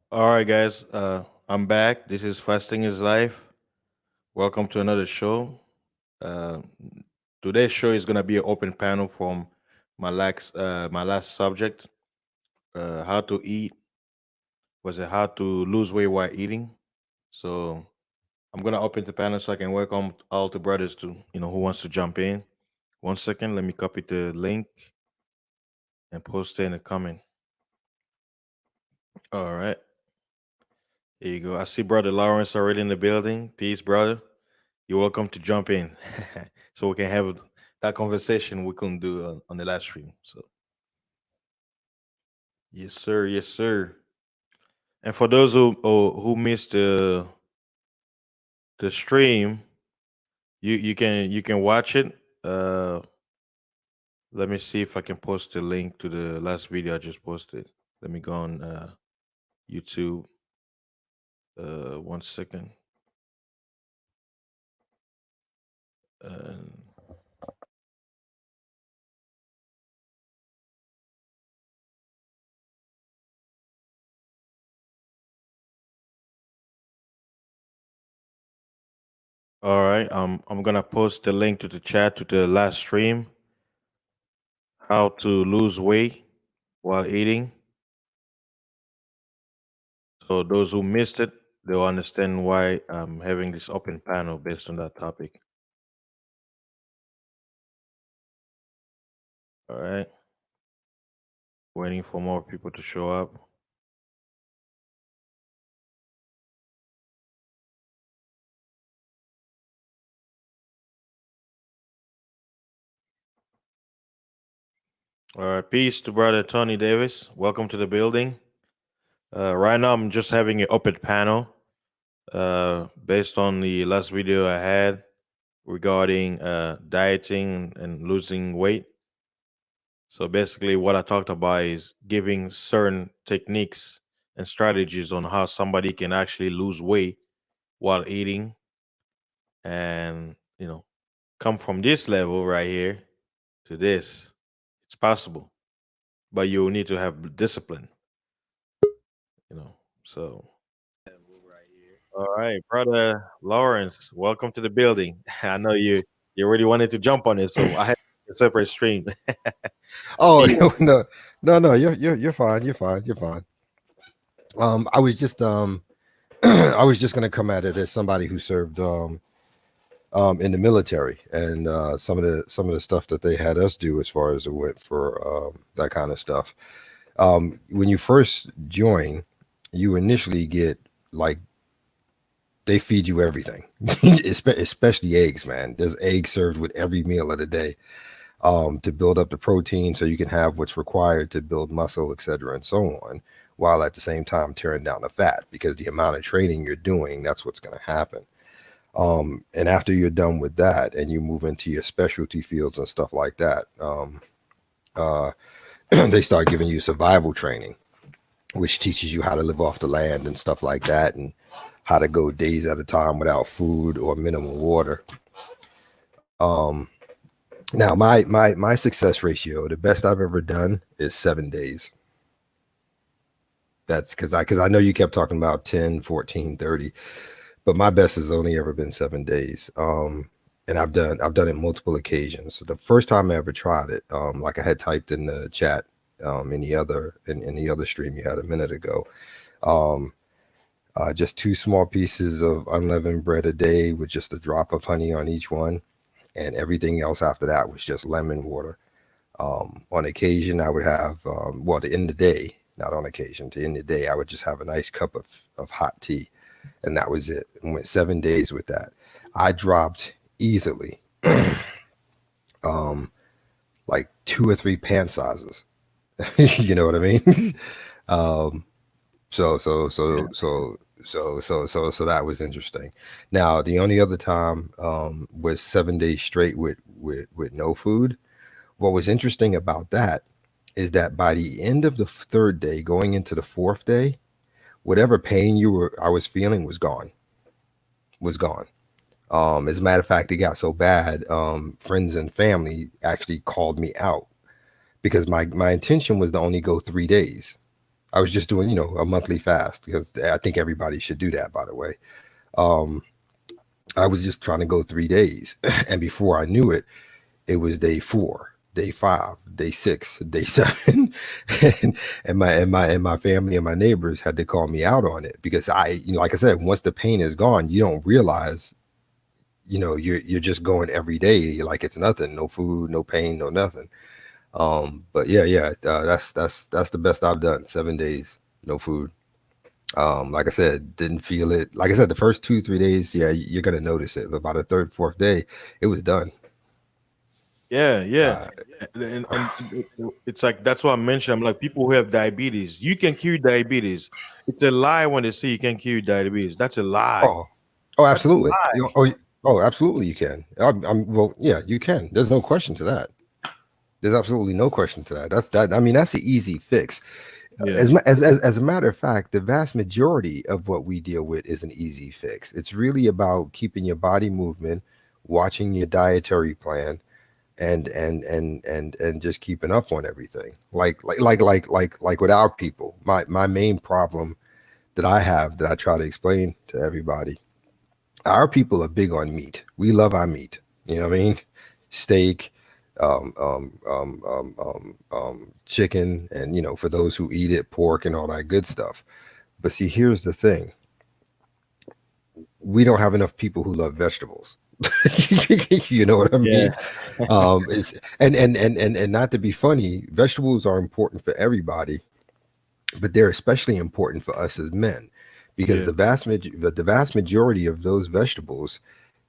All right, guys. I'm back. This is Fasting is Life. Welcome to another show. Uh, Today's show is gonna be an open panel from my last subject. How to eat. Was it how to lose weight while eating? So I'm gonna open the panel so I can welcome all the brothers to who wants to jump in. 1 second. Let me copy the link and post it in the comment. All right. Here you go. I see brother Lawrence already in the building. Peace, brother. You're welcome to jump in, so we can have that conversation we couldn't do on the last stream. So yes, sir, yes, sir. And for those who missed the stream, you can watch it. Let me see if I can post the link to the last video I just posted. Let me go on YouTube. 1 second. Uh, all right, I'm gonna post the link to the chat to the last stream. How to lose weight while eating. So those who missed it, they'll understand why I'm having this open panel based on that topic. All right. Waiting for more people to show up. All right. Peace to brother Tony Davis. Welcome to the building. Right now, I'm just having an open panel based on the last video I had regarding dieting and losing weight. So basically, what I talked about is giving certain techniques and strategies on how somebody can actually lose weight while eating and come from this level right here to this. It's possible, but you need to have discipline. you know so all right, brother Lawrence, welcome to the building. I know you already wanted to jump on it, so I had a separate stream. Oh Peace. no, no, you're fine. You're fine. You're fine. I was just I was just gonna come at it as somebody who served in the military, and some of the stuff that they had us do as far as it went for that kind of stuff. When you first join, you initially get like they feed you everything, especially eggs. Man, there's eggs served with every meal of the day to build up the protein so you can have what's required to build muscle, et cetera, and so on, while at the same time tearing down the fat because the amount of training you're doing, that's what's going to happen. And after you're done with that and you move into your specialty fields and stuff like that, uh, they start giving you survival training, which teaches you how to live off the land and stuff like that, and how to go days at a time without food or minimal water. Um, Now, my success ratio, the best I've ever done is 7 days. That's because I know you kept talking about 10, 14, 30, but my best has only ever been 7 days. And I've done it multiple occasions. So the first time I ever tried it, like I had typed in the chat, in the other stream you had a minute ago, um, just two small pieces of unleavened bread a day with just a drop of honey on each one, and everything else after that was just lemon water. On occasion, I would have, well, to end the day, not on occasion, to end the day, I would just have a nice cup of hot tea. And that was it. And went 7 days with that. I dropped easily um, like two or three pant sizes. You know what I mean? um, so, so, so, Yeah. so, so that was interesting. Now, the only other time was 7 days straight with no food. What was interesting about that is that by the end of the third day, going into the fourth day, whatever pain I was feeling was gone. Was gone. As a matter of fact, it got so bad, friends and family actually called me out because my intention was to only go 3 days. I was just doing, a monthly fast because I think everybody should do that, by the way. Um, I was just trying to go 3 days. And before I knew it, it was day 4, day 5, day 6, day 7. And my family and my neighbors had to call me out on it because like I said, once the pain is gone, you don't realize, you're just going every day like it's nothing, no food, no pain, no nothing. But yeah, that's the best I've done. 7 days, no food. Like I said, didn't feel it. Like I said, the first 2-3 days, yeah, you're gonna notice it. But by the third, fourth day, it was done. Yeah, yeah. Uh, And it's like that's why I mentioned. I'm like people who have diabetes. You can cure diabetes. It's a lie when they say you can cure diabetes. That's a lie. oh, oh, That's a absolutely. lie. Oh, absolutely, you can. Well, yeah, you can. There's no question to that. There's absolutely no question to that. I mean, that's the easy fix. Yeah. As a matter of fact, the vast majority of what we deal with is an easy fix. It's really about keeping your body movement, watching your dietary plan, and just keeping up on everything. Like with our people. My main problem that I have that I try to explain to everybody. Our people are big on meat. We love our meat. You know what I mean? Steak, chicken, and for those who eat it, pork and all that good stuff. But see, here's the thing: we don't have enough people who love vegetables. You know what I mean? Yeah. It's and not to be funny, vegetables are important for everybody, but they're especially important for us as men because Yeah. the vast majority of those vegetables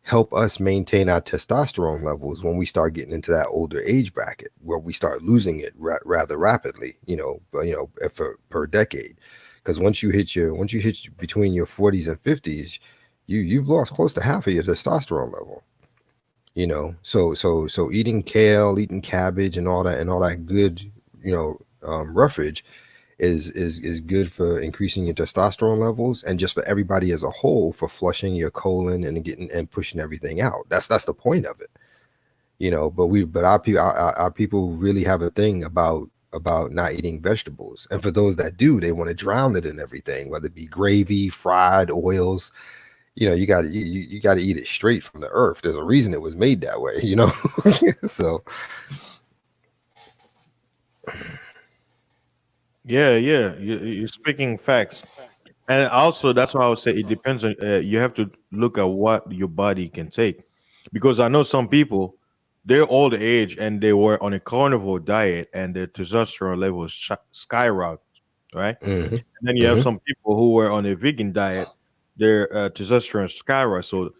help us maintain our testosterone levels when we start getting into that older age bracket where we start losing it rather rapidly, per decade. Because once you hit between your 40s and 50s, you've lost close to half of your testosterone level. So eating kale, eating cabbage, and all that good, roughage is good for increasing your testosterone levels and just for everybody as a whole for flushing your colon and getting and pushing everything out. That's the point of it, but our people really have a thing about not eating vegetables, and for those that do, they want to drown it in everything, whether it be gravy, fried oils. You got to eat it straight from the earth. There's a reason it was made that way. So Yeah, yeah. You're speaking facts. And also, that's why I would say it depends on. You have to look at what your body can take, because I know some people, they're old age and they were on a carnivore diet and their testosterone levels skyrocket, right? mhm, And then you have mhm. some people who were on a vegan diet, their testosterone skyrocket. So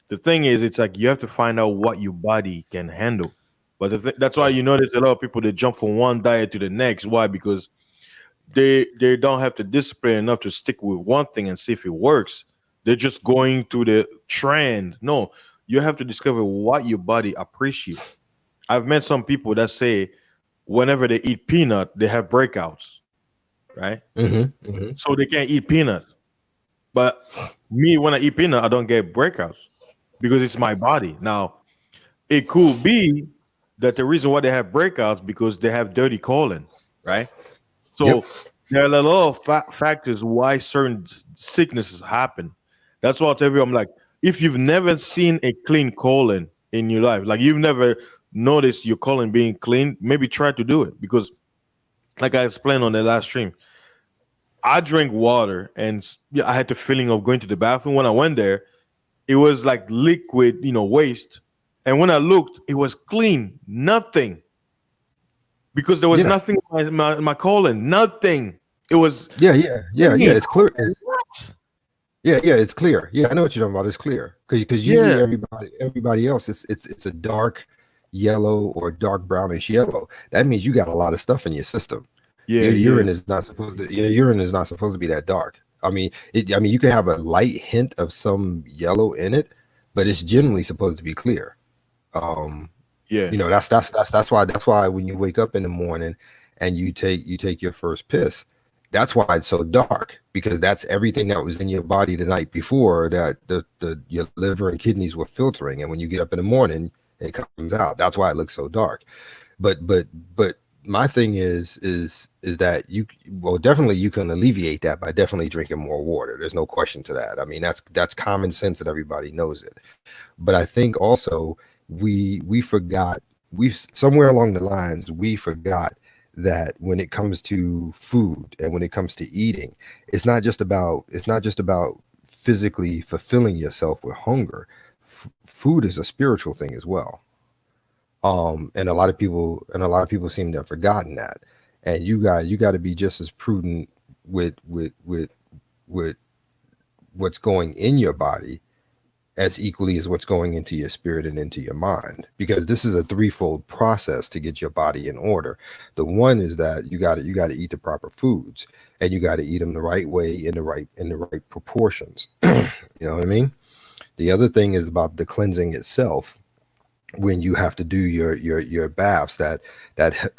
the thing is, it's like you have to find out what your body can handle. But that's why you notice a lot of people they jump from one diet to the next. Why? Because they don't have the discipline enough to stick with one thing and see if it works. They're just going to the trend. No, you have to discover what your body appreciates. I've met some people that say whenever they eat peanut, they have breakouts, right? Mhm, mhm. So they can't eat peanut. But me, when I eat peanut, I don't get breakouts because it's my body. Now, it could be that the reason why they have breakouts because they have dirty colon, right? Yep. So there are a lot of factors why certain sicknesses happen. That's why I'll tell you, I'm like, if you've never seen a clean colon in your life, like you've never noticed your colon being clean, maybe try to do it because, like I explained on the last stream, I drink water and yeah, I had the feeling of going to the bathroom. When I went there, it was like liquid, waste. And when I looked, it was clean, nothing because there was Yeah. nothing in my colon, nothing. It was Yeah. clean. It's clear. What? Yeah. It's clear. Yeah, I know what you're talking about. It's clear because usually Yeah, everybody else it's a dark yellow or dark brownish yellow. That means you got a lot of stuff in your system. yeah, Your yeah, urine is not supposed to. Urine is not supposed to be that dark. I mean, you can have a light hint of some yellow in it, but it's generally supposed to be clear. Um, yeah, that's why when you wake up in the morning and you take your first piss, that's why it's so dark because that's everything that was in your body the night before that the your liver and kidneys were filtering, and when you get up in the morning, it comes out. That's why it looks so dark. But but but my thing is that definitely you can alleviate that by definitely drinking more water. There's no question to that. I mean, that's common sense and everybody knows it. But I think also we forgot, we somewhere along the lines we forgot that when it comes to food and when it comes to eating, it's not just about physically fulfilling yourself with hunger. Food is a spiritual thing as well. And a lot of people seem to have forgotten that. And you got to be just as prudent with what's going in your body as equally as what's going into your spirit and into your mind, because this is a threefold process to get your body in order. The one is that you got to eat the proper foods, and you got to eat them the right way, in the right proportions. You know what I mean? The other thing is about the cleansing itself. When you have to do your baths, that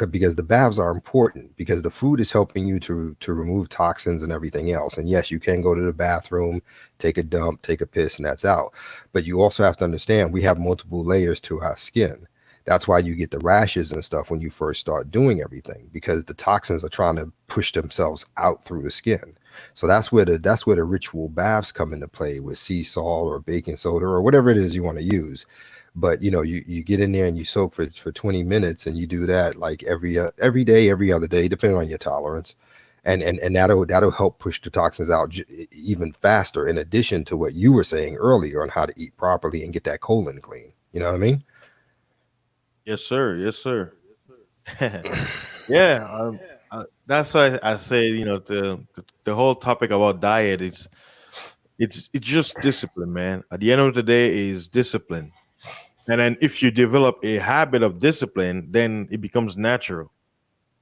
because the baths are important, because the food is helping you to remove toxins and everything else. And yes, you can go to the bathroom, take a dump, take a piss, and that's out. But you also have to understand we have multiple layers to our skin. That's why you get the rashes and stuff when you first start doing everything, because the toxins are trying to push themselves out through the skin. So that's where the ritual baths come into play, with sea salt or baking soda or whatever it is you want to use. But you get in there and you soak for 20 minutes, and you do that like every day, every other day, depending on your tolerance. And that'll help push the toxins out even faster, in addition to what you were saying earlier on how to eat properly and get that colon clean. You know what I mean? Yes, sir. Yes, sir. Yeah, that's why I say, the whole topic about diet is it's just discipline, man. At the end of the day, is discipline. And then if you develop a habit of discipline, then it becomes natural.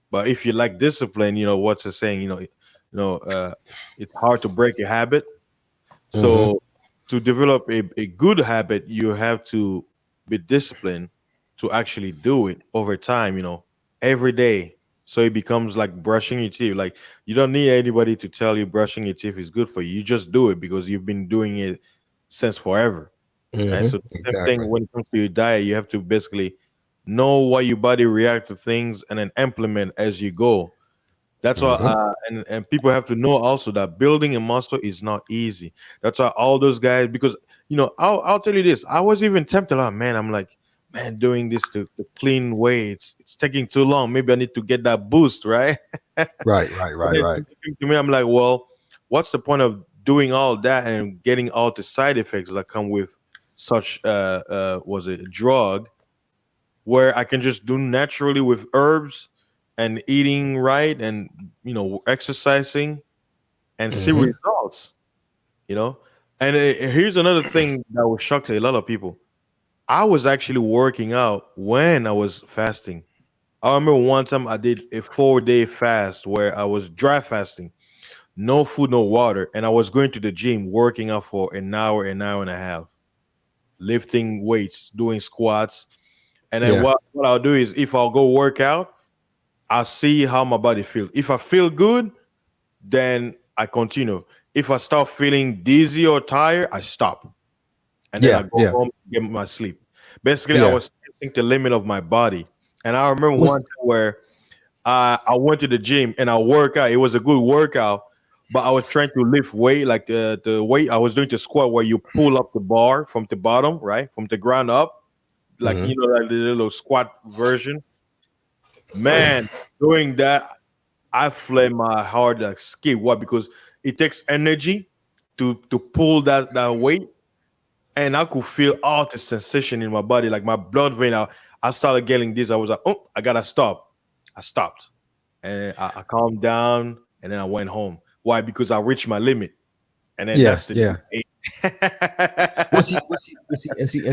But if you like discipline, what's the saying? It's hard to break a habit. Hmm. So to develop a good habit, you have to be disciplined to actually do it over time, every day. So it becomes like brushing your teeth. Like, you don't need anybody to tell you brushing your teeth is good for you. You just do it because you've been doing it since forever. Right? Hmm. So the same Exactly. thing when it comes to your diet, you have to basically know why your body react to things and then implement as you go. That's why, Hmm. and people have to know also that building a muscle is not easy. That's why all those guys, because I'll tell you this. I was even tempted. Like, man, I'm like, man, doing this the clean way, it's taking too long. Maybe I need to get that boost, right? Right, right, But right, then right. to me, I'm like, well, what's the point of doing all that and getting all the side effects that come with such was it a drug, where I can just do naturally with herbs and eating right and exercising and see Hmm. results, you know. And here's another thing that was shock to a lot of people. I was actually working out when I was fasting. I remember one time I did a 4-day fast where I was dry fasting, no food, no water, and I was going to the gym working out for an hour and a half, lifting weights, doing squats. And then Yeah. what I'll do is, if I'll go work out, I'll see how my body feels. If I feel good, then I continue. If I start feeling dizzy or tired, I stop. And then I Yeah. go Yeah. home, get my sleep. Basically, I Yeah. was testing the limit of my body. And I remember Was one time where I went to the gym and I work out. It was a good workout, but I was trying to lift weight, like the weight I was doing the squat where you pull up the bar from the bottom, right? From the ground up, like Mhm. like the little squat version. Man, doing that, I flame my heart like skip. What? Because it takes energy to pull that weight, and I could feel all the sensation in my body, like my blood vein. I started getting this. I was like, oh, I gotta stop. I stopped, and I calmed down, and then I went home. Why? Because I reached my limit, and then Yeah. that's the Yeah. Well, see, well, see, well,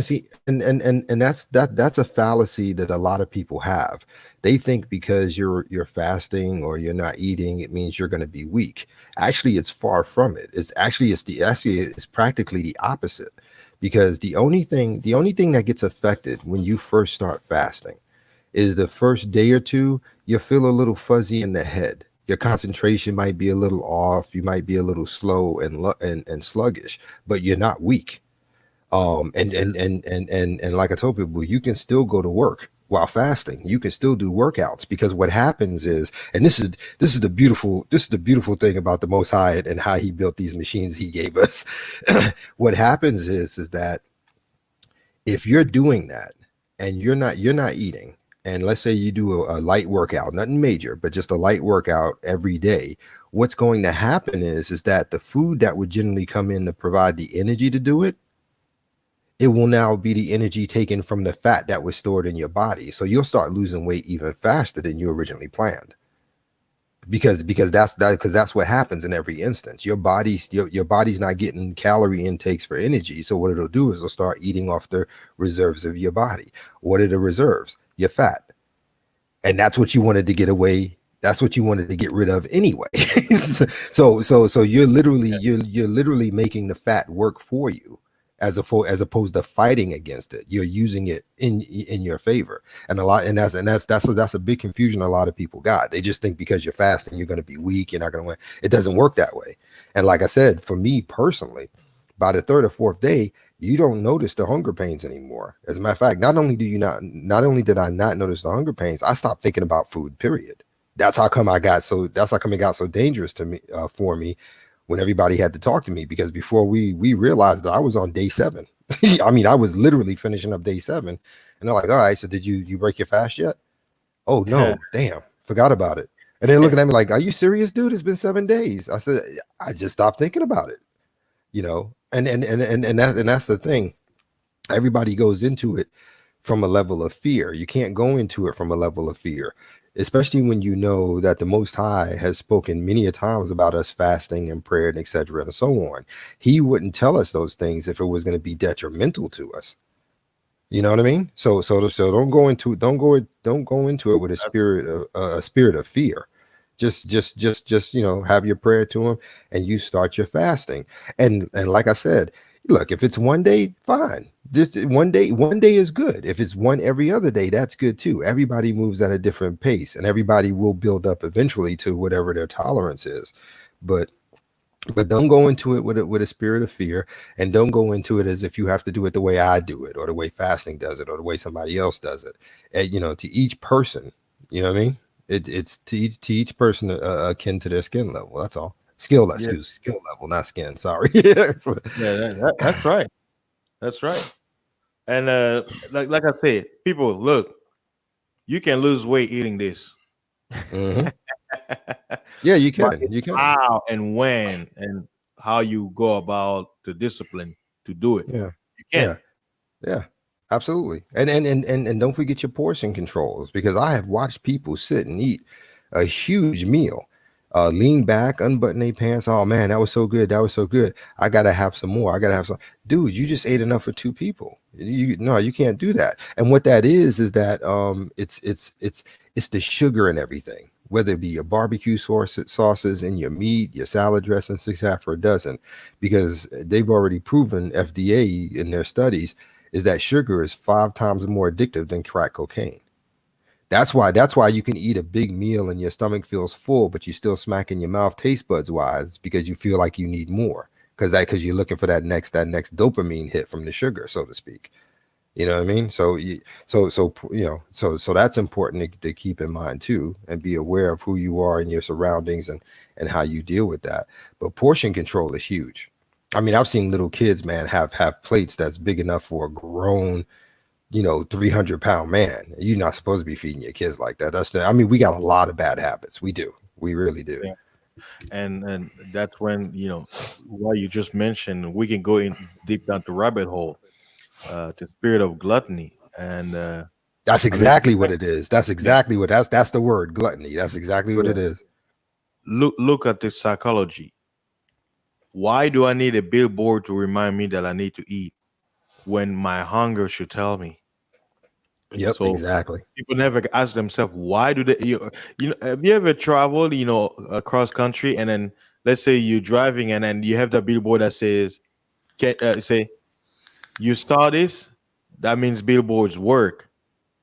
see, and that's a fallacy that a lot of people have. They think because you're fasting or you're not eating, it means you're going to be weak. Actually, it's far from it. It's practically the opposite, because the only thing that gets affected when you first start fasting is the first day or two, you feel a little fuzzy in the head. Your concentration might be a little off. You might be a little slow and sluggish, but you're not weak. And like I told people, you can still go to work. while fasting. You can still do workouts, because what happens is, and this is the beautiful thing about the Most High and how he built these machines he gave us. What happens is that if you're doing that and you're not eating, and let's say you do a light workout, nothing major, but just a light workout every day, what's going to happen is that the food that would generally come in to provide the energy to do it will now be the energy taken from the fat that was stored in your body. So you'll start losing weight even faster than you originally planned. Because that's what happens in every instance. Your body's not getting calorie intakes for energy. So what it'll do is it'll start eating off the reserves of your body. What are the reserves? Your fat. And that's what you wanted to get away. That's what you wanted to get rid of anyway. so you're literally making the fat work for you, as opposed to fighting against it. You're using it in your favor. And that's a big confusion a lot of people got. They just think because you're fasting you're going to be weak, you're not going to win. It doesn't work that way. And like I said, for me personally, by the third or fourth day, you don't notice the hunger pains anymore. As a matter of fact, not only did I not notice the hunger pains, I stopped thinking about food, period. That's how come it got so dangerous to me, for me, when everybody had to talk to me, because before we realized that I was on day 7. I mean, I was literally finishing up day 7, and they're like, all right, so did you break your fast yet? Oh no, damn, forgot about it. And they're looking at me like, are you serious, dude? It's been 7 days. I said, I just stopped thinking about it, and that's the thing. Everybody goes into it from a level of fear. You can't go into it from a level of fear, especially when you know that the Most High has spoken many a times about us fasting and prayer and etc. and so on. He wouldn't tell us those things if it was going to be detrimental to us. You know what I mean? So don't go into it with a spirit of fear. Just have your prayer to him, and you start your fasting. And like I said, look, if it's one day, fine. Just one day is good. If it's one every other day, that's good too. Everybody moves at a different pace, and everybody will build up eventually to whatever their tolerance is. But don't go into it with a spirit of fear, and don't go into it as if you have to do it the way I do it, or the way fasting does it, or the way somebody else does it. And, to each person, you know what I mean? It's to each person akin to their skin level. That's all. Skill level, not skin. Sorry. That's right. That's right. And like I said, people, look, you can lose weight eating this. Mm-hmm. Yeah, you But can. You can. how and when and how you go about the discipline to do it. Yeah. You can. Yeah. Absolutely. And don't forget your portion controls, because I have watched people sit and eat a huge meal, lean back, unbutton their pants. Oh man, that was so good. That was so good. I gotta have some more. I gotta have some. Dude, you just ate enough for 2 people. You can't do that. And what that is that it's the sugar and everything, whether it be your barbecue sauces and your meat, your salad dressing, 6 half for a dozen, because they've already proven, FDA in their studies, is that sugar is 5 times more addictive than crack cocaine. That's why you can eat a big meal and your stomach feels full, but you still smacking your mouth taste buds wise, because you feel like you need more, because you're looking for that next dopamine hit from the sugar, so to speak. You know what I mean? So that's important to keep in mind too, and be aware of who you are and your surroundings, and how you deal with that. But portion control is huge. I mean, I've seen little kids, man, have plates that's big enough for a grown, 300-pound man. You're not supposed to be feeding your kids like that. We got a lot of bad habits. We do. We really do. Yeah. And that's when, what you just mentioned, we can go in deep down the rabbit hole, the spirit of gluttony. And that's exactly what it is. That's exactly what that's the word, gluttony. That's exactly what it is. Look at the psychology. Why do I need a billboard to remind me that I need to eat when my hunger should tell me? Yep, So exactly. people never ask themselves, why do they, have you ever traveled, across country, and then let's say you're driving, and then you have that billboard that says, say, you saw this, that means billboards work,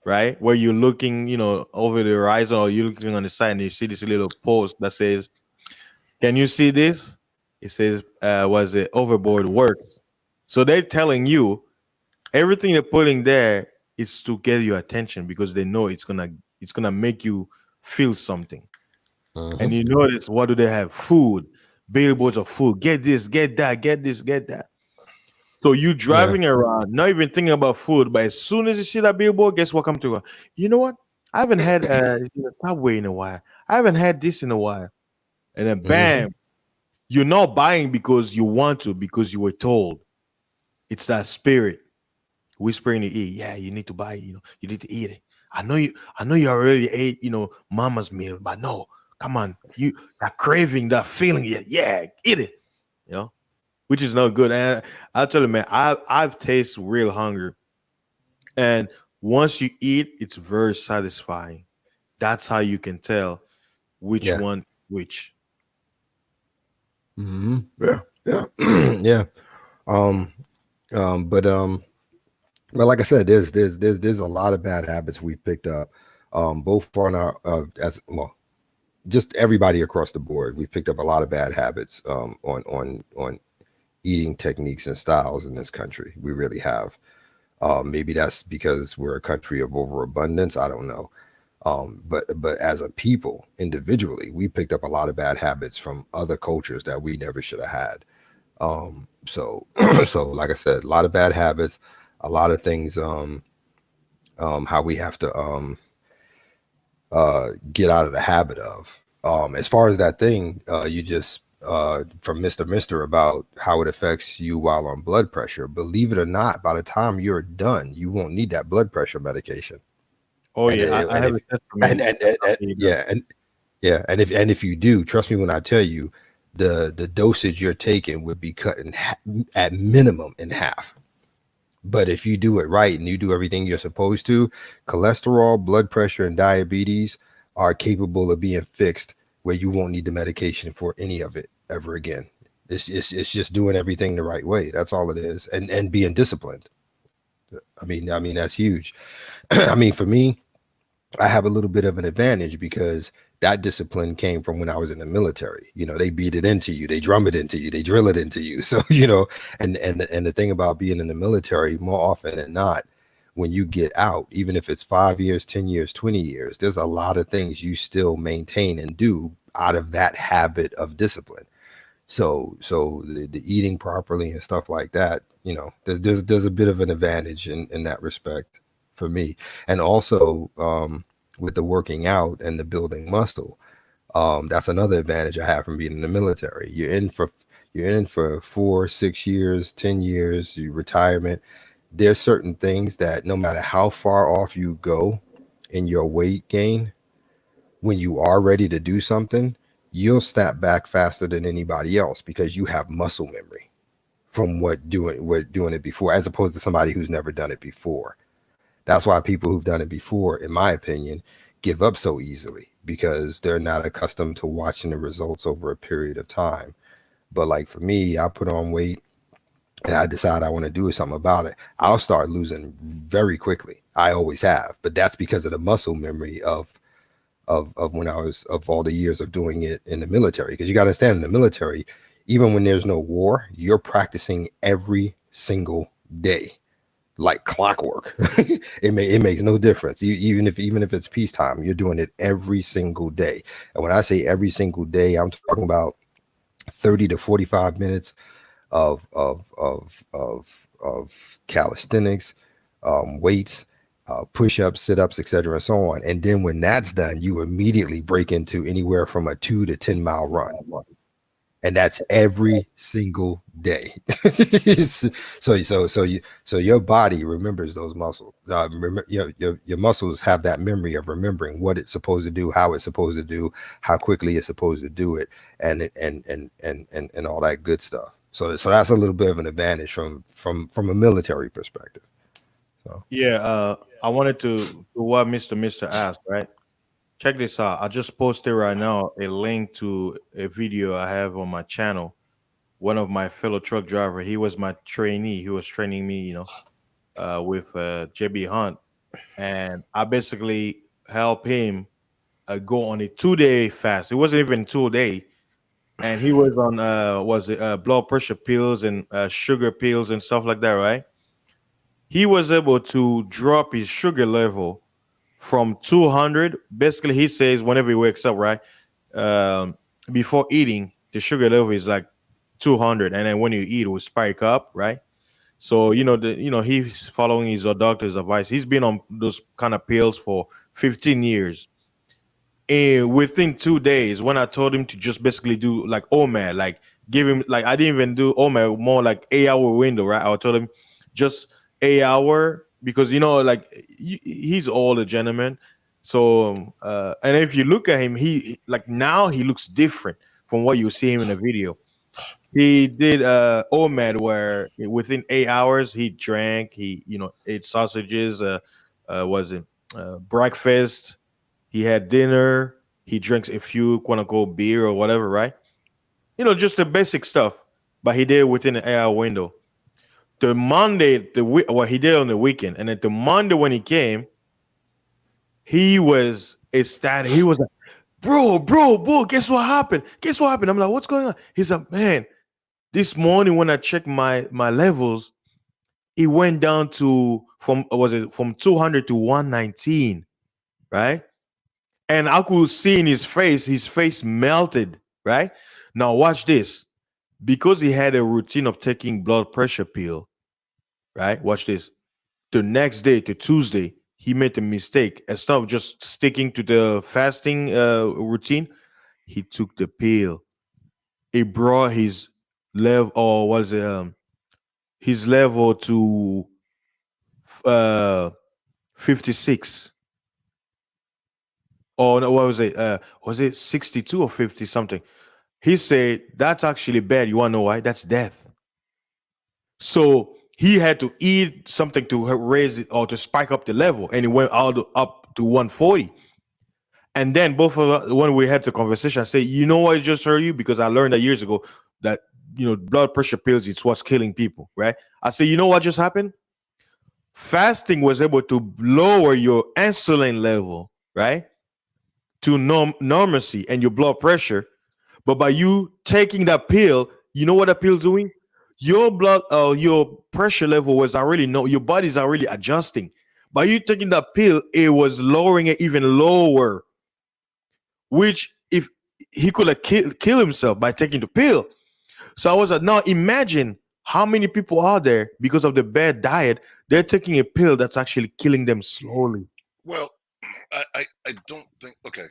right? Where you're looking, over the horizon, or you're looking on the side, and you see this little post that says, can you see this? It says, was it overboard works? So they're telling you everything they're putting there it's to get your attention because they know it's gonna make you feel something. And Mhm. you notice, what do they have? Food, billboards of food. Get this, get that, get this, get that. So you Yeah. driving around, not even thinking about food, but as soon as you see that billboard, guess what come to? You know what? I haven't had Subway in a while. I haven't had this in a while. And then Mhm. bam, you're not buying because you want to, because you were told. It's that spirit whispering in your ear, yeah, you need to buy it, you need to eat it. I know you already ate, mama's meal, but no, come on, you that craving, that feeling, yeah, eat it, you know, which is not good. And I'll tell you, man, I've tasted real hunger. And once you eat, it's very satisfying. That's how you can tell which Yeah. one which. Yeah. Yeah. Yeah. Um. But But like I said, there's a lot of bad habits we've picked up, both on our as well, just everybody across the board. We've picked up a lot of bad habits on eating techniques and styles in this country. We really have. Maybe that's because we're a country of overabundance. I don't know. But as a people, individually, we picked up a lot of bad habits from other cultures that we never should have had. So so like I said, a lot of bad habits, a lot of things. How we have to get out of the habit of. As far as that thing, you just from Mister about how it affects you while on blood pressure. Believe it or not, by the time you're done, you won't need that blood pressure medication. Oh And yeah, I and have if a testimony. and Company does. yeah, and if you do, trust me when I tell you, the dosage you're taking would be cut at minimum in half. But if you do it right and you do everything you're supposed to, cholesterol, blood pressure, and diabetes are capable of being fixed where you won't need the medication for any of it ever again. It's just doing everything the right way. That's all it is, and being disciplined. I mean that's huge. I mean for me, I have a little bit of an advantage because that discipline came from when I was in the military. You know, they beat it into you, they drum it into you, they drill it into you. So, and the thing about being in the military, more often than not, when you get out, even if it's 5 years, 10 years, 20 years, there's a lot of things you still maintain and do out of that habit of discipline. So the eating properly and stuff like that, there's a bit of an advantage in that respect for me. And also with the working out and the building muscle, that's another advantage I have from being in the military. You're in for 4 6 years, 10 years, your retirement. There's certain things that no matter how far off you go in your weight gain, when you are ready to do something, you'll snap back faster than anybody else because you have muscle memory from what doing it before, as opposed to somebody who's never done it before. That's why people who've done it before, in my opinion, give up so easily because they're not accustomed to watching the results over a period of time. But like for me, I put on weight and I decide I want to do something about it. I'll start losing very quickly. I always have, but that's because of the muscle memory of when I was of all the years of doing it in the military. Because you got to understand, in the military, even when there's no war, you're practicing every single day, like clockwork. It makes no difference. Even if it's peacetime, you're doing it every single day. And when I say every single day, I'm talking about 30 to 45 minutes of calisthenics, weights, push-ups, sit-ups, etc., and so on. And then when that's done, you immediately break into anywhere from a 2 to 10 mile run, and that's every single day. So your body remembers those muscles. Your muscles have that memory of remembering what it's supposed to do, how it's supposed to do, how quickly it's supposed to do it, and all that good stuff. So that's a little bit of an advantage from a military perspective. So Yeah, I wanted to do what Mister asked, right? Check this out. I just posted right now a link to a video I have on my channel. One of my fellow truck driver, he was my trainee. He was training me, with JB Hunt, and I basically help him go on a 2 day fast. It wasn't even 2 day, and he was on was it blood pressure pills and sugar pills and stuff like that, right? he was able to drop his sugar level from 200. Basically, he says whenever he wakes up, right, um, before eating, the sugar level is like 200, and then when you eat, it will spike up, right? So he's following his doctor's advice. He's been on those kind of pills for 15 years. And within 2 days, when I told him to just basically do like OMAD, like give him like I didn't even do OMAD, more like 8 hour window, right? I told him just 8 hour because like he's all a gentleman. So and if you look at him, he like now he looks different from what you see him in the video. He did OMAD where within 8 hours he drank, he ate sausages, was it breakfast, he had dinner, he drinks a few quote unquote beer or whatever, right? Just the basic stuff. But he did it within the 8 hour window. The Monday, well, he did it on the weekend, and then the Monday when he came, he was ecstatic. He was like, bro, guess what happened? Guess what happened? I'm like, what's going on? He's like, man, this morning when I checked my levels, it went down to from 200 to 119, right? And I could see in his face melted, right? Now watch this. Because he had a routine of taking blood pressure pill, right? Watch this. The next day, to Tuesday, he made a mistake. Instead of just sticking to the fasting routine, he took the pill. It brought his level, or was it his level to uh 56. Or no, what was it? Was it 62 or 50 something? He said that's actually bad. You want to know why? That's death. So he had to eat something to raise it or to spike up the level, and it went up to 140. And then both of us, when we had the conversation, I said, "You know what I just heard you because I learned that years ago that blood pressure pills it's what's killing people, right?" I said, "You know what just happened? Fasting was able to lower your insulin level, right, to normalcy and your blood pressure. But by you taking that pill, you know what that pill's doing? Your pressure level was already no, your body's already adjusting. By you taking that pill, it was lowering it even lower. Which if he could have kill himself by taking the pill. So I was like, now imagine how many people are there because of the bad diet. They're taking a pill that's actually killing them slowly. Well, I don't think. Okay,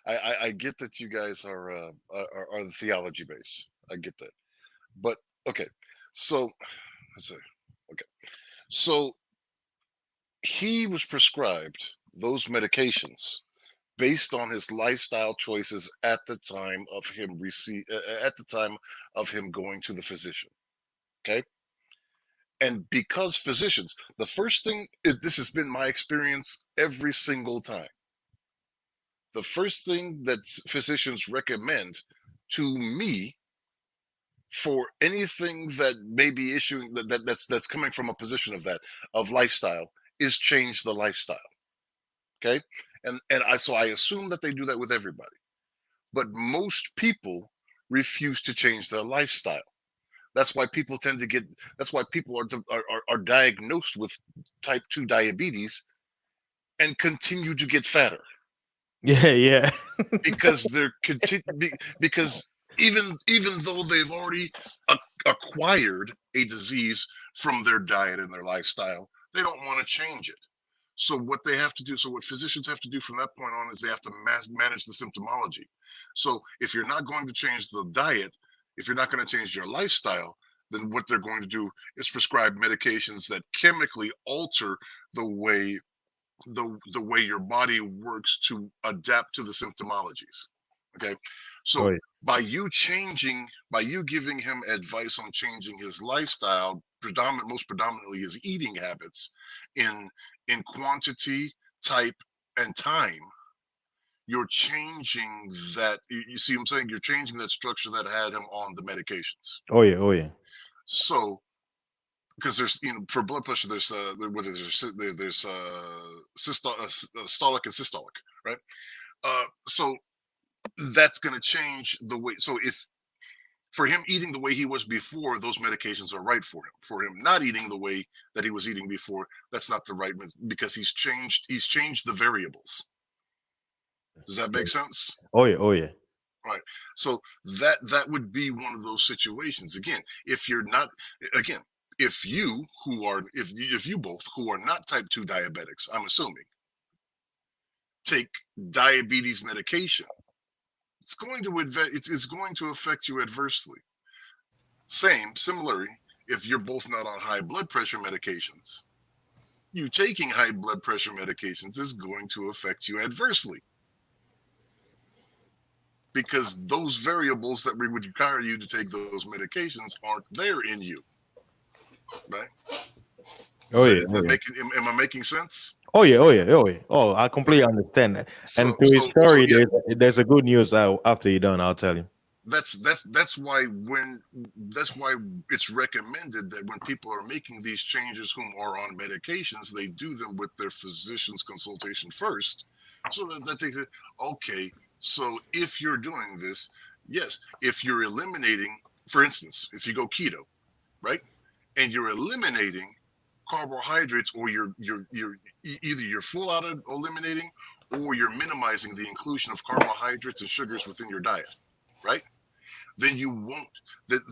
I get that you guys are the theology base. I get that, but okay. So let's see. Okay, so he was prescribed those medications based on his lifestyle choices at the time of him at the time of him going to the physician. Okay, and because physicians, the first thing this has been my experience every single time. The first thing that physicians recommend to me for anything that may be issuing that's coming from a position of lifestyle is change the lifestyle. Okay, and I assume that they do that with everybody, but most people refuse to change their lifestyle. That's why people tend to get. That's why people are diagnosed with type 2 diabetes and continue to get fatter. Yeah. Because because even though they've already acquired a disease from their diet and their lifestyle, they don't want to change it. So what physicians have to do from that point on is they have to manage the symptomology. So if you're not going to change the diet, if you're not going to change your lifestyle, then what they're going to do is prescribe medications that chemically alter the way the way your body works to adapt to the symptomologies. Okay, so Right. by you giving him advice on changing his lifestyle, most predominantly his eating habits, in quantity, type, and time, you're changing that. You see what I'm saying? You're changing that structure that had him on the medications. Oh yeah. Oh yeah. So because there's for blood pressure there's systolic and systolic, right? So that's going to change the way. So For him eating the way he was before, those medications are right for him. For him not eating the way that he was eating before, that's not the right because he's changed the variables. Does that make sense? Oh yeah, oh yeah. Right. So that would be one of those situations. Again, if you're not, again, if you both who are not type 2 diabetics, I'm assuming, take diabetes medication, it's going to affect you adversely. Similarly, if you're both not on high blood pressure medications, you taking high blood pressure medications is going to affect you adversely, because those variables that would require you to take those medications aren't there in you, right? Oh yeah, oh, yeah. Am I making sense? Oh yeah, oh yeah, oh yeah. Oh, I completely understand that. And to his story, yeah, there's a good news after you're done. I'll tell you. That's why it's recommended that when people are making these changes whom are on medications, they do them with their physician's consultation first, so that they say, okay, so if you're doing this, yes, if you're eliminating, for instance, if you go keto, right, and you're eliminating carbohydrates, or you're either you're full out of eliminating, or you're minimizing the inclusion of carbohydrates and sugars within your diet, right? Then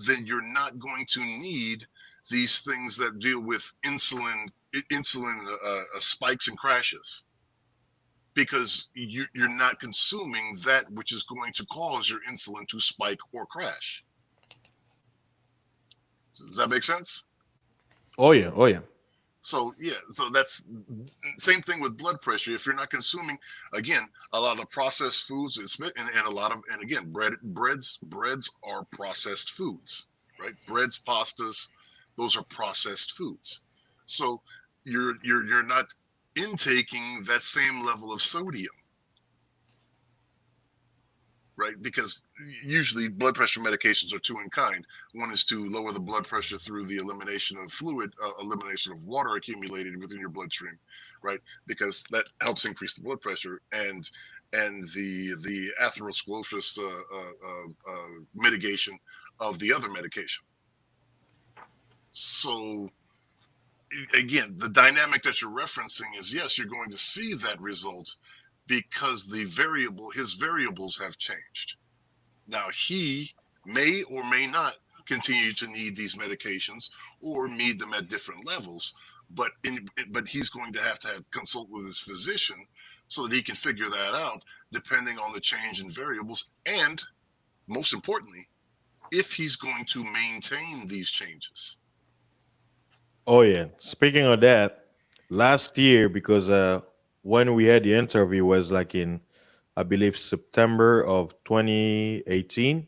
then you're not going to need these things that deal with insulin spikes and crashes, because you're not consuming that which is going to cause your insulin to spike or crash. Does that make sense? Oh yeah, oh yeah. So yeah, so that's same thing with blood pressure. If you're not consuming, again, a lot of processed foods, and again, breads are processed foods, right? Breads, pastas, those are processed foods. So you're not intaking that same level of sodium, right? Because usually blood pressure medications are two in kind. One is to lower the blood pressure through the elimination of elimination of water accumulated within your bloodstream, right? Because that helps increase the blood pressure, and the atherosclerosis mitigation of the other medication. So again, the dynamic that you're referencing is, yes, you're going to see that result, because his variables have changed. Now, he may or may not continue to need these medications or need them at different levels, but he's going to have consult with his physician so that he can figure that out, depending on the change in variables, and most importantly, if he's going to maintain these changes. Oh yeah. Speaking of that, last year, because when we had the interview was like in, I believe, September of 2018,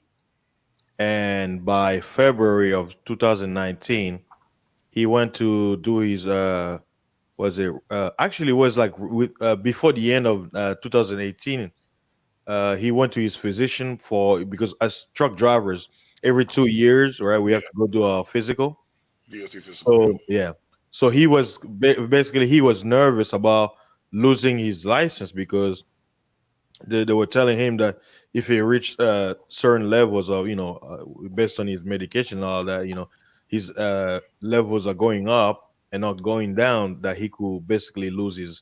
and by February of 2019, he went to do his was it actually it was like before the end of 2018. He went to his physician because as truck drivers, every 2 years, right, we have to go do a physical. DOT physical. So yeah, so he was basically he was nervous about losing his license, because they were telling him that if he reached certain levels of, based on his medication and all that, his levels are going up and not going down, that he could basically lose his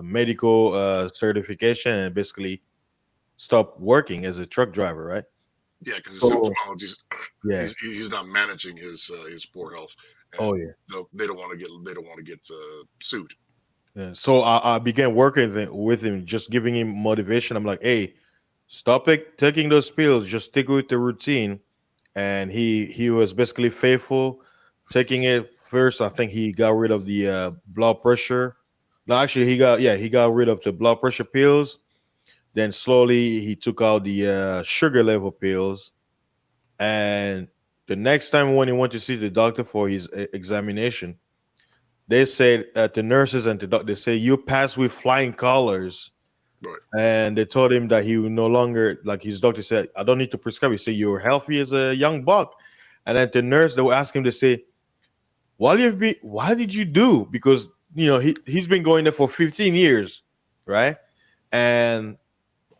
medical certification and basically stop working as a truck driver, right? Yeah, because So, the symptomology, yeah. he's not managing his poor health. And Oh yeah. they don't want to get sued. Yeah. So I began working with him, just giving him motivation. I'm like, hey, stop taking those pills. Just stick with the routine. And he was basically faithful, taking it first. I think he got rid of the blood pressure. No, actually, he got rid of the blood pressure pills. Then slowly he took out the sugar level pills. And the next time when he went to see the doctor for his examination, they said the nurses and the doctor, they say, you passed with flying colors. Right. And they told him that he would no longer, like his doctor said, I don't need to prescribe. He said, you're healthy as a young buck. And then the nurse, they will ask him to say, why did you do? Because he's been going there for 15 years, right? And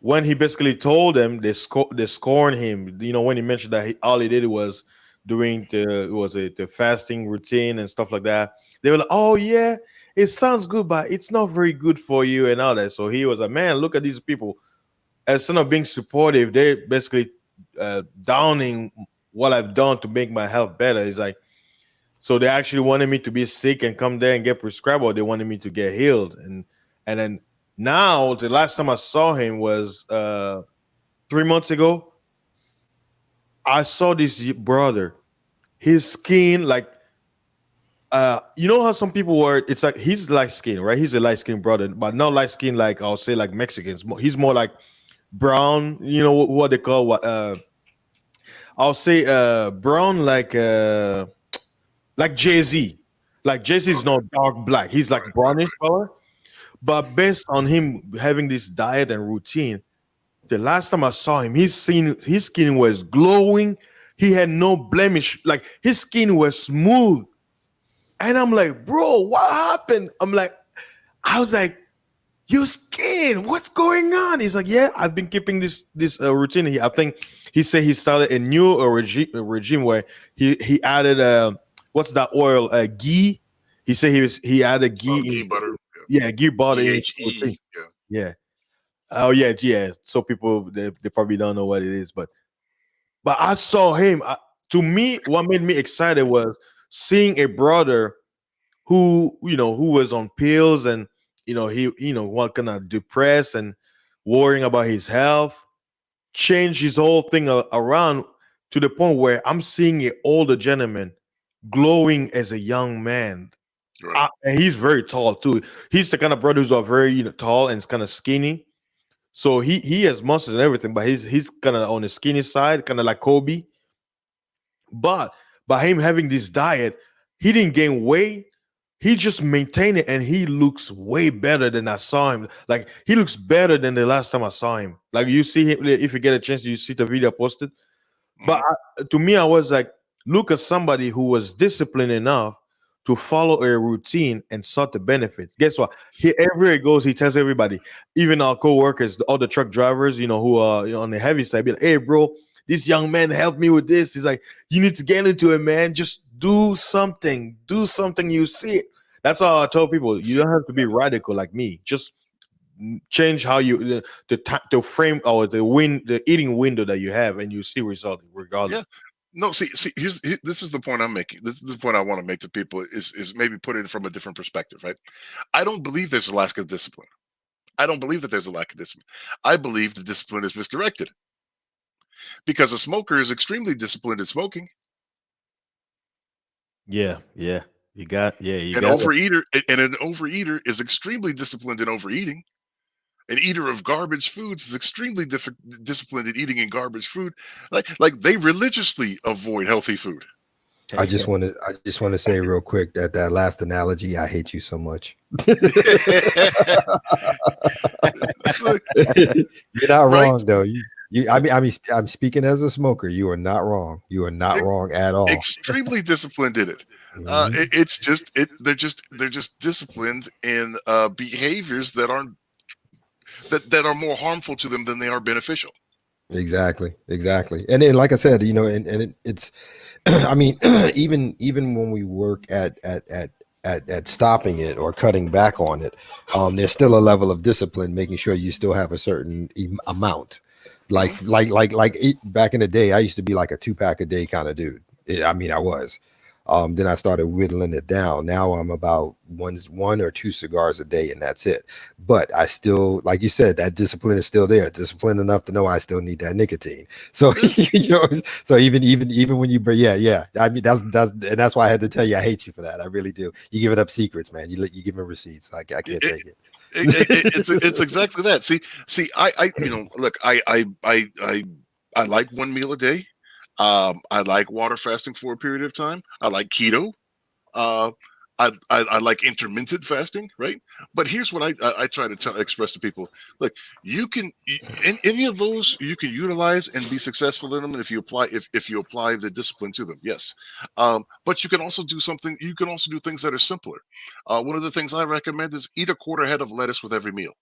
when he basically told them they scorned him. You know, when he mentioned that all he did was doing the fasting routine and stuff like that. They were like, "Oh yeah, it sounds good, but it's not very good for you and all that." So he was like, "Man, look at these people." Instead of being supportive, they're basically downing what I've done to make my health better. It's like, so they actually wanted me to be sick and come there and get prescribed, or they wanted me to get healed. And then now the last time I saw him was 3 months ago. I saw this brother. His skin, like you know how some people were, it's like he's light skin, right? He's a light skin brother, but not light skin like I'll say like Mexicans. He's more like brown, you know what they call what I'll say brown like Jay-Z. Like Jay-Z is not dark black. He's like brownish color. But based on him having this diet and routine, the last time I saw him, his skin was glowing. He had no blemish. Like his skin was smooth. And I'm like, bro, what happened? I was like, your skin, what's going on? He's like, yeah, I've been keeping this routine here. I think he said he started a new regime where he added what's that oil? Ghee. He said he added ghee. Ghee butter. Yeah, ghee butter. GHE. Yeah. Oh yeah, yeah. So people they probably don't know what it is, but I saw him. To me, what made me excited was seeing a brother who was on pills and he what kind of depressed and worrying about his health, change his whole thing around to the point where I'm seeing an older gentleman glowing as a young man. Right. And he's very tall too. He's the kind of brother who's very tall and kind of skinny. So he has muscles and everything, but he's kind of on the skinny side, kind of like Kobe. But by him having this diet, he didn't gain weight. He just maintained it, and he looks way better than I saw him. Like he looks better than the last time I saw him. Like you see him if you get a chance, you see the video posted. But to me, I was like, look at somebody who was disciplined enough to follow a routine and saw the benefits. Guess what? Everywhere he goes, he tells everybody, even our co-workers, all the truck drivers, who are on the heavy side, be like, hey, bro, this young man helped me with this. He's like, you need to get into it, man. Just do something. Do something, you see it. That's how I tell people. You don't have to be radical like me. Just change how you the frame or the eating window that you have, and you see result regardless. Yeah. No, see, this is the point I'm making. This is the point I want to make to people is maybe put it from a different perspective, right? I don't believe there's a lack of discipline. I don't believe that there's a lack of discipline. I believe the discipline is misdirected because a smoker is extremely disciplined in smoking. Yeah, you got an overeater is extremely disciplined in overeating. An eater of garbage foods is extremely disciplined in eating in garbage food. Like they religiously avoid healthy food. I just want to say real quick that last analogy, I hate you so much. You're not wrong though. I'm speaking as a smoker. You are not wrong. You are not wrong at all. Extremely disciplined in it. They're just disciplined in behaviors that aren't that are more harmful to them than they are beneficial. Exactly. And then, like I said, it's I mean, even when we work at stopping it or cutting back on it, there's still a level of discipline, making sure you still have a certain amount. Like back in the day, I used to be like a 2-pack a day kind of dude. I was. Then I started whittling it down. Now I'm about 1 or 2 cigars a day, and that's it. But I still, like you said, that discipline is still there. Discipline enough to know I still need that nicotine. So so even when you, I mean that's why I had to tell you I hate you for that. I really do. You giving up secrets, man. You give me receipts. I can't take it. It's exactly that. See, I look, I like 1 meal a day. I like water fasting for a period of time. I like keto. I like intermittent fasting, right? But here's what I try to express to people: look, in any of those you can utilize and be successful in them, and if you apply the discipline to them, yes. But you can also do something. You can also do things that are simpler. One of the things I recommend is eat a quarter head of lettuce with every meal.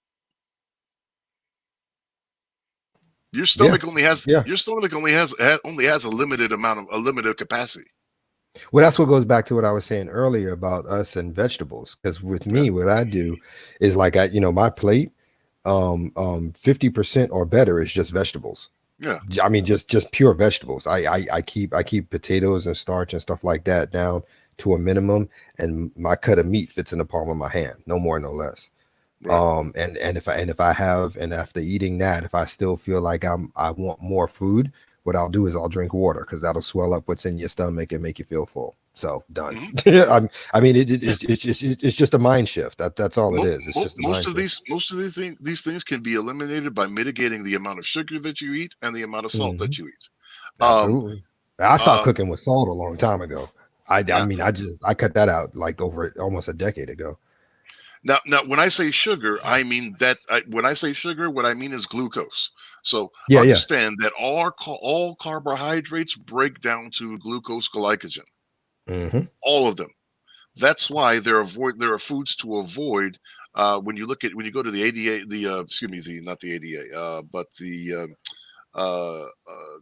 Your stomach only has Yeah. your stomach only has a limited capacity. Well, that's what goes back to what I was saying earlier about us and vegetables. Because with me, what I do is like my plate, 50% or better is just vegetables. Yeah. I mean, just pure vegetables. I keep potatoes and starch and stuff like that down to a minimum, and my cut of meat fits in the palm of my hand, no more, no less. Right. And if I have, and after eating that, if I still feel like I want more food, what I'll do is I'll drink water, because that'll swell up what's in your stomach and make you feel full. So done. Mhm. I mean, it's just a mind shift. That's all it is. It's just a Most mind of shift. these things can be eliminated by mitigating the amount of sugar that you eat and the amount of salt Mhm. that you eat. Absolutely. I stopped Um, cooking with salt a long time ago. I now, mean, I cut that out like over almost a decade ago. now, when I say sugar, I mean that when I say sugar, what I mean is glucose. So Yeah, yeah. understand that all carbohydrates break down to glucose glycogen, Hmm. all of them. That's why there are foods to avoid when you go to the ADA, excuse me, the not the ADA, but the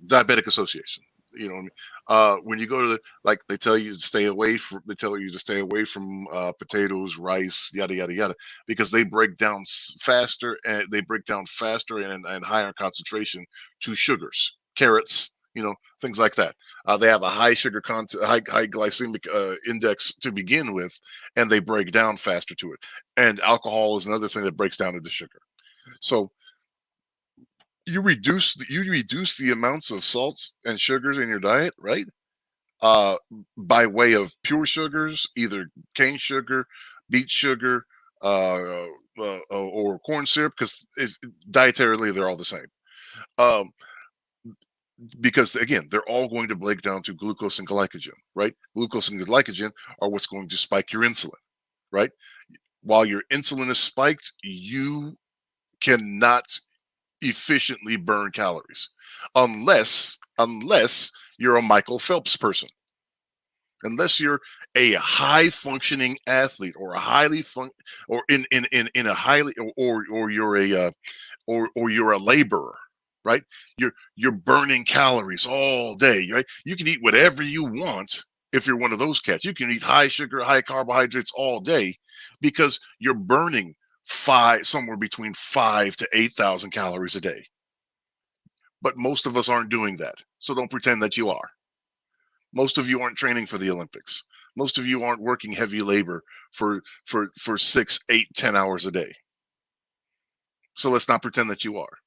diabetic association. You know what I mean? When you go to like they tell you to stay away from potatoes, rice, yada yada yada, because they break down faster, and they break down faster and higher concentration to sugars, carrots, things like that. They have a high sugar content, high glycemic index to begin with, and they break down faster to it. And alcohol is another thing that breaks down into sugar. So you reduce the amounts of salts and sugars in your diet, right? Uh, by way of pure sugars, either cane sugar, beet sugar, or corn syrup, because dietarily they're all the same. Um, because again, they're all going to break down to glucose and glycogen, right? Glucose and glycogen are what's going to spike your insulin, right? While your insulin is spiked, you cannot efficiently burn calories unless you're a Michael Phelps person. Unless you're a high functioning athlete, or a highly or in a highly, or you're or you're a laborer, right? You're burning calories all day, right? You can eat whatever you want. If you're one of those cats, you can eat high sugar, high carbohydrates all day, because you're burning somewhere between 5 to 8,000 calories a day. But most of us aren't doing that. So don't pretend that you are. Most of you aren't training for the Olympics. Most of you aren't working heavy labor for 6, 8, 10 hours a day. So let's not pretend that you are.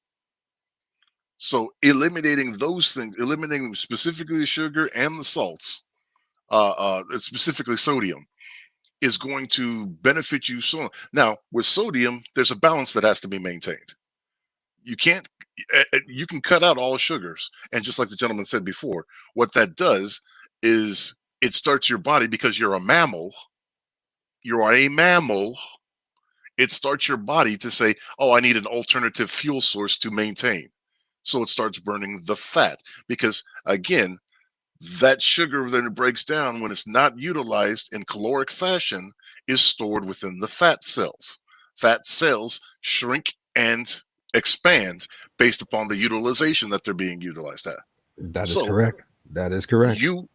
So eliminating those things, eliminating specifically the sugar and the salts, specifically sodium, is going to benefit you. So now with sodium, there's a balance that has to be maintained. You can't, you can cut out all sugars. And just like the gentleman said before, what that does is it starts your body, because you're a mammal. You are a mammal. It starts your body to say, oh, I need an alternative fuel source to maintain. So it starts burning the fat, because again, that sugar then breaks down when it's not utilized in caloric fashion is stored within the fat cells. Fat cells shrink and expand based upon the utilization that they're being utilized at. That is So correct. That is correct. you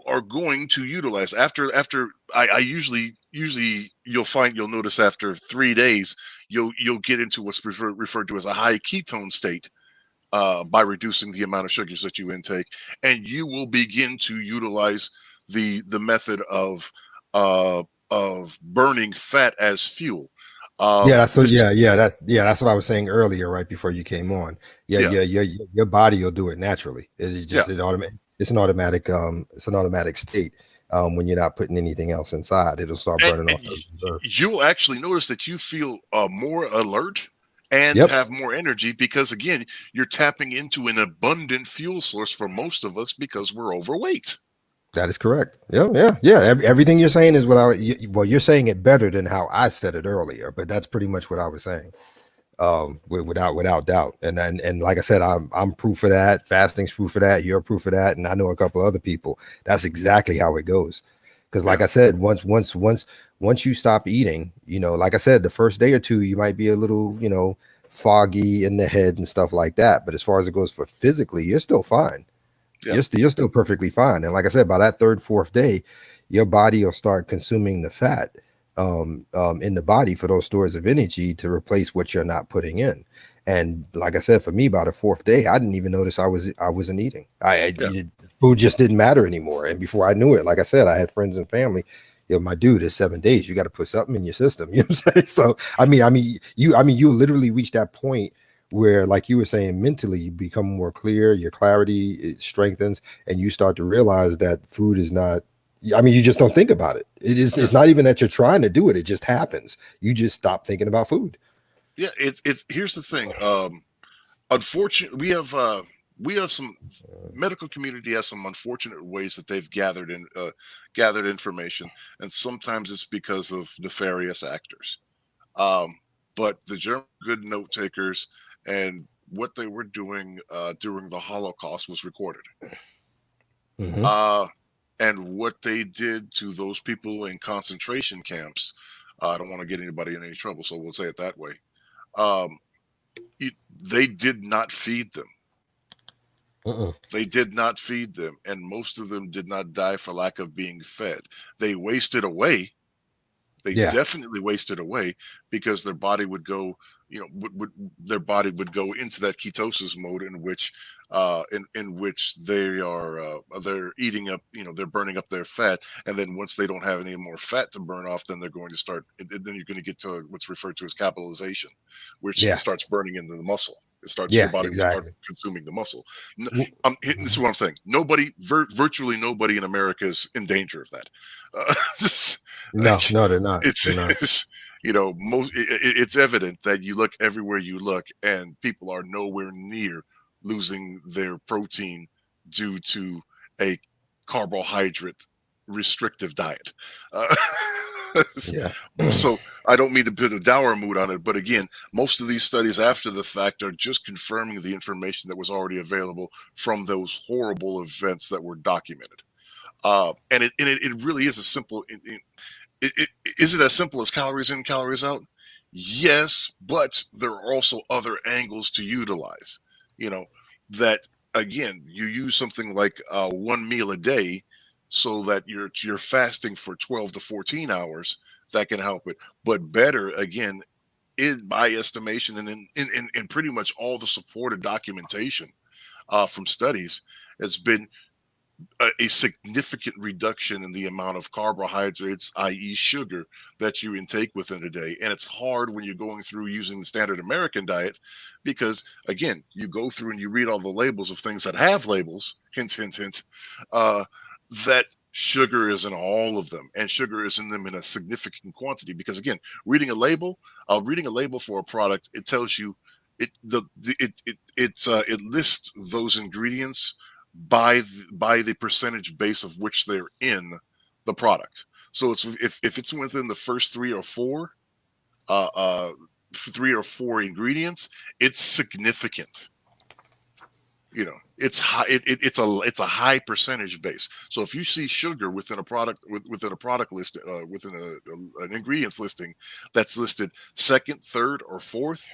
are going to utilize after I usually you'll notice after 3 days you'll get into what's referred to as a high ketone state, by reducing the amount of sugars that you intake, and you will begin to utilize the method of burning fat as fuel. This That's what I was saying earlier, right before you came on. Yeah, Yeah. your body will do it naturally. It's Yeah. just it's an automatic state. When you're not putting anything else inside, it'll start burning and off those reserves. you'll actually notice that you feel more alert and Yep, have more energy, because again, you're tapping into an abundant fuel source for most of us because we're overweight. that is correct. Yeah. Everything you're saying is well, you're saying it better than how I said it earlier, but that's pretty much what I was saying. Without doubt. And like I said, I'm proof of that. Fasting's proof of that. You're proof of that. And I know a couple other people. That's exactly how it goes. Because like I said, once you stop eating, like I said, the first day or two, you might be a little, foggy in the head and stuff like that. But as far as it goes for physically, you're still fine. Yeah. You're still perfectly fine. And like I said, by that third, fourth day, your body will start consuming the fat in the body for those stores of energy to replace what you're not putting in. And like I said, for me, by the fourth day, I didn't even notice I wasn't eating. Food just didn't matter anymore. And before I knew it, like I said, I had friends and family. My dude, it's 7 days. You got to put something in your system. You know what I'm saying? So you literally reach that point where, like you were saying, mentally you become more clear, your clarity it strengthens, and you start to realize that food is not. You just don't think about it. It's not even that you're trying to do it. It just happens. You just stop thinking about food. Yeah, it's here's the thing. Unfortunately, we have some medical community has some unfortunate ways that they've gathered information, and sometimes it's because of nefarious actors. But the German good note takers and what they were doing during the Holocaust was recorded. Mm-hmm. And what they did to those people in concentration camps, I don't want to get anybody in any trouble, so we'll say it that way. They did not feed them. They did not feed them, and most of them did not die for lack of being fed. They wasted away. They definitely wasted away because their body would go, their body would go into that ketosis mode in which they are they're eating up, they're burning up their fat, and then once they don't have any more fat to burn off, then they're going to start. Then you're going to get to what's referred to as capitalization, which starts burning into the muscle. It starts your body will start consuming the muscle. This is what I'm saying. Virtually nobody in America is in danger of that. No, they're not. It's it's evident that you look everywhere you look, and people are nowhere near losing their protein due to a carbohydrate restrictive diet. So I don't mean to put a dour mood on it, but again, most of these studies after the fact are just confirming the information that was already available from those horrible events that were documented. And it really is a simple. Is it as simple as calories in, calories out? Yes, but there are also other angles to utilize. That again, you use something like 1 meal a day, so that you're fasting for 12 to 14 hours. That can help it. But better, again, in my estimation, and in pretty much all the supported documentation from studies, has been a significant reduction in the amount of carbohydrates, i.e. sugar, that you intake within a day. And it's hard when you're going through using the standard American diet, because again, you go through and you read all the labels of things that have labels, hint, hint, hint, that sugar is in all of them, and sugar is in them in a significant quantity. Because again, reading a label for a product, it tells you it lists those ingredients by the percentage base of which they're in the product. So it's if it's within the first three or four ingredients, it's significant. It's high. It's a high percentage base. So if you see sugar within a product list, within an ingredients listing that's listed second, third, or fourth,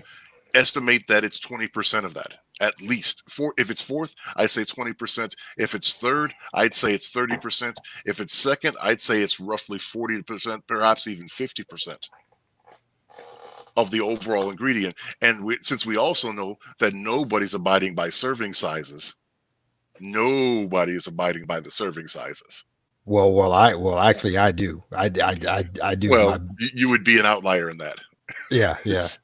estimate that it's 20% of that. At least. If it's fourth, I'd say 20%. If it's third, I'd say it's 30%. If it's second, I'd say it's roughly 40%, perhaps even 50% of the overall ingredient. And since we also know that nobody's abiding by serving sizes, nobody is abiding by the serving sizes. Actually, I do. I do. Well, you would be an outlier in that. Yeah.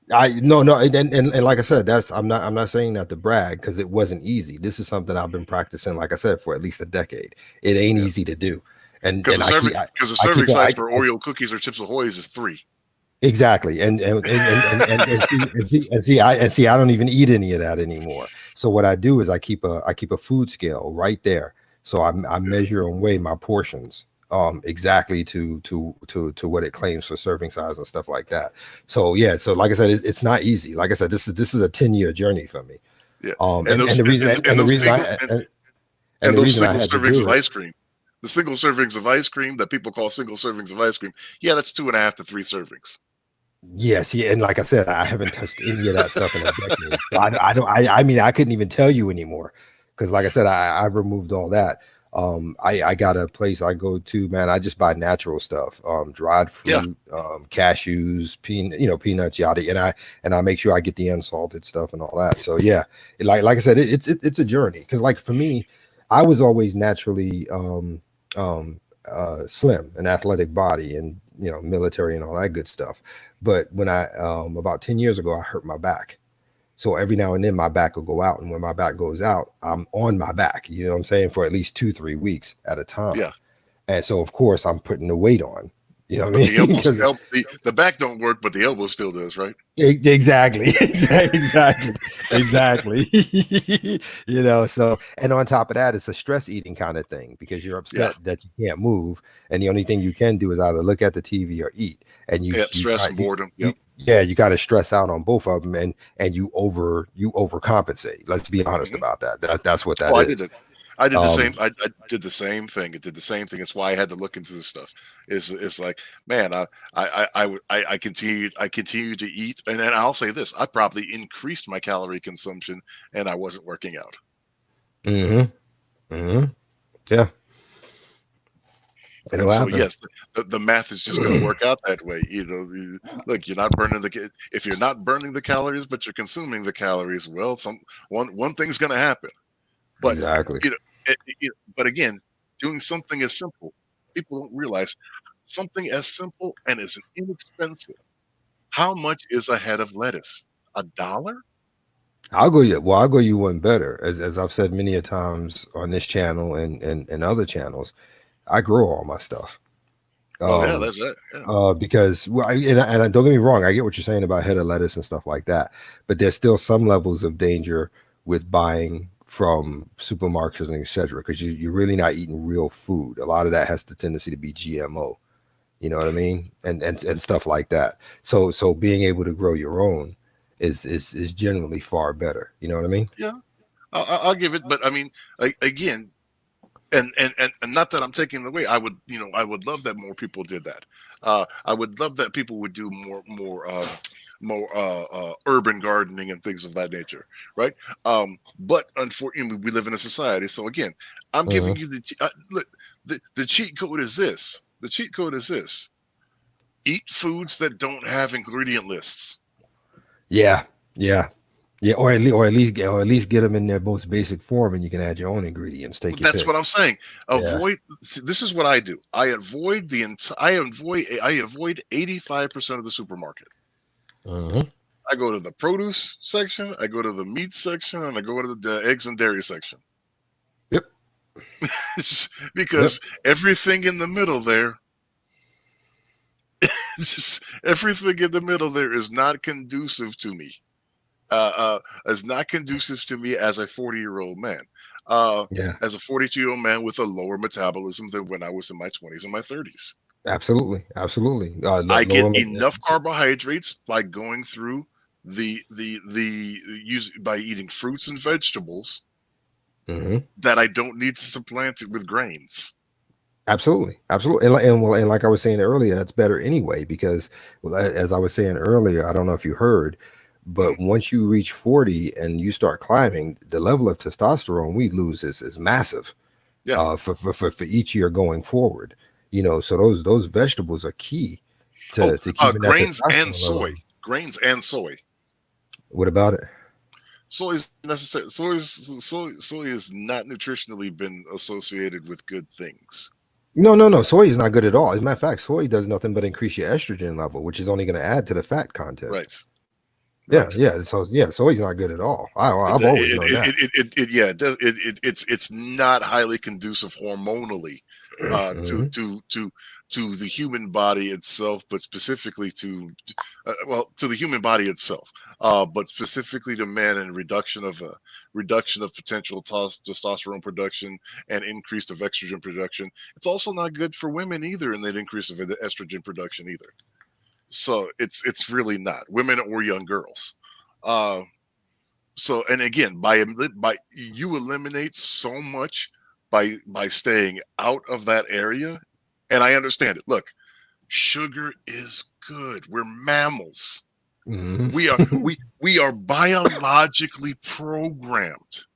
No, and like I said, I'm not saying that to brag, because it wasn't easy. This is something I've been practicing, like I said, for at least a decade. It ain't easy to do, and because the serving size for Oreo cookies or Chips Ahoy's is 3. Exactly, and see, I don't even eat any of that anymore. So what I do is I keep a food scale right there, so I measure and weigh my portions exactly to what it claims for serving size and stuff like that. So like I said, it's not easy. Like I said, this is a 10-year journey for me. Yeah. The single servings of ice cream that people call single servings of ice cream, that's 2.5 to 3 servings. Yes, yeah, and like I said, I haven't touched any of that stuff in a decade. So I don't. I mean, I couldn't even tell you anymore because, like I said, I've removed all that. I got a place I go to, man. I just buy natural stuff, dried Yeah, fruit, cashews, peanuts, yada, and I make sure I get the unsalted stuff and all that. So yeah, like I said, it's a journey because, like for me, I was always naturally slim, an athletic body, and military and all that good stuff. But when I about 10 years ago, I hurt my back. So every now and then my back will go out. And when my back goes out, I'm on my back, you know what I'm saying, for at least 2-3 weeks at a time. yeah. And so of course I'm putting the weight on. You know what I But the mean? elbows, Because the back don't work, but the elbow still does, right? exactly, exactly. So and on top of that, it's a stress eating kind of thing because you're Yeah, upset that you can't move, and the only thing you can do is either look at the TV or eat. And yeah. Stress and boredom. Yep. you got to stress out on both of them, and you overcompensate. Let's be honest Mhm. about that. That's what that Oh, I did is. it. I did the Um, same. I did the same thing. It did the same thing. It's why I had to look into this stuff. It's like, man, I continued to eat, and then I'll say this: I probably increased my calorie consumption, and I wasn't working out. hmm hmm Yeah, it'll And so, happen. yes, the math is just going to work out that way. Look, you're not burning if you're not burning the calories, but you're consuming the calories. Well, one thing's going to happen. But Exactly. but again, doing something as simple, people don't realize something as simple and as inexpensive. How much is a head of lettuce? $1? I'll go you one better. As I've said many a times on this channel and other channels, I grow all my stuff. Well, yeah, Um, that's it. Yeah. because well, don't get me wrong, I get what you're saying about head of lettuce and stuff like that, but there's still some levels of danger with buying from supermarkets and etc. Because you're really not eating real food. A lot of that has the tendency to be GMO. You know what I mean, and stuff like that. So being able to grow your own is generally far better. You know what I mean? Yeah, I'll give it. But I mean, again, and not that I'm taking the way. I would love that more people did that. I would love that people would do more urban gardening and things of that nature, right? But unfortunately, we live in a society. So again, I'm Mhm. giving you look, the cheat code is this. The cheat code is this: eat foods that don't have ingredient lists. Yeah, yeah, yeah. Or at least get them in their most basic form, and you can add your own ingredients. Take your That's pick. what I'm saying. Yeah. Avoid. See, this is what I do. I avoid 85% of the supermarket. Mhm. I go to the produce section, I go to the meat section, and I go to the eggs and dairy section. Yep. Yep. Because everything in the middle there, everything in the middle there is not conducive to me. Is not conducive to me as a 40-year-old man. Uh, Yeah. as a 42-year-old man with a lower metabolism than when I was in my 20s and my 30s. Absolutely. Absolutely. I get Lower. enough carbohydrates by going through the use by eating fruits and vegetables Mhm. that I don't need to supplant it with grains. Absolutely, absolutely, and like I was saying earlier, that's better anyway because, well, as I was saying earlier, I don't know if you heard, Mhm. but once you reach 40 and you start climbing, the level of testosterone we lose is massive. Yeah. For each year going forward, so those vegetables are key Oh, to keeping that grains and testosterone soy. level. Grains and soy. What about it? Soy is necessary. Soy has not nutritionally been associated with good things. No, no, no. Soy is not good at all. As a matter of fact, soy does nothing but increase your estrogen level, which is only going to add to the fat content. Right. Yeah, Right. yeah. So yeah, soy's not good at all. It I've always known that. yeah, it does it's not highly conducive hormonally to Mhm. to the human body itself, but specifically to the human body itself, but specifically to men, and reduction of potential testosterone production and increase of estrogen production. It's also not good for women either, and that increase of the estrogen production either. So it's really not women or young girls. Uh, so, and again, by you eliminate so much by staying out of that area. And I understand it. Look, sugar is good. We're mammals. Mhm. We are biologically programmed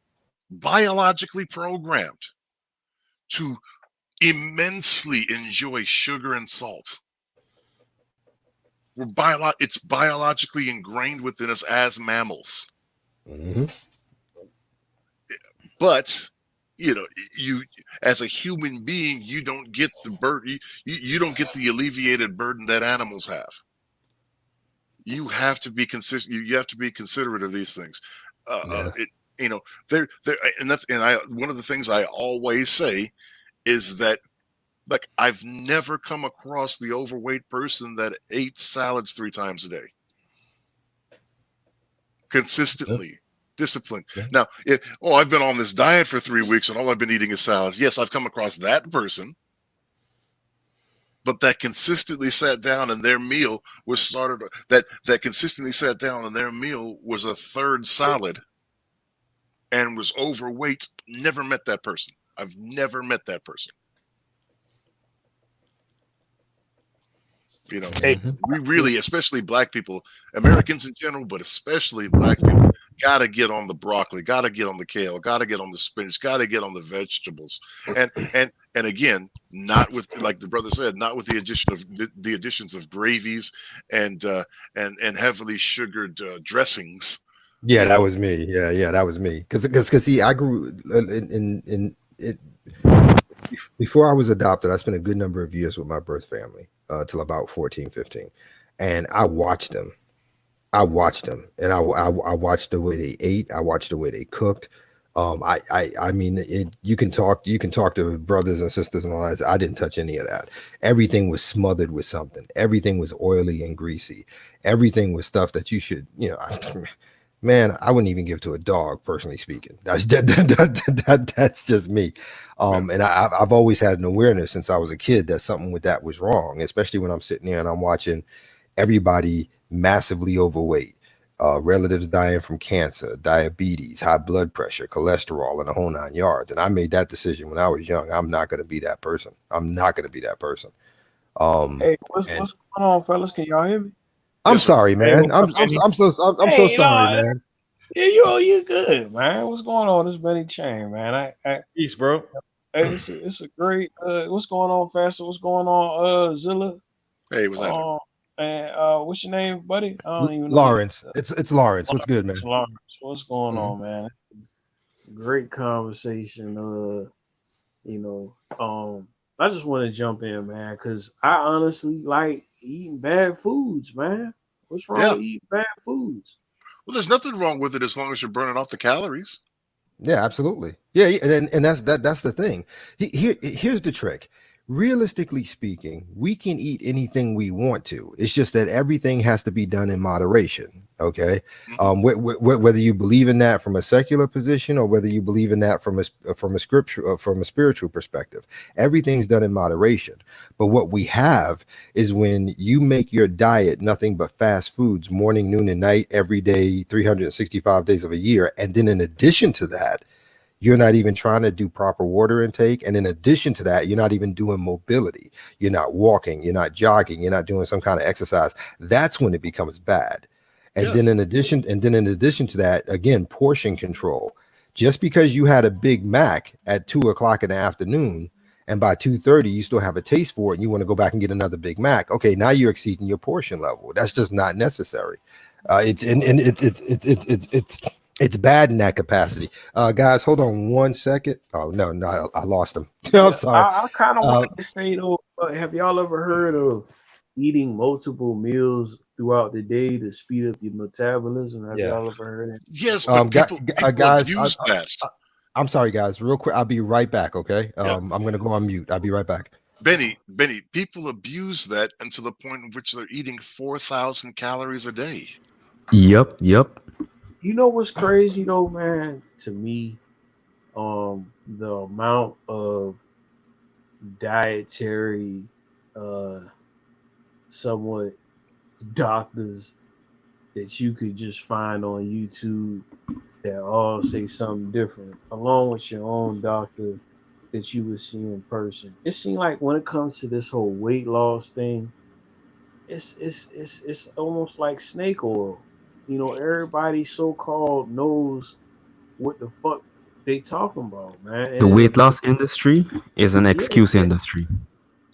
to immensely enjoy sugar and salt. It's biologically ingrained within us as mammals. Mhm. But you as a human being, you don't get the burden. You don't get the alleviated burden that animals have. You have to be consistent. You have to be considerate of these things. Yeah. They're one of the things I always say is that, like, I've never come across the overweight person that ate salads 3 times a day consistently. Discipline. Yeah. Now, I've been on this diet for 3 weeks and all I've been eating is salads. Yes, I've come across that person, but that consistently sat down and their meal was consistently sat down and their meal was a third salad and was overweight. Never met that person. I've never met that person. Hey, We really, especially black people, Americans in general, but especially black people, got to get on the broccoli, got to get on the kale, got to get on the spinach, got to get on the vegetables. And again, not with, like the brother said, not with the additions of gravies and heavily sugared dressings. Yeah, that was me. Yeah, that was me. Because see, I grew in it before I was adopted. I spent a good number of years with my birth family till about 14, 15, and I watched them. And I watched the way they ate. I watched the way they cooked. I mean, you can talk to brothers and sisters and all that. I didn't touch any of that. Everything was smothered with something. Everything was oily and greasy. Everything was stuff that you should, man, I wouldn't even give to a dog, personally speaking. That's just me. And I've always had an awareness since I was a kid that something with that was wrong, especially when I'm sitting there and I'm watching everybody massively overweight, relatives dying from cancer, diabetes, high blood pressure, cholesterol, and the whole 9 yards. And I made that decision when I was young. I'm not going to be that person. hey, what's going on, fellas? Can y'all hear me? I'm sorry, man. I'm so sorry, man. Yeah, you good, man. What's going on? This is Benny Chain, man. Peace, bro. Hey, it's a great. What's going on, Faster? What's going on, Zilla? Hey, what's that? And what's your name, buddy? I don't even know. Lawrence. It's Lawrence. What's good, man? Lawrence. What's going on, man? Great conversation. I just want to jump in, man, because I honestly like eating bad foods, man. What's wrong with eating bad foods? Well, there's nothing wrong with it as long as you're burning off the calories. Yeah, absolutely. Yeah, and that's the thing. Here's the trick. Realistically speaking, we can eat anything we want to. It's just that everything has to be done in moderation. Okay, whether you believe in that from a secular position or whether you believe in that from a scripture from a spiritual perspective, everything's done in moderation. But what we have is when you make your diet nothing but fast foods, morning, noon, and night, every day, 365 days of a year, and then in addition to that, you're not even trying to do proper water intake. And in addition to that, you're not even doing mobility. You're not walking, you're not jogging, you're not doing some kind of exercise. That's when it becomes bad. And then in addition to that, again, portion control. Just because you had a Big Mac at 2:00 in the afternoon, and by 2:30 you still have a taste for it and you want to go back and get another Big Mac. Okay, now you're exceeding your portion level. That's just not necessary. It's bad in that capacity. Guys, hold on 1 second. Oh no, I lost him. I'm sorry. I kind of want to say though, have y'all ever heard of eating multiple meals throughout the day to speed up your metabolism? Have y'all ever heard it? Yes, but people guys, use that. I'm sorry, guys. Real quick, I'll be right back. Okay. I'm gonna go on mute. I'll be right back. Benny, people abuse that until the point in which they're eating 4,000 calories a day. Yep. You know what's crazy though, man? To me, the amount of dietary, somewhat doctors that you could just find on YouTube that all say something different, along with your own doctor that you would see in person. It seems like when it comes to this whole weight loss thing, it's almost like snake oil. You know, everybody so called knows what the fuck they talking about, man. The And weight loss industry is an yeah, excuse industry.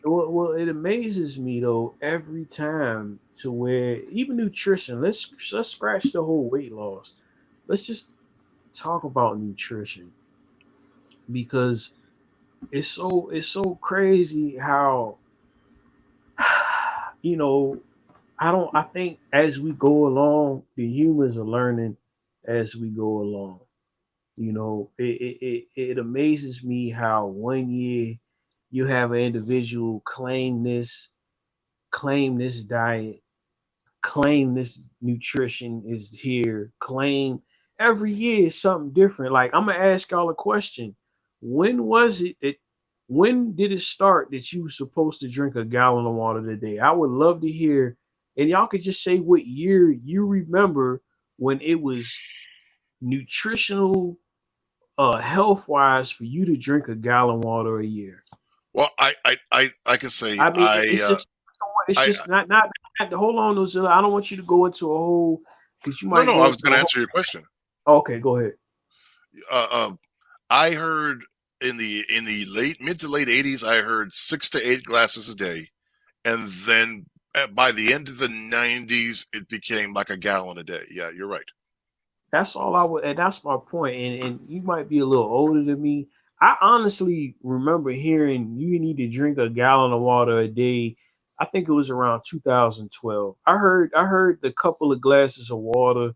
well, it amazes me though every time to where even nutrition. Let's scratch the whole weight loss. Let's just talk about nutrition because it's so crazy how you know I think as we go along, the humans are learning as we go along. You know, it amazes me how one year you have an individual claim this diet, claim this nutrition is here, claim every year is something different. Like I'm gonna ask y'all a question. When was it when did it start that you were supposed to drink a gallon of water a day? I would love to hear, and y'all could just say what year you remember when it was nutritional health wise for you to drink a gallon of water a year. Well, I can say I mean, it's I just not hold on, Ozilla. I don't want you to go into a whole because you no might no go I into was going a to whole. answer your question. Okay, go ahead. Uh, uh, I heard in the late mid to late 80s, I heard 6 to 8 glasses a day, and then by the end of the 90s, it became like a gallon a day. Yeah, you're right. That's all I would, and that's my point. And you might be a little older than me. I honestly remember hearing you need to drink a gallon of water a day. I think it was around 2012. I heard the couple of glasses of water,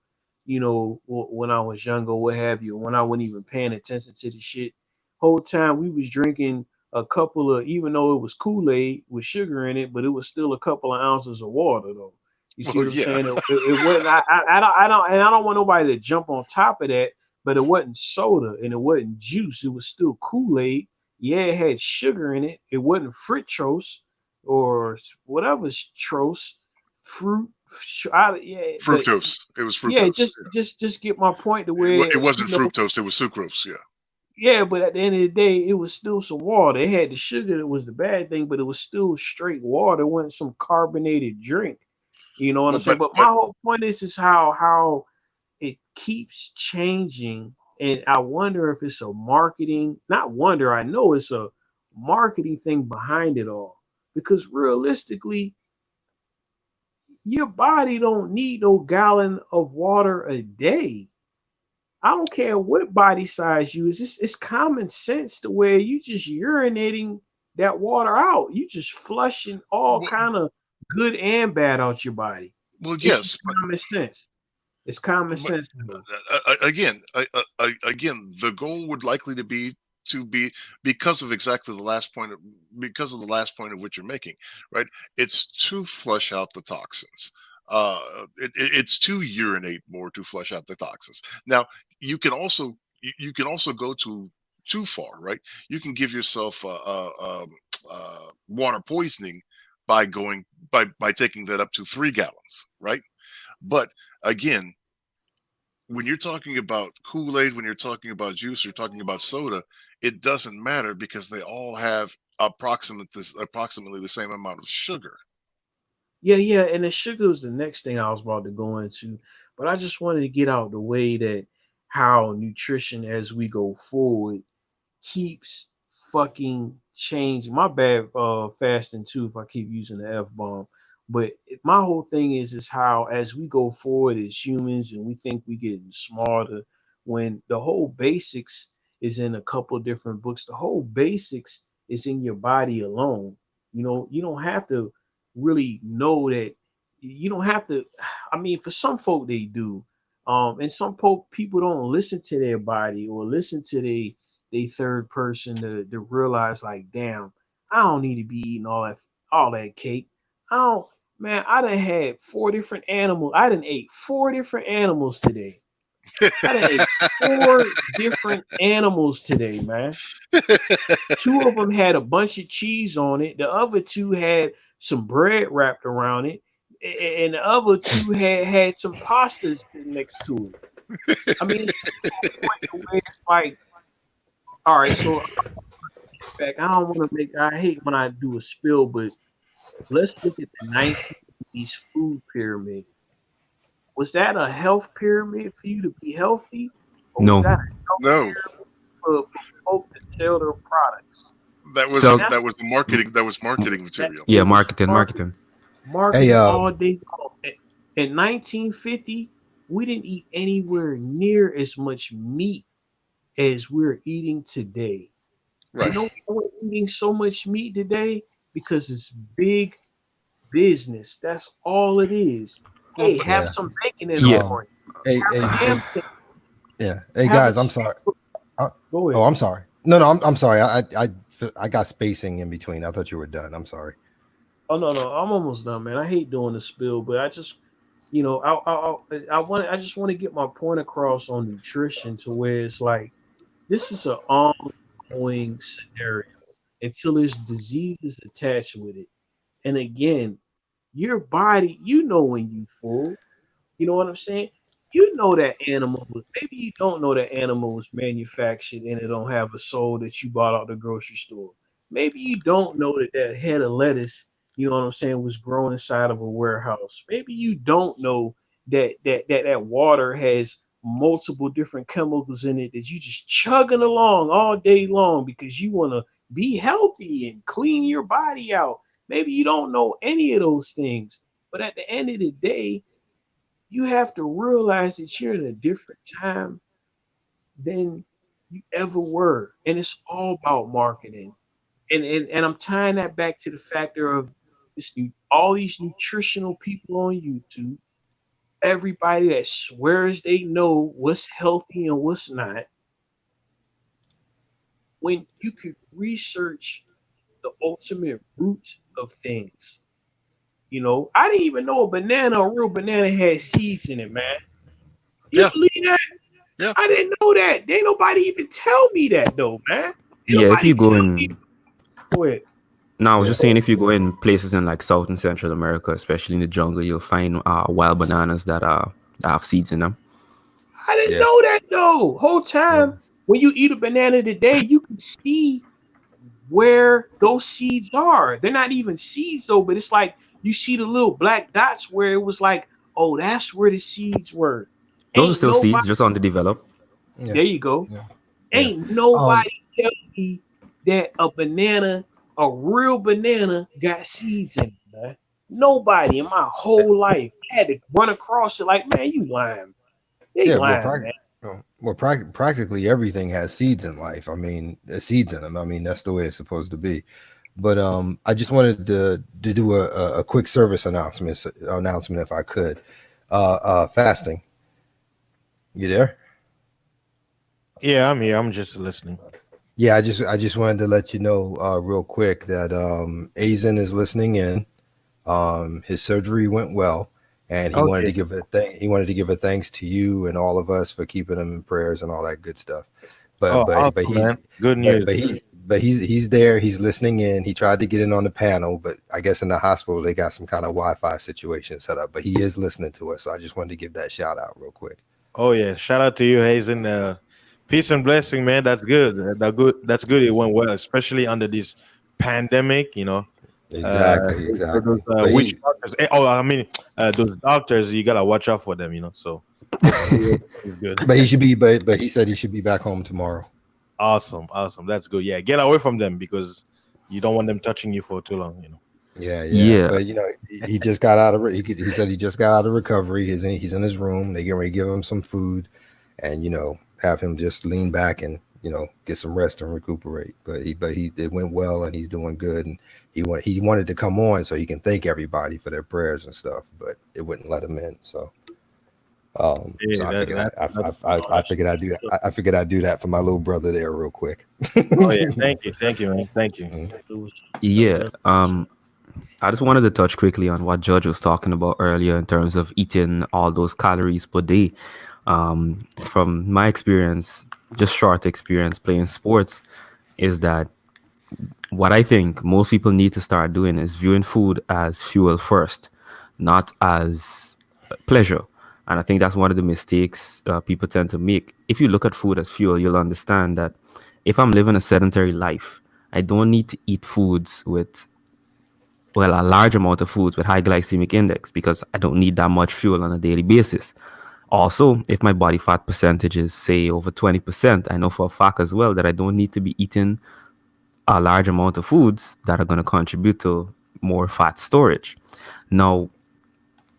when I was younger, what have you, when I wasn't even paying attention to the shit. Whole time we was drinking a couple of, even though it was Kool-Aid with sugar in it, but it was still a couple of ounces of water though. You see Well, what I'm yeah. saying? It wasn't. I don't, and I don't want nobody to jump on top of that. But it wasn't soda and it wasn't juice. It was still Kool Aid. Yeah, it had sugar in it. It wasn't fructose or whatever trose fruit. Yeah, but Fructose. It was yeah, fructose. just get my point to It, where it wasn't fructose. It was sucrose. Yeah. yeah, but at the end of the day, it was still some water. It had the sugar that was the bad thing, but it was still straight water. It wasn't some carbonated drink. You know what I'm Well, saying? But my but whole point is how it keeps changing, and I wonder if it's a marketing. Not wonder. I know it's a marketing thing behind it all. Because realistically, your body don't need no gallon of water a day. I don't care what body size you is. It's common sense to where you just urinating that water out. You just flushing all well, kind of good and bad out your body. well It's just yes, but common sense. It's common but sense. Though. again, the goal would likely to be because of exactly the last point because of the last point of what you're making, right? It's to flush out the toxins. It's to urinate more to flush out the toxins. Now, you can also go too far, right? You can give yourself water poisoning by going by taking that up to 3 gallons, right? But again, when you're talking about Kool-Aid, when you're talking about juice, you're talking about soda, it doesn't matter because they all have approximately the same amount of sugar. Yeah, yeah, and the sugar was the next thing I was about to go into, but I just wanted to get out the way that how nutrition as we go forward keeps fucking changing. My bad, fasting too, if I keep using the F bomb. But my whole thing is how as we go forward as humans and we think we getting smarter, when the whole basics is in a couple different books, the whole basics is in your body alone. You don't have to really know that. You don't have to. I mean, for some folk they do, and some folk people don't listen to their body or listen to they third person to realize like, damn, I don't need to be eating all that cake. I don't, man. I done had four different animals. I done ate four different animals today. I done ate four different animals today, man. Two of them had a bunch of cheese on it. The other two had some bread wrapped around it, and the other two had some pasta sitting next to it. I mean, it's to a point to where it's like, all right, so back. I don't want to make. I hate when I do a spill, but let's look at the 19. these food pyramids. Was that a health pyramid for you to be healthy, or was No. that a health No, pyramid for folk to sell their products? that was So- that was the marketing. That was marketing material. Yeah, It was marketing. marketing Hey, all day long. In 1950, we didn't eat anywhere near as much meat as we're eating today. Right. You know why we're eating so much meat today? Because it's big business. That's all it is. Well, Hey, but- have Yeah. some bacon in Yeah. the morning. Hey, Have hey, a hey, ham sandwich. yeah. Hey Have guys, a I'm sorry. Go ahead. Oh, I'm sorry. No, I'm sorry. I got spacing in between. I thought you were done. I'm sorry. Oh no, I'm almost done, man. I hate doing the spill, but I just, I just want to get my point across on nutrition to where it's like this is an ongoing scenario until there's diseases attached with it. And again, your body, you know when you full. You know what I'm saying? You know that animal was maybe you don't know that animal was manufactured and it don't have a soul that you bought out the grocery store. Maybe you don't know that that head of lettuce, you know what I'm saying, was grown inside of a warehouse. Maybe you don't know that water has multiple different chemicals in it that you just chugging along all day long because you want to be healthy and clean your body out. Maybe you don't know any of those things, but at the end of the day, you have to realize that you're in a different time than you ever were. And it's all about marketing. And I'm tying that back to the factor of all these nutritional people on YouTube, everybody that swears they know what's healthy and what's not, when you could research the ultimate root of things. You know, I didn't even know a real banana had seeds in it, man. You Yeah. believe that? Yeah. I didn't know that. There ain't nobody even tell me that though, man. Ain't Yeah, if nobody you go tell me. in Go ahead. now, I was just saying, if you go in places in like South and Central America, especially in the jungle, you'll find wild bananas that have seeds in them. I didn't Yeah. know that though. Whole time Yeah. when you eat a banana today, you can see where those seeds are. They're not even seeds though, but it's like you see the little black dots where it was like, oh, that's where the seeds were. Those are Ain't still nobody. seeds, just underdeveloped. Yeah. There you go. Yeah. Ain't nobody tell me that a banana, a real banana, got seeds in it, man. Nobody in my whole life had to run across it like, man, you lying. They Yeah, lying, man. practically everything has seeds in life. I mean, there's seeds in them. I mean, that's the way it's supposed to be. But I just wanted to do a quick service announcement if I could. Fasting. You there? Yeah, I'm here. I'm just listening. Yeah, I just wanted to let you know real quick that Azen is listening in. His surgery went well, and he wanted to give a thanks to you and all of us for keeping him in prayers and all that good stuff. But Awesome, man. Good news. but he's there. He's listening in. He tried to get in on the panel, but I guess in the hospital they got some kind of Wi-Fi situation set up. But he is listening to us, so I just wanted to give that shout out real quick. Oh yeah, shout out to you, Hazen. Peace and blessing, man. That's good. That's good. It went well, especially under this pandemic. You know, Exactly. those, But witch doctors. I mean, those doctors. You gotta watch out for them. You know, so it's good. but he should be. But he said he should be back home tomorrow. Awesome. That's good. Yeah, get away from them because you don't want them touching you for too long. You know. Yeah. But you know, he just got out of. He said he just got out of recovery. He's in his room. They get ready to give him some food, and have him just lean back and get some rest and recuperate. But it went well, and he's doing good. And he wanted to come on so he can thank everybody for their prayers and stuff, but it wouldn't let him in. So. So I figured I'd do that for my little brother there real quick. Oh yeah, thank you, man. Thank you. Yeah. I just wanted to touch quickly on what Judge was talking about earlier in terms of eating all those calories per day. From my experience, just short experience playing sports, is that what I think most people need to start doing is viewing food as fuel first, not as pleasure. And I think that's one of the mistakes people tend to make. If you look at food as fuel, you'll understand that if I'm living a sedentary life, I don't need to eat foods with a large amount of foods with high glycemic index because I don't need that much fuel on a daily basis. Also, if my body fat percentage is, say, over 20%, I know for a fact as well that I don't need to be eating a large amount of foods that are going to contribute to more fat storage. Now,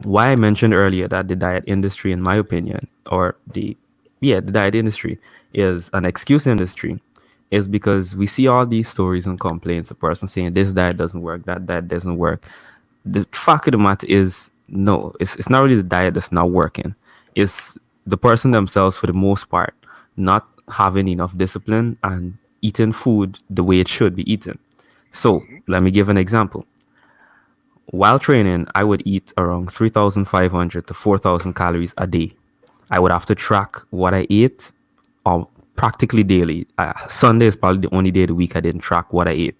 why I mentioned earlier that the diet industry, in my opinion, or the diet industry is an excuse industry, is because we see all these stories and complaints. A person saying this diet doesn't work, that diet doesn't work. The fact of the matter is, no, it's not really the diet that's not working. It's the person themselves, for the most part, not having enough discipline and eating food the way it should be eaten. So let me give an example. While training, I would eat around 3,500 to 4,000 calories a day. I would have to track what I ate practically daily. Sunday is probably the only day of the week I didn't track what I ate.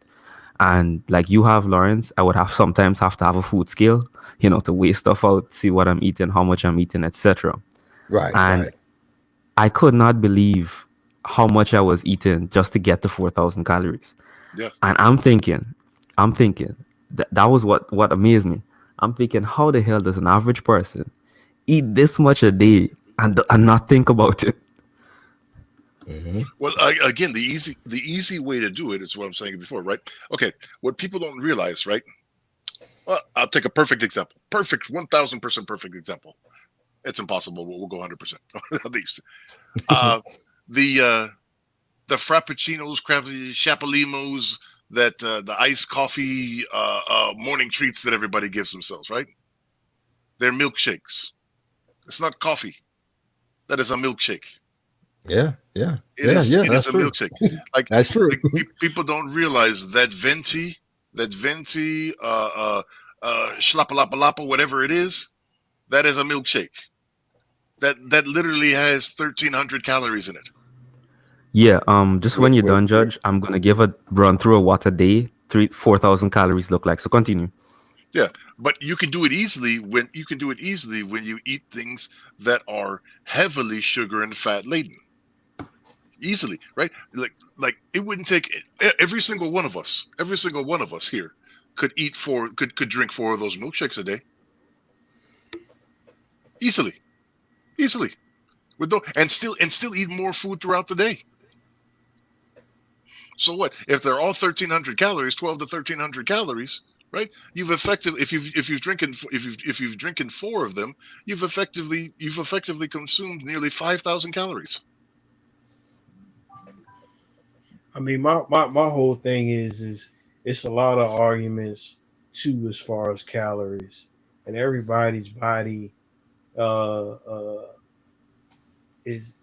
And like you have, Lawrence, I would sometimes have to have a food scale, to weigh stuff out, see what I'm eating, how much I'm eating, etc. Right. And right. I could not believe how much I was eating just to get to 4,000 calories. Yeah. And I'm thinking that was what amazed me. I'm thinking, how the hell does an average person eat this much a day and not think about it? Well, again, the easy way to do it is what I'm saying before, right? Okay, what people don't realize, right? Well, I'll take a perfect example. Perfect, 1,000% perfect example. It's impossible, but we'll go 100% at least. The frappuccinos, chapalimos, that the iced coffee morning treats that everybody gives themselves, right? They're milkshakes. It's not coffee. That is a milkshake. Yeah. It is that's a true. milkshake. Like That's true. people don't realize that venti, shlapalapalapa, whatever it is, that is a milkshake. That literally has 1,300 calories in it. Yeah. Just when you're done, Judge, I'm gonna give a run through of what a day 4,000 calories look like. So continue. Yeah, but you can do it easily when you eat things that are heavily sugar and fat laden. Easily, right? Like it wouldn't take every single one of us here could drink 4 of those milkshakes a day. Easily. With and still eat more food throughout the day. So what? If they're all 1,300 calories, 12 to 1,300 calories, right? You've effectively, if you've drinking 4 of them, you've effectively consumed nearly 5,000 calories. I mean, my whole thing is it's a lot of arguments too as far as calories, and everybody's body is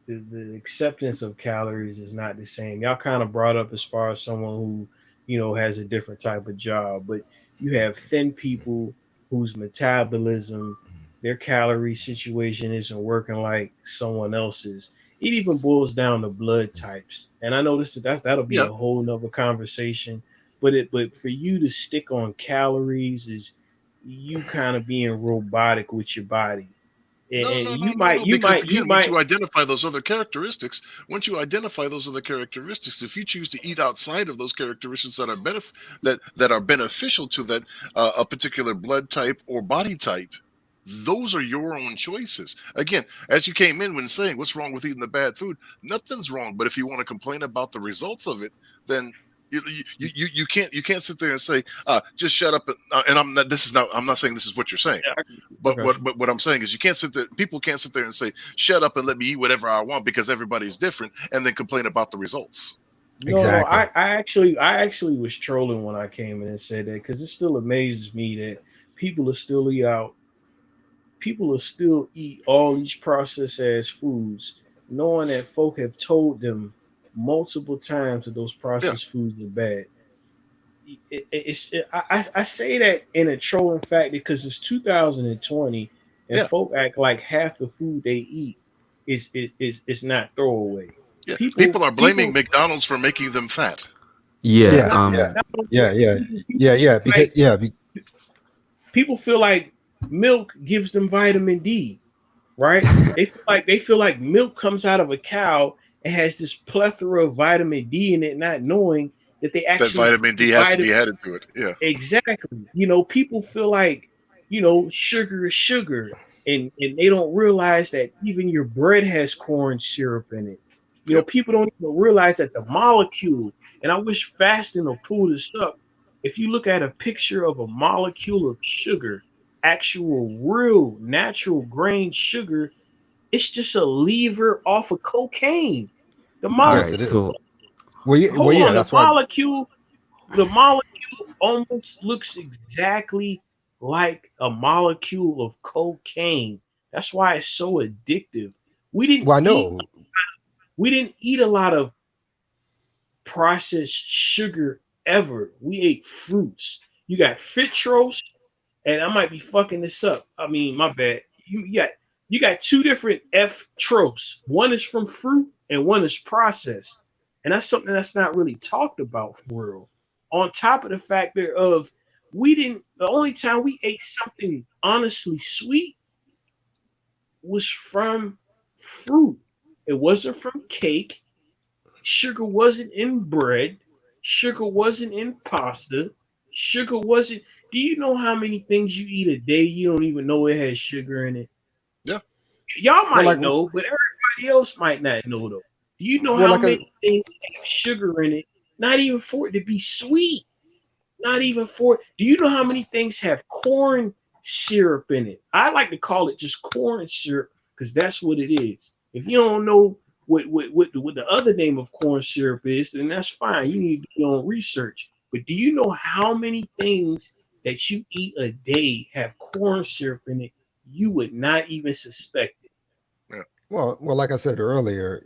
the acceptance of calories is not the same. Y'all kind of brought up as far as someone who has a different type of job, but you have thin people whose metabolism, their calorie situation isn't working like someone else's. It even boils down to blood types, and I know that'll be a whole nother conversation. But for you to stick on calories is you kind of being robotic with your body. No, because again, once you identify those other characteristics, if you choose to eat outside of those characteristics that are beneficial to that a particular blood type or body type, those are your own choices. Again, as you came in when saying what's wrong with eating the bad food, nothing's wrong. But if you want to complain about the results of it, then you can't sit there and say just shut up. And I'm not saying this is what you're saying, but what I'm saying is people can't sit there and say shut up and let me eat whatever I want because everybody's different, and then complain about the results. Exactly. No, I actually was trolling when I came in and said that because it still amazes me that people will still eat all these processed ass foods, knowing that folk have told them multiple times that those processed foods are bad. I say that in a trolling fact because it's 2020 and folk act like half the food they eat is not throwaway. Yeah, people are blaming McDonald's for making them fat. Because people feel like milk gives them vitamin D, right? they feel like milk comes out of a cow and has this plethora of vitamin D in it, not knowing that they That actually vitamin D has to vitamin be added to it. Yeah. exactly. People feel like sugar is sugar, and they don't realize that even your bread has corn syrup in it. Yep. People don't even realize that the molecule. And I wish Fasting will pull this up. If you look at a picture of a molecule of sugar, actual, real, natural grain sugar, it's just a lever off of cocaine. The All Yes, molecule. it right. is. So Well, Hold yeah, on, that's why. the molecule almost looks exactly like a molecule of cocaine. That's why it's so addictive. We didn't Well, I eat know. we didn't eat a lot of processed sugar ever. We ate fruits. You got Fitros, and I might be fucking this up. I mean, my bad. You got two different F tropes. One is from fruit and one is processed. And that's something that's not really talked about for real. On top of the factor of the only time we ate something honestly sweet was from fruit. It wasn't from cake. Sugar wasn't in bread. Sugar wasn't in pasta. Sugar wasn't. Do you know how many things you eat a day you don't even know it has sugar in it? Yeah. Y'all Well, might know, but everybody else might not know though. Do you know well, how like a, many things have sugar in it? Not even for it to be sweet. Not even for. Do you know how many things have corn syrup in it? I like to call it just corn syrup because that's what it is. If you don't know what the other name of corn syrup is, then that's fine. You need to do your own research. But do you know how many things that you eat a day have corn syrup in it? You would not even suspect it. well, like I said earlier,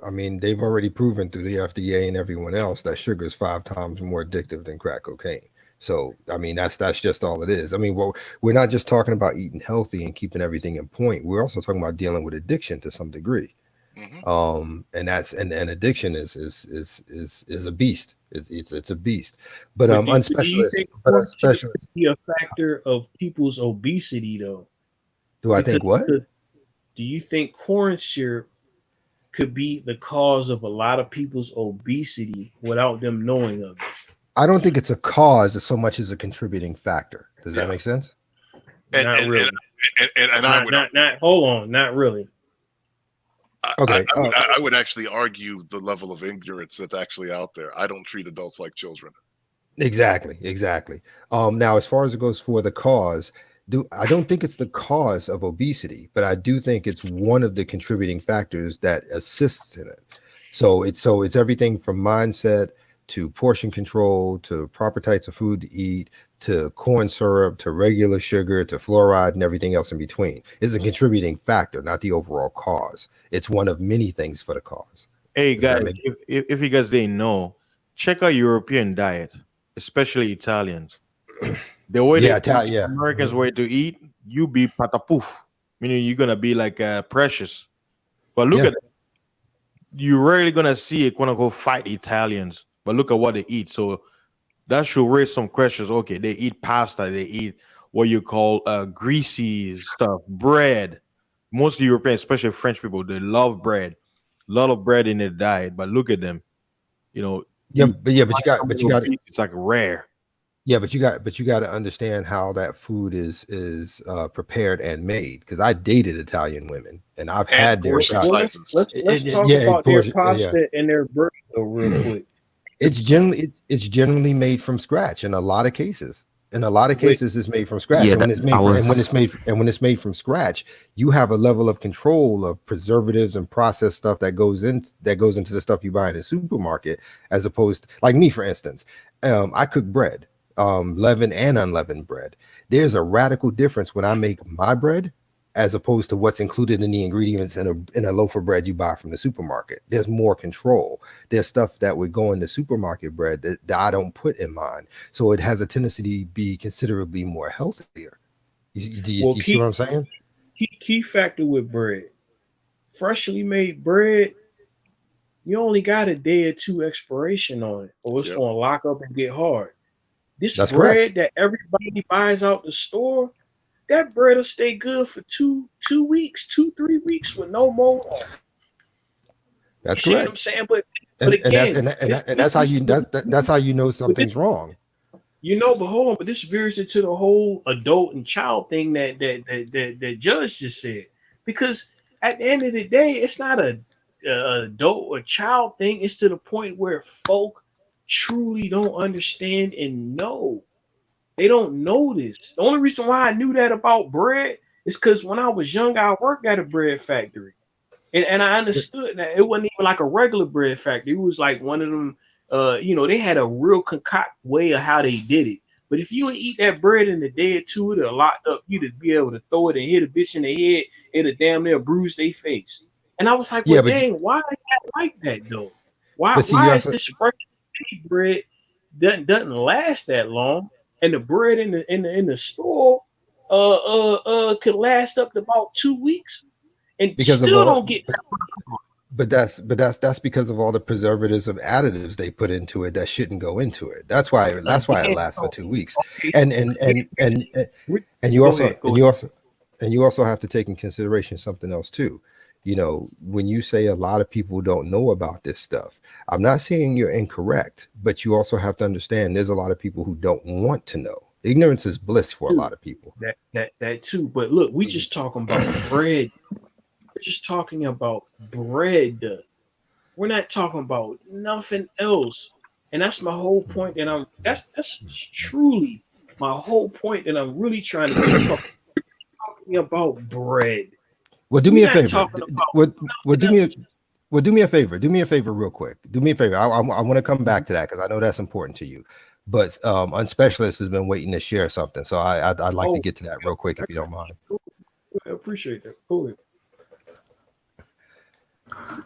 I mean, they've already proven through the FDA and everyone else that sugar is 5 times more addictive than crack cocaine. So, I mean, that's just all it is. I mean, well, we're not just talking about eating healthy and keeping everything in point. We're also talking about dealing with addiction to some degree. And that's and addiction is a beast. It's a beast. But But do you think but corn syrup could unspecialist. be a factor of people's obesity though? Do I Because, think what? because do you think corn syrup could be the cause of a lot of people's obesity without them knowing of it? I don't think it's a cause as so much as a contributing factor. Does that Yeah. make sense? And Not and, really. and I would Not. Hold on. Not really. Okay. I would actually argue the level of ignorance that's actually out there. I don't treat adults like children. Exactly. Now, as far as it goes for the cause, I don't think it's the cause of obesity, but I do think it's one of the contributing factors that assists in it. So it's everything from mindset to portion control to proper types of food to eat to corn syrup to regular sugar to fluoride and everything else in between. It's a contributing factor, not the overall cause. It's one of many things for the cause. Hey Does that guys, make- if you guys didn't know, check out European diet, especially Italians. The way Yeah, they teach yeah. Americans way to eat, you be patapoof, meaning you're gonna be like precious. But look Yeah. at you're rarely gonna see a quote unquote fight Italians, but look at what they eat. So that should raise some questions. Okay, they eat pasta, they eat what you call greasy stuff, bread. Most Europeans, especially French people, they love bread. A lot of bread in their diet, but look at them. Yeah, You but you got it's like rare. Yeah, but you got to understand how that food is prepared and made. Because I dated Italian women, and I've And had their portion sizes. Let's talk about their pasta and their burrito real quick. It's generally made from scratch in a lot of cases. In a lot of cases, it's made from scratch. Yeah, and when that- it's made I from, was- and when it's made from scratch, you have a level of control of preservatives and processed stuff that goes into the stuff you buy in the supermarket, as opposed like me, for instance. I cook bread, leavened and unleavened bread. There's a radical difference when I make my bread as opposed to what's included in the ingredients in a loaf of bread you buy from the supermarket. There's more control. There's stuff that would go in the supermarket bread that I don't put in mine. So it has a tendency to be considerably more healthier. You see what I'm saying? Key factor with bread. Freshly made bread, you only got a day or two expiration on it, or it's Yep. gonna lock up and get hard. This That's bread correct. that everybody buys out the store, that bread will stay good for 2 weeks, 3 weeks with no mold on it. That's You see what I'm correct. saying? But and again, that's how you that's how you know something's wrong. but hold on, but this veers into the whole adult and child thing that Judge just said. Because at the end of the day, it's not a adult or child thing. It's to the point where folk truly don't understand and know. They don't know this. The only reason why I knew that about bread is because when I was young, I worked at a bread factory. And I understood that it wasn't even like a regular bread factory. It was like one of them, they had a real concoct way of how they did it. But if you eat that bread in a day or two, it'll locked up you to be able to throw it and hit a bitch in the head, it'll damn near bruise their face. And I was like, well, dang, why is that like that though? Why is this fresh bread doesn't last that long? And the bread in the store could last up to about 2 weeks. And because still don't get that. But that's because of all the preservatives and additives they put into it that shouldn't go into it. That's why it lasts for 2 weeks. And you also have to take in consideration something else too. You know, when you say a lot of people don't know about this stuff, I'm not saying you're incorrect, but you also have to understand there's a lot of people who don't want to know. Ignorance is bliss for a lot of people. That too. But look, we just talking about bread. We're just talking about bread. We're not talking about nothing else. And that's my whole point. And that's truly my whole point that I'm really trying to get across. Talking about bread. Well, do me a favor. Do me a favor. Do me a favor real quick. Do me a favor. I want to come back to that because I know that's important to you. But Unspecialist has been waiting to share something. So I'd like to get to that real quick if you don't mind. I appreciate that. Cool.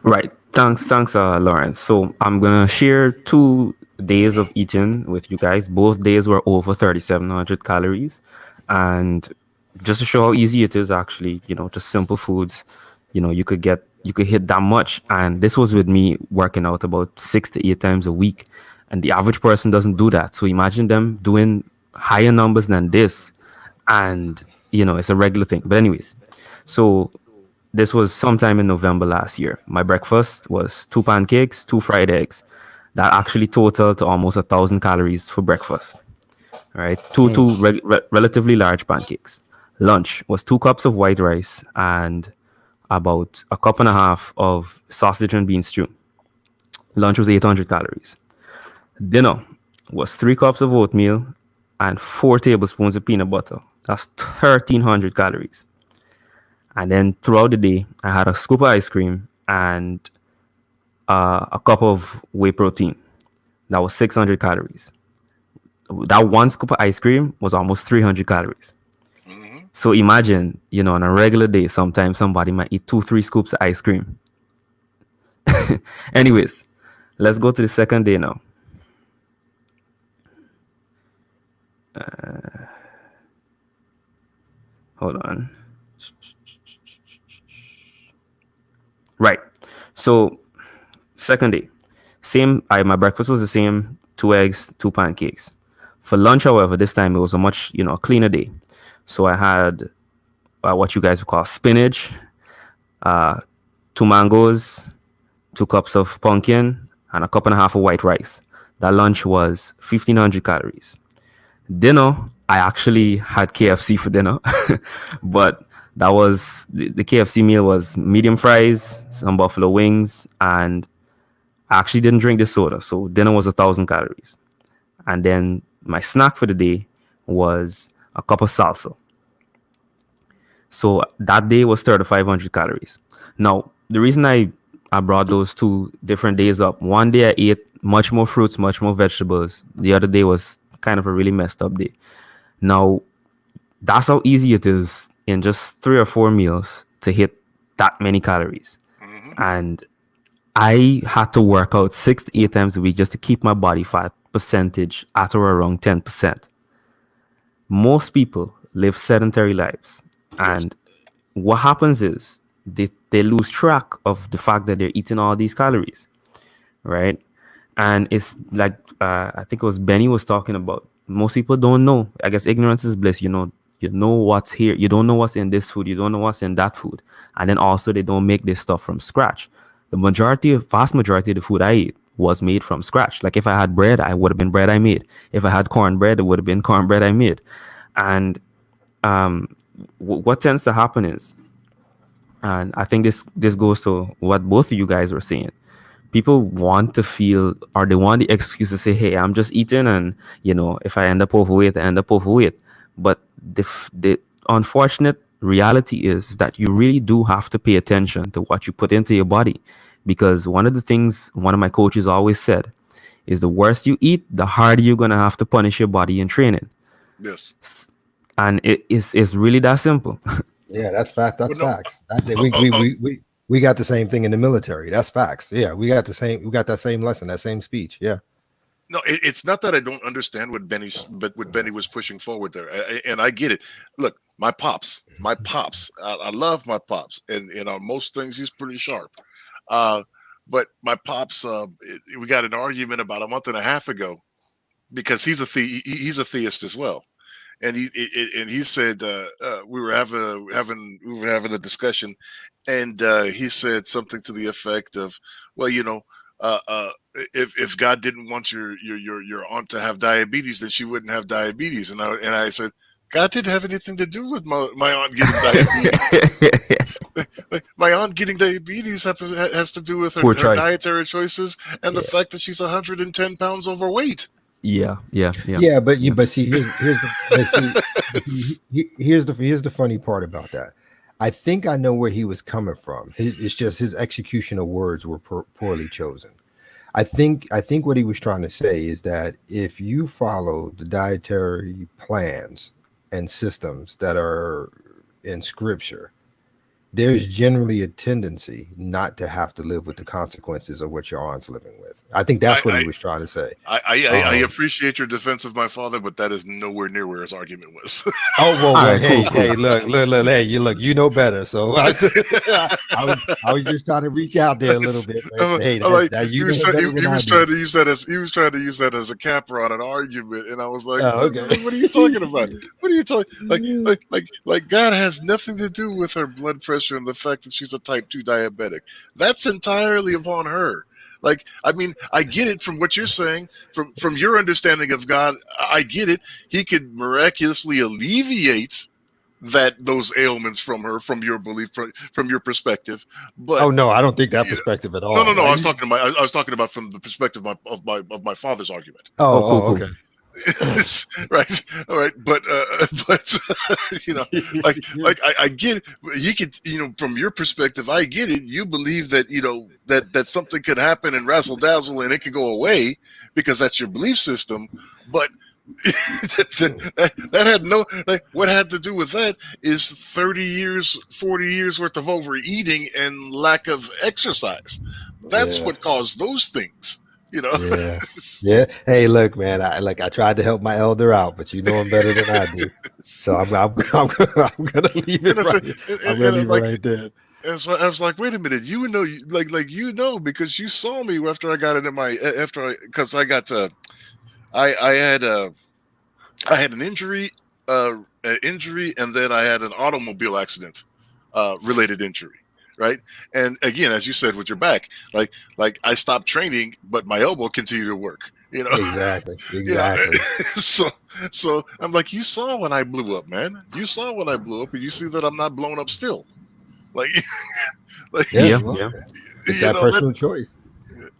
Right. Thanks, Lawrence. So I'm gonna share 2 days of eating with you guys. Both days were over 3,700 calories, and just to show how easy it is, actually, just simple foods, you could hit that much. And this was with me working out about 6 to 8 times a week, and the average person doesn't do that. So imagine them doing higher numbers than this, and it's a regular thing. But anyways, so this was sometime in November last year. My breakfast was 2 pancakes, 2 fried eggs. That actually totaled to almost 1,000 calories for breakfast. Right, two relatively large pancakes. Lunch was 2 cups of white rice and about 1.5 cups of sausage and bean stew. Lunch was 800 calories. Dinner was 3 cups of oatmeal and 4 tablespoons of peanut butter. That's 1,300 calories. And then throughout the day, I had a scoop of ice cream and a cup of whey protein. That was 600 calories. That 1 scoop of ice cream was almost 300 calories. So imagine, on a regular day, sometimes somebody might eat 2-3 scoops of ice cream. Anyways, let's go to the second day now. Hold on. Right. So second day, my breakfast was the same, 2 eggs, 2 pancakes. For lunch, however, this time it was a much, cleaner day. So I had what you guys would call spinach, 2 mangoes, 2 cups of pumpkin, and 1.5 cups of white rice. That lunch was 1,500 calories. Dinner, I actually had KFC for dinner, but that was the KFC meal was medium fries, some buffalo wings, and I actually didn't drink the soda. So dinner was 1,000 calories. And then my snack for the day was a cup of salsa. So that day was 3,500 calories. Now, the reason I brought those 2 different days up, one day I ate much more fruits, much more vegetables. The other day was kind of a really messed up day. Now, that's how easy it is in just 3 or 4 meals to hit that many calories. And I had to work out 6 to 8 times a week just to keep my body fat percentage at or around 10%. Most people live sedentary lives, and what happens is they lose track of the fact that they're eating all these calories, right? And it's like I think it was Benny was talking about. Most people don't know. I guess ignorance is bliss. You know what's here. You don't know what's in this food. You don't know what's in that food. And then also they don't make this stuff from scratch. The vast majority of the food I eat was made from scratch. Like if I had bread, I would have been bread I made. If I had cornbread, it would have been cornbread I made. And what tends to happen is, and I think this goes to what both of you guys were saying, people want to feel, or they want the excuse to say, hey, I'm just eating, and if I end up overweight, I end up overweight. But the unfortunate reality is that you really do have to pay attention to what you put into your body, because one of the things one of my coaches always said is the worse you eat, the harder you're going to have to punish your body in training. Yes. And it's really that simple. Yeah, that's fact. That's Well, no, facts. We got the same thing in the military. That's facts. Yeah, we got that same lesson, that same speech. Yeah. No, it's not that I don't understand what Benny was pushing forward there, and I get it. Look, my pops, I love my pops, and on most things he's pretty sharp. But my pops, we got an argument about a month and a half ago because he's a theist as well, and he said we were having a discussion, and he said something to the effect of, well, if God didn't want your aunt to have diabetes, then she wouldn't have diabetes. And I said, God didn't have anything to do with my aunt getting diabetes. My aunt getting diabetes has to do with her dietary choices and the fact that she's 110 pounds overweight. Yeah, but see, here's the funny part about that. I think I know where he was coming from. It's just his execution of words were poorly chosen. I think what he was trying to say is that if you follow the dietary plans and systems that are in scripture, there's generally a tendency not to have to live with the consequences of what your aunt's living with. I think that's what he was trying to say. I appreciate your defense of my father, but that is nowhere near where his argument was. Hey, look, hey, you know better. So I was just trying to reach out there a little bit. He was trying to use that as a capper on an argument, and I was like, okay. What are you talking about? What are you talking like God has nothing to do with her blood pressure and the fact that she's a type 2 diabetic. That's entirely upon her. Like, I mean, I get it from what you're saying, from your understanding of God. I get it. He could miraculously alleviate those ailments from her, from your belief, from your perspective. But no, I don't think that perspective at all. No. I was talking about from the perspective of my father's argument. Cool. Okay. Right, all right, but I get it. You could, from your perspective, I get it. You believe that that something could happen and razzle dazzle and it could go away because that's your belief system. But that had no, what had to do with that is 30 years, 40 years worth of overeating and lack of exercise. That's what caused those things. Yeah. Hey, look, man. I tried to help my elder out, but you know him better than I do. So I'm gonna leave it right there. And so I was like, wait a minute, because you saw me after I got into because I had an injury, and then I had an automobile accident related injury. Right. And again, as you said, with your back, like I stopped training, but my elbow continued to work, Exactly. So I'm like, you saw when I blew up, man. You saw when I blew up, and you see that I'm not blown up still. It's that personal choice.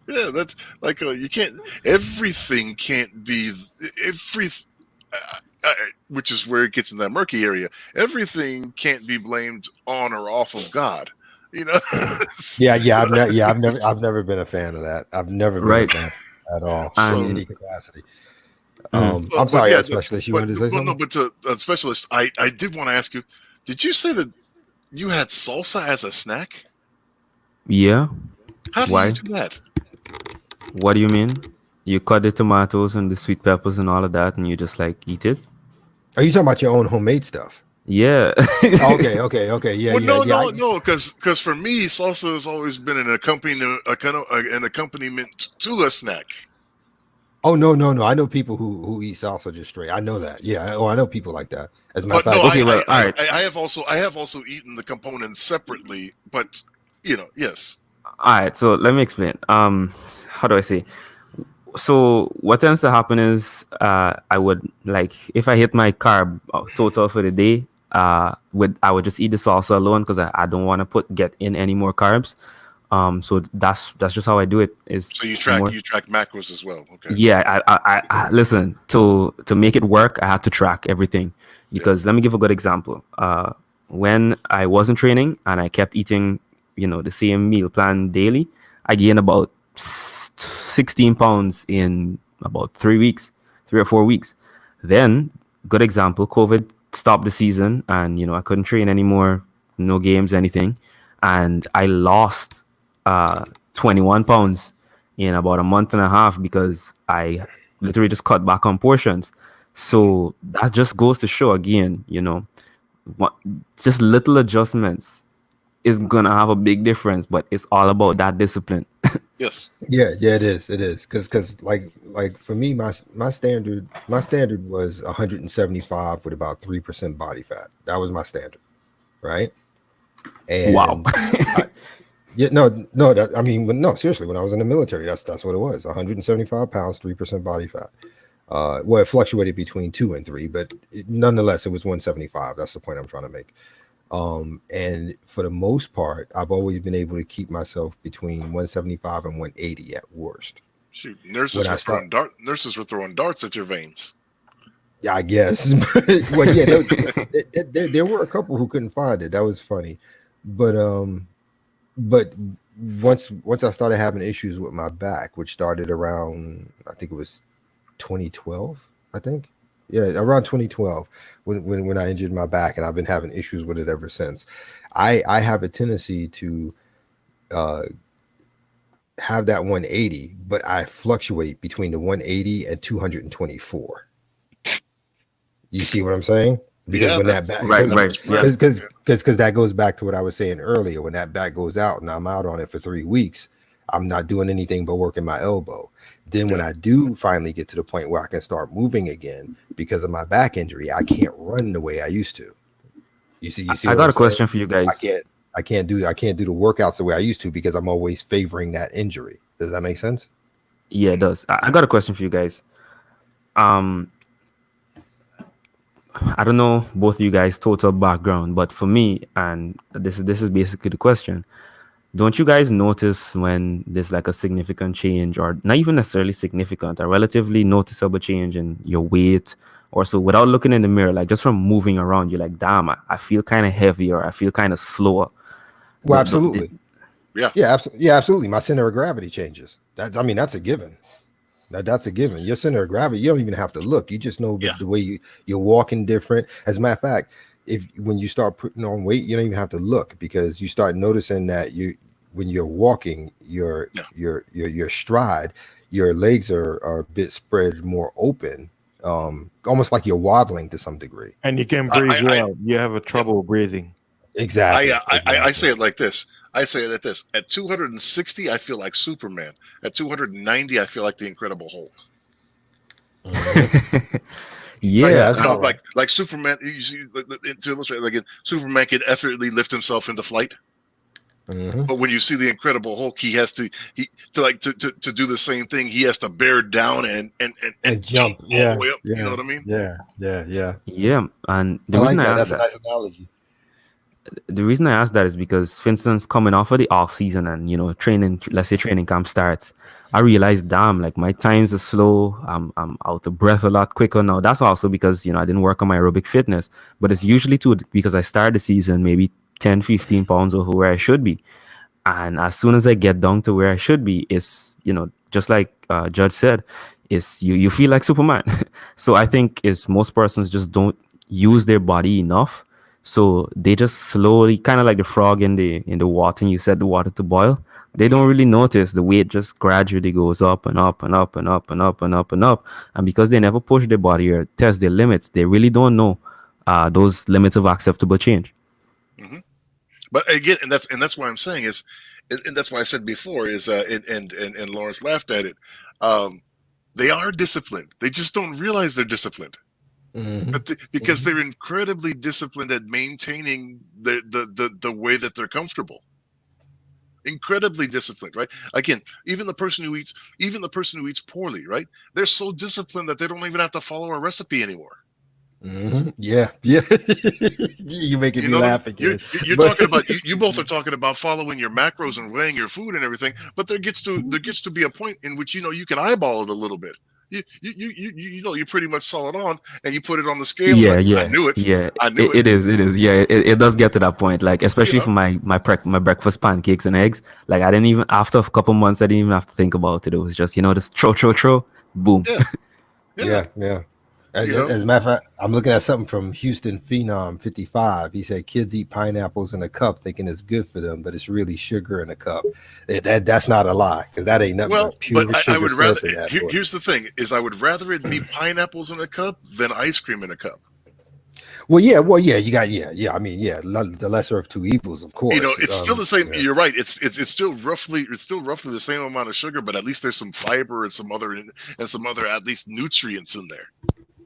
Yeah, that's like you can't. Everything can't be which is where it gets in that murky area. Everything can't be blamed on or off of God. I've never been a fan of that. I've never been a fan at all. In any capacity. I'm sorry, specialist. You wanted to say something? No, but to a specialist, I did want to ask you. Did you say that you had salsa as a snack? Yeah. How do you do that? What do you mean? You cut the tomatoes and the sweet peppers and all of that, and you just eat it? Are you talking about your own homemade stuff? Yeah. Okay. Yeah. Well, no. Because for me, salsa has always been an accompaniment to a snack. Oh no. I know people who eat salsa just straight. I know that. Yeah. Oh, I know people like that. As a matter of fact. No, all right. I have also eaten the components separately, but yes. All right. So let me explain. how do I say? So what tends to happen is I would like if I hit my carb total for the day, I would just eat the salsa alone because I don't want to get in any more carbs. So that's just how I do it. Is So you more, track macros as well. Okay. yeah. I listen to make it work. I had to track everything because let me give a good example. When I wasn't training and I kept eating, the same meal plan daily, I gained about 16 pounds in about 3 or 4 weeks. Then, good example, COVID stopped the season and, I couldn't train anymore, no games, anything. And I lost 21 pounds in about a month and a half because I literally just cut back on portions. So that just goes to show again, what, just little adjustments is gonna have a big difference, but it's all about that discipline. Yes. Yeah, it is. It is because like for me, my standard was 175 with about 3% body fat. That was my standard, right? And Wow. no, seriously, when I was in the military, that's what it was. 175 pounds, 3% body fat. Well, it fluctuated between 2 and 3, but nonetheless, it was 175. That's the point I'm trying to make. And for the most part, I've always been able to keep myself between 175 and 180 at worst. Shoot, nurses were throwing darts at your veins. Yeah, I guess. Well, yeah, there were a couple who couldn't find it. That was funny, but once I started having issues with my back, which started around, I think it was 2012, I think. Yeah, around 2012 when I injured my back, and I've been having issues with it ever since. I have a tendency to have that 180, but I fluctuate between the 180 and 224. You see what I'm saying? Because when that back, right, because that goes back to what I was saying earlier. When that back goes out and I'm out on it for 3 weeks, I'm not doing anything but working my elbow. Then when I do finally get to the point where I can start moving again, because of my back injury, I can't run the way I used to. You see. I got a question for you guys. I can't do the workouts the way I used to because I'm always favoring that injury. Does that make sense? Yeah, it does. I got a question for you guys. I don't know both of you guys' total background, but for me, and this is basically the question. Don't you guys notice when there's like a significant change, or not even necessarily significant, a relatively noticeable change in your weight, or so without looking in the mirror, like just from moving around, you're like, damn, I feel kind of heavier, I feel kind of slower. Well, absolutely. Yeah, absolutely. My center of gravity changes. That's a given. That's a given. Your center of gravity, you don't even have to look. You just know the way you're walking different. As a matter of fact, when you start putting on weight, you don't even have to look because you start noticing that when you're walking, your stride, your legs are a bit spread more open, almost like you're wobbling to some degree. And you can breathe well. You have a trouble breathing. Exactly. I say it like this. At 260, I feel like Superman. At 290, I feel like the Incredible Hulk. Yeah, like Superman. You see, to illustrate, like Superman can effortlessly lift himself into flight. Mm-hmm. But when you see the Incredible Hulk, he has to do the same thing. He has to bear down and jump all the way up. You know what I mean? Yeah. Yeah, and the I reason like that. I That's asked a nice analogy. the reason I asked that is because, for instance, coming off of the off season and training, let's say training camp starts, I realized, damn, like my times are slow. I'm out of breath a lot quicker now. That's also because I didn't work on my aerobic fitness, but it's usually too because I started the season maybe 10, 15 pounds over where I should be, and as soon as I get down to where I should be, is just like Judge said, is you feel like Superman. So I think is most persons just don't use their body enough. So they just slowly, kind of like the frog in the water, and you set the water to boil. They don't really notice the weight just gradually goes up and up and up and up and up and up and up. And because they never push their body or test their limits, they really don't know those limits of acceptable change. Mm-hmm. But again, and that's why I'm saying is, and that's why I said before is, and Lawrence laughed at it. They are disciplined. They just don't realize they're disciplined. Mm-hmm. Because they're incredibly disciplined at maintaining the way that they're comfortable. incredibly disciplined, right? Again, even the person who eats poorly, right? They're so disciplined that they don't even have to follow a recipe anymore. Yeah, yeah. You're making You me know what laugh I'm, again. you're But- talking about you both are talking about following your macros and weighing your food and everything, but there gets to be a point in which you can eyeball it a little bit. You pretty much saw it on and you put it on the scale. Yeah, And yeah, I knew it. yeah. I knew it. It is. Yeah, it does get to that point. Like, especially know? for my breakfast pancakes and eggs. Like, I didn't even, after a couple months, I didn't even have to think about it. It was just, just throw, boom. Yeah. yeah. As, You know? as a matter of fact, I'm looking at something from Houston Phenom 55. He said kids eat pineapples in a cup thinking it's good for them, but it's really sugar in a cup. That's not a lie, because that ain't nothing Well, but pure but sugar I would rather. syrup in that boy. Here's the thing: is I would rather it be pineapples in a cup than ice cream in a cup. Well, yeah. You got I mean, the lesser of two evils, of course. It's still the same. Yeah. You're right. It's still roughly the same amount of sugar, but at least there's some fiber and some other at least nutrients in there.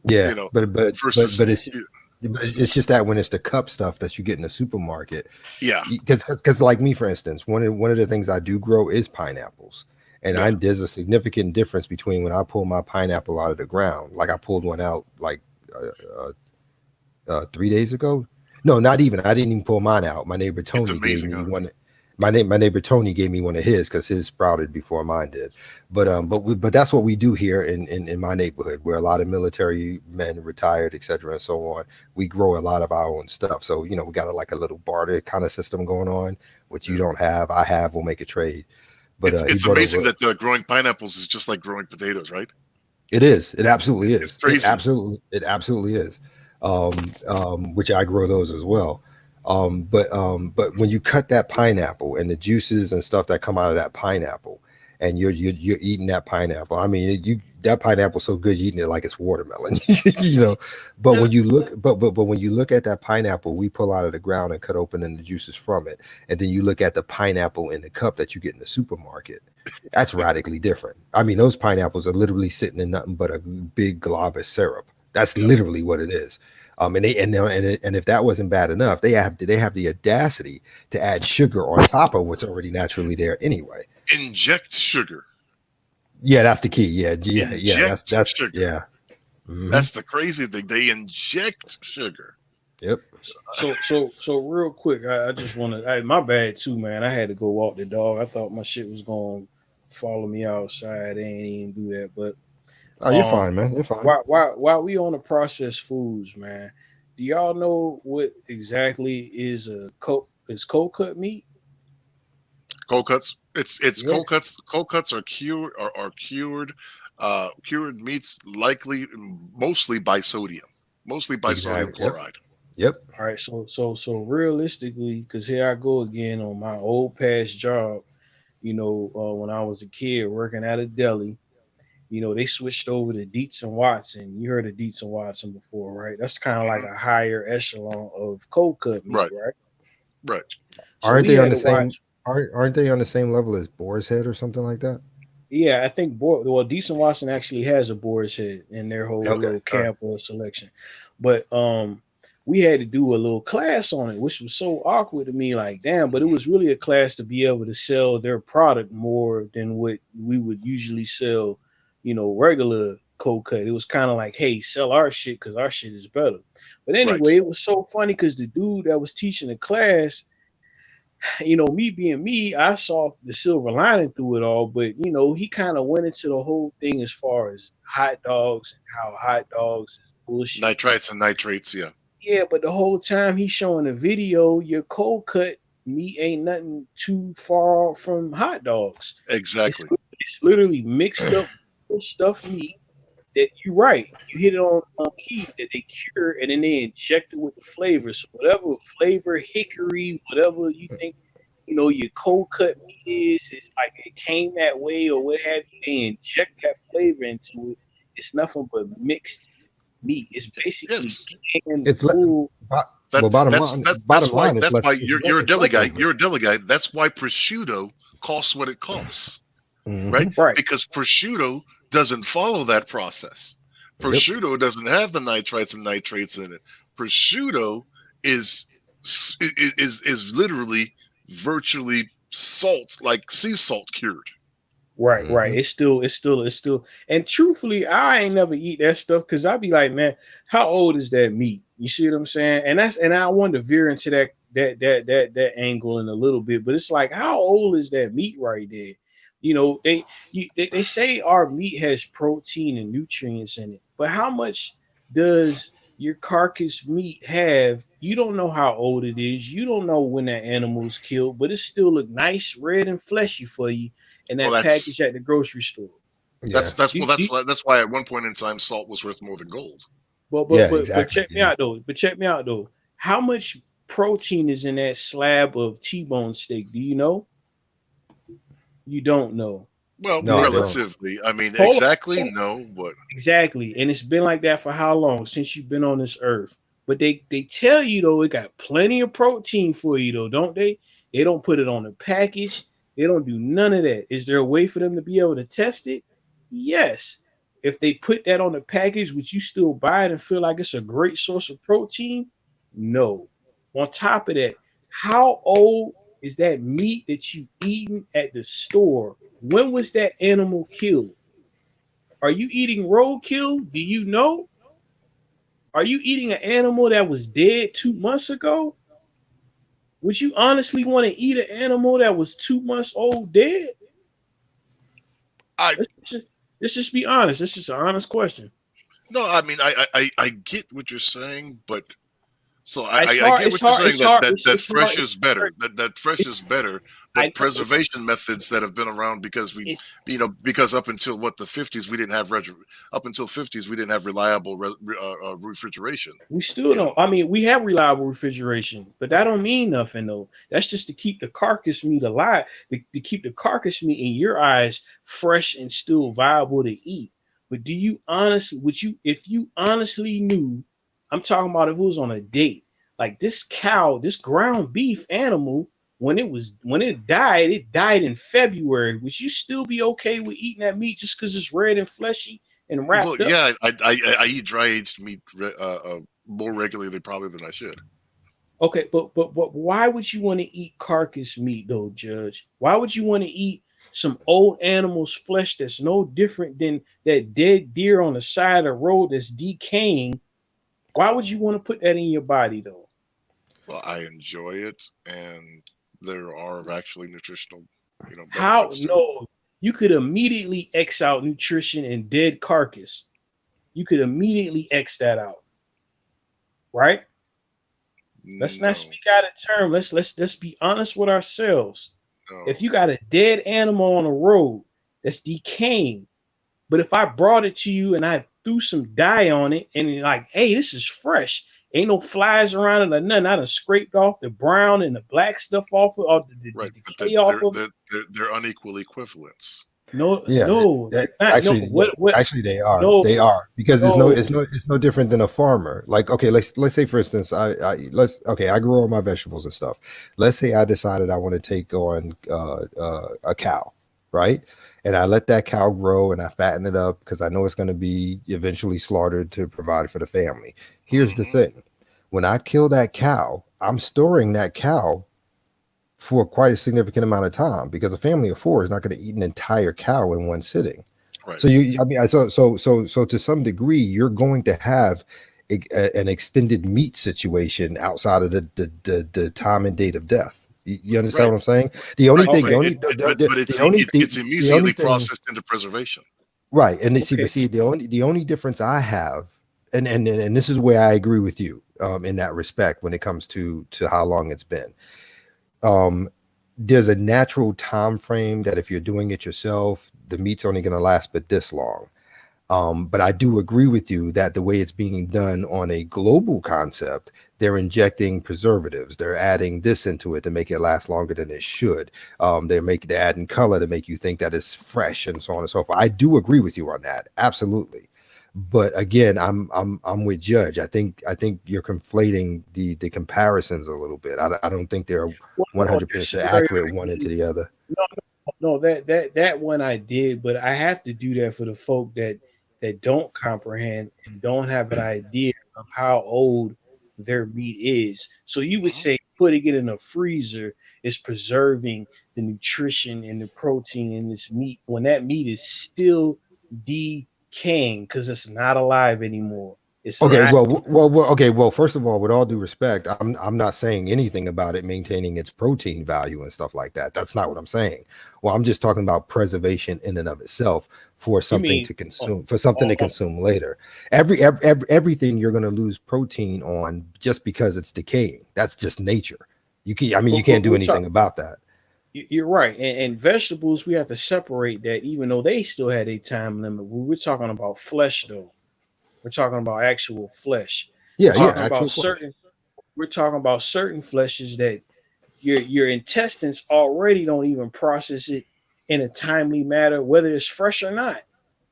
Yeah, but versus it's just that when it's the cup stuff that you get in the supermarket. Yeah, because like me, for instance, one of the things I do grow is pineapples, and there's a significant difference between when I pull my pineapple out of the ground. Like I pulled one out like 3 days ago. No, not even. I didn't even pull mine out. My neighbor Tony gave me one. My neighbor Tony gave me one of his because his sprouted before mine did. But that's what we do here in my neighborhood, where a lot of military men, retired, etc., and so on. We grow a lot of our own stuff. So we got a little barter kind of system going on, which you don't have. I have. We'll make a trade. But it's amazing that growing pineapples is just like growing potatoes, right? It is. It absolutely is. It's crazy. It absolutely is. Which I grow those as well. But when you cut that pineapple and the juices and stuff that come out of that pineapple, and you're eating that pineapple, I mean, that pineapple's so good, you're eating it like it's watermelon, But when you look, but when you look at that pineapple we pull out of the ground and cut open and the juices from it, and then you look at the pineapple in the cup that you get in the supermarket, that's radically different. I mean, those pineapples are literally sitting in nothing but a big glob of syrup. That's literally what it is. And if that wasn't bad enough, they have the audacity to add sugar on top of what's already naturally there anyway. Inject sugar. Yeah, that's the key. Yeah. Inject That's sugar. yeah. Mm-hmm. That's the crazy thing. They inject sugar. Yep. So real quick, I just want to. My bad too, man. I had to go walk the dog. I thought my shit was going to follow me outside. They ain't even do that, but. Oh, you're fine, man. You're fine. While we on the processed foods, man, do y'all know what exactly is cold cut meat? Cold cuts. It's cold cuts. Cold cuts are cured meats, likely mostly by sodium Exactly. chloride. Yep. All right, so realistically, because here I go again on my old past job, when I was a kid working at a deli. They switched over to Dietz and Watson. You heard of Dietz and Watson before, right? That's kind of like a higher echelon of cold cut meat, right? Right. So aren't they on the same? Aren't they on the same level as Boar's Head or something like that? Yeah, I think Dietz and Watson actually has a Boar's Head in their whole little camp or selection, but we had to do a little class on it, which was so awkward to me. Like, damn, but it was really a class to be able to sell their product more than what we would usually sell. Regular cold cut. It was kind of like, hey, sell our shit because our shit is better. But anyway, It was so funny because the dude that was teaching the class, me being me, I saw the silver lining through it all. But he kind of went into the whole thing as far as hot dogs and how hot dogs is bullshit. Nitrites and nitrates, yeah. Yeah, but the whole time he's showing the video, your cold cut meat ain't nothing too far from hot dogs. Exactly. It's literally mixed up stuffed meat that you're right. You hit it on key that they cure and then they inject it with the flavor. So whatever flavor, hickory, whatever you think, your cold cut meat is like it came that way or what have you. They inject that flavor into it. It's nothing but mixed meat. It's basically bottom line. That's why you're a deli guy. You're a deli guy. That's why prosciutto costs what it costs. Mm-hmm. Right? Because prosciutto doesn't follow that process. Prosciutto doesn't have the nitrites and nitrates in it. Prosciutto is literally virtually salt, like sea salt cured. Right, right. Mhm. It's still. And truthfully, I ain't never eat that stuff because I'd be like, man, how old is that meat? You see what I'm saying? And I wanted to veer into that angle in a little bit, but it's like, how old is that meat right there? You know, they say our meat has protein and nutrients in it, but how much does your carcass meat have? You don't know how old it is. You don't know when that animal's killed, but it still look nice, red and fleshy for you in Well, that package at the grocery store. Yeah. that's why at one point in time salt was worth more than gold. Yeah. But Exactly. check me out though. But check me out though. How much protein is in that slab of T-bone steak? Do you know? You don't know. Well, No, I Because don't. relatively. I mean, hold exactly on. no, but Exactly. And it's been like that for how long? Since you've been on this earth. But they tell you though it got plenty of protein for you though, don't they? They don't put it on the package. They don't do none of that. Is there a way for them to be able to test it? Yes. If they put that on the package, would you still buy it and feel like it's a great source of protein? No. On top of that, how old is that meat that you eating at the store? When was that animal killed? Are you eating roadkill? Do you know? Are you eating an animal that was dead 2 months ago? Would you honestly want to eat an animal that was 2 months old dead? I Let's let's just be honest. This is an honest question. no, I mean I get what you're saying, but so It's I hard. get It's what you're hard. saying It's hard. that It's hard. fresh is better. That fresh is better. I But know preservation methods that have been around because we it's because up until what the 50s we didn't have up until 50s we didn't have reliable refrigeration. we still You don't. know, I mean, we have reliable refrigeration, but that don't mean nothing though. That's just to keep the carcass meat alive, to keep the carcass meat in your eyes fresh and still viable to eat. But do you honestly, would you, if you honestly knew, I'm talking about if it was on a date, like this cow, this ground beef animal, when it died in February. Would you still be okay with eating that meat just because it's red and fleshy and well, wrapped up? yeah, I eat dry aged meat more regularly probably than I should. Okay, but why would you want to eat carcass meat though, Judge? Why would you want to eat some old animal's flesh that's no different than that dead deer on the side of the road that's decaying? Why would you want to put that in your body though? Well, I enjoy it, and there are actually nutritional, How benefits to it. no, you could immediately X out nutrition in dead carcass. You could immediately X that out, right? Let's not No, speak out of term. Let's be honest with ourselves. If no. you got a dead animal on the road that's decaying, but if I brought it to you and I threw some dye on it and you're like, hey, this is fresh. Ain't no flies around it or nothing. I done scraped off the brown and the black stuff off of or the Right, but decay off of it. they're unequal equivalents. No, Yeah. no, That, not no. actually, yeah, What actually, they are. no, They are because no. it's no different than a farmer. Like, okay, let's say for instance, I grow all my vegetables and stuff. Let's say I decided I want to take on a cow, right? And I let that cow grow and I fatten it up because I know it's going to be eventually slaughtered to provide for the family. Here's the Hmm. thing: when I kill that cow, I'm storing that cow for quite a significant amount of time because a family of four is not going to eat an entire cow in one sitting. Right. So I mean, so to some degree, you're going to have an extended meat situation outside of the time and date of death. You understand Right. what I'm saying? The only Right. thing, But the only, but it's the only, it's the only immediately thing, processed into preservation. right? And Okay. the only difference I have, and this is where I agree with you in that respect when it comes to how long it's been. There's a natural time frame that if you're doing it yourself, the meat's only going to last but this long. But I do agree with you that the way it's being done on a global concept, they're injecting preservatives. They're adding this into it to make it last longer than it should. They're adding color to make you think that it's fresh and so on and so forth. I do agree with you on that, absolutely. But again, I'm with Judge. I think you're conflating the comparisons a little bit. I don't think they're Well, no, this 100% is very accurate one into the other. no, that one I did, but I have to do that for the folk that don't comprehend and don't have an idea of how old their meat is. So you would Hmm. say putting it in a freezer is preserving the nutrition and the protein in this meat when that meat is still decaying because it's not alive anymore. It's Okay, not. okay. Well, first of all, with all due respect, I'm not saying anything about it maintaining its protein value and stuff like that. That's not what I'm saying. Well, I'm just talking about preservation in and of itself for something mean- to consume, for something to consume later. Everything you're going to lose protein on just because it's decaying. That's just nature. You can't do anything about that. You're right. And vegetables, we have to separate that, even though they still had a time limit. We're talking about flesh, though. We're talking about actual flesh. Yeah, We're yeah. talking Actual about flesh. we're talking about certain fleshes that your intestines already don't even process it in a timely manner, whether it's fresh or not.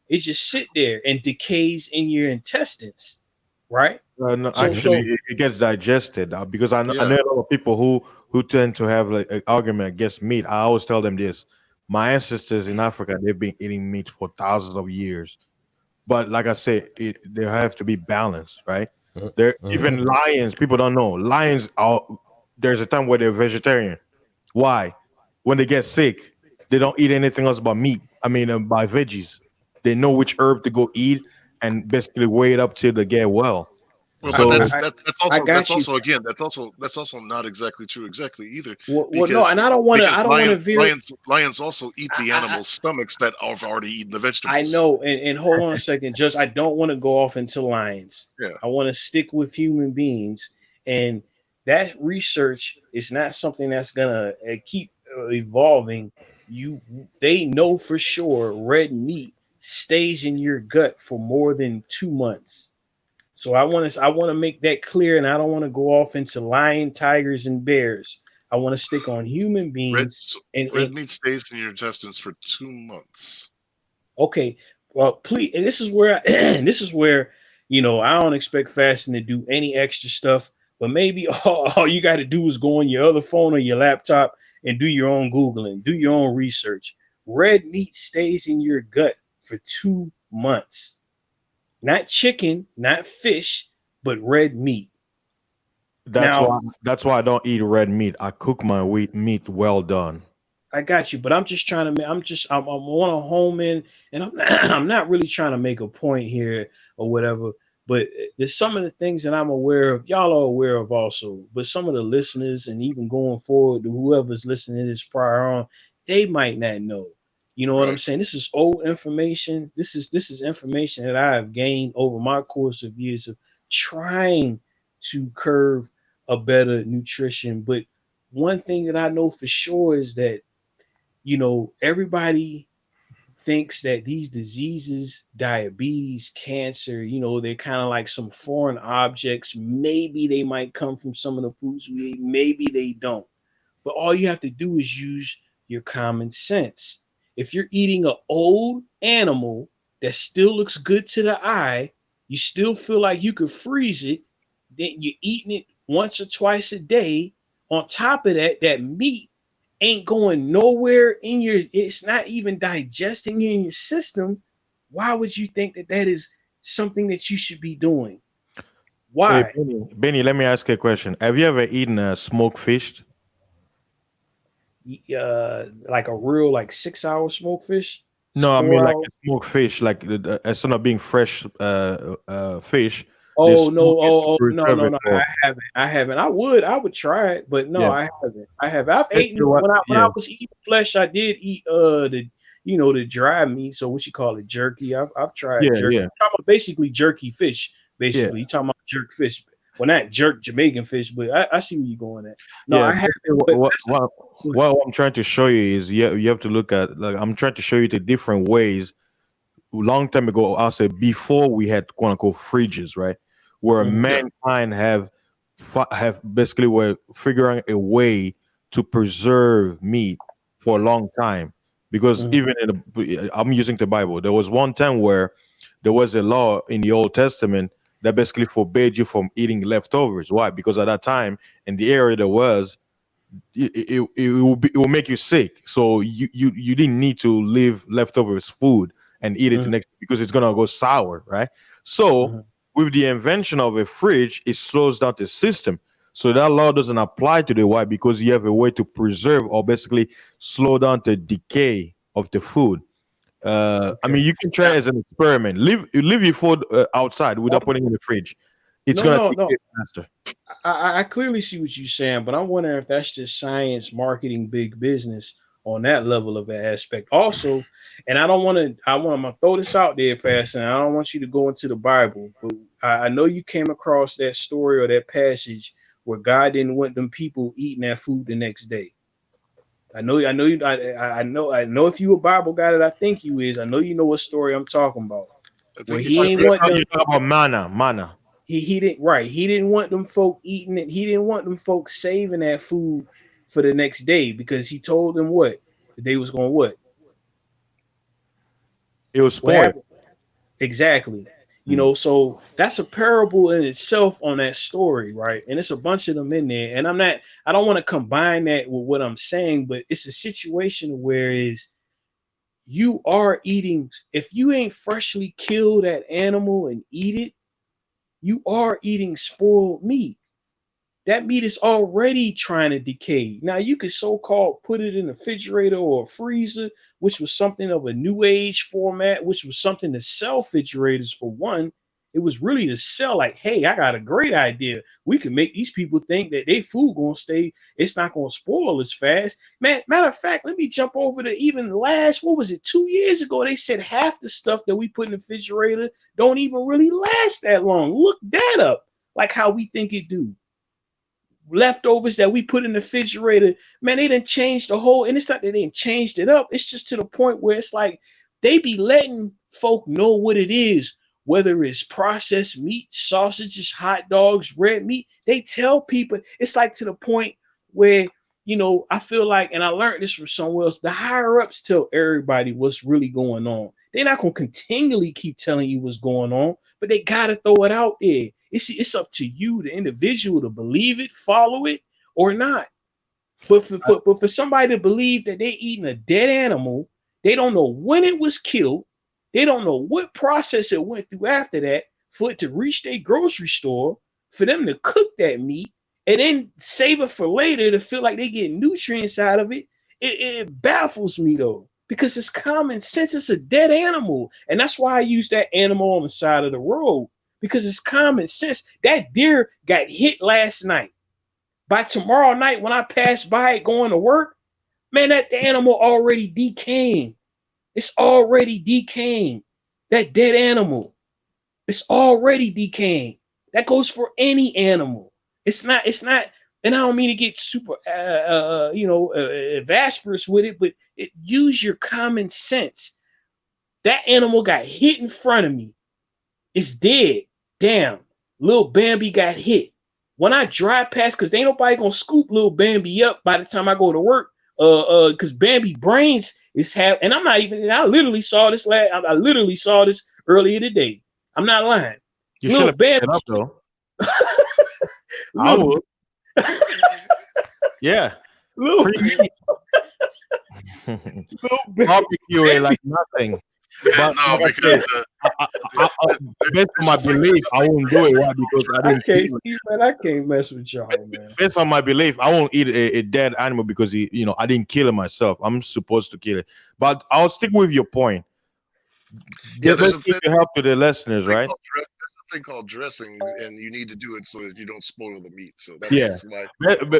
It just sit there and decays in your intestines, right? No, So- actually, so- it gets digested because I know Yeah. a lot of people who tend to have like an argument against meat. I always tell them this: my ancestors in Africa, they've been eating meat for thousands of years. But like I said, there have to be balance, right? There, even lions, people don't know. Lions are. There's a time where they're vegetarian. Why? When they get sick, they don't eat anything else but meat. By veggies. They know which herb to go eat and basically wait up till they get well. Well, So- but that's I got also you. again that's also not exactly true either. Well, no, Because- and I don't want to. Because I don't want to veer. lions also eat the I- animals' stomachs that have already eaten the vegetables. I know, and hold on a second, Just I don't want to go off into lions. Yeah. I want to stick with human beings, and that research is not something that's gonna keep evolving. They know for sure red meat stays in your gut for more than 2 months. So I want to make that clear, and I don't want to go off into lion, tigers, and bears. I want to stick on human Red, beings. And meat stays in your intestines for 2 months. okay, well, please, and this is where this is where I don't expect fasting to do any extra stuff, but maybe all you got to do is go on your other phone or your laptop and do your own googling, do your own research. Red meat stays in your gut for 2 months. Not chicken, not fish, but red meat. That's why I don't eat red meat. I cook my meat well done. I got you, but I'm just trying to. I want to home in, and I'm not, I'm not really trying to make a point here or whatever. But there's some of the things that I'm aware of. Y'all are aware of also, but some of the listeners and even going forward, to whoever's listening to this prior on, they might not know. You know what I'm Right. saying? This is old information. This is information that I have gained over my course of years of trying to curve a better nutrition. But one thing that I know for sure is that everybody thinks that these diseases, diabetes, cancer, they're kind of like some foreign objects. Maybe they might come from some of the foods we eat, maybe they don't. But all you have to do is use your common sense. If you're eating an old animal that still looks good to the eye, you still feel like you could freeze it, then you're eating it once or twice a day. On top of that, that meat ain't going nowhere it's not even digesting in your system. Why would you think that is something that you should be doing? Why? Hey, Benny, let me ask you a question. Have you ever eaten a smoked fish? Like a real 6-hour smoked fish? No, I 4 mean like hours? a smoked fish, like instead of being fresh fish. Oh they no! smoke it to No! preserve it No! for- I haven't. I would try it, but no, Yeah. I haven't. I've That's eaten what- when I yeah. was eating flesh. I did eat the dry meat. So what you call it, jerky? I've tried Yeah, jerky. yeah. I'm talking about basically jerky fish. Basically, you talking about jerk fish. Well, not jerk Jamaican fish, but I see where you're going at. No, I haven't. but What I'm trying to show you is you have to look at, like, I'm trying to show you the different ways. Long time ago, I'll say before we had quote unquote fridges, right? Where Mhm. mankind have basically were figuring a way to preserve meat for a long time. Because Mhm. even I'm using the Bible. There was one time where there was a law in the Old Testament that basically forbade you from eating leftovers. Why? Because at that time in the area there was, it will make you sick. So you didn't need to leave leftovers food and eat it the Mhm. next, because it's gonna go sour, right? So Mhm. with the invention of a fridge, it slows down the system. So that law doesn't apply today. Why? Because you have a way to preserve or basically slow down the decay of the food. I mean, you can try as an experiment. Leave your food outside without putting it in the fridge. It's gonna decay faster. I clearly see what you're saying, but I'm wondering if that's just science, marketing, big business on that level of an aspect. Also, and I'm gonna throw this out there fast, and I don't want you to go into the Bible, but I know you came across that story or that passage where God didn't want them people eating that food the next day. I know if you a Bible guy that I think you is, I know you know what story I'm talking about. I Where think he ain't you're want them. You talk about manna. He didn't want them folk eating it. He didn't want them folks saving that food for the next day because he told them what the day was going what It was what spoiled. happened exactly. You know, so that's a parable in itself on that story, right? And it's a bunch of them in there. And I don't want to combine that with what I'm saying, but it's a situation where is you are eating, if you ain't freshly killed that animal and eat it, you are eating spoiled meat. That meat is already trying to decay. Now you could so-called put it in the refrigerator or a freezer, which was something of a new age format, which was something to sell refrigerators for one. It was really to sell like, hey, I got a great idea. We can make these people think that their food gonna stay, it's not gonna spoil as fast. Man, matter of fact, let me jump over to even last, what was it, 2 years ago? They said half the stuff that we put in the refrigerator don't even really last that long. Look that up, like how we think it do. Leftovers that we put in the refrigerator, man, they didn't change the whole, and it's not that they didn't changed it up. It's just to the point where it's like they be letting folk know what it is, whether it's processed meat, sausages, hot dogs, red meat. They tell people. It's like to the point where, you know, I feel like, and I learned this from somewhere else, the higher ups tell everybody what's really going on. They're not going to continually keep telling you what's going on, but they got to throw it out there. It's up to you, the individual, to believe it, follow it, or not. But for somebody to believe that they're eating a dead animal, they don't know when it was killed, they don't know what process it went through after that for it to reach their grocery store, for them to cook that meat and then save it for later to feel like they get nutrients out of it. It baffles me though, because it's common sense. It's a dead animal, and that's why I use that animal on the side of the road. Because it's common sense. That deer got hit last night. By tomorrow night, when I pass by it going to work, man, that animal already decaying. It's already decaying. That dead animal, it's already decaying. That goes for any animal. It's not, and I don't mean to get super, vasperous with it, but use your common sense. That animal got hit in front of me. It's dead. Damn, little Bambi got hit. When I drive past, because ain't nobody gonna scoop little Bambi up by the time I go to work. Because Bambi brains is and I'm not even. I literally saw this I literally saw this earlier today. I'm not lying. You should have picked it up though. I would. Yeah. Little Barbecue it like nothing. But no, like because based on my belief, I won't do it. Why? Because I can't mess with y'all, man. Based on my belief, I won't eat a dead animal because I didn't kill it myself. I'm supposed to kill it. But I'll stick with your point. Yeah, there's to help to the listeners, right? There's a thing called dressing, and you need to do it so that you don't spoil the meat. So that's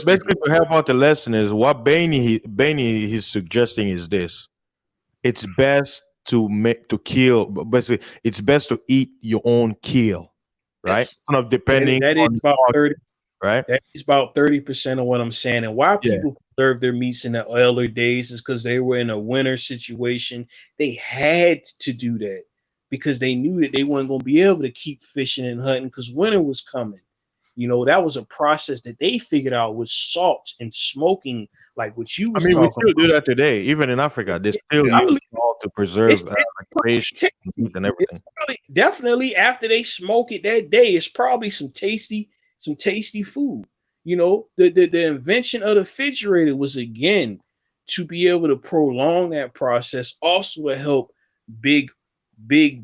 basically to help out the listeners, what Benny is suggesting is this: it's best to kill, basically it's best to eat your own kill, right? Yes. Kind of depending that is on about 30, right? That is about 30% of what I'm saying. And why people preserve their meats in the earlier days is because they were in a winter situation. They had to do that because they knew that they weren't going to be able to keep fishing and hunting because winter was coming. You know, that was a process that they figured out with salt and smoking, like what you was talking about. We still do that today, even in Africa. They still use salt to preserve fish and everything. Definitely, after they smoke it that day, it's probably some tasty food. You know, the invention of the refrigerator was again to be able to prolong that process, also to help big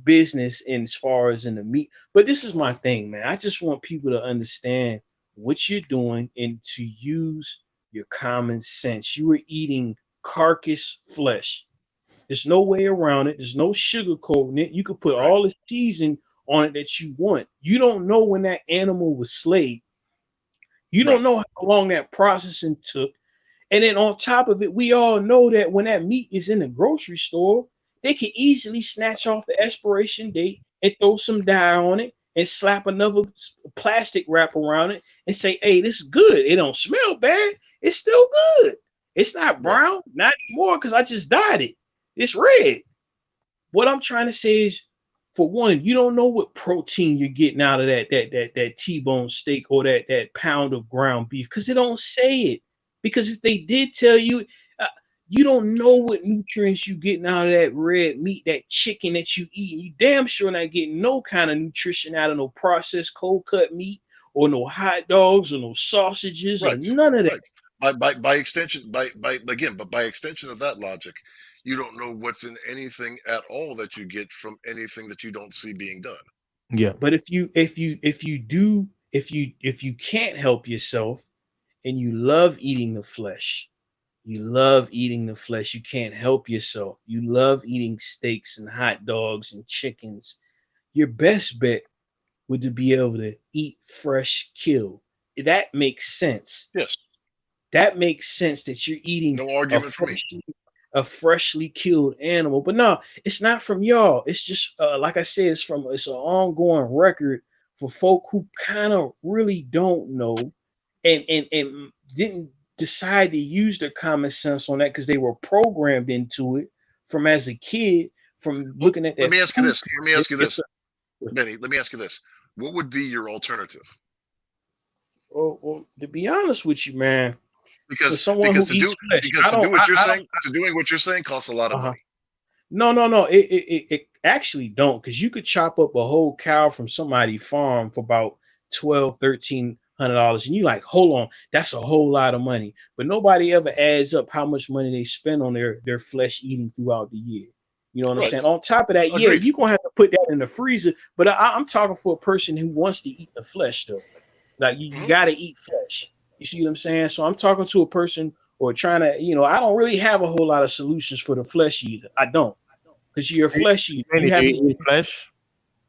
business in as far as in the meat. But this is my thing, man. I just want people to understand what you're doing and to use your common sense. You are eating carcass flesh. There's no way around it. There's no sugarcoating it. You could put Right. all the season on it that you want. You don't know when that animal was slayed. You don't Right. know how long that processing took. And then on top of it, we all know that when that meat is in the grocery store, they can easily snatch off the expiration date and throw some dye on it and slap another plastic wrap around it and say, hey, this is good. It don't smell bad. It's still good. It's not brown, not anymore, because I just dyed it. It's red. What I'm trying to say is, for one, you don't know what protein you're getting out of that T-bone steak or that pound of ground beef, because they don't say it. Because if they did tell you, you don't know what nutrients you getting out of that red meat, that chicken that you eat. You damn sure not getting no kind of nutrition out of no processed cold cut meat or no hot dogs or no sausages or Right. none of that. Right. By extension, by extension of that logic, you don't know what's in anything at all that you get from anything that you don't see being done. Yeah. But if you can't help yourself and you love eating the flesh, you can't help yourself. You love eating steaks and hot dogs and chickens. Your best bet would to be able to eat fresh kill. That makes sense. Yes. That makes sense that you're eating No argument for me. a freshly killed animal. But no, it's not from y'all. It's just like I said, it's an ongoing record for folk who kind of really don't know and didn't decide to use their common sense on that because they were programmed into it from as a kid, from looking at that. Let me ask you this. Benny, let me ask you this. What would be your alternative? Well, to be honest with you, man, Because to doing what you're saying costs a lot of money. No. It actually don't, because you could chop up a whole cow from somebody's farm for about $1,200-$1,300, and you like, hold on, that's a whole lot of money. But nobody ever adds up how much money they spend on their flesh eating throughout the year. You know what I'm saying? On top of that, yeah, you're gonna have to put that in the freezer. But I'm talking for a person who wants to eat the flesh, though. Like you gotta eat flesh. You see what I'm saying? So I'm talking to a person or trying to, I don't really have a whole lot of solutions for the flesh eater. I don't, because you're a flesh eater. You eat flesh?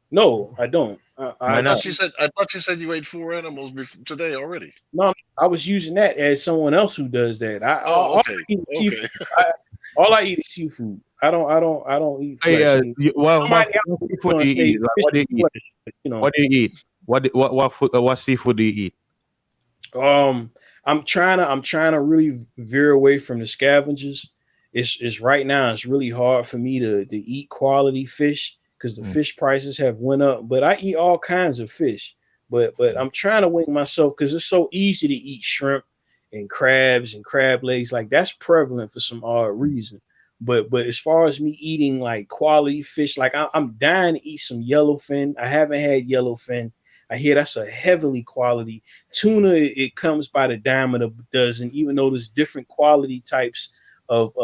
No, I don't. I thought you said you ate 4 animals today already. No, I was using that as someone else who does that. All I eat is seafood. I don't eat flesh. What do you eat? What seafood do you eat? I'm trying to really veer away from the scavengers. It's right now it's really hard for me to eat quality fish because the fish prices have went up. But I eat all kinds of fish. But I'm trying to wing myself because it's so easy to eat shrimp and crabs and crab legs. Like that's prevalent for some odd reason. But as far as me eating like quality fish, like I'm dying to eat some yellowfin. I haven't had yellowfin. I hear that's a heavily quality tuna. It comes by the dime of a dozen, even though there's different quality types of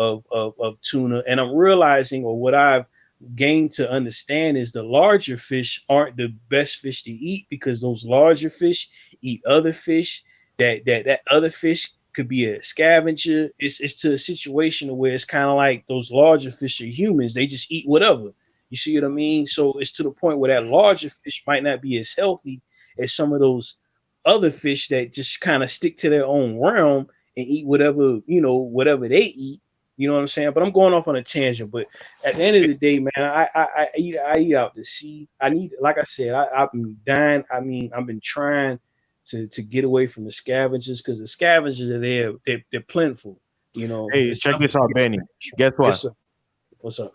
tuna. And I'm realizing, or what I've gained to understand, is the larger fish aren't the best fish to eat because those larger fish eat other fish. That other fish could be a scavenger. It's to a situation where it's kind of like those larger fish are humans. They just eat whatever. You see what I mean? So it's to the point where that larger fish might not be as healthy as some of those other fish that just kind of stick to their own realm and eat whatever they eat. You know what I'm saying? But I'm going off on a tangent. But at the end of the day, man, I eat out to sea. I need, like I said, I've been dying. I mean, I've been trying to get away from the scavengers because the scavengers are there. They're plentiful. Hey, check this out, Benny. Guess what? Yes, what's up?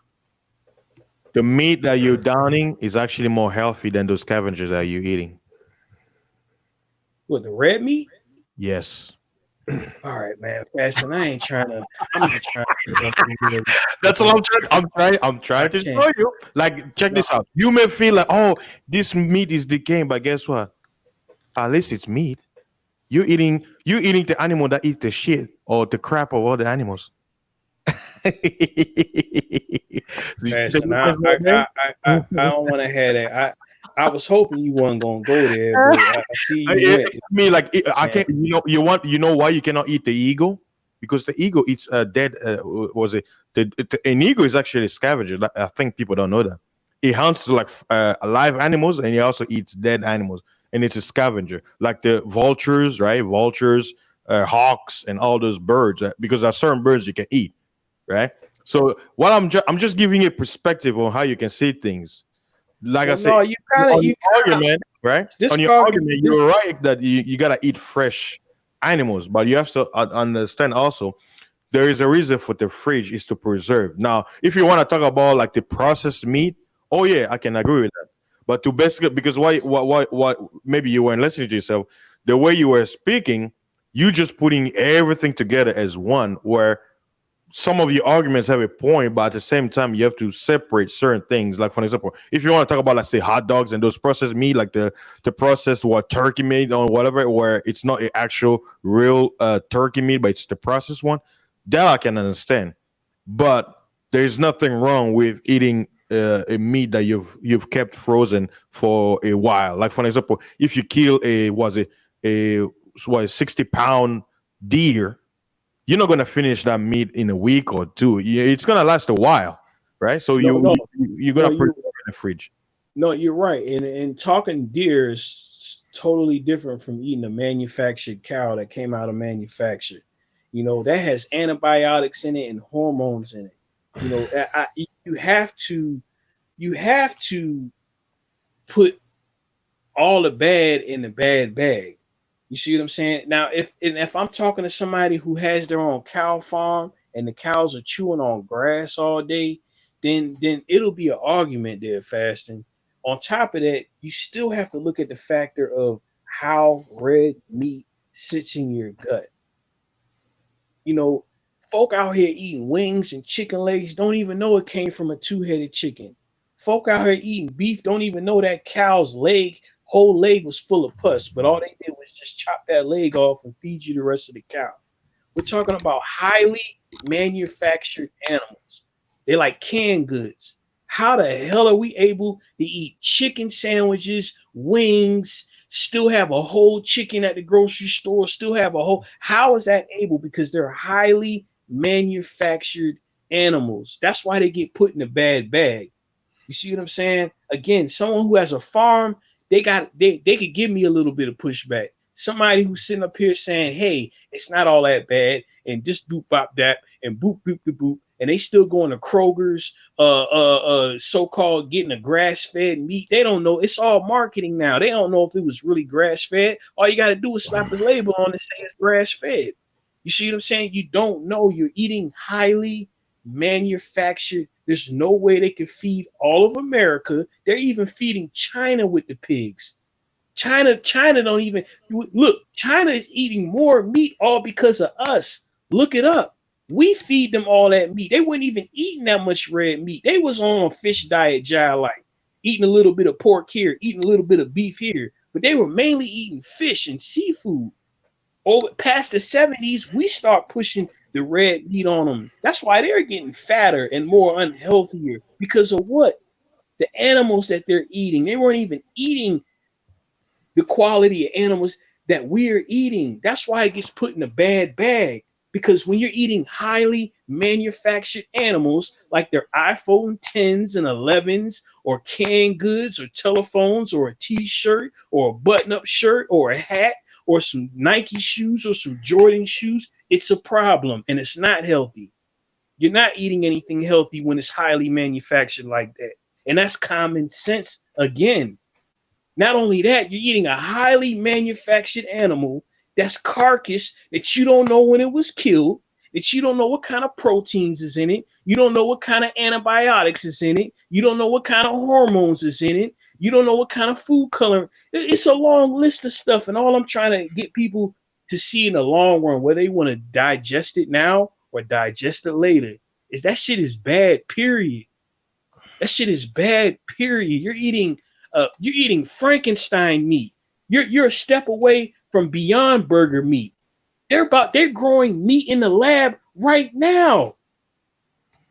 The meat that you're downing is actually more healthy than those scavengers that you're eating. What, the red meat? Yes. All right, man. Fasting. I'm not trying to. That's all I'm trying to show you. Like, check this out. You may feel like, oh, this meat is decaying, but guess what? At least it's meat. You eating the animal that eat the shit or the crap of all the animals. I don't want to have that. I was hoping you weren't gonna go there, but I see you went. It's me like I can't. You know why you cannot eat the eagle? Because the eagle eats dead. Was it an eagle is actually a scavenger. I think people don't know that. It hunts like alive animals, and he also eats dead animals. And it's a scavenger, like the vultures, right? Vultures, hawks, and all those birds. Because there are certain birds you can eat, right? So what I'm just giving you perspective on how you can see things. Like I said, No, you kind on of your argument, right? This On your argument- argument, you're right that you gotta eat fresh animals, but you have to understand also there is a reason for the fridge is to preserve. Now, if you want to talk about like the processed meat, oh yeah, I can agree with that. But to basically because what maybe you weren't listening to yourself, the way you were speaking, you just putting everything together as one where some of your arguments have a point, but at the same time, you have to separate certain things. Like, for example, if you want to talk about, let's say, hot dogs and those processed meat, like the processed what turkey meat or whatever, where it's not an actual real turkey meat, but it's the processed one, that I can understand. But there's nothing wrong with eating a meat that you've kept frozen for a while. Like, for example, if you kill a 60-pound deer, you're not gonna finish that meat in a week or two. It's gonna last a while, right? So you're gonna put it in the fridge. No, you're right. And talking deer is totally different from eating a manufactured cow that came out of manufacture. You know, that has antibiotics in it and hormones in it. You know, you have to put all the bad in the bad bag. You see what I'm saying? Now, if I'm talking to somebody who has their own cow farm and the cows are chewing on grass all day, then it'll be an argument there, Fasting. On top of that, you still have to look at the factor of how red meat sits in your gut. You know, folk out here eating wings and chicken legs don't even know it came from a two-headed chicken. Folk out here eating beef don't even know that cow's whole leg was full of pus, but all they did was just chop that leg off and feed you the rest of the cow. We're talking about highly manufactured animals. They're like canned goods. How the hell are we able to eat chicken sandwiches, wings, still have a whole chicken at the grocery store, still have a whole? How is that able? Because they're highly manufactured animals. That's why they get put in a bad bag. You see what I'm saying? Again, someone who has a farm, they could give me a little bit of pushback. Somebody who's sitting up here saying, hey, it's not all that bad, and just boop bop that and boop boop boop boop, and they still going to Kroger's so-called getting a grass-fed meat. They don't know. It's all marketing now. They don't know if it was really grass-fed. All you got to do is slap his label on and say it's grass-fed. You see what I'm saying? You don't know. You're eating highly manufactured. There's no way they could feed all of America. They're even feeding China with the pigs. China don't even look. China is eating more meat all because of us. Look it up. We feed them all that meat. They weren't even eating that much red meat. They was on a fish diet, like eating a little bit of pork here, eating a little bit of beef here, but they were mainly eating fish and seafood. Over past the 70s, we start pushing the red meat on them. That's why they're getting fatter and more unhealthier because of what? The animals that they're eating. They weren't even eating the quality of animals that we're eating. That's why it gets put in a bad bag. Because when you're eating highly manufactured animals like their iPhone 10s and 11s or canned goods or telephones or a t-shirt or a button-up shirt or a hat or some Nike shoes or some Jordan shoes, it's a problem and it's not healthy. You're not eating anything healthy when it's highly manufactured like that. And that's common sense again. Not only that, you're eating a highly manufactured animal that's carcass that you don't know when it was killed, that you don't know what kind of proteins is in it. You don't know what kind of antibiotics is in it. You don't know what kind of hormones is in it. You don't know what kind of food color. It's a long list of stuff. And all I'm trying to get people to see in the long run, whether they want to digest it now or digest it later, is that shit is bad, period. That shit is bad, period. You're eating Frankenstein meat. You're a step away from Beyond Burger meat. They're growing meat in the lab right now.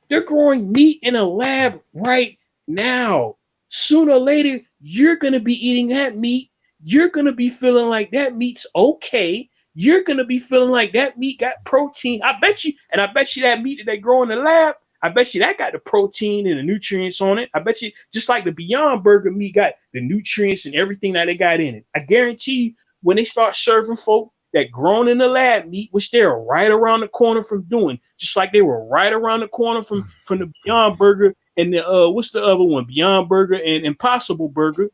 They're growing meat in a lab right now. Sooner or later, you're gonna be eating that meat. You're gonna be feeling like that meat's okay. You're gonna be feeling like that meat got protein. I bet you that meat that they grow in the lab, I bet you that got the protein and the nutrients on it. I bet you just like the Beyond Burger meat got the nutrients and everything that they got in it. I guarantee you, when they start serving folk that grown in the lab meat, which they're right around the corner from doing, just like they were right around the corner from the Beyond Burger and the what's the other one? Beyond Burger and Impossible Burger.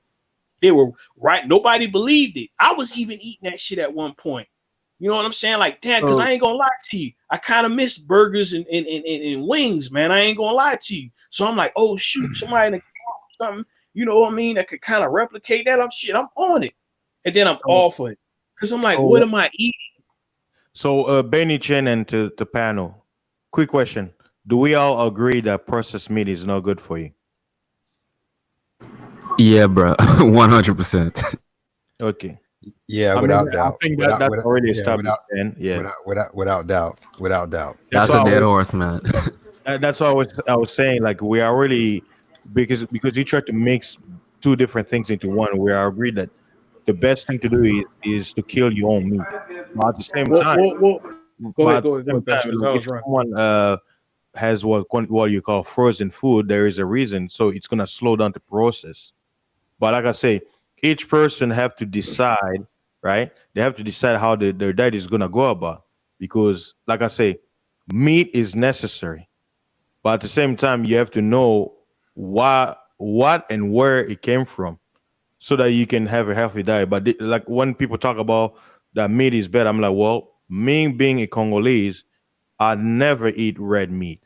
They were right. Nobody believed it. I was even eating that shit at one point. You know what I'm saying? Like, damn, because I ain't gonna lie to you. I kind of miss burgers and wings, man. I ain't gonna lie to you. So I'm like, oh shoot, somebody something, you know what I mean, that could kind of replicate that. I'm on it. And then I'm off of it. Because I'm like, what am I eating? So Benny Chen and to the panel, quick question. Do we all agree that processed meat is not good for you? Yeah, bro, 100%. Okay. Yeah, I without mean, doubt. I think Without- that's without- already yeah, established. Then, yeah. without doubt. Without doubt. That's why a I dead was- horse, man. That's what I was saying. Like we are really because you try to mix two different things into one. We are agreed that the best thing to do is to kill your own meat. But at the same time, Go but ahead, at the same Patrick, time, I was if right. someone has what you call frozen food, there is a reason. So it's gonna slow down the process. But like I say, each person have to decide, right? They have to decide how their diet is gonna go about. Because, like I say, meat is necessary, but at the same time, you have to know what and where it came from, so that you can have a healthy diet. But like when people talk about that meat is bad, I'm like, well, me being a Congolese, I never eat red meat.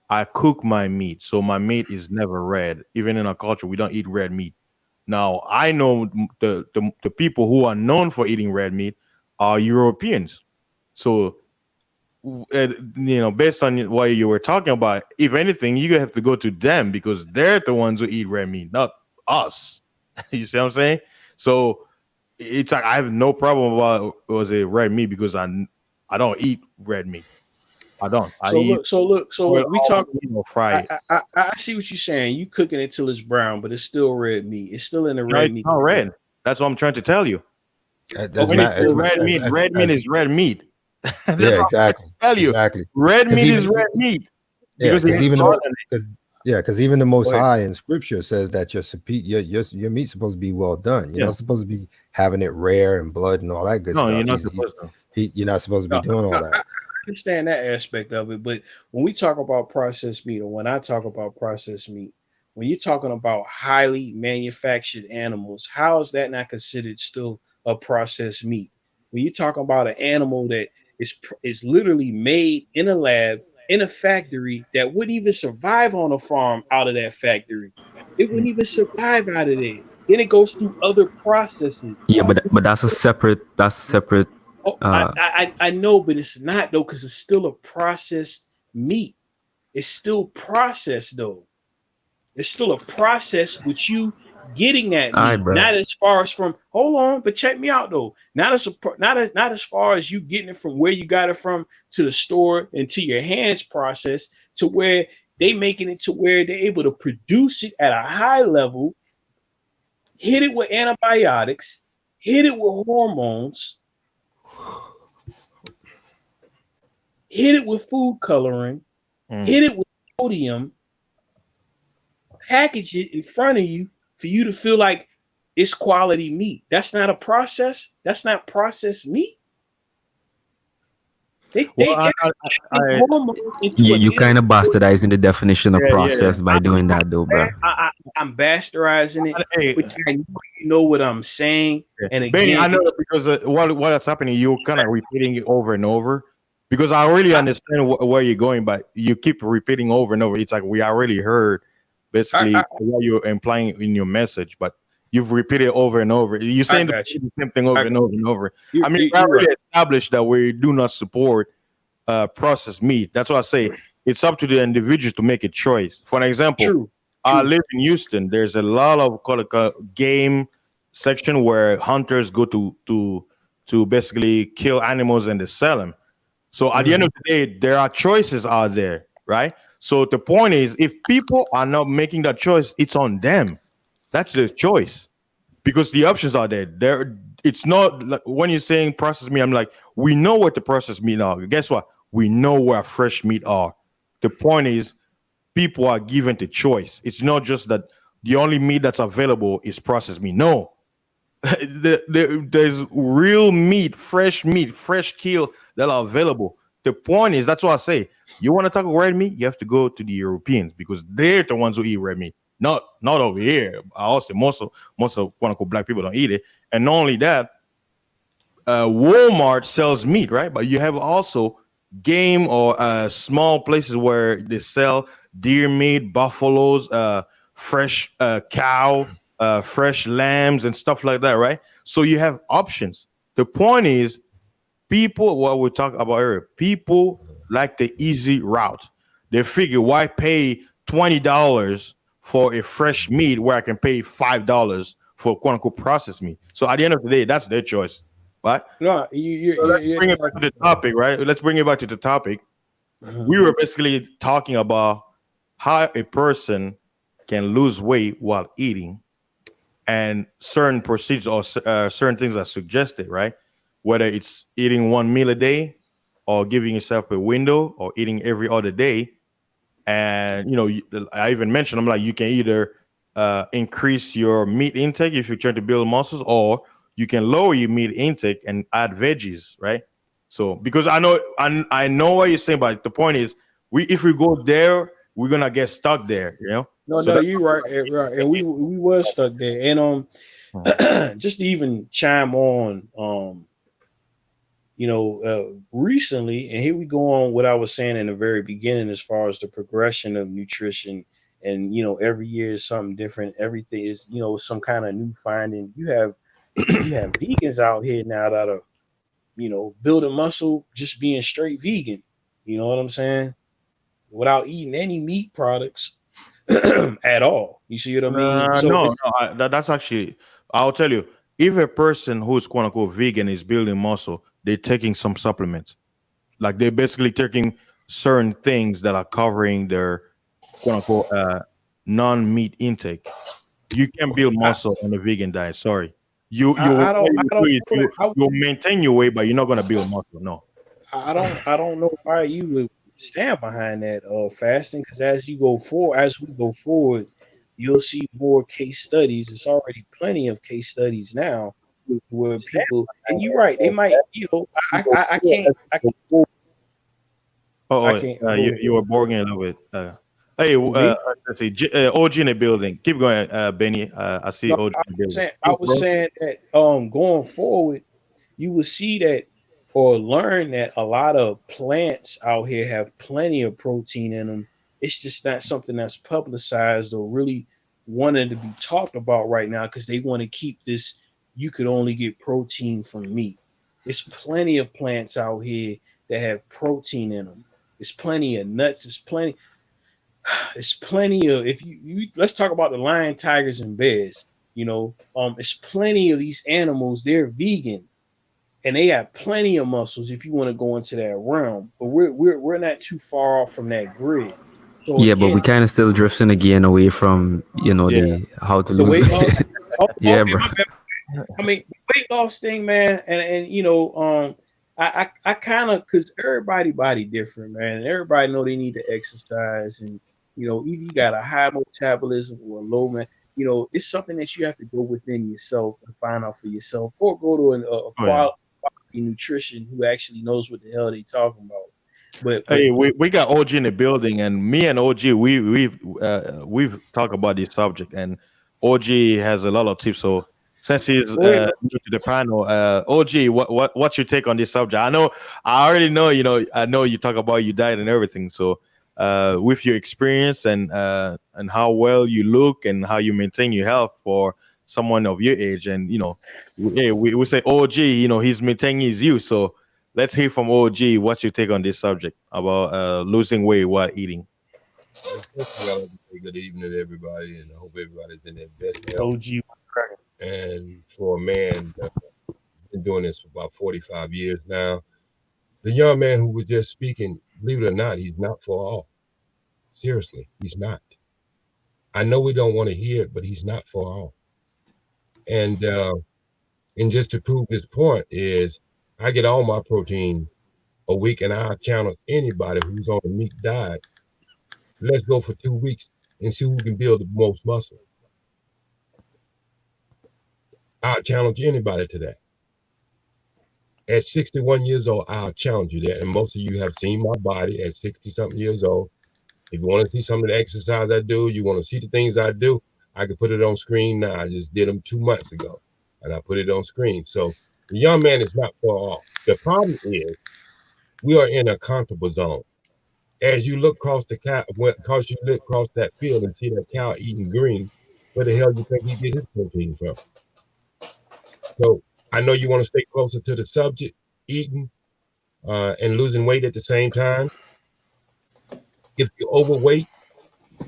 I cook my meat, so my meat is never red. Even in our culture, we don't eat red meat. Now I know the people who are known for eating red meat are Europeans. So based on what you were talking about, if anything, you have to go to them because they're the ones who eat red meat, not us. You see what I'm saying? So it's like I have no problem about was it red meat because I don't eat red meat. I don't. I eat So we talk. fried. I see what you're saying. You cooking it till it's brown, but it's still red meat. It's still in the No, red it's meat. not red. That's what I'm trying to tell you. When you say red meat is red meat. That's what Yeah, I'm exactly. trying to tell you. Exactly. Red 'Cause meat even- is red meat. Yeah, Because because it's even blood though, in it. because even the Most Go ahead. High in Scripture says that your meat's supposed to be well done. You're not supposed to be having it rare and blood and all that good No, stuff. you're not supposed to. You're not supposed to be doing all that. I understand that aspect of it, but when we talk about processed meat, or when I talk about processed meat, when you're talking about highly manufactured animals, how is that not considered still a processed meat? When you're talking about an animal that is literally made in a lab, in a factory, that wouldn't even survive on a farm out of that factory. It wouldn't even survive out of there. Then it goes through other processes. Yeah, but that's a separate. Oh, I know, but it's not though, because it's still a processed meat. It's still processed though. It's still a process with you getting that Aye, meat. bro. Not as far as from hold on, but check me out though. Not as far as you getting it from where you got it from to the store and to your hands process to where they making it to where they're able to produce it at a high level, hit it with antibiotics, hit it with hormones, hit it with food coloring, hit it with sodium, package it in front of you for you to feel like it's quality meat. That's not a process. That's not processed meat. You kind of bastardizing the definition of process by doing that, though, bro. I'm bastardizing it, but you know what I'm saying. And again, Benny, I know because what's happening, you're kind of repeating it over and over. Because I really understand where you're going, but you keep repeating over and over. It's like we already heard basically what you're implying in your message, but you've repeated over and over. You're saying the same thing over and over and over. I mean, we already established that we do not support processed meat. That's why I say it's up to the individual to make a choice. For an example, I live in Houston. There's a lot of game section where hunters go to basically kill animals and they sell them. So at the end of the day, there are choices out there, right? So the point is, if people are not making that choice, it's on them. That's the choice because the options are there. It's not like when you're saying processed meat. I'm like, we know what the processed meat are. Guess what? We know where fresh meat are. The point is, people are given the choice. It's not just that the only meat that's available is processed meat. No, there's real meat, fresh kill that are available. The point is, that's what I say. You want to talk about red meat, you have to go to the Europeans because they're the ones who eat red meat. Not over here. I also most of quote unquote black people don't eat it. And not only that, Walmart sells meat, right? But you have also game or small places where they sell deer meat, buffaloes, fresh cow, fresh lambs, and stuff like that, right? So you have options. The point is, people, what we talked about earlier, people like the easy route. They figure, why pay $20 for a fresh meat where I can pay $5 for quote unquote processed meat? So at the end of the day, that's their choice, right? No, So let's bring it back to the topic, right? Let's bring it back to the topic. We were basically talking about how a person can lose weight while eating, and certain procedures or certain things are suggested, right? Whether it's eating one meal a day, or giving yourself a window, or eating every other day. And I even mentioned, I'm like, you can either increase your meat intake if you're trying to build muscles, or you can lower your meat intake and add veggies, right? So because I know what you're saying, but the point is, if we go there, we're gonna get stuck there, No, So no, you're right, right. And we was stuck there. And just to even chime on, recently, and here we go on what I was saying in the very beginning as far as the progression of nutrition. And every year is something different. Everything is, some kind of new finding. You have vegans out here now that are, building muscle just being straight vegan. You know what I'm saying? Without eating any meat products at all. You see what I mean? So no, that's actually, I'll tell you, if a person who's quote unquote vegan is building muscle, they're taking some supplements. Like they're basically taking certain things that are covering their quote unquote non-meat intake. You can build muscle on a vegan diet. Sorry. I don't You'll maintain your weight, but you're not gonna build muscle. No. I don't know why you would stand behind that fasting, because as we go forward, you'll see more case studies. It's already plenty of case studies now where people, and you're right, they might, I can't You were boring a little bit. Hey, let's see, OG in the building. Keep going, Benny. I see No, OG in the building. I was saying that going forward, you will see that or learn that a lot of plants out here have plenty of protein in them. It's just not something that's publicized or really wanted to be talked about right now, because they want to keep this. You could only get protein from meat. There's plenty of plants out here that have protein in them. There's plenty of nuts. It's plenty of, if you let's talk about the lion, tigers, and bears. It's plenty of these animals. They're vegan, and they have plenty of muscles. If you want to go into that realm, but we're not too far off from that grid. So Yeah, but we kind of still drifting again away from the how to the lose weight weight. loss. Yeah, Okay, bro. my bad. I mean, weight loss thing, man, and I kind of, because everybody body different, man. And everybody know they need to exercise, and either you got a high metabolism or a low, man. It's something that you have to go within yourself and find out for yourself, or go to a quality nutrition who actually knows what the hell they talking about. But Hey, we got OG in the building, and me and OG, we've talked about this subject, and OG has a lot of tips. So since he's go ahead, new to the panel, OG, what's your take on this subject? I already know, I know you talk about your diet and everything. So with your experience and how well you look and how you maintain your health for someone of your age, and we say OG, he's maintaining his youth. So let's hear from OG. What's your take on this subject about losing weight while eating? Well, first of all, I'd like to say good evening to everybody, and I hope everybody's in their best health. OG. And for a man that's been doing this for about 45 years now, the young man who was just speaking, believe it or not, he's not for all. Seriously, he's not. I know we don't want to hear it, but he's not far off. And just to prove this point is I get all my protein a week, and I'll challenge anybody who's on a meat diet. Let's go for 2 weeks and see who can build the most muscle. I'll challenge anybody to that. At 61 years old, I'll challenge you that. And most of you have seen my body at 60-something years old. If you want to see some of the exercise I do, you want to see the things I do, I can put it on screen now. I just did them 2 months ago, and I put it on screen. So the young man is not far off. The problem is we are in a comfortable zone. As you look across the cow, because you look across that field and see that cow eating green, where the hell do you think he get his protein from? So I know you want to stay closer to the subject, eating and losing weight at the same time. If you're overweight,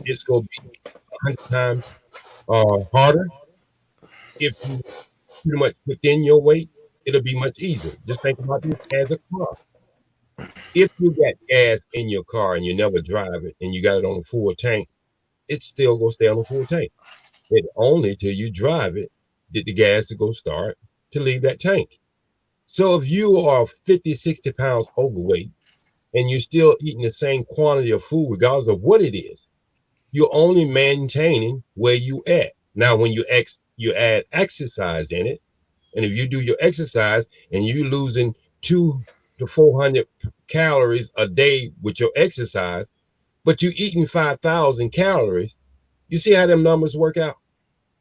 it's going to be 100 times harder. If you pretty much within your weight, it'll be much easier. Just think about this as a car. If you got gas in your car and you never drive it and you got it on a full tank, it's still going to stay on a full tank. It only till you drive it did the gas to go start to leave that tank. So if you are 50, 60 pounds overweight and you're still eating the same quantity of food, regardless of what it is, you're only maintaining where you at. Now, when you add exercise in it, and if you do your exercise and you're losing 200 to 400 calories a day with your exercise, but you're eating 5,000 calories, you see how them numbers work out?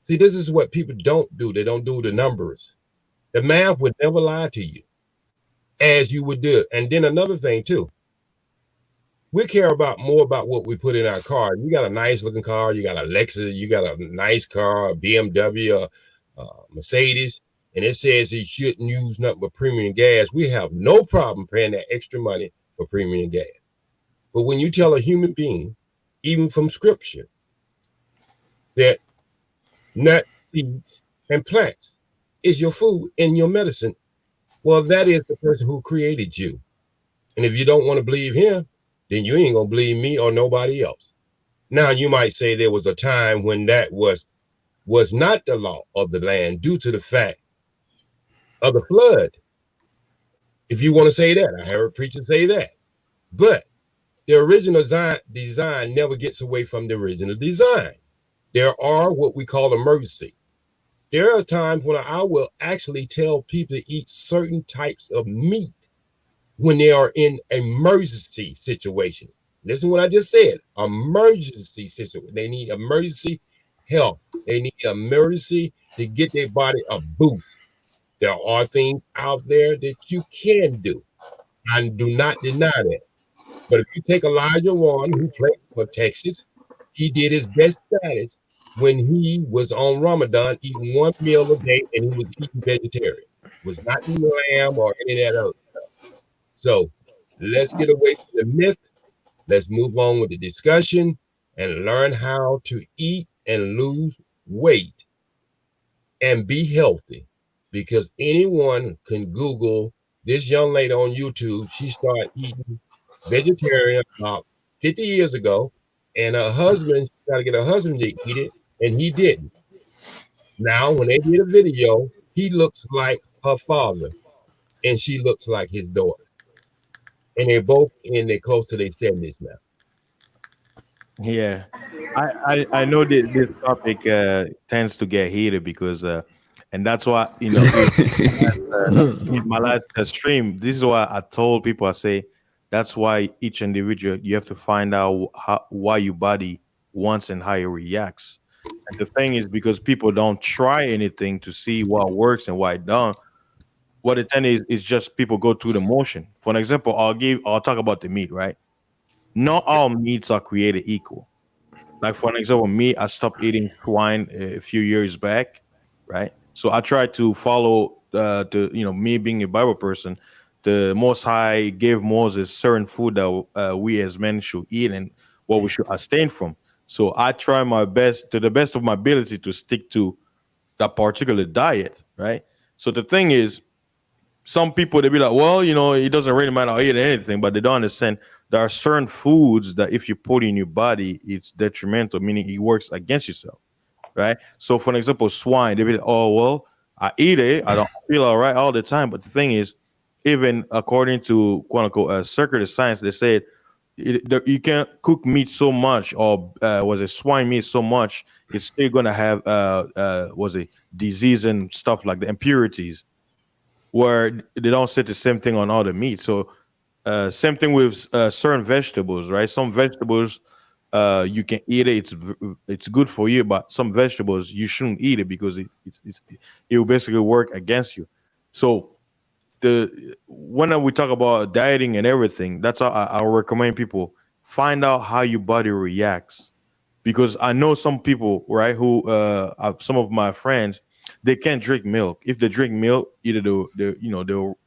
See, this is what people don't do. They don't do the numbers. The math would never lie to you as you would do it. And then another thing too, we care about more about what we put in our car. You got a nice looking car, you got a Lexus, you got a nice car, a BMW, a Mercedes, and it says you shouldn't use nothing but premium gas. We have no problem paying that extra money for premium gas. But when you tell a human being, even from scripture, that nuts, seeds, and plants is your food and your medicine, well, that is the person who created you. And if you don't want to believe him, then you ain't gonna believe me or nobody else. Now, you might say there was a time when that was not the law of the land due to the fact of the flood. If you want to say that, I heard preachers say that. But the original design never gets away from the original design. There are what we call emergency. There are times when I will actually tell people to eat certain types of meat when they are in emergency situation. Listen to what I just said. Emergency situation. They need emergency help. They need emergency to get their body a boost. There are things out there that you can do. I do not deny that. But if you take Elijah Warren, who played for Texas, he did his best status when he was on Ramadan, eating one meal a day, and he was eating vegetarian. Was not eating lamb or any of that other stuff. So let's get away from the myth. Let's move on with the discussion and learn how to eat and lose weight and be healthy. Because anyone can Google this young lady on YouTube. She started eating vegetarian about 50 years ago, and her husband, she tried to get her husband to eat it, and he didn't. Now, when they did a video, he looks like her father, and she looks like his daughter. And they're both in their close to their 70s now. Yeah, I know that this topic tends to get heated because and that's why in my last stream, this is why I told people, I say that's why each individual, you have to find out why your body wants and how it reacts. And the thing is, because people don't try anything to see what works and what it don't, what it then is just people go through the motion. For an example, I'll talk about the meat, right? Not all meats are created equal. Like for an example, me, I stopped eating swine a few years back, right? So I tried to follow me being a Bible person, the Most High gave Moses certain food that we as men should eat and what we should abstain from. So I try my best, to the best of my ability, to stick to that particular diet, right? So the thing is, some people, they be like, well, it doesn't really matter, I eat anything, but they don't understand there are certain foods that if you put in your body, it's detrimental, meaning it works against yourself, right? So, for example, swine, they be like, oh, well, I eat it, I don't feel all right all the time. But the thing is, even according to quote unquote circular science, they said you can't cook meat so much, or was it swine meat so much, it's still gonna have was it disease and stuff like the impurities, where they don't say the same thing on all the meat. So same thing with certain vegetables, right? Some vegetables you can eat it; it's good for you. But some vegetables you shouldn't eat it because it will basically work against you. So the when we talk about dieting and everything, that's how I recommend people find out how your body reacts, because I know some people, right, who some of my friends, they can't drink milk. If they drink milk, either they'll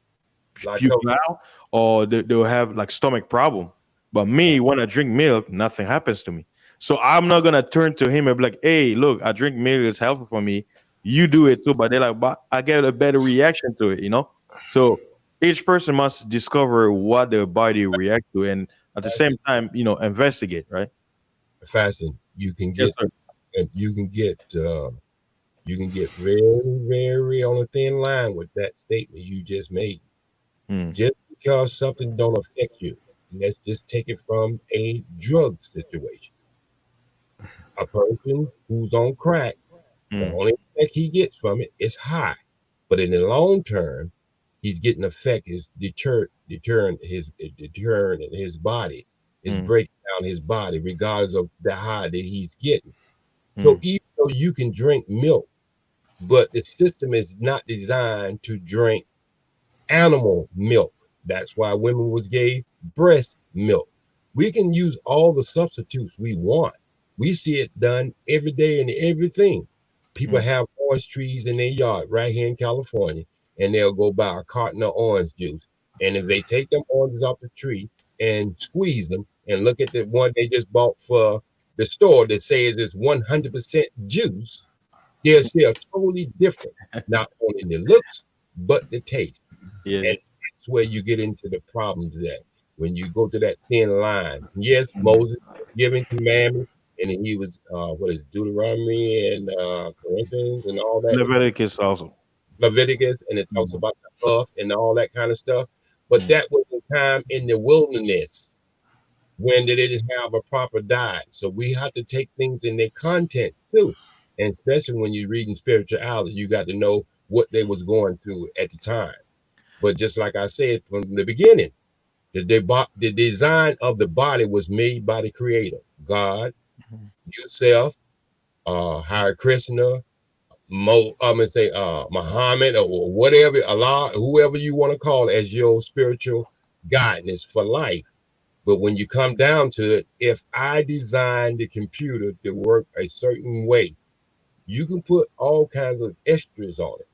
puke Lactose. out, or they'll have like stomach problem. But me, when I drink milk, nothing happens to me. So I'm not gonna turn to him and be like, "Hey, look, I drink milk; it's healthy for me. You do it too." But they're like, "But I get a better reaction to it." So each person must discover what their body reacts to, and at the same time, investigate. Right? Fasting. You can Yes, get sir. and you can get very, very on a thin line with that statement you just made. Mm, Just because something don't affect you, let's just take it from a drug situation. A person who's on crack, the mm, only effect he gets from it is high, but in the long term, he's getting effect is deterring his body, is mm, breaking down his body, regardless of the high that he's getting. So mm, even though you can drink milk, but the system is not designed to drink animal milk. That's why women was gave breast milk. We can use all the substitutes we want. We see it done every day in everything. People mm, have orange trees in their yard right here in California, and they'll go buy a carton of orange juice. And if they take them oranges off the tree and squeeze them and look at the one they just bought for the store that says it's 100% juice, they'll see a totally different, not only the looks, but the taste. yeah. And that's where you get into the problems that when you go to that thin line. Yes, Mm. Moses was giving commandments, and he was what is Deuteronomy and Corinthians and all that, Leviticus also. Leviticus, and it talks Mm, about the earth and all that kind of stuff. But mm, that was the time in the wilderness when they didn't have a proper diet. So we have to take things in their content too. And especially when you're reading spirituality, you got to know what they was going through at the time. But just like I said from the beginning, the design of the body was made by the creator, God, mhm, yourself, Hare Krishna, I'm gonna say Muhammad or whatever, Allah, whoever you want to call as your spiritual guidance for life. But when you come down to it, if I design the computer to work a certain way, you can put all kinds of extras on it,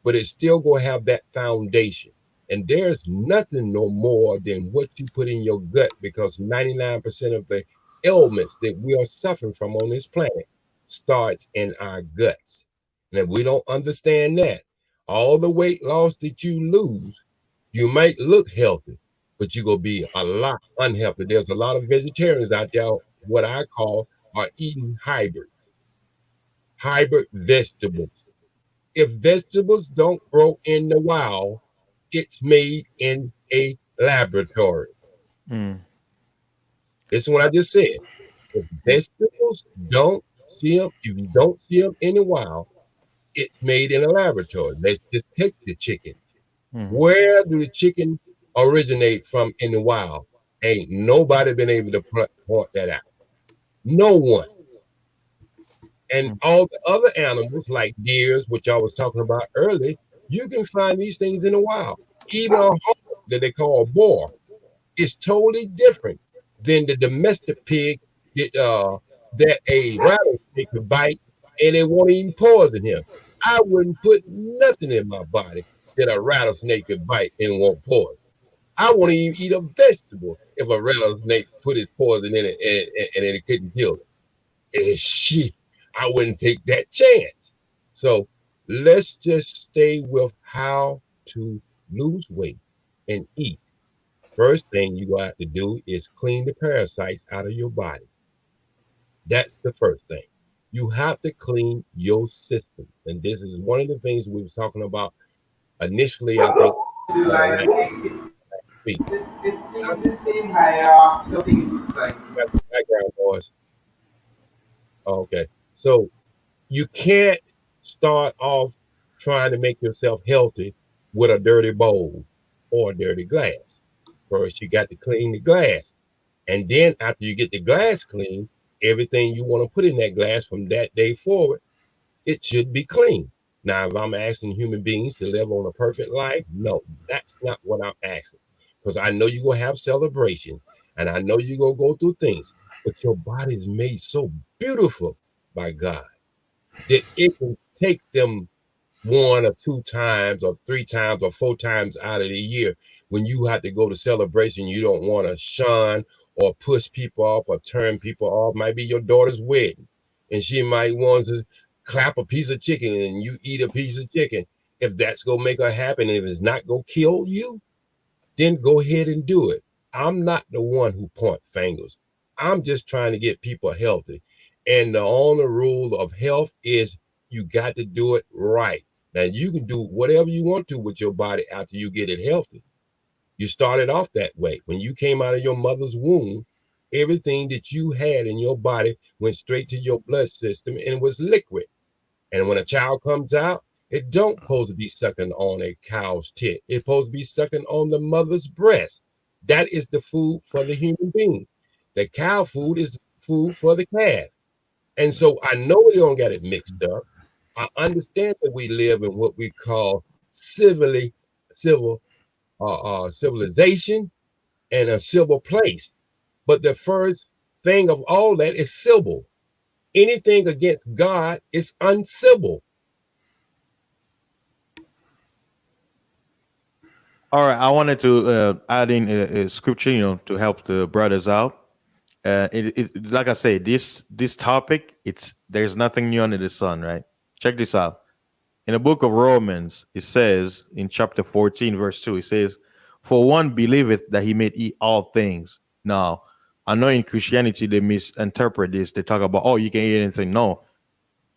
but it's still going to have that foundation. And there's nothing no more than what you put in your gut, because 99% of the ailments that we are suffering from on this planet starts in our guts. And if we don't understand that, all the weight loss that you lose, you might look healthy, but you're going to be a lot unhealthy. There's a lot of vegetarians out there, what I call, are eating hybrid vegetables. If vegetables don't grow in the wild, it's made in a laboratory. mm, This is what I just said. If vegetables don't see them, if you don't see them in the wild, it's made in a laboratory. Let's just take the chicken. mm, Where do the chicken originate from in the wild? Ain't nobody been able to point that out. No one. And mm, all the other animals, like deers, which I was talking about earlier, you can find these things in the wild. Even a hawk that they call a boar is totally different than the domestic pig that a rattlesnake could bite and it won't even poison him. I wouldn't put nothing in my body that a rattlesnake could bite and won't poison. I won't even eat a vegetable if a rattlesnake put his poison in it and it couldn't kill it. And shit, I wouldn't take that chance. So let's just stay with how to lose weight and eat. First thing you have to do is clean the parasites out of your body. That's the first thing. You have to clean your system. And this is one of the things we was talking about initially, I think, last week. Background noise. Okay. So you can't start off trying to make yourself healthy with a dirty bowl or a dirty glass. First, you got to clean the glass. And then after you get the glass clean, everything you want to put in that glass from that day forward, it should be clean. Now, if I'm asking human beings to live on a perfect life, no, that's not what I'm asking. Because I know you're going to have celebration and I know you're going to go through things, but your body is made so beautiful by God that it can take them 1 or 2 times or 3 times or 4 times out of the year. When you have to go to celebration, you don't want to shun or push people off or turn people off. Might be your daughter's wedding and she might want to clap a piece of chicken and you eat a piece of chicken. If that's going to make her happy and if it's not going to kill you, then go ahead and do it. I'm not the one who point fingers. I'm just trying to get people healthy. And the only rule of health is you got to do it right. Now, you can do whatever you want to with your body after you get it healthy. You started off that way. When you came out of your mother's womb, everything that you had in your body went straight to your blood system and was liquid. And when a child comes out, it don't supposed to be sucking on a cow's tit. It's supposed to be sucking on the mother's breast. That is the food for the human being. The cow food is food for the calf. And so I know we don't get it mixed up. I understand that we live in what we call civilization and a civil place. But the first thing of all that is civil. Anything against God is uncivil. All right, I wanted to add in a scripture, to help the brothers out. Like I say, this topic, there's nothing new under the sun, right? Check this out. In the book of Romans, it says in chapter 14, verse 2, it says, "For one believeth that he may eat all things." Now, I know in Christianity they misinterpret this. They talk about, oh, you can eat anything. No,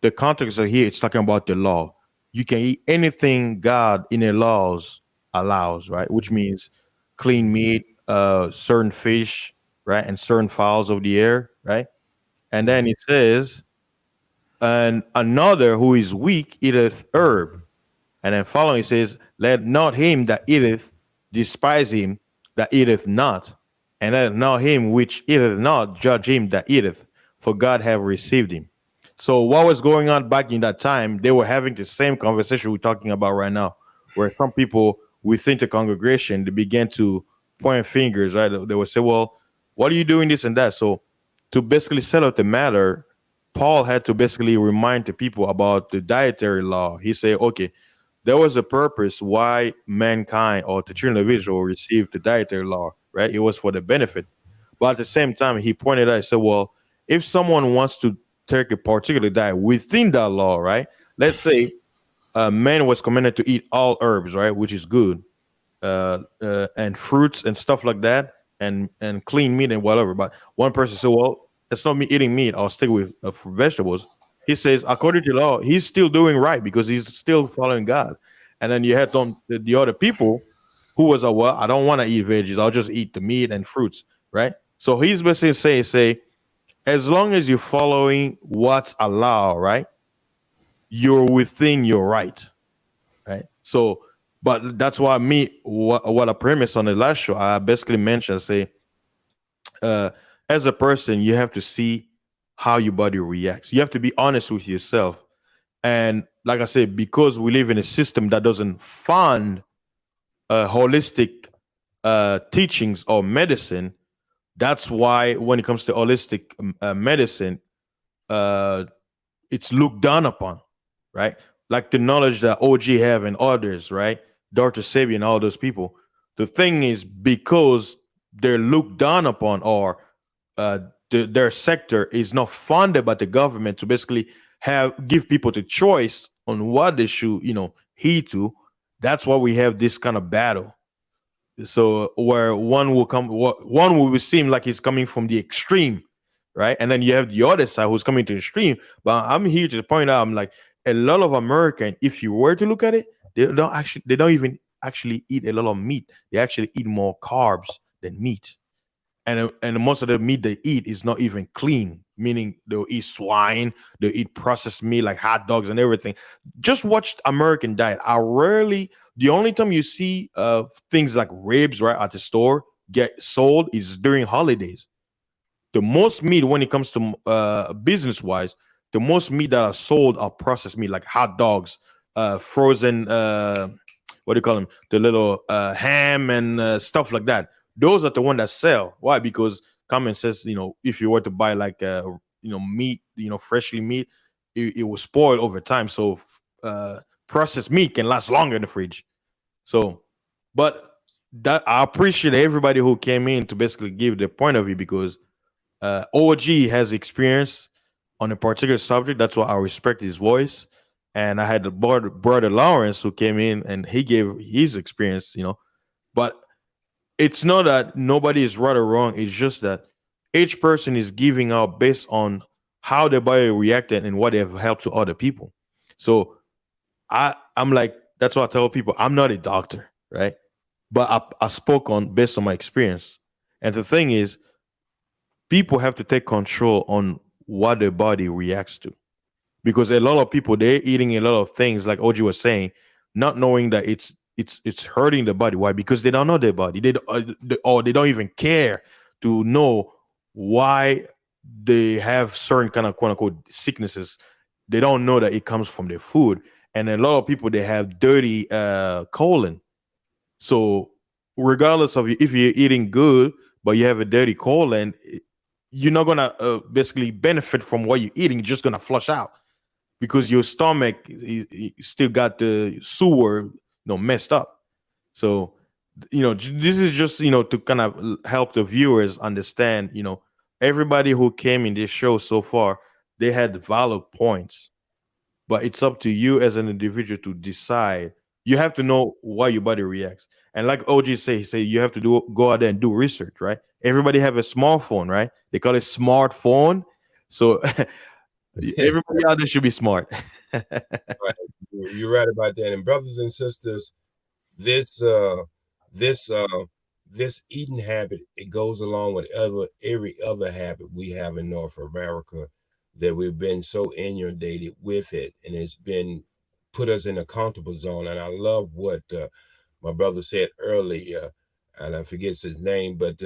the context of here, it's talking about the law. You can eat anything God in the laws allows, right? Which means clean meat, certain fish, right, and certain fowls of the air, right? And then it says, "And another who is weak eateth herb." And then following it says, "Let not him that eateth despise him that eateth not, and let not him which eateth not judge him that eateth, for God have received him." So what was going on back in that time? They were having the same conversation we're talking about right now, where some people within the congregation, they began to point fingers, right? They would say, "Well, what are you doing this and that?" So to basically settle the matter, Paul had to basically remind the people about the dietary law. He said, okay, there was a purpose why mankind or the children of Israel received the dietary law, right? It was for the benefit. But at the same time, he pointed out, he said, well, if someone wants to take a particular diet within that law, right? Let's say man was commanded to eat all herbs, right? Which is good, and fruits and stuff like that, and clean meat and whatever. But one person said, well, it's not me eating meat. I'll stick with vegetables. He says, according to law, he's still doing right because he's still following God. And then you had the other people who was like, well, I don't want to eat veggies. I'll just eat the meat and fruits, right? So he's basically say, as long as you're following what's allowed, right, you're within your right, right? So, but that's why what I premise on the last show, I basically mentioned, say, as a person, you have to see how your body reacts. You have to be honest with yourself. And like I said, because we live in a system that doesn't fund holistic teachings or medicine, that's why when it comes to holistic medicine, it's looked down upon, right? Like the knowledge that OG have and others, right? Dr. Sebi and all those people. The thing is, because they're looked down upon, or their sector is not funded by the government to basically give people the choice on what they should, heed to. That's why we have this kind of battle. So where one will seem like he's coming from the extreme, right? And then you have the other side who's coming to the extreme. But I'm here to point out, I'm like, a lot of American, if you were to look at it, they don't even actually eat a lot of meat. They actually eat more carbs than meat. And most of the meat they eat is not even clean, meaning they'll eat swine, they'll eat processed meat like hot dogs and everything. Just watch American diet. The only time you see things like ribs right at the store get sold is during holidays. The most meat when it comes to business wise, the most meat that are sold are processed meat like hot dogs, frozen, what do you call them, the little ham and stuff like that. Those are the one that sell. Why? Because common says, if you were to buy like meat, freshly meat, it will spoil over time. So processed meat can last longer in the fridge. So, but that I appreciate everybody who came in to basically give their point of view, because OG has experience on a particular subject. That's why I respect his voice. And I had the brother Lawrence who came in and he gave his experience, But it's not that nobody is right or wrong. It's just that each person is giving out based on how their body reacted and what they have helped to other people. So I'm like, that's what I tell people. I'm not a doctor, right? But I spoke on based on my experience. And the thing is, people have to take control on what their body reacts to, because a lot of people, they're eating a lot of things like OG was saying, not knowing that it's hurting the body. Why? Because they don't know their body. Or they don't even care to know why they have certain kind of quote unquote sicknesses. They don't know that it comes from their food. And a lot of people, they have dirty colon. So regardless of if you're eating good but you have a dirty colon, you're not gonna basically benefit from what you're eating. You're just gonna flush out because your stomach still got the sewer messed up. So this is just to kind of help the viewers understand. Everybody who came in this show so far, they had valid points, but it's up to you as an individual to decide. You have to know why your body reacts. And like OG say, you have to go out there and do research, right? Everybody have a smartphone, right? They call it smartphone. So everybody out there should be smart. Right. You're right about that. And brothers and sisters, this eating habit, it goes along with every other habit we have in North America, that we've been so inundated with it, and it's been put us in a comfortable zone. And I love what my brother said earlier, and I forget his name, but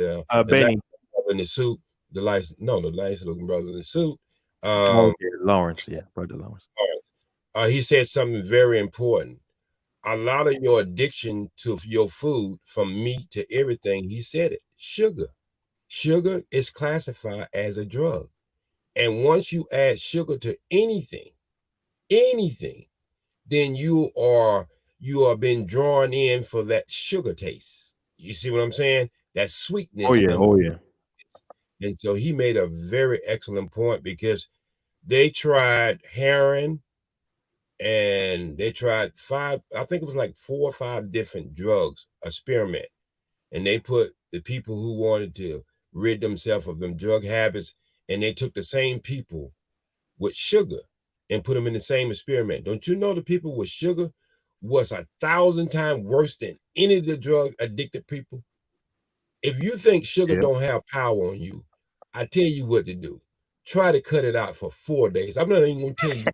Benny in the suit, the nice looking brother in the suit. Lawrence, yeah, brother Lawrence. He said something very important. A lot of your addiction to your food, from meat to everything, he said it, sugar. Sugar is classified as a drug. And once you add sugar to anything, then you are being drawn in for that sugar taste. You see what I'm saying? That sweetness. Oh yeah. And so he made a very excellent point, because they tried heroin, and they tried 4 or 5 different drugs, experiment. And they put the people who wanted to rid themselves of them drug habits, and they took the same people with sugar and put them in the same experiment. Don't you know the people with sugar was 1,000 times worse than any of the drug addicted people? If you think sugar don't have power on you, I tell you what to do. Try to cut it out for 4 days. I'm not even gonna tell you.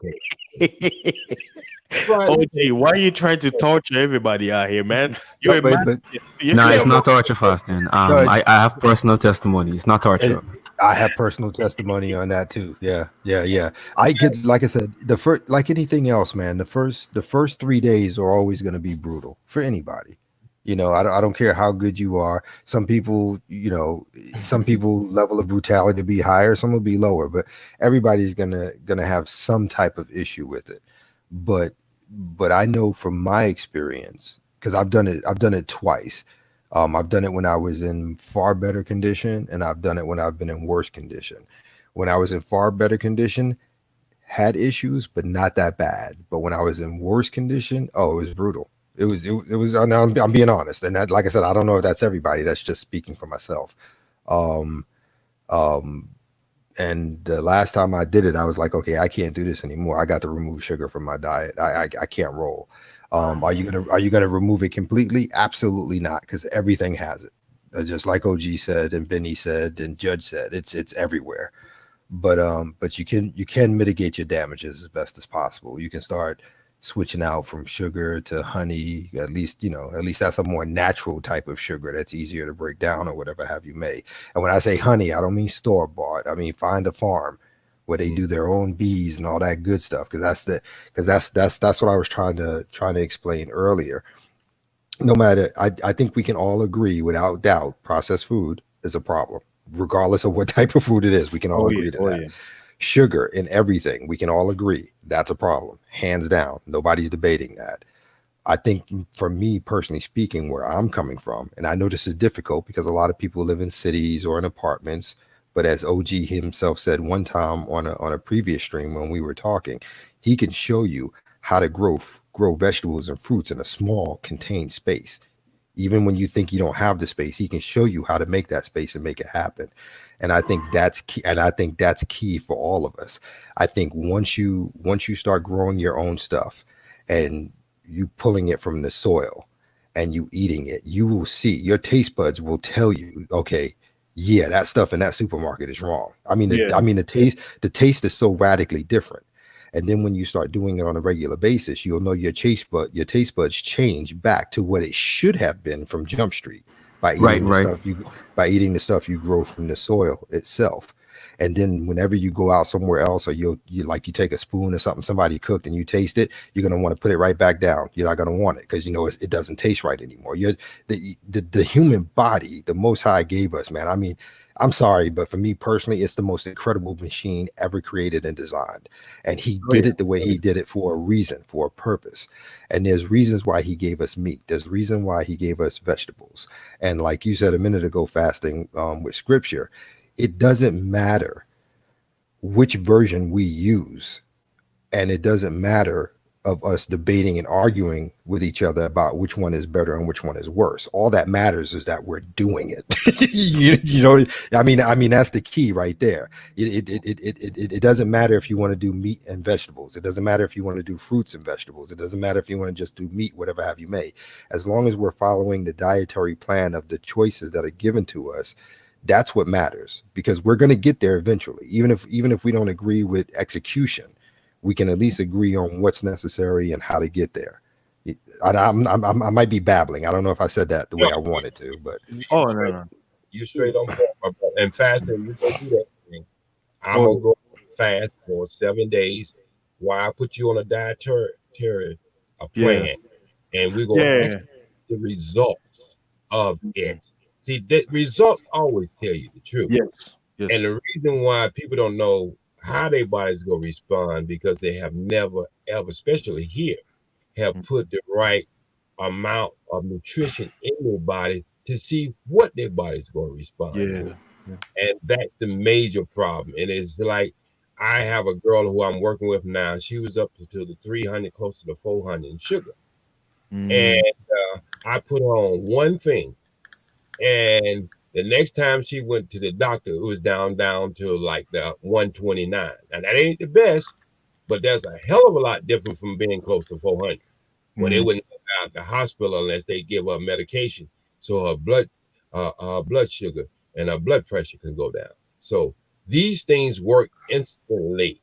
OG, why are you trying to torture everybody out here, man? No, it's not torture fasting. I have personal testimony. It's not torture. I have personal testimony on that too. Yeah. I get, like I said, like anything else, man. The first 3 days are always going to be brutal for anybody. I don't care how good you are. Some people, some people level of brutality to be higher, some will be lower, but everybody's gonna have some type of issue with it. But I know from my experience, because I've done it twice. I've done it when I was in far better condition, and I've done it when I've been in worse condition. When I was in far better condition, had issues, but not that bad. But when I was in worse condition, it was brutal. It was. I'm being honest, and that, like I said, I don't know if that's everybody. That's just speaking for myself. Um, um, and the last time I did it, I was like, okay, I can't do this anymore. I got to remove sugar from my diet. I can't roll. Are you gonna remove it completely? Absolutely not, because everything has it. Just like OG said, and Benny said, and Judge said, it's everywhere. But you can mitigate your damages as best as possible. You can start switching out from sugar to honey. At least that's a more natural type of sugar that's easier to break down or whatever have you may. And when I say honey, I don't mean store bought. I mean find a farm where they do their own bees and all that good stuff. Because that's what I was trying to explain earlier. No matter, I think we can all agree without doubt, processed food is a problem, regardless of what type of food it is. We can all agree to that. Yeah. Sugar in everything, we can all agree that's a problem, hands down. Nobody's debating that. I think for me personally speaking, where I'm coming from, and I know this is difficult because a lot of people live in cities or in apartments, but as OG himself said one time on a previous stream when we were talking, he can show you how to grow vegetables and fruits in a small contained space. Even when you think you don't have the space, he can show you how to make that space and make it happen. And I think that's key. And I think that's key for all of us. I think once you start growing your own stuff and you pulling it from the soil and you eating it, you will see, your taste buds will tell you, okay, yeah, that stuff in that supermarket is wrong. I mean, the taste is so radically different. And then when you start doing it on a regular basis, you'll know your taste buds change back to what it should have been from Jump Street by eating the stuff you grow from the soil itself. And then whenever you go out somewhere else, or you take a spoon or something somebody cooked and you taste it, you're gonna want to put it right back down. You're not gonna want it because it doesn't taste right anymore. The human body, the Most High gave us, man. I mean, I'm sorry, but for me personally, it's the most incredible machine ever created and designed. And he did it the way he did it for a reason, for a purpose. And there's reasons why he gave us meat. There's reason why he gave us vegetables. And like you said a minute ago, fasting with scripture, it doesn't matter which version we use. And it doesn't matter of us debating and arguing with each other about which one is better and which one is worse. All that matters is that we're doing it. you know, I mean, that's the key right there. It doesn't matter if you want to do meat and vegetables. It doesn't matter if you want to do fruits and vegetables. It doesn't matter if you want to just do meat, whatever have you may. As long as we're following the dietary plan of the choices that are given to us, that's what matters, because we're going to get there eventually. Even if we don't agree with execution, we can at least agree on what's necessary and how to get there. I might be babbling. I don't know if I said that the way I wanted to, but You straight on point, and fasting. You go do that thing. I'm gonna go fast for 7 days. While I put you on a dietary plan, and we're gonna see the results of it. See, the results always tell you the truth. Yes. And the reason why people don't know how their body's going to respond, because they have never, ever, especially here, have put the right amount of nutrition in their body to see what their body's going to respond to. And that's the major problem. And it's like, I have a girl who I'm working with now. She was up to the 300, close to the 400 in sugar. And I put her on one thing. And the next time she went to the doctor, it was down to like the 129. Now that ain't the best, but that's a hell of a lot different from being close to 400. When they wouldn't go out the hospital unless they give her medication, so her blood sugar and her blood pressure can go down. So these things work instantly.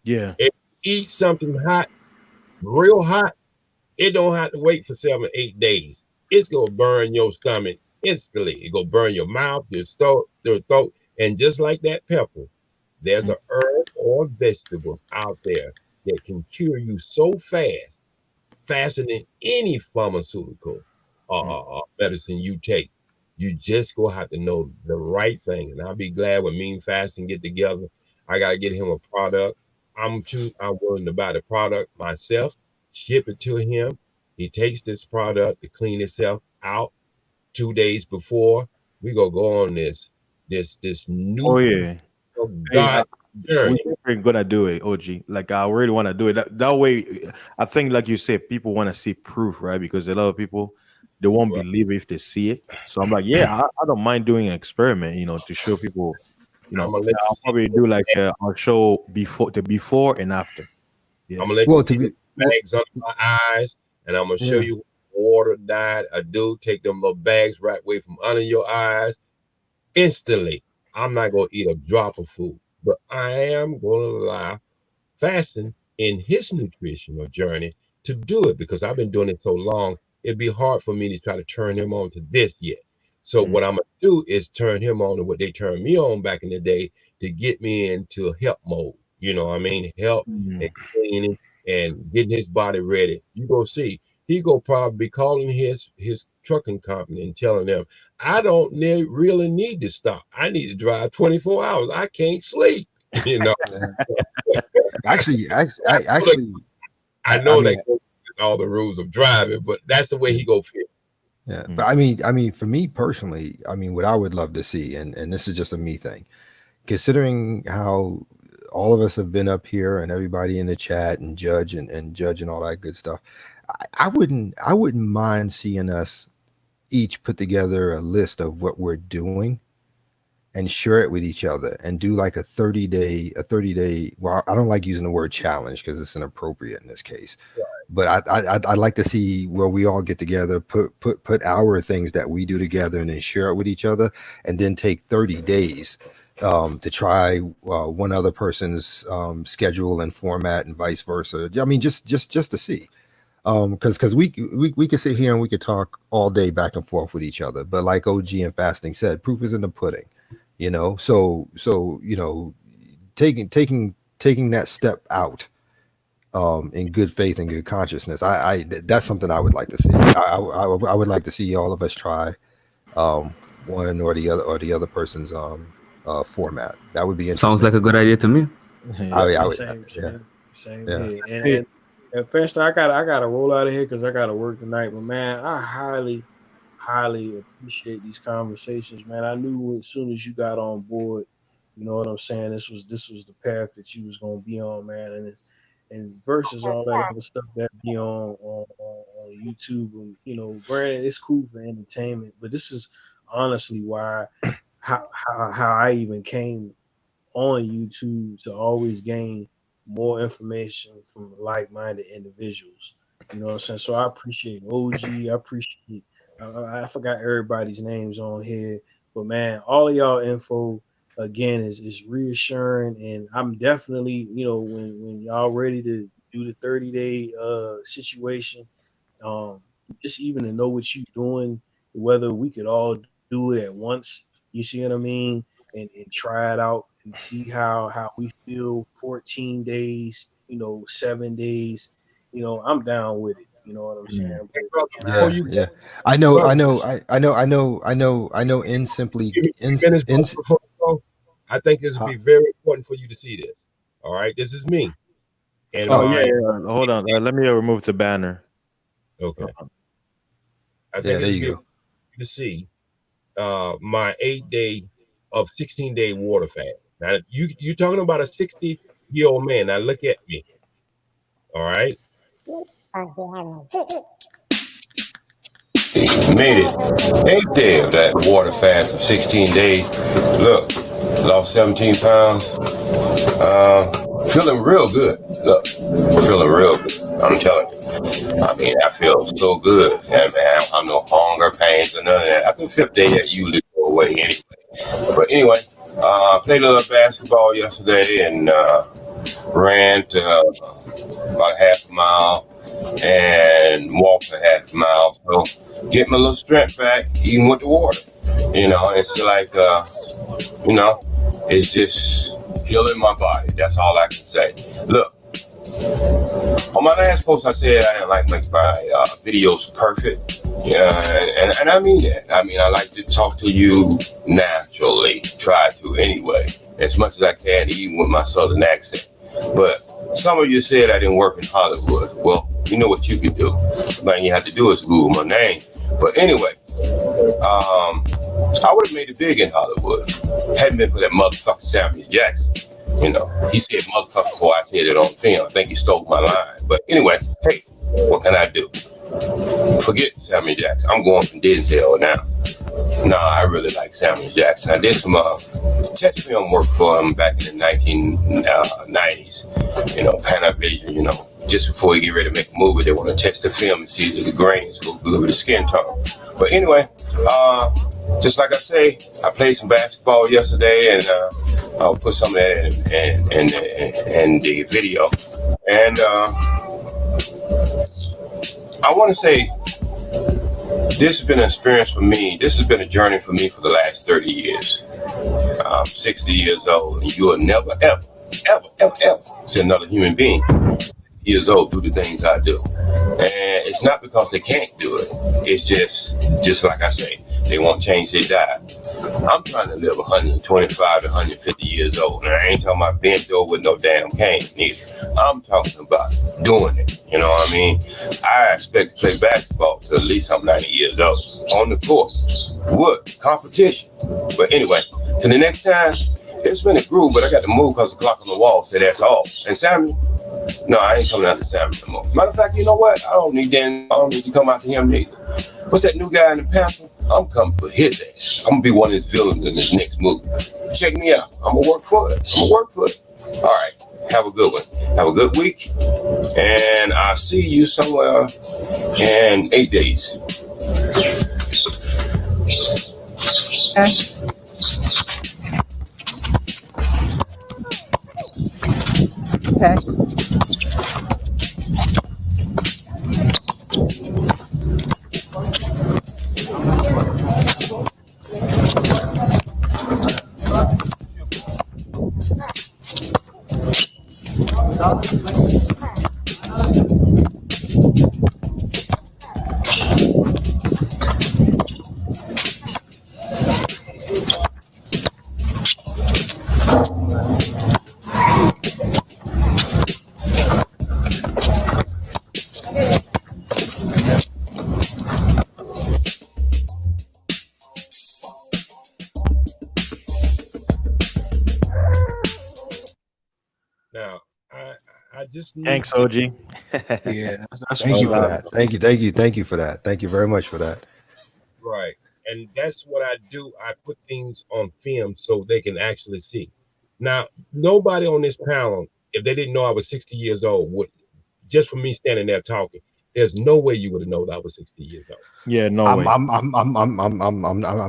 Yeah. If you eat something hot, real hot, it don't have to wait for 7, 8 days. It's gonna burn your stomach instantly. It go burn your mouth, your throat, and just like that pepper, there's a herb or vegetable out there that can cure you so fast, faster than any pharmaceutical medicine you take. You just go have to know the right thing. And I'll be glad when Me and Fasting get together. I gotta get him a product. I'm willing to buy the product myself, ship it to him. He takes this product to clean itself out. 2 days before we go on this new Oh yeah. God journey. We're gonna do it, OG. Like I really want to do it. That way, I think, like you said, people want to see proof, right? Because a lot of people they won't Right. believe if they see it. So I'm like, yeah, I don't mind doing an experiment, to show people. I'm gonna let I'll probably do like I'll show before and after. Yeah. I'm gonna let Well, you to see be the bags under my eyes, and I'm gonna show yeah. you water died. I do take them little bags right away from under your eyes instantly. I'm not gonna eat a drop of food, but I am gonna allow fasting in his nutritional journey to do it because I've been doing it so long. It'd be hard for me to try to turn him on to this yet. So what I'm gonna do is turn him on to what they turned me on back in the day to get me into help mode. You know what I mean? Help and cleaning and getting his body ready. You go see. He go probably be calling his trucking company and telling them, I don't really need to stop. I need to drive 24 hours. I can't sleep. You know. Actually, I know that goes against all the rules of driving, but that's the way he go feel. Yeah, but I mean, for me personally, I mean, what I would love to see, and this is just a me thing, considering how all of us have been up here and everybody in the chat and Judge and Judge and all that good stuff, I wouldn't mind seeing us each put together a list of what we're doing and share it with each other and do like a 30 day. Well, I don't like using the word challenge because it's inappropriate in this case. Right. But I'd like to see where we all get together, put our things that we do together and then share it with each other, and then take 30 days to try one other person's schedule and format and vice versa. I mean, just to see. Because we could sit here and we could talk all day back and forth with each other. But like OG and Fasting said, proof is in the pudding. So taking that step out in good faith and good consciousness, I that's something I would like to see. I would like to see all of us try one or the other person's format. That would be interesting. Sounds like a good idea to me. Same here. And first, I gotta roll out of here because I gotta work tonight. But man, I highly appreciate these conversations, man. I knew as soon as you got on board, you know what I'm saying, this was the path that you was gonna be on, man. And versus all that other stuff that be on YouTube, and granted, it's cool for entertainment, but this is honestly why how I even came on YouTube to always gain more information from like-minded individuals. You know what I'm saying? So I appreciate OG. I appreciate. I forgot everybody's names on here, but man, all of y'all info again is reassuring, and I'm definitely, when y'all ready to do the 30-day situation, just even to know what you're doing, whether we could all do it at once. You see what I mean? And try it out and see how we feel. 14 days, 7 days, I'm down with it. You know what I'm saying? Yeah. I know. I think this would be very important for you to see this. All right, this is me. And hold on. Let me remove the banner. Okay. I think there you go. To see my 8-day of 16-day water fast. Now you're talking about a 60-year-old man. Now look at me. All right. Made it. 8th day of that water fast of 16 days. Look, lost 17 pounds. Feeling real good. Look, feeling real good. I'm telling you. I mean, I feel so good. And man, I don't have no hunger, pains, or none of that. After the 5th day, that usually go away anyway. But anyway, played a little basketball yesterday and ran about half a mile and walked a half a mile. So get my little strength back, even with the water. It's like, it's just healing my body. That's all I can say. Look, on my last post, I said I didn't like make my videos perfect. Yeah, and I mean that. I mean, I like to talk to you naturally. Try to anyway, as much as I can, even with my southern accent. But some of you said I didn't work in Hollywood. Well, you know what you can do. The thing you have to do is Google my name. But anyway, I would have made it big in Hollywood. Hadn't been for that motherfucker Samuel Jackson. You know, he said motherfucker before I said it on film. I think he stole my line. But anyway, hey, what can I do? Forget Samuel Jackson. I'm going from Denzel now. No, I really like Samuel Jackson. I did some test film work for him back in the 1990s. You know, Panavision, you know, just before you get ready to make a movie, they want to test the film and see if the grains go good with the skin tone. But anyway, just like I say, I played some basketball yesterday, and I'll put some of that in the video. And I want to say, this has been an experience for me. This has been a journey for me for the last 30 years. I'm 60 years old, and you will never, ever see another human being years old do the things I do. And it's not because they can't do it. It's just like I say, they won't change their diet. I'm trying to live 125 to 150 years old, and I ain't talking about bent over with no damn cane neither. I'm talking about doing it. You know what I mean? I expect to play basketball till at least I'm 90 years old on the court. What? Competition. But anyway, till the next time, it's been a groove, but I got to move because the clock on the wall said that's all. And Samuel, no, I ain't coming out to Samuel no more. Matter of fact, you know what? I don't need to come out to him neither. What's that new guy in the Panther? I'm coming for his ass. I'm gonna be one of his villains in this next movie. Check me out. I'm gonna work for it. All right. Have a good one. Have a good week. And I'll see you somewhere in 8 days. Okay. Okay. Now, I just need Thanks, OG. Yeah, that's Thank you for Wow. that. Thank you for that. Thank you very much for that. right. And that's what I do. I put things on film so they can actually see. Now, nobody on this panel, if they didn't know I was 60 years old, would just for me standing there talking, there's no way you would have known I was 60 years old. Yeah, no I'm way. I'm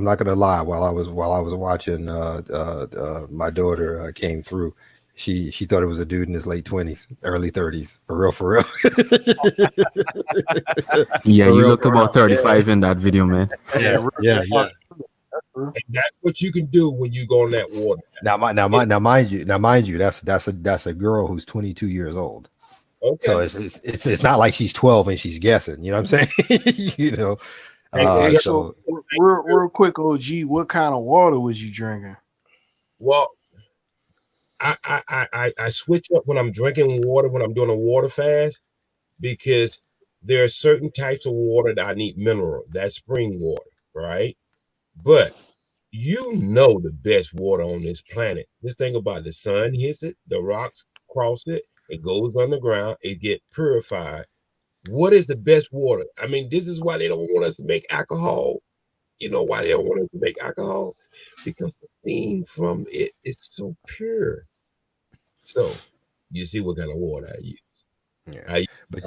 not gonna lie. While I was watching, my daughter came through. She thought it was a dude in his late 20s, early 30s. For real. Yeah, For you real, looked for real. about 35 in that video, man. Yeah. And that's what you can do when you go in that water. Now, mind you, that's a girl who's 22 years old. Okay. So it's not like she's 12 and she's guessing. You know what I'm saying? You know. Hey, So real quick, OG, what kind of water was you drinking? Well, I switch up when I'm drinking water, when I'm doing a water fast, because there are certain types of water that I need mineral. That's spring water, right? But you know the best water on this planet. This thing about the sun hits it, the rocks cross it, it goes underground, it get purified. What is the best water? I mean, this is why they don't want us to make alcohol. You know why they don't want us to make alcohol? Because the steam from it is so pure. So you see what kind of water I use. Yeah. But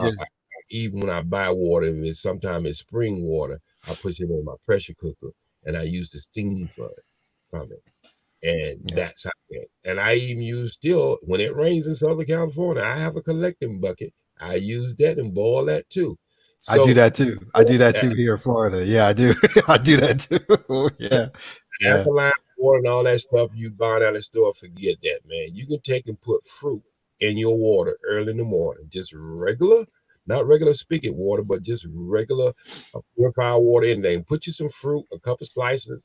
Even when I buy water, if it's sometimes it's spring water, I put it in my pressure cooker and I use the steam from it. And that's how it. And I even use still when it rains in Southern California, I have a collecting bucket. I use that and boil that too. I do that too. I do that too here in Florida. Yeah, I do. I do that too. Yeah. Alkaline water and all that stuff you buy out of the store, forget that, man. You can take and put fruit in your water early in the morning, just regular, not regular spigot water, but just regular purified water in there. And put you some fruit, a couple slices.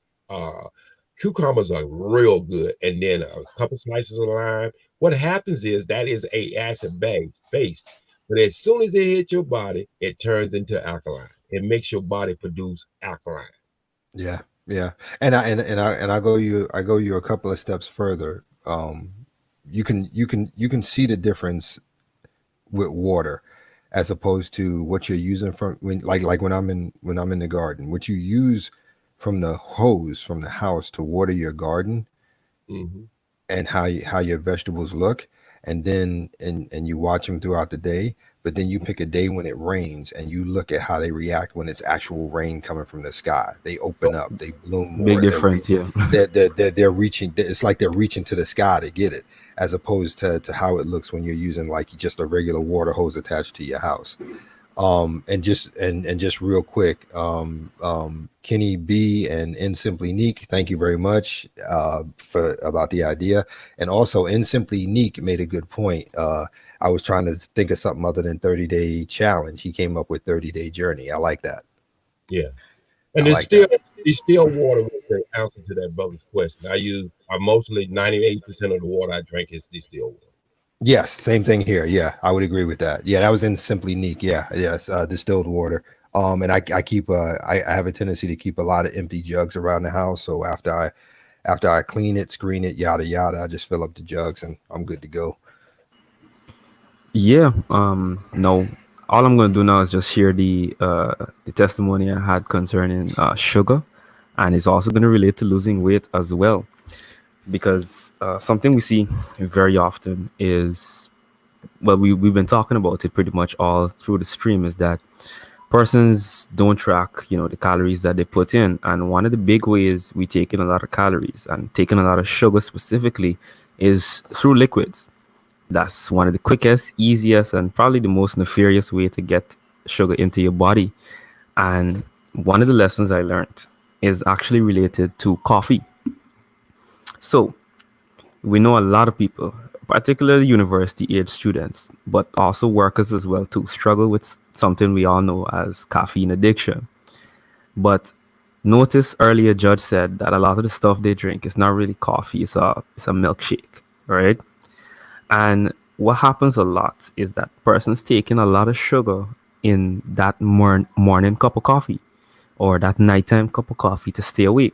Cucumbers are real good, and then a couple slices of lime. What happens is that is a acid base, but as soon as it hits your body, it turns into alkaline. It makes your body produce alkaline. Yeah. And I go you a couple of steps further. you can see the difference with water as opposed to what you're using from when like when I'm in the garden. What you use from the hose from the house to water your garden Mm-hmm. and how your vegetables look, and then and you watch them throughout the day, but then you pick a day when it rains and you look at how they react when it's actual rain coming from the sky. They open up, they bloom Big more. difference, yeah. They're reaching. It's like they're reaching to the sky to get it, as opposed to how it looks when you're using like just a regular water hose attached to your house. And just real quick, Kenny B and N Simply Neek, thank you very much for about the idea. And also N Simply Neek made a good point. I was trying to think of something other than 30-day challenge. He came up with 30-day journey. I like that. Yeah. And I it's like still it's still water with the answer to that brother's question. I mostly 98% of the water I drink is distilled water. Yes, same thing here. Yeah, I would agree with that. Yeah, that was in Simply Neek. Yeah, yes, distilled water. And I keep I have a tendency to keep a lot of empty jugs around the house. So after I clean it, screen it, yada yada, I just fill up the jugs and I'm good to go. Yeah. No. All I'm gonna do now is just share the testimony I had concerning sugar, and it's also gonna relate to losing weight as well, because something we see very often is, well, we've been talking about it pretty much all through the stream, is that persons don't track, the calories that they put in, and one of the big ways we take in a lot of calories and taking a lot of sugar specifically is through liquids. That's one of the quickest, easiest, and probably the most nefarious way to get sugar into your body. And one of the lessons I learned is actually related to coffee. So we know a lot of people, particularly university age students, but also workers as well too, struggle with something we all know as caffeine addiction. But notice earlier Judge said that a lot of the stuff they drink is not really coffee, it's a milkshake, right? And what happens a lot is that persons taking a lot of sugar in that morning cup of coffee or that nighttime cup of coffee to stay awake.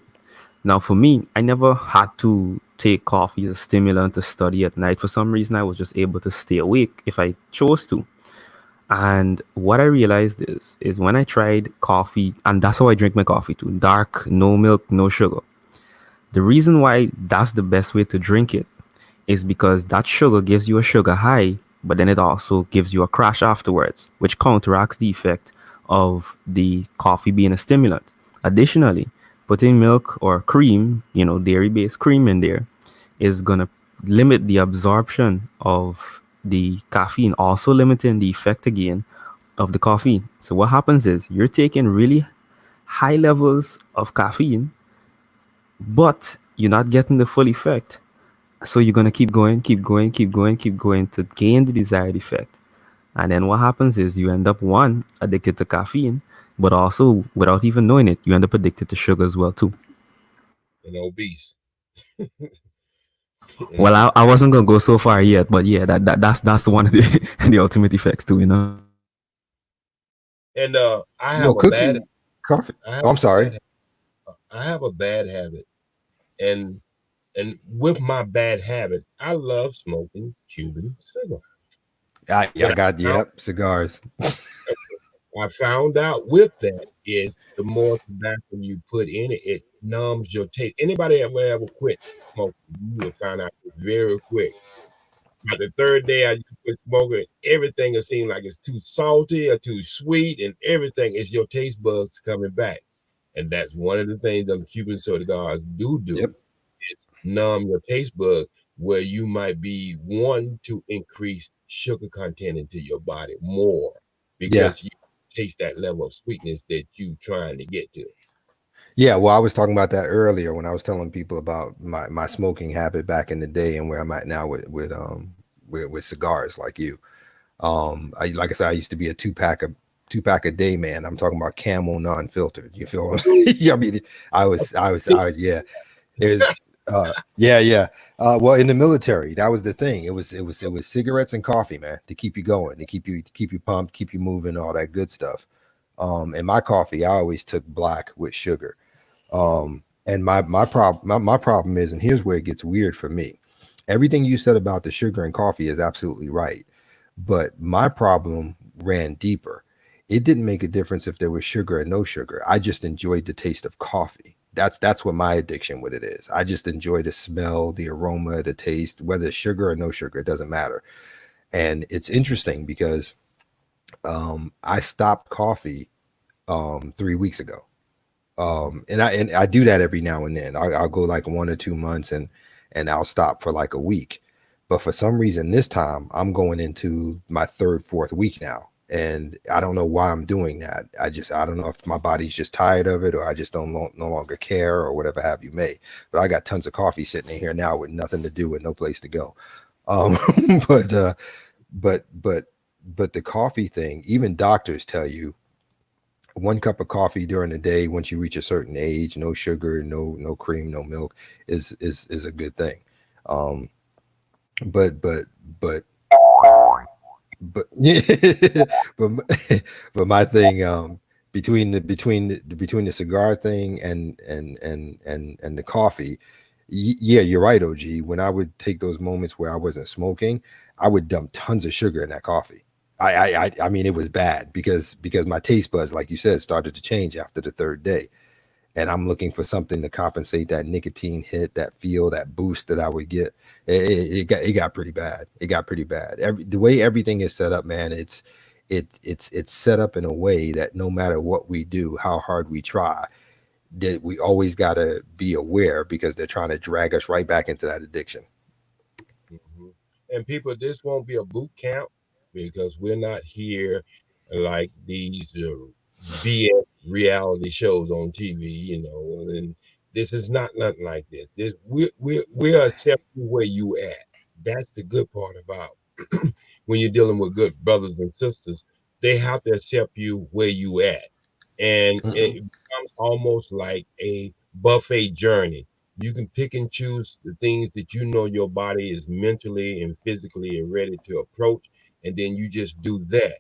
Now, for me, I never had to take coffee as a stimulant to study at night. For some reason, I was just able to stay awake if I chose to. And what I realized is when I tried coffee, and that's how I drink my coffee too, dark, no milk, no sugar. The reason why that's the best way to drink it is because that sugar gives you a sugar high, but then it also gives you a crash afterwards, which counteracts the effect of the coffee being a stimulant. Additionally, putting milk or cream, dairy-based cream in there is going to limit the absorption of the caffeine, also limiting the effect again of the caffeine. So what happens is you're taking really high levels of caffeine, but you're not getting the full effect. So you're going to keep going to gain the desired effect. And then what happens is you end up, one, addicted to caffeine, but also, without even knowing it, you end up addicted to sugar as well too. And obese. Well, I wasn't gonna go so far yet, but yeah, that's one of the the ultimate effects too, And I have a bad coffee. I'm sorry. I have a bad habit, and with my bad habit, I love smoking Cuban cigars. Cigars. I found out with that is the more tobacco you put in it, it numbs your taste. Anybody ever quit smoking, you will find out very quick. By the third day I quit smoking, everything will seem like it's too salty or too sweet, and everything is your taste buds coming back. And that's one of the things that Cuban cigars do. Yep. Is numb your taste buds, where you might be wanting to increase sugar content into your body more because you taste that level of sweetness that you trying to get to. Yeah, well, I was talking about that earlier when I was telling people about my smoking habit back in the day and where I'm at now with cigars like you. Like I said, I used to be a two pack a day man. I'm talking about Camel non-filtered. You feel what I'm saying? I mean, I was yeah. There's well, in the military, that was the thing. It was cigarettes and coffee, man, to keep you going, to keep you pumped, keep you moving, all that good stuff. And my coffee, I always took black with sugar. And my problem is, and here's where it gets weird for me. everything you said about the sugar and coffee is absolutely right. But my problem ran deeper. It didn't make a difference if there was sugar or no sugar. I just enjoyed the taste of coffee. That's what my addiction with it is. I just enjoy the smell, the aroma, the taste, whether it's sugar or no sugar, it doesn't matter. And it's interesting because I stopped coffee 3 weeks ago. And I do that every now and then. I'll go like 1 or 2 months and I'll stop for like a week. But for some reason this time I'm going into my third, fourth week now. And I don't know why I'm doing that. I don't know if my body's just tired of it or I just no longer care or whatever have you may. But I got tons of coffee sitting in here now with nothing to do and no place to go. Um, but but but but the coffee thing, even doctors tell you 1 cup of coffee during the day once you reach a certain age, no sugar, no cream, no milk, is a good thing. Um, but but but but yeah, but but my thing between the cigar thing and the coffee, yeah, you're right, OG. When I would take those moments where I wasn't smoking, I would dump tons of sugar in that coffee. I mean, it was bad because my taste buds, like you said, started to change after the third day, and I'm looking for something to compensate that nicotine hit, that feel, that boost that I would get. It got pretty bad. It got pretty bad. The way everything is set up, man, it's set up in a way that no matter what we do, how hard we try, that we always got to be aware because they're trying to drag us right back into that addiction. Mhm. And people, this won't be a boot camp because we're not here like these BS reality shows on TV, and this is not nothing like this. We're accepting where you at. That's the good part about when you're dealing with good brothers and sisters. They have to accept you where you at. And Mhm. it becomes almost like a buffet journey. You can pick and choose the things that you know your body is mentally and physically ready to approach, and then you just do that.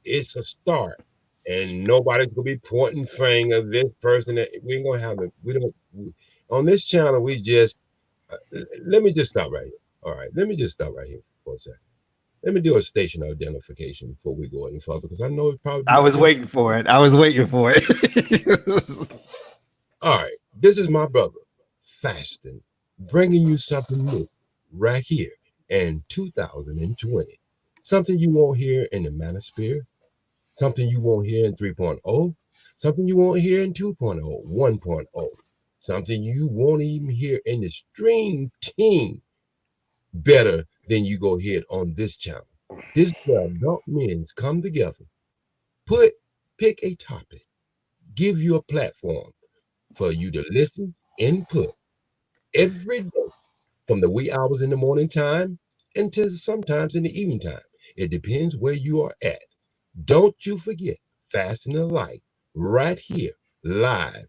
It's a start, and nobody's gonna be pointing finger this person. That we ain't gonna have it. We don't on this channel. We just let me just stop right here. All right, let me just stop right here for a second. Let me do a station identification before we go any further, because I know it probably. I was waiting for it. I was waiting for it. All right, this is my brother, Fasting, bringing you something new right here in 2020. Something you won't hear in the Manosphere, something you won't hear in 3.0, something you won't hear in 2.0, 1.0, something you won't even hear in the Stream Team better than you go hear it on this channel. This is where adult men come together, pick a topic, give you a platform for you to listen, input every day from the wee hours in the morning time until sometimes in the evening time. It depends where you are at. Don't you forget, Fasting the Light right here, live,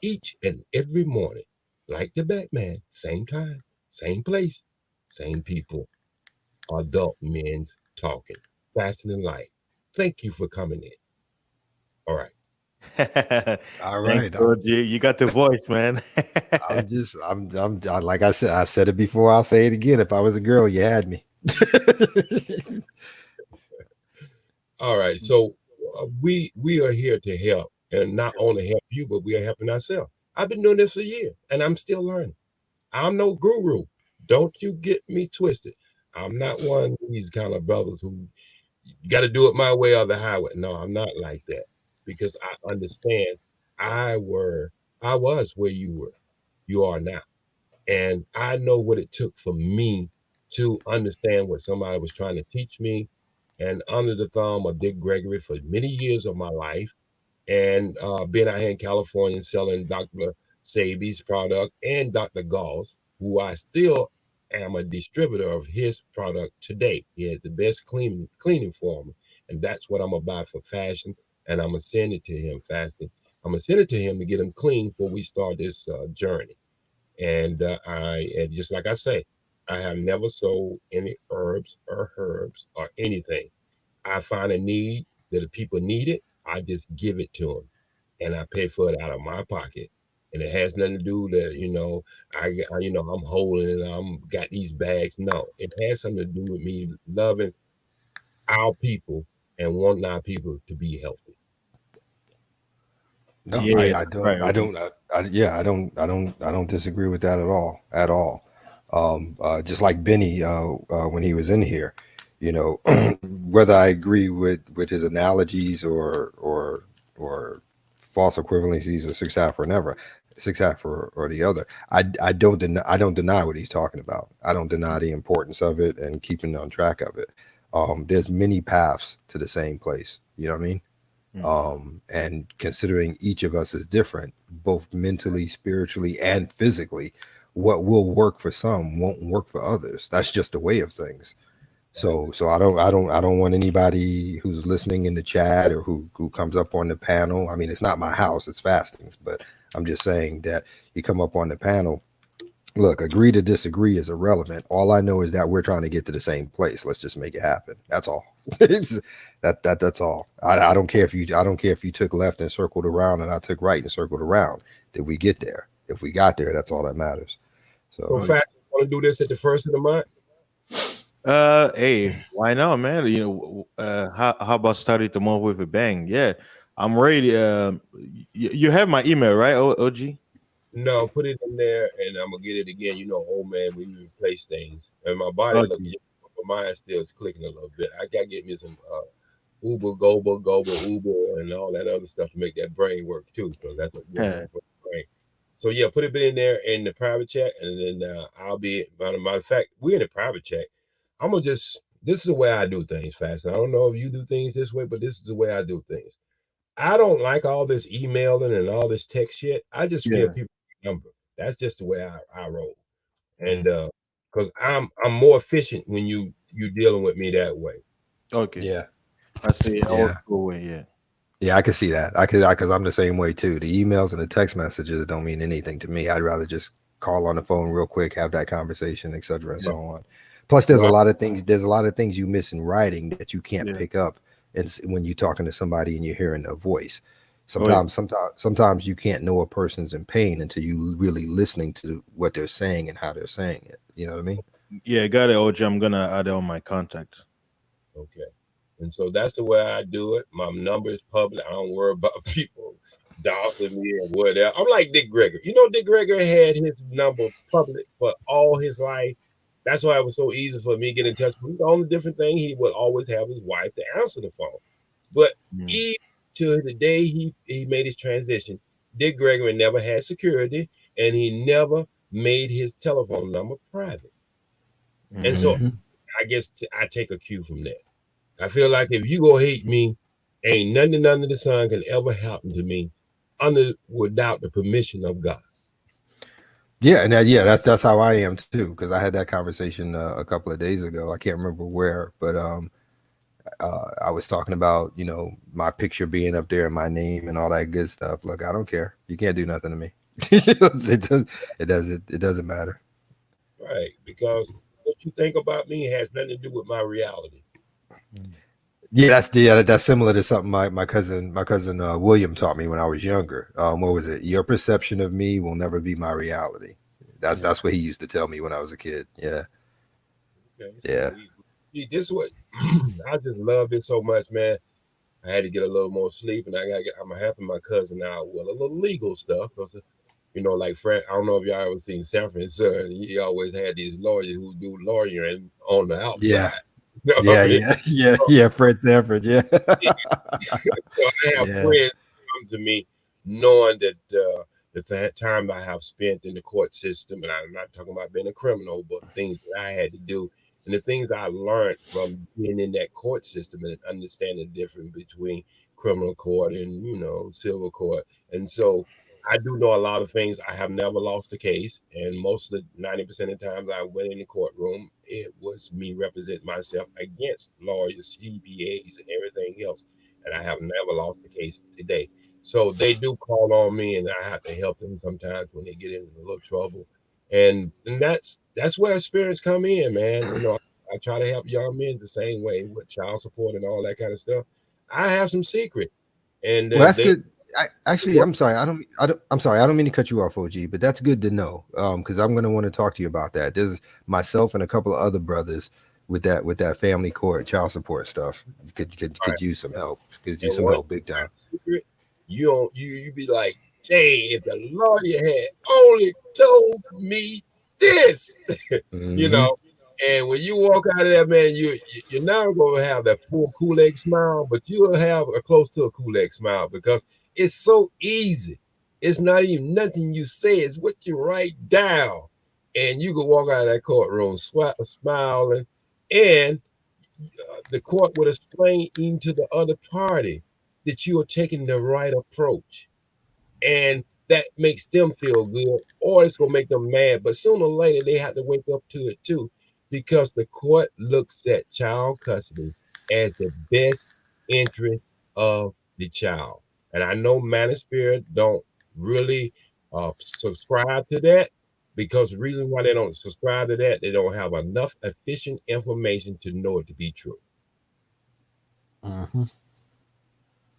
each and every morning. Like the Batman, same time, same place, same people. Adult men's talking. Fasting the Light. Thank you for coming in. All right. All Thanks, right. OG. You got the voice, man. Like I said, I've said it before. I'll say it again. If I was a girl, you had me. All right. So we are here to help, and not only help you, but we are helping ourselves. I've been doing this a year, and I'm still learning. I'm no guru. Don't you get me twisted. I'm not one of these kind of brothers who got to do it my way or the highway. No, I'm not like that, because I understand I were I was where you are now. And I know what it took for me to understand what somebody was trying to teach me. And under the thumb of Dick Gregory for many years of my life, and being out here in California selling Dr. Sabi's product and Dr. Gauss, who I still am a distributor of his product today. He has the best cleaning formula, and that's what I'm gonna buy for fashion, and I'm gonna send it to him fasting. I'm gonna send it to him to get him clean before we start this journey. And just like I say, I have never sold any herbs or anything. I find a need that the people need it, I just give it to them, and I pay for it out of my pocket. and it has nothing to do that, I'm holding and I'm got these bags. No, it has something to do with me loving our people and wanting our people to be healthy. No, Yeah, I don't, right, I OG. don't, yeah, I don't disagree with that at all. Just like Benny, when he was in here, you know, whether I agree with his analogies or false equivalencies or six half or the other, I don't deny what he's talking about. I don't deny the importance of it and keeping on track of it. There's many paths to the same place. You know what I mean? And considering each of us is different, both mentally, spiritually, and physically, what will work for some won't work for others. That's just the way of things. So I don't want anybody who's listening in the chat or who comes up on the panel. I mean, it's not my house, it's Fastings, but I'm just saying that you come up on the panel. Look, agree to disagree is irrelevant. All I know is that we're trying to get to the same place. Let's just make it happen. That's all. That's all. I don't care if you took left and circled around and I took right and circled around. Did we get there? If we got there, that's all that matters. So fast, want to do this at the first of the month? Hey, why not, man? How about starting the month with a bang? Yeah, I'm ready. You have my email, right, OG? No, put it in there, and I'm gonna get it again. You know, old man, we replace things, and my body Okay. looks, but mine still is clicking a little bit. I gotta get me some Uber, Goba, Uber, and all that other stuff to make that brain work too. So that's what Yeah. brain. So yeah, put it in there in the private chat, and then I'll be. Matter of fact, we're in the private chat. I'm gonna just. This is the way I do things, fast. I don't know if you do things this way, but this is the way I do things. I don't like all this emailing and all this text shit. I just Yeah. give people a number. That's just the way I roll. And because I'm more efficient when you dealing with me that way. Okay. Yeah. I see. Yeah. Old school way. Yeah. Yeah, I can see that. Because I'm the same way too. The emails and the text messages don't mean anything to me. I'd rather just call on the phone real quick, have that conversation, etc., and so on. Plus, there's a lot of things. There's a lot of things you miss in writing that you can't Yeah. pick up, and when you're talking to somebody and you're hearing their voice. Oh, yeah. Sometimes you can't know a person's in pain until you really listening to what they're saying and how they're saying it. You know what I mean? Yeah, got it, OG. I'm gonna add it on my contact. Okay. And so that's the way I do it. My number is public. I don't worry about people doubting me or whatever. I'm like Dick Gregory. You know, Dick Gregory had his number public for all his life. That's why it was so easy for me to get in touch with him. The only different thing, he would always have his wife to answer the phone. But even to the day he made his transition, Dick Gregory never had security, and he never made his telephone number private. And so I guess I take a cue from that. I feel like if you go hate me, ain't nothing under the sun can ever happen to me without the permission of God. Yeah, and that's how I am too. Because I had that conversation a couple of days ago. I can't remember where, but I was talking about my picture being up there and my name and all that good stuff. Look, I don't care. You can't do nothing to me. It doesn't matter. Right, because what you think about me has nothing to do with my reality. Yeah, that's similar to something my cousin William taught me when I was younger. What was it? Your perception of me will never be my reality. That's what he used to tell me when I was a kid. Yeah. Okay, Yeah. This is what I just love it so much, man. I had to get a little more sleep, and I'm helping my cousin out with a little legal stuff. Like Frank, I don't know if y'all ever seen Sanford and Son. He always had these lawyers who do lawyering on the outside. Yeah. You know what I mean? Yeah. Fred Sanford. Yeah. So I have friends come to me knowing that the time I have spent in the court system, and I'm not talking about being a criminal, but things that I had to do, and the things I learned from being in that court system and understanding the difference between criminal court and civil court. And so I do know a lot of things. I have never lost a case, and most of the 90% of the times I went in the courtroom, it was me representing myself against lawyers, CPAs, and everything else. And I have never lost a case today. So they do call on me, and I have to help them sometimes when they get in a little trouble. And that's where experience come in, man. I try to help young men the same way with child support and all that kind of stuff. I have some secrets, and Well, that's good. Actually, I'm sorry. I'm sorry. I don't mean to cut you off, OG, but that's good to know. Because I'm going to want to talk to you about that. There's myself and a couple of other brothers with that family court child support stuff. Could use some help. Could use some help big time. Secret, you be like, dang, if the lawyer had only told me this, you know. And when you walk out of there, man, you're not gonna have that full Kool-Aid smile, but you'll have a close to a Kool-Aid smile because it's so easy. It's not even nothing you say, it's what you write down. And you can walk out of that courtroom smiling, and the court would explain even to the other party that you are taking the right approach. And that makes them feel good, or it's gonna make them mad. But sooner or later, they have to wake up to it too, because the court looks at child custody as the best interest of the child. And I know Manosphere don't really subscribe to that, because the reason why they don't subscribe to that, they don't have enough efficient information to know it to be true.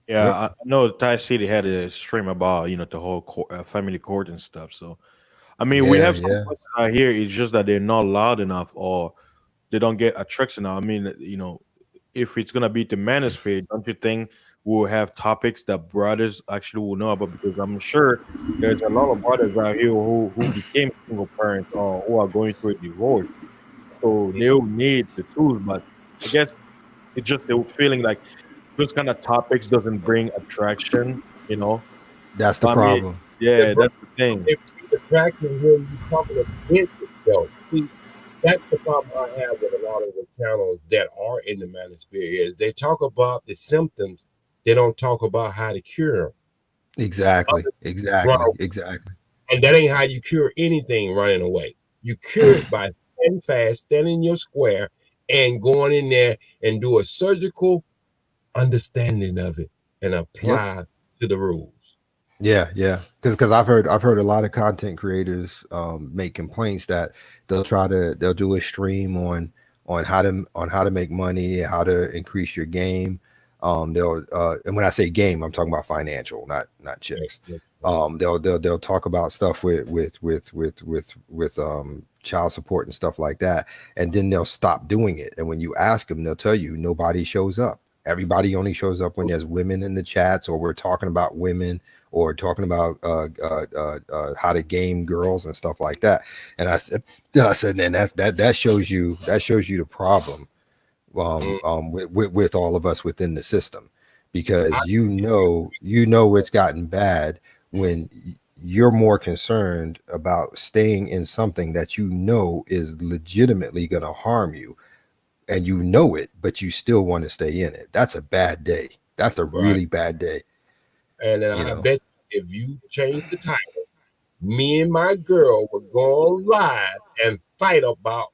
Yeah, Yep. I know Thai City had a stream about the whole family court and stuff. So, I mean, we have some places out here. It's just that they're not loud enough, or they don't get attraction. I mean, if it's gonna be the manosphere, don't you think we'll have topics that brothers actually will know about? Because I'm sure there's a lot of brothers out here who became single parents or who are going through a divorce, so they'll need the tools. But I guess it's just the feeling like those kind of topics doesn't bring attraction. That's the I mean, problem. yeah, that's the thing. If attraction when you talking against itself. See, that's the problem I have with a lot of the channels that are in the manosphere is they talk about the symptoms, they don't talk about how to cure them. Exactly. Well, Exactly. and that ain't how you cure anything running away. You cure it by standing fast, standing in your square, and going in there and do a surgical understanding of it and apply to the rules. Yeah, because I've heard a lot of content creators make complaints that they'll do a stream on how to make money, how to increase your game. They'll and when I say game, I'm talking about financial, not chicks. They'll talk about stuff with child support and stuff like that, and then they'll stop doing it. And when you ask them, they'll tell you nobody shows up. Everybody only shows up when there's women in the chats, or we're talking about women, or talking about how to game girls and stuff like that. And I said, then that shows you the problem with all of us within the system, because you know it's gotten bad when you're more concerned about staying in something that you know is legitimately going to harm you, and you know it, but you still want to stay in it. That's a bad day. That's a really bad day. And then I bet if you change the title, me and my girl would go live and fight about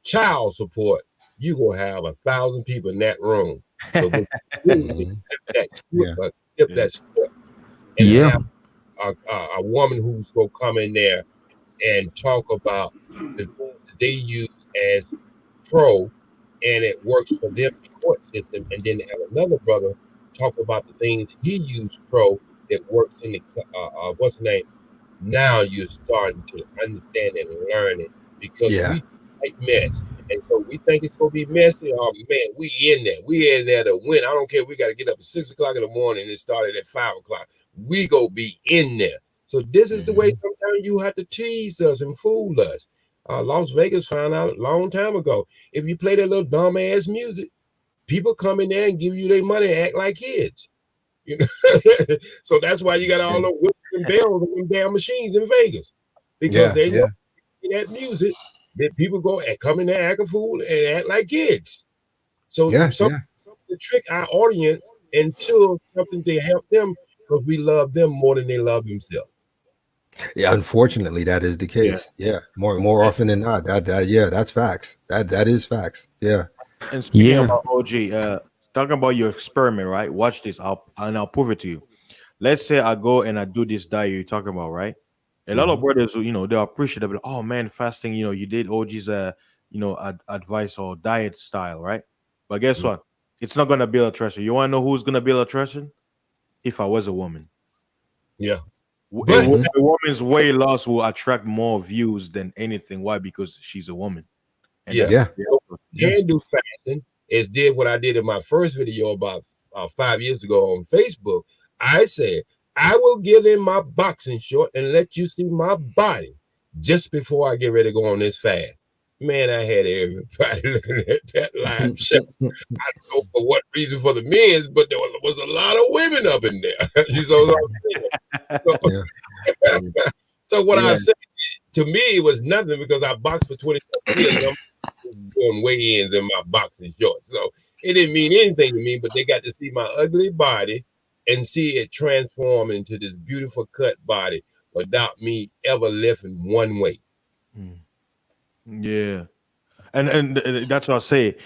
child support. You gonna have 1,000 people in that room. So that script, and have a woman who's gonna come in there and talk about the things that they use as pro, and it works for them in the court system, and then have another brother talk about the things he used pro that works in the what's the name? Now you're starting to understand and learn it, because we like mess, and so we think it's gonna be messy. Oh man, we in there to win. I don't care. We got to get up at 6 o'clock in the morning and it started at 5 o'clock. We go be in there. So this is the way sometimes you have to tease us and fool us. Las Vegas found out a long time ago, if you play that little dumb ass music, people come in there and give you their money and act like kids. You know? So that's why you got all the whistles and bells and them damn machines in Vegas, because they know that music that people go and come in there act a fool and act like kids. So something to trick our audience into something to help them, because we love them more than they love themselves. Yeah, unfortunately, that is the case. Yeah, more often than not. That's facts. That is facts. Yeah. And speaking about OG, talking about your experiment, right? Watch this. I'll prove it to you. Let's say I go and I do this diet you're talking about, right? A lot of brothers, they'll appreciate it. Oh man, fasting, you did OG's advice or diet style, right? But guess what? It's not gonna build attraction. You wanna know who's gonna build attraction? If I was a woman. Yeah. A, But a woman's weight loss will attract more views than anything. Why? Because she's a woman. And yeah, that's Yeah. can do fasting is did what I did in my first video about 5 years ago on Facebook. I said, I will get in my boxing short and let you see my body just before I get ready to go on this fast. Man, I had everybody looking at that live show. I don't know for what reason for the men's, but there was a lot of women up in there. You know what I'm saying? Yeah. So what Yeah. I've said to me it was nothing because I boxed for 27 years. And I'm doing weigh-ins in my boxing shorts. So it didn't mean anything to me, but they got to see my ugly body and see it transform into this beautiful cut body without me ever lifting one weight. Yeah. And that's what I say.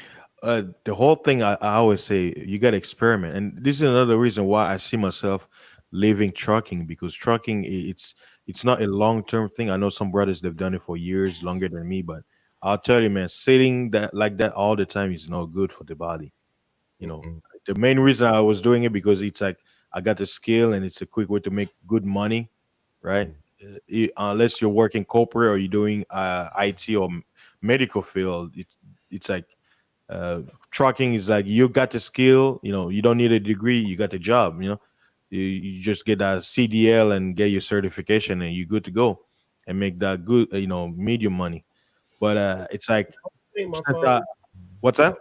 The whole thing I always say you got to experiment, and this is another reason why I see myself leaving trucking, because trucking it's not a long term thing. I know some brothers they've done it for years, longer than me, but I'll tell you, man, sitting that like that all the time is not good for the body. You know, Mm-mm. the main reason I was doing it because it's like I got the skill and it's a quick way to make good money, right? Unless you're working corporate or you're doing IT or medical field, it's like trucking is like you got the skill, you know, you don't need a degree, you got the job, you know, you just get that CDL and get your certification and you're good to go and make that good, you know, medium money. But it's like, I think my since father, what's that?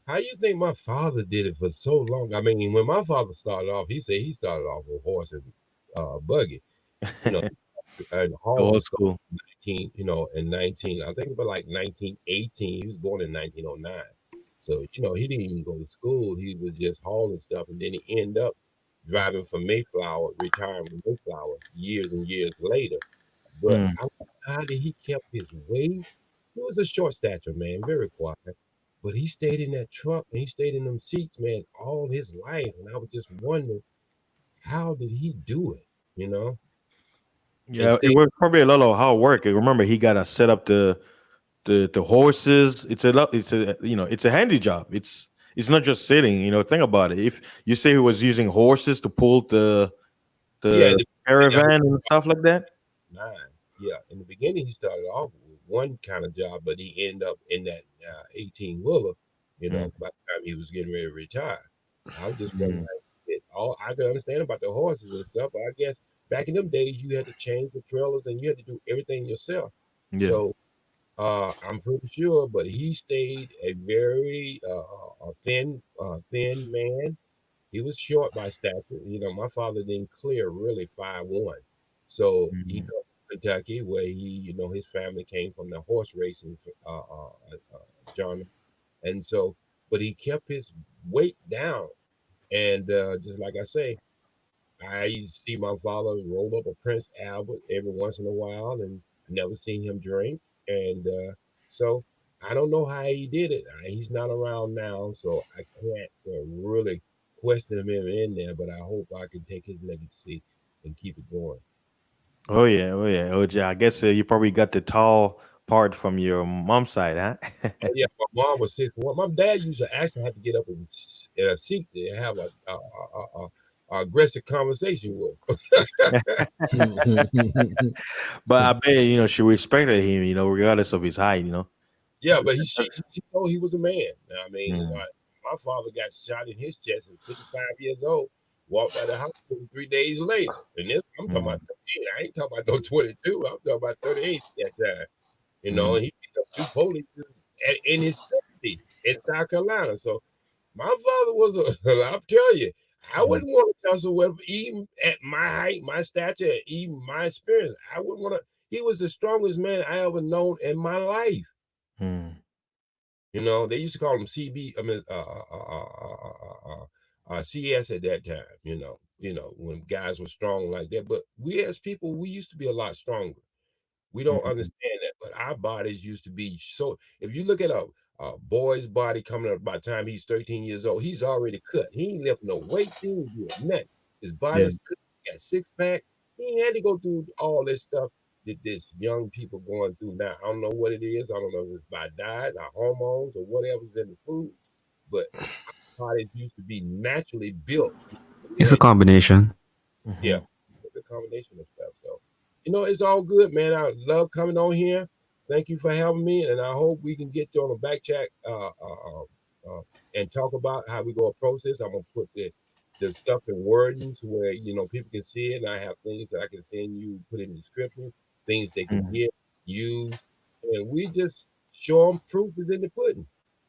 how you think my father did it for so long? I mean, when my father started off, he said he started off with horse and buggy, you know, and Old Harlem started school. 19, in 19, I think about like 1918. He was born in 1909. So, he didn't even go to school. He was just hauling stuff. And then he ended up driving for Mayflower, retiring from Mayflower years and years later. But Mm, I don't know how did he kept his weight. He was a short stature man, very quiet. But he stayed in that truck and he stayed in them seats, man, all his life. And I was just wondering, how did he do it? You know? And yeah, it stay was probably a lot of hard work. I remember he got to set up the horses. It's a lot. It's a, you know, it's a handy job. It's not just sitting. You know, think about it. If you say he was using horses to pull yeah, the caravan and stuff like that. nine. Yeah, in the beginning, he started off with one kind of job, but he ended up in that 18 wheeler. Mm, By the time he was getting ready to retire, I was just wondering. mm, All I could understand about the horses and stuff, but I guess back in them days, you had to change the trailers and you had to do everything yourself. yeah. So I'm pretty sure, but he stayed a very thin man. He was short by stature. My father didn't clear really 5'1". So he Mm, come from Kentucky, where his family came from the horse racing, genre, and so, but he kept his weight down. And just like I say, I used to see my father roll up a Prince Albert every once in a while, and I never seen him drink. And so I don't know how he did it. He's not around now, so I can't really question him in there. But I hope I can take his legacy and keep it going. oh yeah, oh yeah, OJ. I guess you probably got the tall part from your mom's side, huh? Oh yeah, my mom was 6'1". My dad used to actually have to get up in a seat to have a aggressive conversation with. But I bet you know she respected him, you know, regardless of his height, you know. Yeah, but she told he was a man. I mean, Mm, my father got shot in his chest at 55 years old, walked out of the hospital 3 days later. And this, I'm talking mm, about 38. I ain't talking about no 22. I'm talking about 38 at that time. mm, And he picked up two police in his 60s in South Carolina. So my father was I'll tell you, I mm, wouldn't want to tussle with him, even at my height, my stature, even my experience. I wouldn't want to. He was the strongest man I ever known in my life. mm. They used to call him CB. I mean, CS at that time. When guys were strong like that. But we as people, we used to be a lot stronger. We don't Mhm. understand that, but our bodies used to be so. If you look at a boy's body coming up by the time he's 13 years old, he's already cut. He ain't left no weight. He ain't doing nothing. His Yeah. body's cut. He got six pack. He ain't had to go through all this stuff that this young people going through now. I don't know what it is. I don't know if it's by diet, or hormones, or whatever's in the food. But our bodies used to be naturally built. It's a combination. Yeah. Mhm. combination of stuff. So, it's all good, man. I love coming on here. Thank you for having me, and I hope we can get you on a back chat and talk about how we go approach this. I'm gonna put the stuff in wordings where people can see it, and I have things that I can send you, put in the description, things they can Mhm. get, use, and we just show them proof is in the pudding.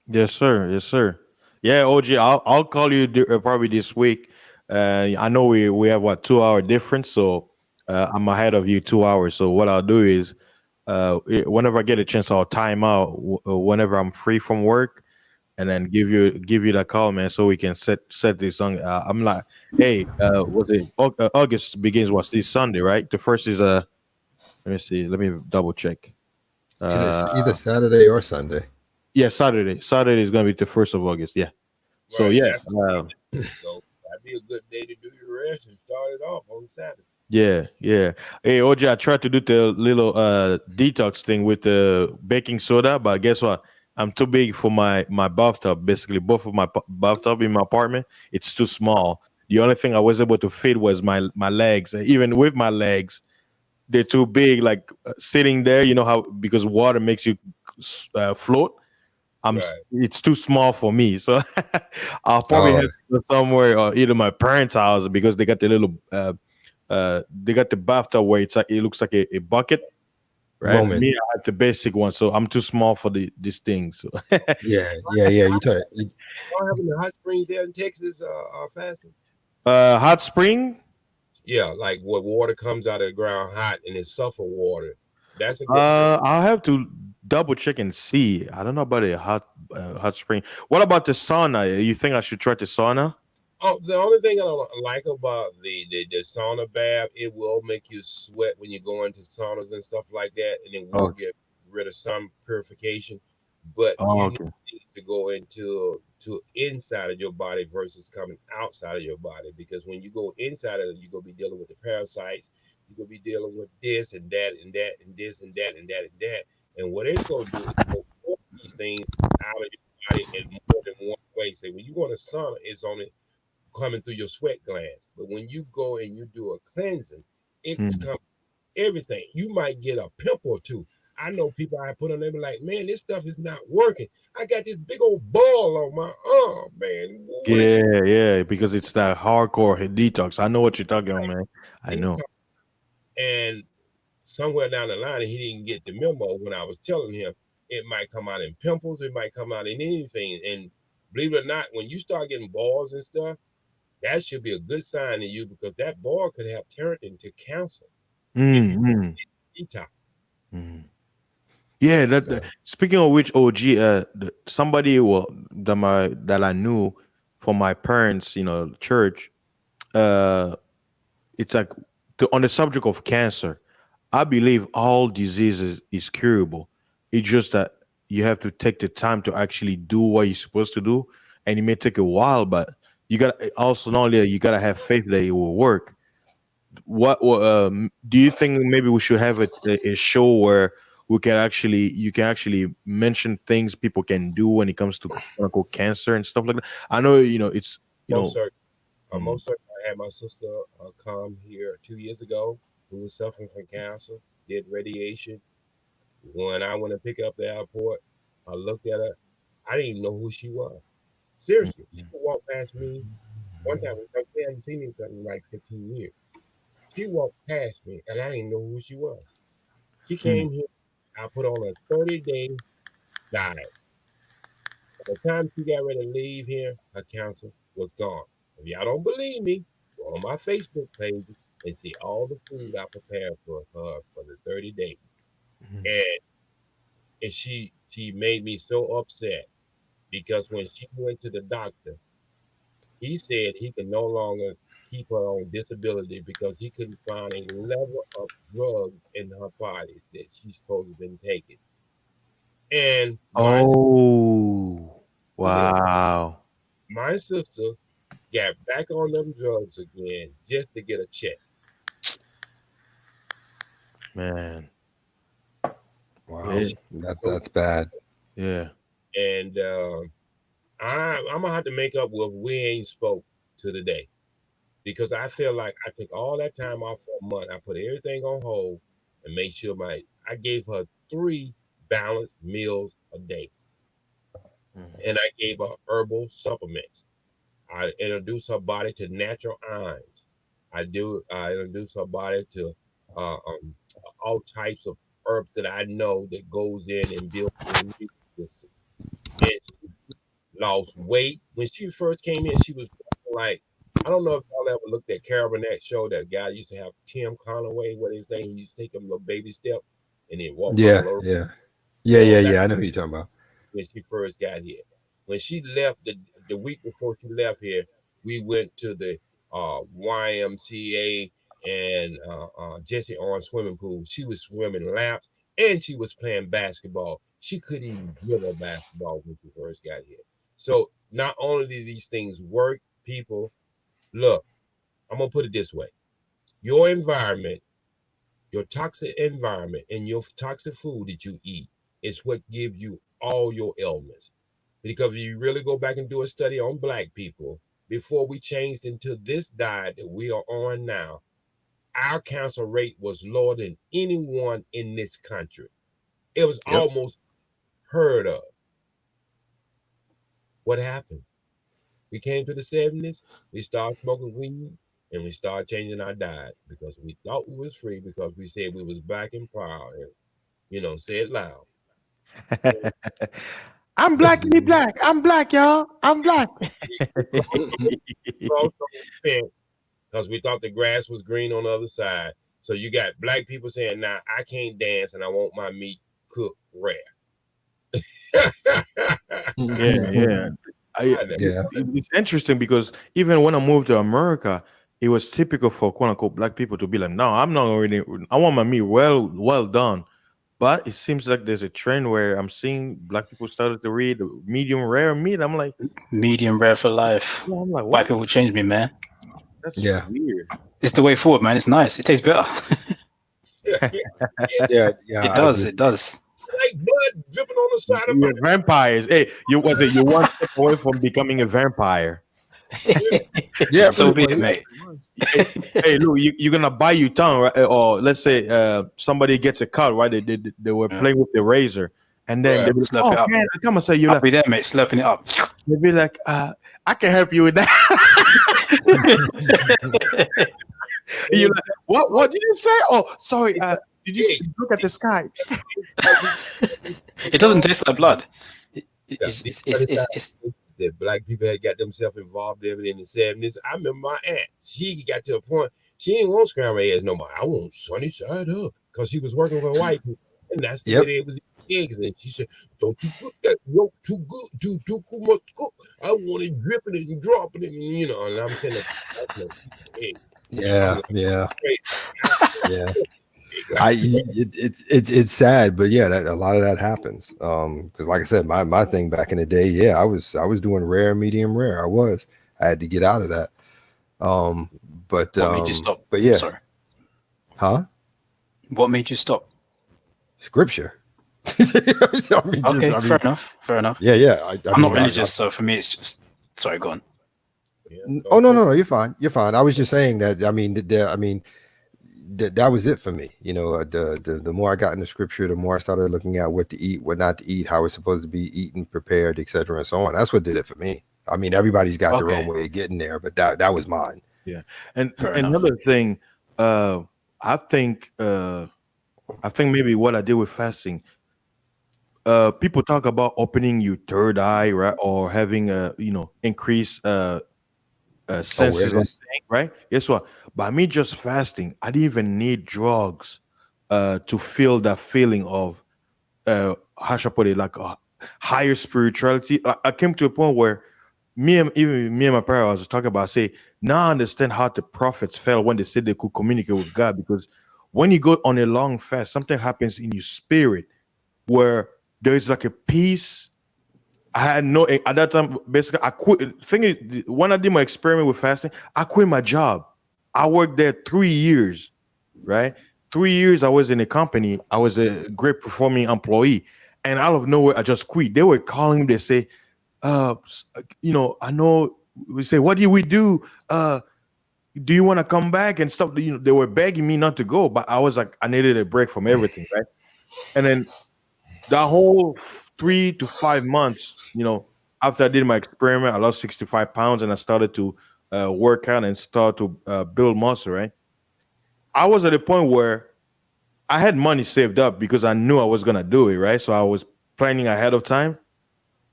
Yes, sir. Yes, sir. Yeah, OG, I'll call you probably this week. I know we have what 2 hour difference, so I'm ahead of you 2 hours. So what I'll do is, whenever I get a chance, I'll time out whenever I'm free from work, and then give you that call, man, so we can set this song. I'm like, hey, was it August begins? Was this Sunday, right? The first is let me see, let me double check. Either Saturday or Sunday. Yeah, Saturday. Saturday is gonna be the 1st of August. Yeah. So Right, yeah, so that'd be a good day to do your rest and start it off on Saturday. yeah. Hey, OJ, I tried to do the little detox thing with the baking soda, but guess what? I'm too big for my bathtub. Basically, both of my bathtub in my apartment, it's too small. The only thing I was able to fit was my legs. Even with my legs, they're too big. Like sitting there, you know how because water makes you float. Right. It's too small for me, so I'll probably have Oh, to go somewhere or either my parents' house because they got the little they got the bathtub where it looks like a bucket, right? Roman. Me, I have the basic one, so I'm too small for this thing. So Yeah. You Y'all having the hot springs there in Texas are fasting? hot spring. Yeah, like what water comes out of the ground hot and it's sulfur water. That's a good. I'll have to double check and see. I don't know about a hot spring. What about the sauna? You think I should try the sauna? Oh, the only thing I don't like about the sauna bath, it will make you sweat when you go into saunas and stuff like that, and it will Oh, get rid of some purification. But you okay. need to go into inside of your body versus coming outside of your body, because when you go inside of it, you're gonna be dealing with the parasites. You're gonna be dealing with this and that and that and this and that and that and that. And what it's gonna do is gonna pull these things out of your body in more than one way. So when you go in a sauna, it's only coming through your sweat glands. But when you go and you do a cleansing, it's Hmm. coming everything. You might get a pimple or two. I know people I put on there be like, man, this stuff is not working. I got this big old ball on my arm, man. What is Yeah, because it's that hardcore detox. I know what you're talking about, man. I know. and somewhere down the line, he didn't get the memo when I was telling him it might come out in pimples, it might come out in anything. And believe it or not, when you start getting balls and stuff, that should be a good sign to you, because that ball could have turned into cancer if you detox. Yeah, speaking of which, OG, somebody that I knew from my parents, church, it's like on the subject of cancer. I believe all diseases is curable. It's just that you have to take the time to actually do what you're supposed to do, and it may take a while, but you got also not only that, you gotta have faith that it will work. Do you think maybe we should have a show where you can actually mention things people can do when it comes to quote unquote cancer and stuff like that? I know it's you Most know certain. mm, Most certainly, I had my sister come here 2 years ago, who was suffering from cancer, did radiation. When I went to pick her up at the airport, I looked at her. I didn't even know who she was. Seriously, she walked past me. One time, we hadn't seen each other in like 15 years. She walked past me, and I didn't know who she was. She mm, came here. I put on a 30-day diet. By the time she got ready to leave here, her cancer was gone. If y'all don't believe me, go on my Facebook page and see all the food I prepared for her for the 30 days. mm, And she made me so upset, because when she went to the doctor, he said he could no longer keep her on disability because he couldn't find a level of drug in her body that she's supposed to have been taking. And oh this, wow, my sister got back on them drugs again just to get a check. man. Wow. Yeah, That's bad. yeah. And I'm gonna have to make up with we ain't spoke to today. because I feel like I took all that time off for a month. I put everything on hold and made sure I gave her 3 balanced meals a day. And I gave her herbal supplements. I introduced her body to natural ions. I introduced her body to all types of herbs that I know that goes in and builds the immune system. And she lost weight. When she first came in, she was like, I don't know if y'all ever looked at Carol Burnett show, that guy used to have, Tim Conaway, what his name, he used to take them little baby step and then walk Yeah, all over. yeah. I know who you're talking about. When she first got here. When she left, the week before she left here, we went to the YMCA and Jesse Owens swimming pool. She was swimming laps and she was playing basketball. She couldn't even dribble basketball when she first got here. So not only do these things work, people, look, I'm going to put it this way. Your environment, your toxic environment and your toxic food that you eat is what gives you all your ailments. Because if you really go back and do a study on Black people, before we changed into this diet that we are on now, our cancer rate was lower than anyone in this country. It was almost heard of. What happened? We came to the 70s, we started smoking weed, and we started changing our diet because we thought we was free, because we said we was Black and proud, and say it loud. I'm blackity black. I'm black, y'all. I'm black. Because we thought the grass was green on the other side. So you got Black people saying, "Nah, I can't dance and I want my meat cooked rare." Yeah. It's interesting because even when I moved to America, it was typical for quote unquote Black people to be like, "No, I'm not really. I want my meat well done." But it seems like there's a trend where I'm seeing Black people started to read medium rare meat. I'm like, medium rare for life. yeah, I'm like, White what? people change me, man. That's weird. It's the way forward, man. It's nice. It tastes better. Yeah. It does. It does. Like blood dripping on the side of You're vampires. Hey, you one step away from becoming a vampire. Yeah, So be it, mate. Hey, Lou, you're gonna bite your tongue, right? Or let's say somebody gets a cut, right? They were playing with the razor, and then they be like, Slurp it "Oh up. man, I come and say you I'll like." be there, mate. Slurping it up. They be like, "I can help you with that." You're like, "What did you say?" Oh, sorry. Did you look at the sky? It doesn't taste like blood. It's that Black people had got themselves involved in the 70s. I remember my aunt. She got to a point she didn't want scrambled eggs no more. I want sunny side up, because she was working with white people, and that's the way it was. Eggs, and she said, "Don't you cook that yolk too good, too much cook. I want it dripping and dropping it, and I'm saying Yeah. It's sad, but yeah, a lot of that happens. Because like I said, my thing back in the day, I was doing rare, medium rare. I had to get out of that. But what made you stop? But yeah, sorry, what made you stop? Scripture. Fair enough. Yeah. I'm not religious, so for me, it's just. Sorry, go on. Oh no, you're fine. I was just saying that. That was it for me. The more I got into Scripture, the more I started looking at what to eat, what not to eat, how it's supposed to be eaten, prepared, etc., and so on. That's what did it for me. I mean, everybody's got their own way of getting there, but that was mine. Yeah, and another thing, I think maybe what I did with fasting. People talk about opening your third eye, right, or having increased senses, right? Guess what? By me just fasting, I didn't even need drugs to feel that feeling of how should I put it, like a higher spirituality. I came to a point where me and my parents was talking about, say, now I understand how the prophets felt when they said they could communicate with God, because when you go on a long fast, something happens in your spirit where there is like a peace. I had at that time, basically, I quit. When I did my experiment with fasting, I quit my job. I worked there 3 years, right? 3 years I was in a company. I was a great performing employee. And out of nowhere, I just quit. They were calling me. They say, I know, we say, what do we do? do you want to come back and stuff? You know, they were begging me not to go, but I was like, I needed a break from everything, right? And then that whole 3 to 5 months, you know, after I did my experiment, I lost 65 pounds and I started to work out and start to build muscle, right? I was at a point where I had money saved up because I knew I was gonna do it, right? So I was planning ahead of time.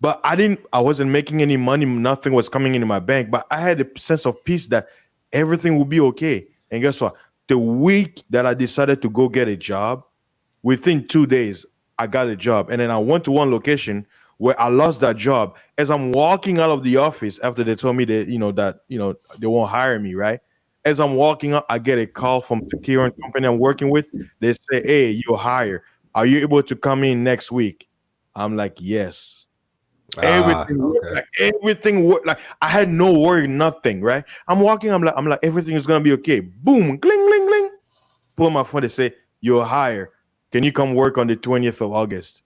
But I wasn't making any money, nothing was coming into my bank. But I had a sense of peace that everything would be okay. And guess what? The week that I decided to go get a job, within 2 days, I got a job. And then I went to one location where I lost that job. As I'm walking out of the office after they told me that, they won't hire me, right? As I'm walking up, I get a call from the current company I'm working with. They say, hey, you're hired. Are you able to come in next week? I'm like, yes. Everything worked, Okay. like everything worked. Like I had no worry, nothing, right? I'm walking, I'm like, everything is gonna be okay. Boom, gling, gling, gling. Pull my phone, they say, you're hired. Can you come work on the 20th of August,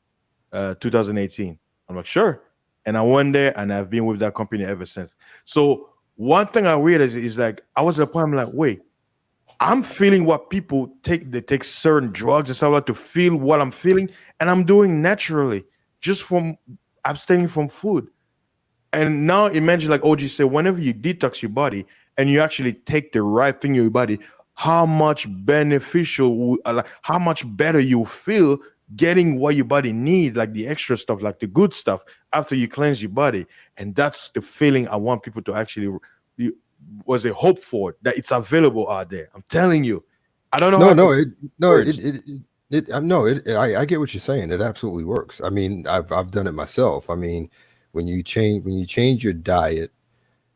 2018? I'm like, sure. And I went there and I've been with that company ever since. So one thing I realized is like I was at a point, I'm like, wait, I'm feeling what people take. They take certain drugs and stuff like to feel what I'm feeling, and I'm doing naturally just from abstaining from food. And now imagine, like OG said, whenever you detox your body and you actually take the right thing in your body, how much beneficial, like how much better you feel getting what your body need, like the extra stuff, like the good stuff after you cleanse your body. And that's the feeling I want people to actually was a hope for, that it's available out there. I'm telling you. I don't know No, how no, to it, no, words. I get what you're saying. It absolutely works. I mean, I've done it myself. I mean, when you change your diet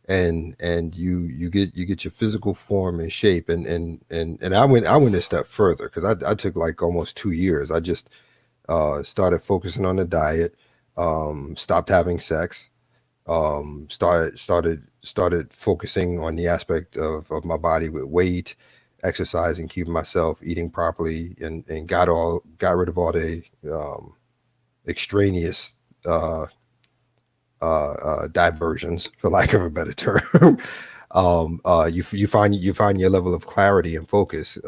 and you get your physical form and shape and I went a step further because I took like almost 2 years. I just started focusing on the diet, stopped having sex, started focusing on the aspect of my body with weight, exercising, keeping myself eating properly, and got rid of all the extraneous diversions, for lack of a better term. You find your level of clarity and focus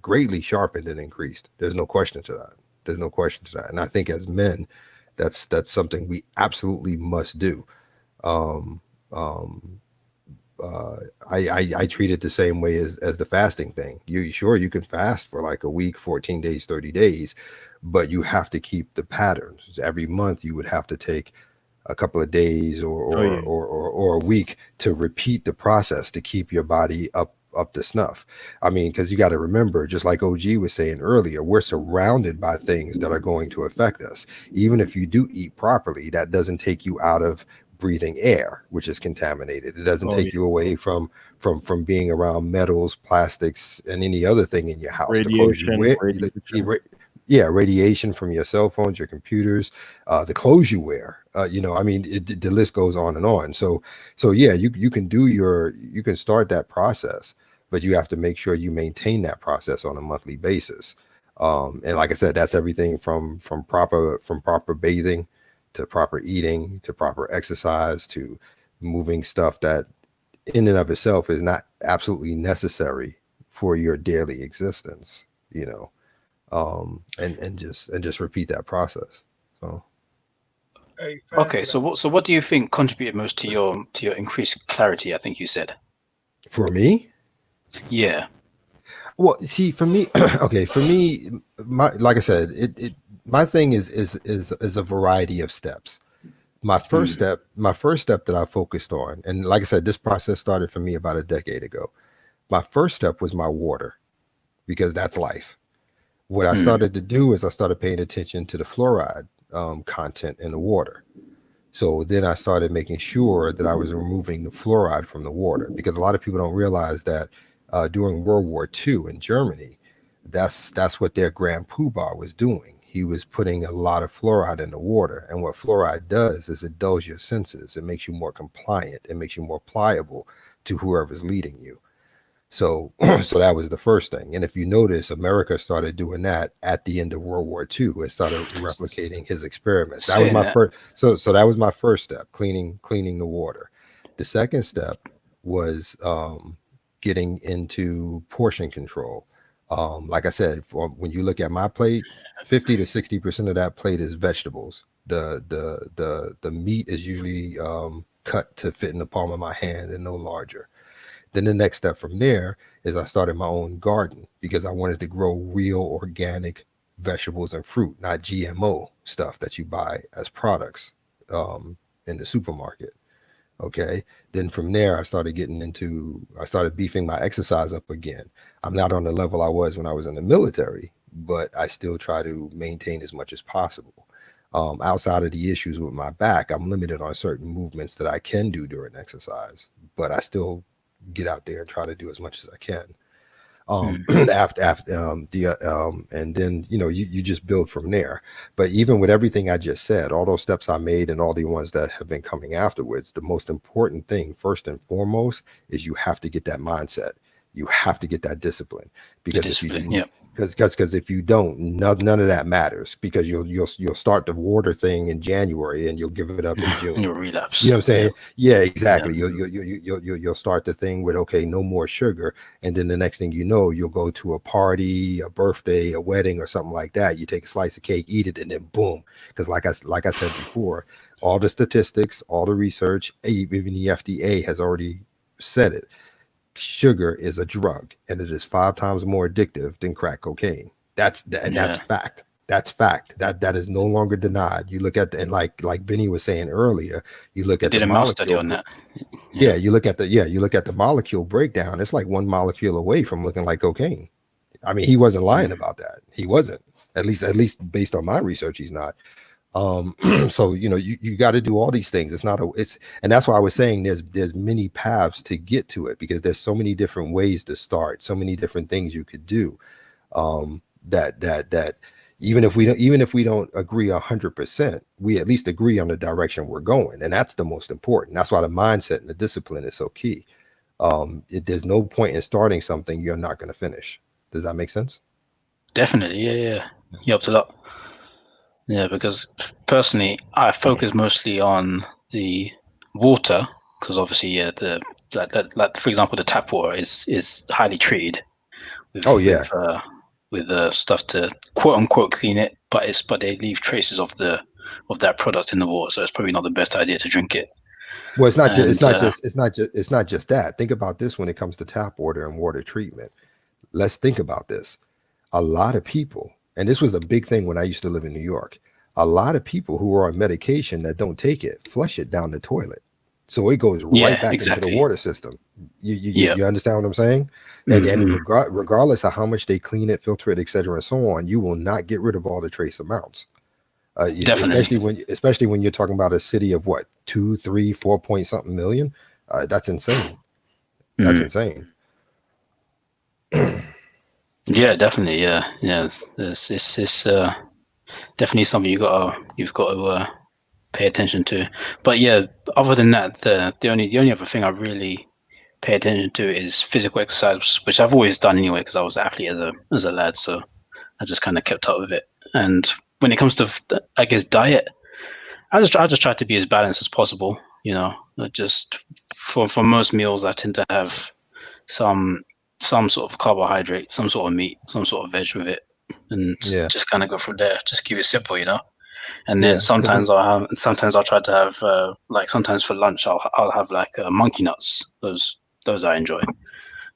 greatly sharpened and increased. There's no question to that. There's no question to that. And I think as men, that's something we absolutely must do. Um, um, I treat it the same way as the fasting thing. You can fast for like a week, 14 days, 30 days, but you have to keep the patterns. Every month you would have to take a couple of days Oh yeah. or a week to repeat the process to keep your body up to snuff. I mean, because you got to remember, just like OG was saying earlier, we're surrounded by things that are going to affect us. Even if you do eat properly, that doesn't take you out of breathing air, which is contaminated. It doesn't Oh take yeah. you away from being around metals, plastics, and any other thing in your house. The clothes you Radiation, wear, radiation. yeah, radiation from your cell phones, your computers, the clothes you wear. I mean, the list goes on and on. So yeah, you can start that process, but you have to make sure you maintain that process on a monthly basis. And like I said, that's everything from proper bathing to proper eating to proper exercise to moving stuff that in and of itself is not absolutely necessary for your daily existence. And just repeat that process. So Hey, Okay, so what do you think contributed most to your increased clarity? I think you said. for me, Yeah. well, see, for me, okay, for me, like I said, my thing is a variety of steps. My first step that I focused on, and like I said, this process started for me about a decade ago. My first step was my water, because that's life. What I started to do is I started paying attention to the fluoride content in the water. So then I started making sure that I was removing the fluoride from the water, because a lot of people don't realize that during World War II in Germany, that's what their Grand Poobah was doing. He was putting a lot of fluoride in the water, and what fluoride does is it dulls your senses. It makes you more compliant. It makes you more pliable to whoever's leading you. So, so that was the first thing. And if you notice, America started doing that at the end of World War II. It started replicating his experiments. That was Saying my that. first. So that was my first step, cleaning the water. The second step was getting into portion control. Like I said, when you look at my plate, 50 to 60% of that plate is vegetables. The meat is usually cut to fit in the palm of my hand and no larger. Then the next step from there is I started my own garden because I wanted to grow real organic vegetables and fruit, not GMO stuff that you buy as products in the supermarket. Okay. Then from there, I started beefing my exercise up again. I'm not on the level I was when I was in the military, but I still try to maintain as much as possible. Outside of the issues with my back, I'm limited on certain movements that I can do during exercise, but I still get out there and try to do as much as I can. And then, you know, you just build from there. But even with everything I just said, all those steps I made and all the ones that have been coming afterwards, the most important thing, first and foremost, is you have to get that mindset. You have to get that discipline, because if you do, because if you don't, none of that matters, because you'll start the water thing in January and you'll give it up in June. You'll relapse. You know what I'm saying? Yeah, exactly. You'll start the thing with, okay, no more sugar, and then the next thing you know, you'll go to a party, a birthday, a wedding, or something like that. You take a slice of cake, eat it, and then boom. Because like I said before, all the statistics, all the research, even the FDA has already said it. Sugar is a drug, and it is 5 times more addictive than crack cocaine. That's fact. That's fact. That is no longer denied. You look at and like Benny was saying earlier, you look at did the a mouse study on that. Yeah, you look at the molecule breakdown. It's like 1 molecule away from looking like cocaine. I mean, he wasn't lying about that. He wasn't. At least based on my research, he's not. So you know, you got to do all these things. And that's why I was saying there's many paths to get to it, because there's so many different ways to start, so many different things you could do. That even if we don't agree 100%, we at least agree on the direction we're going, and that's the most important. That's why the mindset and the discipline is so key. There's no point in starting something you're not going to finish. Does that make sense? Definitely, yeah. You helped a lot. Yeah, because personally, I focus mostly on the water, because obviously, like for example, the tap water is highly treated. With stuff to quote unquote clean it, but they leave traces of that product in the water, so it's probably not the best idea to drink it. Well, it's not just that. Think about this when it comes to tap water and water treatment. Let's think about this. A lot of people, and this was a big thing when I used to live in New York, a lot of people who are on medication that don't take it flush it down the toilet, so it goes right back into the water system. You understand what I'm saying? And regardless of how much they clean it, filter it, etc., and so on, you will not get rid of all the trace amounts. Especially when you're talking about a city of what, 2, 3, 4 point something million. That's insane. That's insane. Yeah, definitely. Yeah. It's definitely something you've got to pay attention to. But yeah, other than that, the only other thing I really pay attention to is physical exercise, which I've always done anyway, because I was an athlete as a lad, so I just kind of kept up with it. And when it comes to, I guess, diet, I just try to be as balanced as possible. You know, just for most meals, I tend to have some sort of carbohydrate, some sort of meat, some sort of veg with it, and just kind of go from there. Just keep it simple, you know. And then sometimes I'll try to have like sometimes for lunch I'll have like monkey nuts. Those I enjoy.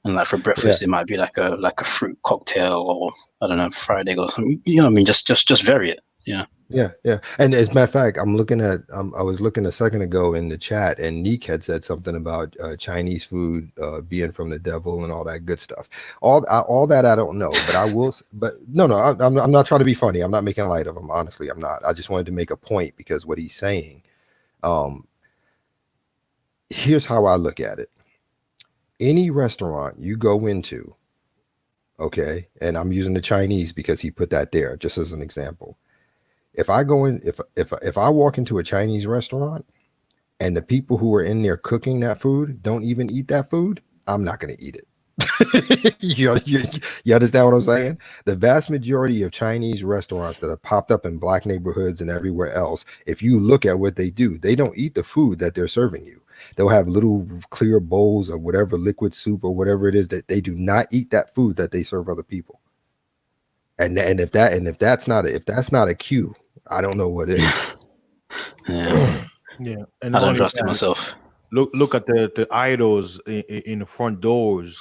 And like for breakfast, it might be like a fruit cocktail, or I don't know, fried egg or something. You know what I mean? Just vary it. Yeah. Yeah. And as a matter of fact, I was looking a second ago in the chat, and Neek had said something about Chinese food being from the devil and all that good stuff. All that I don't know, but I will. But no, I'm not trying to be funny. I'm not making light of him. Honestly, I'm not. I just wanted to make a point, because what he's saying. Here's how I look at it. Any restaurant you go into, okay, and I'm using the Chinese because he put that there just as an example. If I go in, if I walk into a Chinese restaurant and the people who are in there cooking that food don't even eat that food, I'm not going to eat it. you understand what I'm saying? The vast majority of Chinese restaurants that have popped up in black neighborhoods and everywhere else, if you look at what they do, they don't eat the food that they're serving you. They'll have little clear bowls of whatever liquid soup or whatever it is that they do not eat that food that they serve other people. And if that's not a cue, I don't know what is. Yeah, Yeah, I and don't only trust it that, myself. look at the idols in the front doors,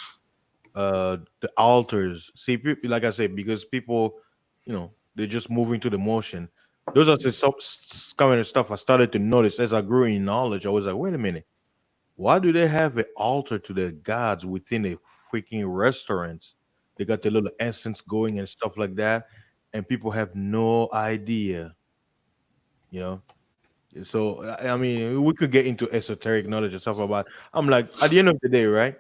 the altars. See, like I said, because people, they're just moving to the motion. Those are the kind of stuff I started to notice as I grew in knowledge. I was like, wait a minute, why do they have an altar to their gods within a freaking restaurant? They got the little incense going and stuff like that, and people have no idea, you know. So I mean, we could get into esoteric knowledge and stuff about. I'm like, at the end of the day, right?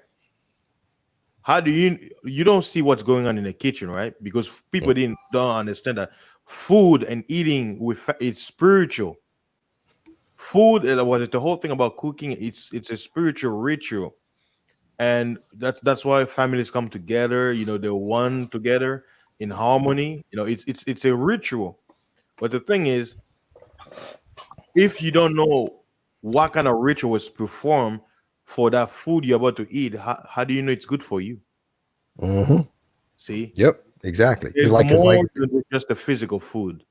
How do you don't see what's going on in the kitchen, right? Because people don't understand that food and eating it's spiritual. Food, was it the whole thing about cooking? It's a spiritual ritual, and that's why families come together. They're one together in harmony. It's a ritual. But the thing is, if you don't know what kind of ritual is performed for that food you're about to eat, how do you know it's good for you? Mm-hmm. See, Yep, exactly. it's Because more like than just the physical food.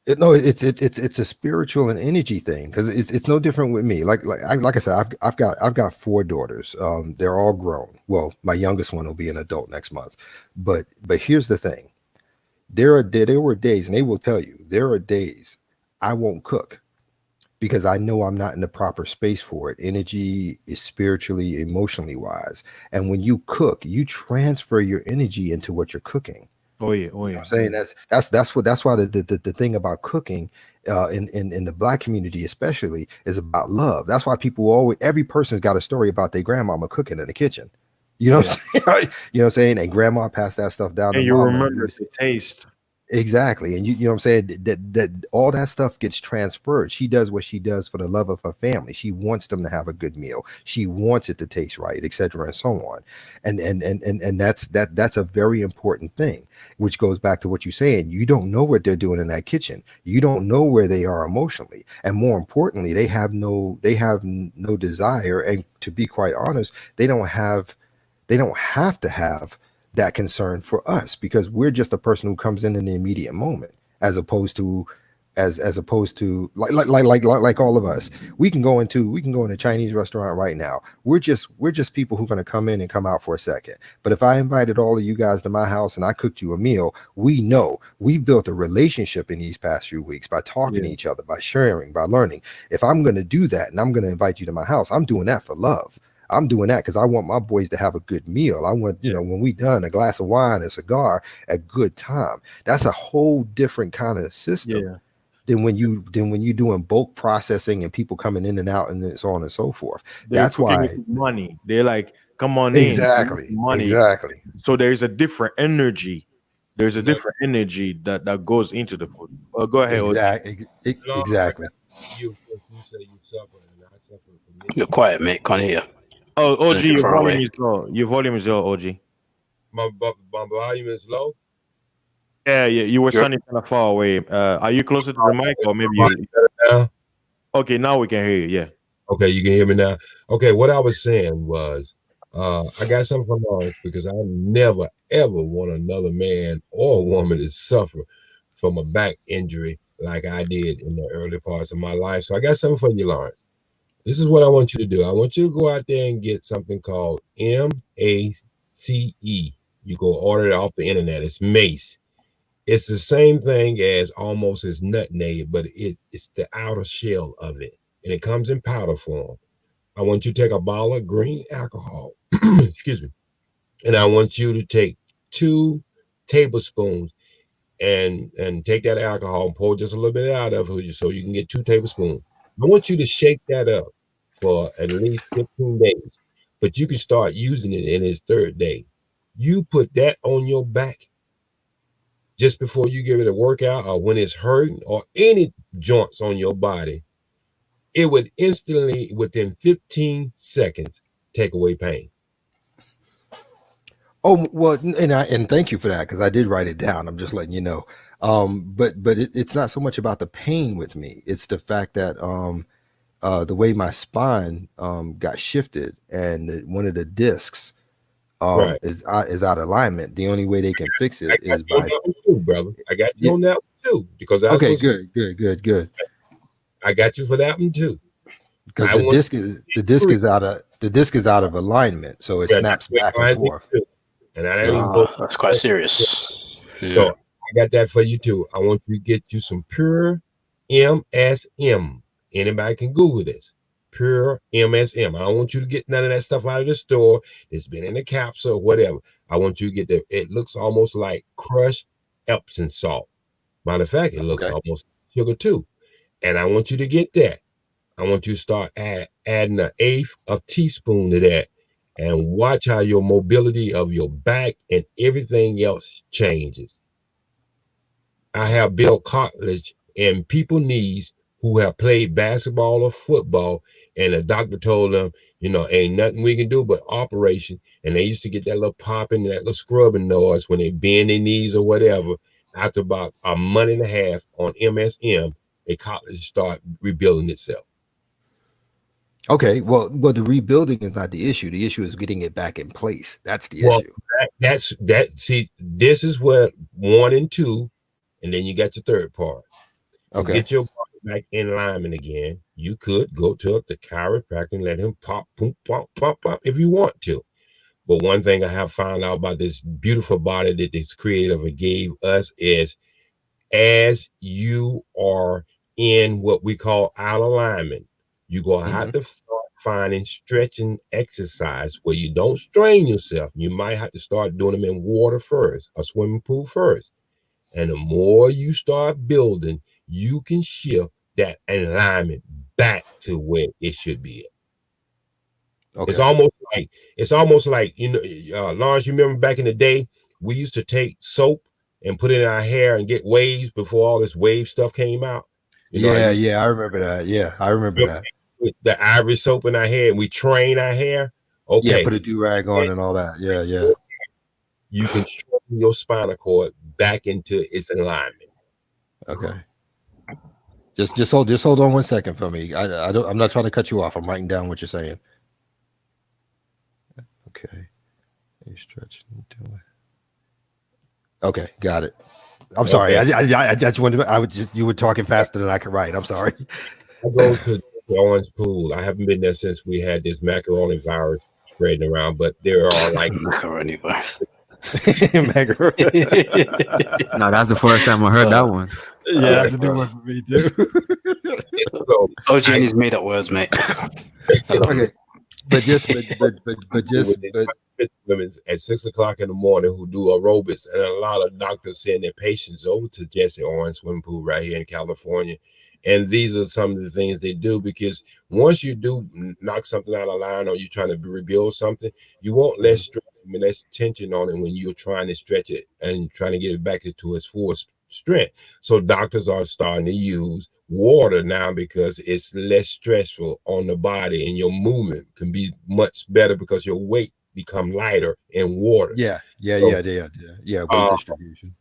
it's a spiritual and energy thing. Because it's no different with me. Like I said, I've got 4 daughters. They're all grown. Well, my youngest one will be an adult next month. But here's the thing: there were days, and they will tell you, there are days I won't cook because I know I'm not in the proper space for it. Energy is spiritually, emotionally wise. And when you cook, you transfer your energy into what you're cooking. Oh yeah, You know what I'm saying? That's why the thing about cooking in the Black community especially is about love. That's why every person's got a story about their grandmama cooking in the kitchen. You know what I'm saying? You know what I'm saying? And grandma passed that stuff down and to you mama. remember the taste. Exactly. And you know what I'm saying? That all that stuff gets transferred. She does what she does for the love of her family. She wants them to have a good meal. She wants it to taste right, etc., and so on. And that's a very important thing, which goes back to what you're saying. You don't know what they're doing in that kitchen. You don't know where they are emotionally. And more importantly, they have no desire. And to be quite honest, they don't have to have that concern for us, because we're just a person who comes in the immediate moment, as opposed to like all of us. We can go into a Chinese restaurant right now. We're just people who are going to come in and come out for a second. But if I invited all of you guys to my house and I cooked you a meal, we know we built a relationship in these past few weeks by talking to each other, by sharing, by learning. If I'm going to do that and I'm going to invite you to my house, I'm doing that for love. I'm doing that because I want my boys to have a good meal. I want, when we done, a glass of wine, a cigar, a good time. That's a whole different kind of system than when you doing bulk processing and people coming in and out and so on and so forth. That's why money. They're like, come on exactly, in. Money. Exactly. So there's a different energy. There's a different energy that goes into the food. Go ahead. Exactly. You say you suffer, and I suffer from this. You're quiet, mate. Can't hear you. Oh, OG, You're your far volume away. is low. Your volume is low, OG. My volume is low. Yeah. You were sounding kind of far away. Are you closer to the mic, or maybe you? Now? Okay, now we can hear you. Yeah. Okay, you can hear me now. Okay, what I was saying was, I got something from Lawrence, because I never ever want another man or woman to suffer from a back injury like I did in the early parts of my life. So I got something for you, Lawrence. This is what I want you to do. I want you to go out there and get something called MACE. You go order it off the internet. It's MACE. It's the same thing almost as nutmeg, but it's the outer shell of it, and it comes in powder form. I want you to take a bottle of green alcohol, excuse me, and I want you to take 2 tablespoons and take that alcohol and pour just a little bit out of it so you can get 2 tablespoons. I want you to shake that up for at least 15 days, but you can start using it in its 3rd day. You put that on your back just before you give it a workout, or when it's hurting, or any joints on your body. It would instantly, within 15 seconds, take away pain. Oh, well, and thank you for that, because I did write it down. I'm just letting you know. But it's not so much about the pain with me. It's the fact that the way my spine got shifted, and one of the discs Right. is out of alignment. The only way they can fix I it got is you on by that one too, brother. I got you Yeah. on that one too, because that's okay, what's, good. I got you for that one too. Because I the want disc is out of alignment, so it Yeah, snaps that's what back and mine did forth. too. And I didn't even go. That's quite serious. Yeah. So I got that for you too. I want you to get you some pure MSM. Anybody can Google this. Pure MSM. I don't want you to get none of that stuff out of the store. It's been in a capsule or whatever. I want you to get it looks almost like crushed Epsom salt. Matter of fact, it looks Okay. almost like sugar too. And I want you to get that. I want you to start adding an eighth of teaspoon to that, and watch how your mobility of your back and everything else changes. I have built cartilage in people's knees who have played basketball or football, and the doctor told them, ain't nothing we can do but operation. And they used to get that little popping, that little scrubbing noise when they bend their knees or whatever. After about a month and a half on MSM, a cartilage start rebuilding itself. Okay, well, the rebuilding is not the issue. The issue is getting it back in place. That's the Well, issue. See, this is what 1 and 2, and then you got your third part. To Okay. get your body back in alignment again, you could go to the chiropractor and let him pop, boom, pop, pop, pop if you want to. But one thing I have found out about this beautiful body that this creator gave us is, as you are in what we call out alignment, you're going to have to start finding stretching exercise where you don't strain yourself. You might have to start doing them in water first, a swimming pool first. And the more you start building, you can shift that alignment back to where it should be at. Okay. It's almost like Lawrence, you remember back in the day, we used to take soap and put it in our hair and get waves before all this wave stuff came out. I remember that. Yeah, I remember that. With the ivory soap in our hair, and we train our hair. Okay. Yeah, put a do-rag on and all that. Yeah. You can straighten your spinal cord back into its alignment. Okay. Just hold on 1 second for me. I'm not trying to cut you off. I'm writing down what you're saying. Okay. You stretching into it. Okay, got it. I'm sorry. I just wanted you were talking faster than I could write. I'm sorry. I go to the Orange Pool. I haven't been there since we had this macaroni virus spreading around, but there are like macaroni virus. No, that's the first time I heard that one. Yeah, that's a new one for me too. Oh, Jenny's made up words, mate. Okay, but women at 6 o'clock in the morning who do aerobics, and a lot of doctors send their patients over to Jesse Orange Swimming Pool right here in California. And these are some of the things they do, because once you do knock something out of line or you're trying to rebuild something, you want less stress and less tension on it when you're trying to stretch it and trying to get it back into its full strength. So doctors are starting to use water now because it's less stressful on the body, and your movement can be much better because your weight become lighter in water. Yeah. Weight distribution.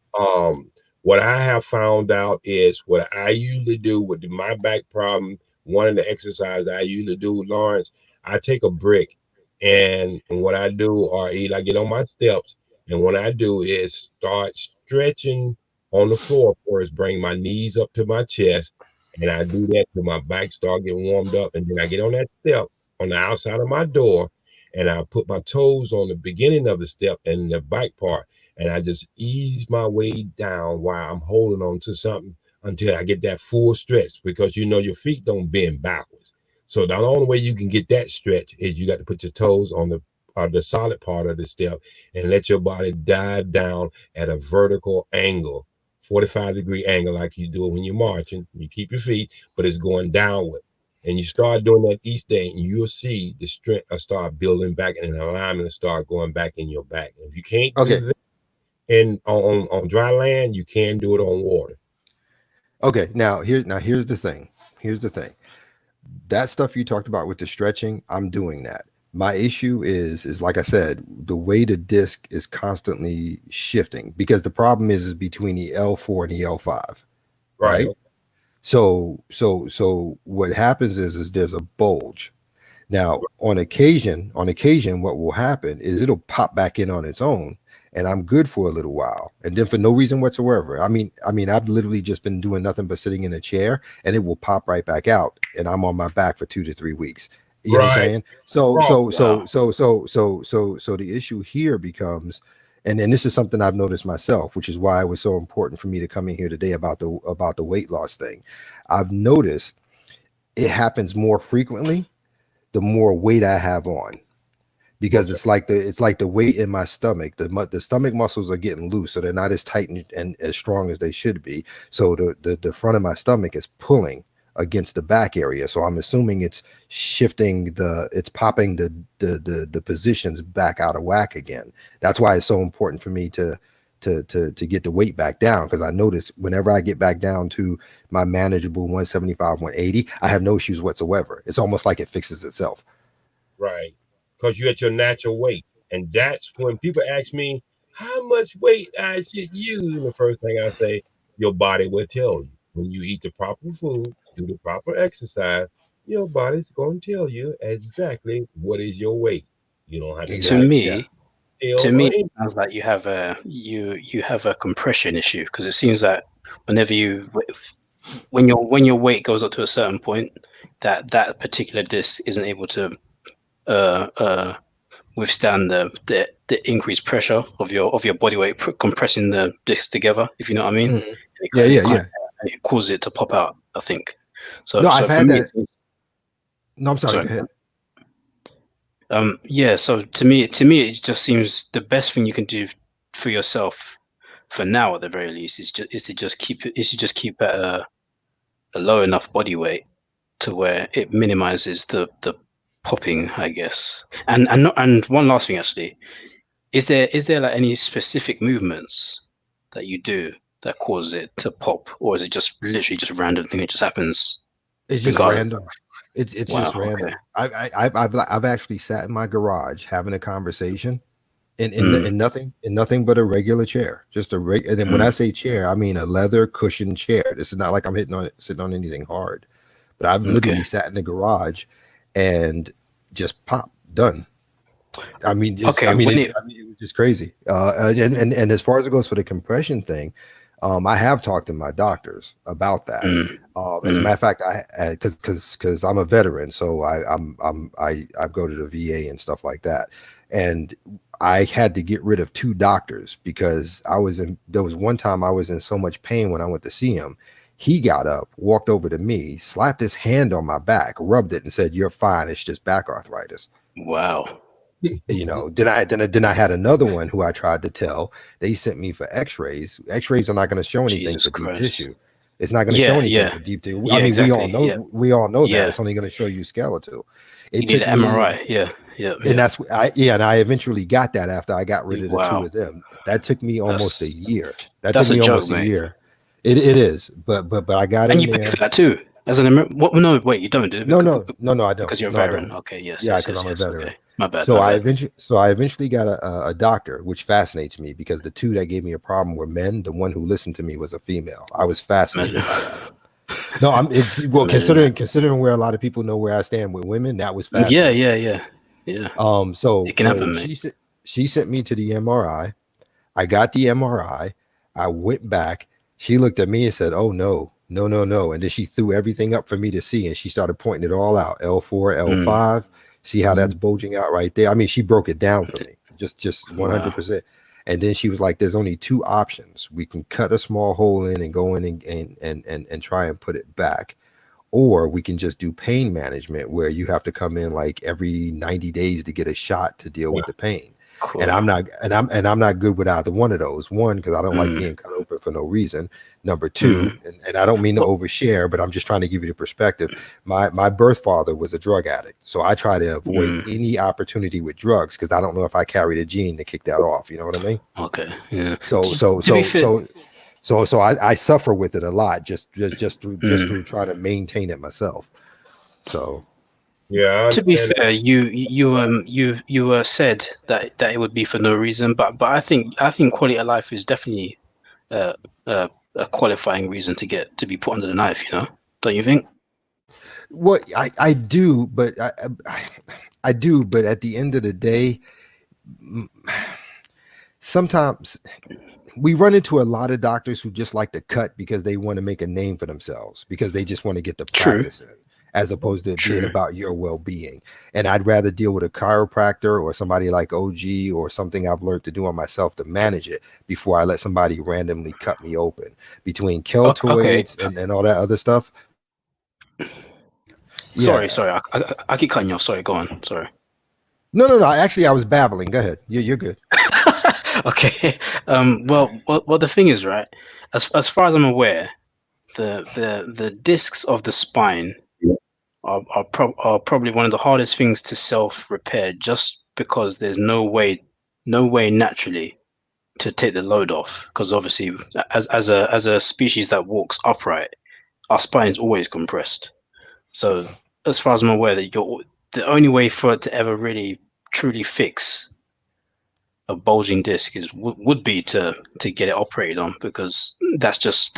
What I have found out is what I usually do with my back problem. One of the exercises I usually do, Lawrence, I take a brick, and what I do, or I get on my steps, and what I do is start stretching on the floor first, bring my knees up to my chest, and I do that till my back start getting warmed up, and then I get on that step on the outside of my door, and I put my toes on the beginning of the step and the back part, and I just ease my way down while I'm holding on to something until I get that full stretch, because your feet don't bend backwards. So the only way you can get that stretch is you got to put your toes on the solid part of the step and let your body dive down at a vertical angle, 45-degree angle, like you do it when you're marching. You keep your feet, but it's going downward. And you start doing that each day, and you'll see the strength start building back, and an alignment will start going back in your back. And if you can't do that on dry land, you can do it on water. Okay, now here's the thing. Here's the thing. That stuff you talked about with the stretching, I'm doing that. My issue is like I said, the way the disc is constantly shifting, because the problem is between the L4 and the L5. Right. So what happens is there's a bulge. Now, on occasion, what will happen is it'll pop back in on its own, and I'm good for a little while, and then for no reason whatsoever. I mean, I've literally just been doing nothing but sitting in a chair, and it will pop right back out, and I'm on my back for 2 to 3 weeks. You know what I'm saying? So the issue here becomes, and this is something I've noticed myself, which is why it was so important for me to come in here today about the weight loss thing. I've noticed it happens more frequently the more weight I have on, because it's like the weight in my stomach. The stomach muscles are getting loose, so they're not as tight and as strong as they should be. So the front of my stomach is pulling against the back area. So I'm assuming it's shifting it's popping the positions back out of whack again. That's why it's so important for me to get the weight back down, because I notice whenever I get back down to my manageable 175, 180, I have no issues whatsoever. It's almost like it fixes itself. Right. Because you're at your natural weight. And that's when people ask me how much weight I should use. And the first thing I say, your body will tell you. When you eat the proper food, do the proper exercise, your body's going to tell you exactly what is your weight. You don't have to To me, Yeah. to me, it sounds like you have a compression issue, because it seems that whenever when your weight goes up to a certain point, that particular disc isn't able to withstand the increased pressure of your body weight compressing the discs together, if you know what I mean. Mm-hmm. And it causes it to pop out, I think. So no, so I've had that. No, I'm sorry. Go ahead. Yeah, so to me it just seems the best thing you can do for yourself for now, at the very least, is to just keep at a low enough body weight to where it minimizes the popping, I guess. And one last thing, actually, is there like any specific movements that you do that causes it to pop, or is it just literally just a random thing that just happens? It's just random. It's Wow, just random. okay. I've actually sat in my garage having a conversation in nothing but a regular chair, just a and then when I say chair, I mean a leather cushioned chair. This is not like I'm sitting on anything hard, but I've literally sat in the garage and just pop done. I mean, it was just crazy. And as far as it goes for the compression thing, I have talked to my doctors about that. As a matter of fact, because I'm a veteran, so I go to the VA and stuff like that, and I had to get rid of 2 doctors because there was one time I was in so much pain when I went to see him. He got up, walked over to me, slapped his hand on my back, rubbed it, and said, "You're fine. It's just back arthritis." Wow. You know, then I had another one who I tried to tell. They sent me for X-rays. X-rays are not going to show anything Jesus for deep Christ. tissue. It's not going to show anything for deep tissue. I mean, exactly. we all know that. It's only going to show you skeletal. You need an MRI. And that's and I eventually got that after I got rid of the 2 of them. That took me almost a year. That took me almost a year. It is, but I got and in you there. pay for that too as an what? No, wait, you don't do it. No, I don't. Because you're a veteran. Okay, yes. Yeah, because I'm a veteran. Okay. My bad. So I eventually got a doctor, which fascinates me because the 2 that gave me a problem were men. The one who listened to me was a female. I was fascinated by that. No, considering where a lot of people know where I stand with women, that was fascinating. Yeah. So it can happen, mate. She sent me to the MRI. I got the MRI. I went back. She looked at me and said, "Oh no." And then she threw everything up for me to see, and she started pointing it all out. L4, L5. See how that's bulging out right there. I mean, she broke it down for me, just 100%. And then she was like, "There's only 2 options. We can cut a small hole in and go in and try and put it back, or we can just do pain management where you have to come in like every 90 days to get a shot to deal with the pain." Cool. And I'm not good with either one of those. One, because I don't like being cut open for no reason. Number 2, and I don't mean to overshare, but I'm just trying to give you the perspective. My birth father was a drug addict, so I try to avoid any opportunity with drugs because I don't know if I carried a gene to kick that off. You know what I mean? Okay. Yeah. So I suffer with it a lot, just through trying to maintain it myself. So. Yeah. To be fair, you said that it would be for no reason, but I think quality of life is definitely a qualifying reason to be put under the knife. Don't you think? Well, I do, but I do, but at the end of the day, sometimes we run into a lot of doctors who just like to cut because they want to make a name for themselves, because they just want to get the practice in, as opposed to being about your well-being. And I'd rather deal with a chiropractor or somebody like OG or something I've learned to do on myself to manage it before I let somebody randomly cut me open. Between Keltoids and all that other stuff. Sorry, I keep cutting you off. Sorry, go on. Sorry. No. Actually, I was babbling. Go ahead. You're good. Okay. Well, the thing is, right? As far as I'm aware, the discs of the spine are probably one of the hardest things to self-repair, just because there's no way naturally to take the load off. Because obviously, as a species that walks upright, our spine is always compressed. So as far as I'm aware, that the only way for it to ever really truly fix a bulging disc would be to get it operated on, because that's just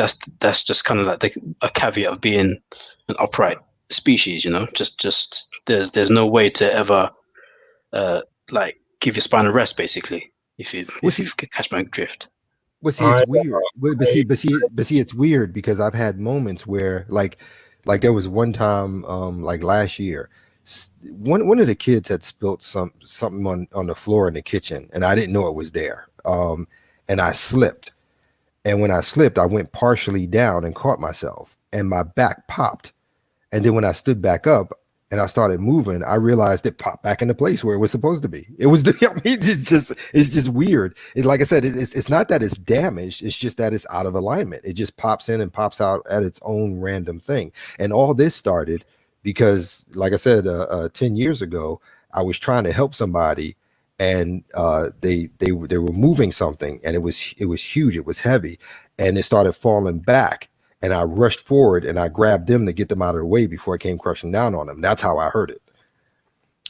kind of like a caveat of being an upright species. Just there's no way to ever like give your spine a rest, basically, if you catch my drift. Well, see, it's weird. But see, it's weird because I've had moments where, like there was one time, like last year, one of the kids had spilt something on the floor in the kitchen, and I didn't know it was there. And I slipped, and when I slipped, I went partially down and caught myself, and my back popped. And then when I stood back up and I started moving, I realized it popped back into place where it was supposed to be. It was, it's just weird. Like I said, it's not that it's damaged. It's just that it's out of alignment. It just pops in and pops out at its own random thing. And all this started because, like I said, 10 years ago, I was trying to help somebody, and they were moving something, and it was huge. It was heavy, and it started falling back. And I rushed forward and I grabbed them to get them out of the way before it came crushing down on them. That's how I heard it.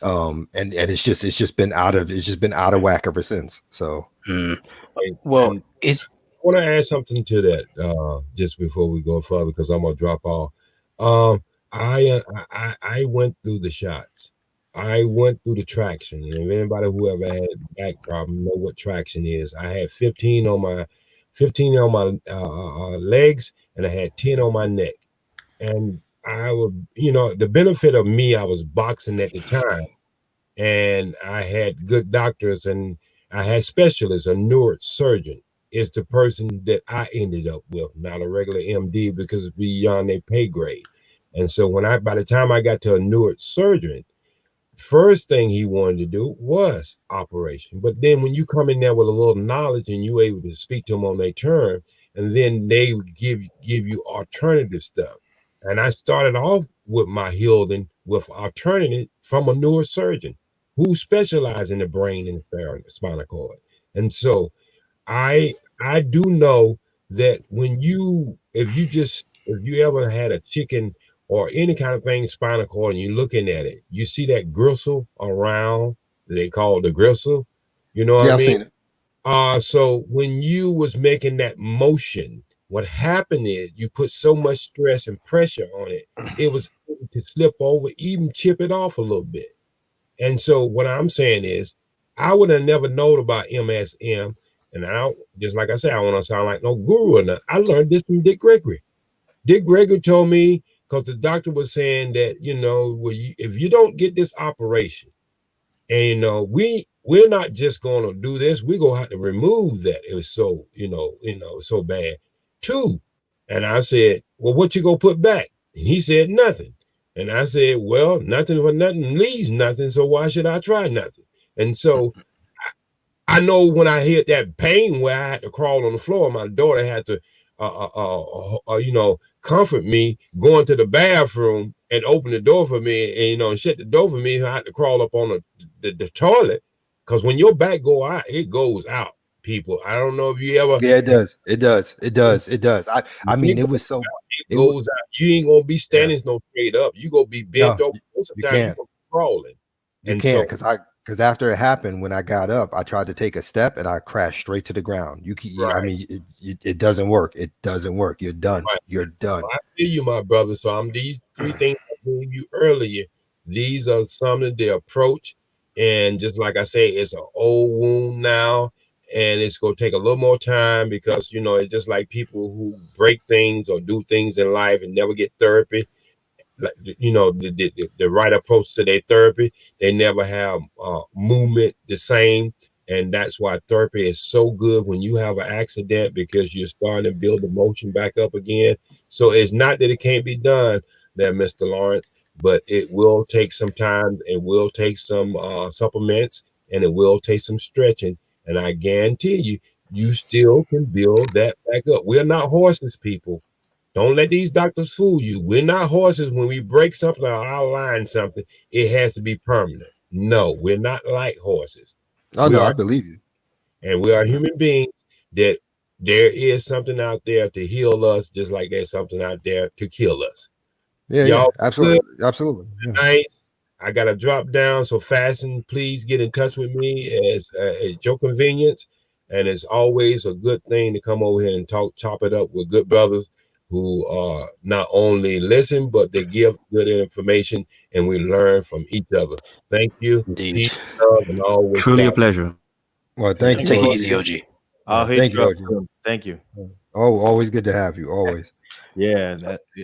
And it's just been out of whack ever since. So, well, I want to add something to that just before we go further, because I'm gonna drop off. I went through the shots. I went through the traction. And if anybody who ever had back problem know what traction is, I had 15 on my legs, and I had 10 on my neck. And I would, the benefit of me, I was boxing at the time, and I had good doctors, and I had specialists. A neurosurgeon is the person that I ended up with, not a regular MD, because it's beyond their pay grade. And so by the time I got to a neurosurgeon, first thing he wanted to do was operation. But then when you come in there with a little knowledge and you're able to speak to them on their turn, and then they give you alternative stuff. And I started off with my healing with alternative from a neurosurgeon who specializes in the brain and the spinal cord. And so I do know that if you ever had a chicken or any kind of thing spinal cord and you're looking at it, you see that gristle around that they call the gristle. You know what I mean? I've seen it. So when you was making that motion, what happened is you put so much stress and pressure on it, it was able to slip over, even chip it off a little bit. And so what I'm saying is, I would have never known about MSM. And just like I said, I don't want to sound like no guru or nothing. I learned this from Dick Gregory. Dick Gregory told me, because the doctor was saying that, if you don't get this operation, and we're not just going to do this, we're going to have to remove that. It was so, so bad too. And I said, well, what you going to put back? And he said, nothing. And I said, well, nothing for nothing leaves nothing. So why should I try nothing? And so I know when I hit that pain where I had to crawl on the floor, my daughter had to, comfort me, going to the bathroom and open the door for me, and shut the door for me. I had to crawl up on the toilet, because when your back go out, it goes out. People, I don't know if you ever. Yeah, it does. I mean, it was so. It goes out. You ain't gonna be standing no straight up. You gonna be bent over. You can't. Crawling. You can't, because Because after it happened, when I got up, I tried to take a step and I crashed straight to the ground. I Right. mean, it doesn't work. It doesn't work. You're done. Right. You're done. I feel you, my brother. So these 3 things I gave you earlier. These are some of the approach, and just like I say, it's an old wound now, and it's gonna take a little more time because it's just like people who break things or do things in life and never get therapy. Like the right approach to their therapy, they never have movement the same, and that's why therapy is so good when you have an accident, because you're starting to build the motion back up again. So it's not that it can't be done there, Mr. Lawrence, but it will take some time. It will take some supplements, and it will take some stretching, and I guarantee you still can build that back up. We're not horses, people. Don't let these doctors fool you. We're not horses. When we break something or outline something, it has to be permanent. No, we're not like horses. Oh We no, I are, believe you. and we are human beings that there is something out there to heal us, just like there's something out there to kill us. Yeah, Y'all absolutely, absolutely. Yeah. Nice. I got to drop down, so fasten. Please get in touch with me at your convenience. And it's always a good thing to come over here and chop it up with good brothers who not only listen, but they give good information, and we learn from each other. Thank you. Indeed. Peace, love, and always Truly a love. pleasure. Well, thank you. Take it OG. easy, OG. I'll hit Thank you you, up OG. soon. Thank you. Oh, always good to have you. Always. Yeah,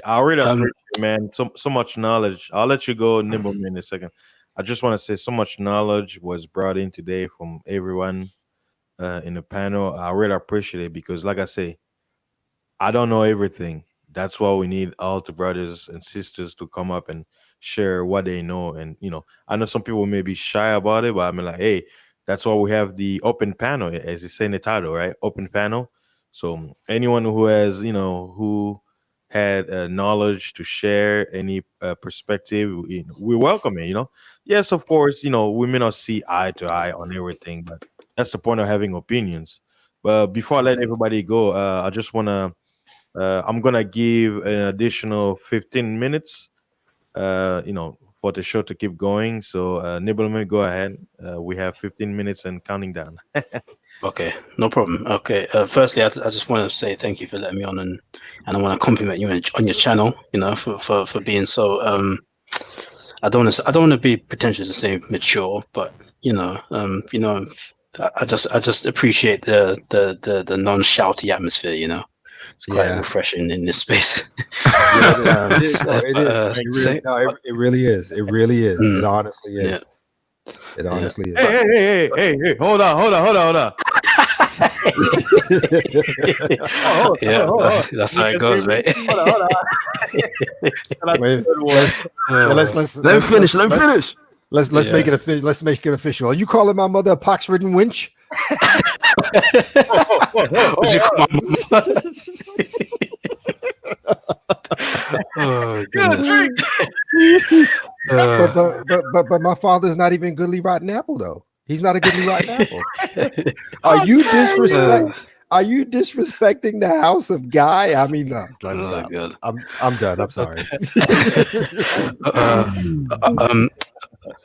I really Um, appreciate it, man. So much knowledge. I'll let you go, Nimble, in a second. I just want to say so much knowledge was brought in today from everyone in the panel. I really appreciate it because, like I say, I don't know everything. That's why we need all the brothers and sisters to come up and share what they know. And I know some people may be shy about it, but I'm like, hey, that's why we have the open panel, as it's in the title, right? Open panel. So anyone who has, who had knowledge to share any perspective, we welcome it. Yes, of course, we may not see eye to eye on everything, but that's the point of having opinions. But before I let everybody go, I just want to I'm gonna give an additional 15 minutes, for the show to keep going. So, Nibbleman, go ahead. We have 15 minutes and counting down. Okay, no problem. Okay, firstly, I just want to say thank you for letting me on, and I want to compliment you on your channel. For being so. I don't want to be pretentious and say mature, but I just appreciate the non-shouty atmosphere. It's quite Yeah. refreshing in this space. It is. No, it is. It really is. It really is. Mm. It honestly is. Yeah. It honestly is. Hey! Hold on. Yeah, that's how it goes, mate. Hold on. Wait, let's Let me finish. Let's Yeah. make it official. Let's make it official. Are you calling my mother a pox-ridden winch? Would you call my mom? Oh goodness. But my father's not even Goodly Rotten Apple though. He's not a Goodly Rotten Apple. Are you disrespecting the house of Guy? I mean, no, let me Oh, stop. God. I'm done. I'm sorry.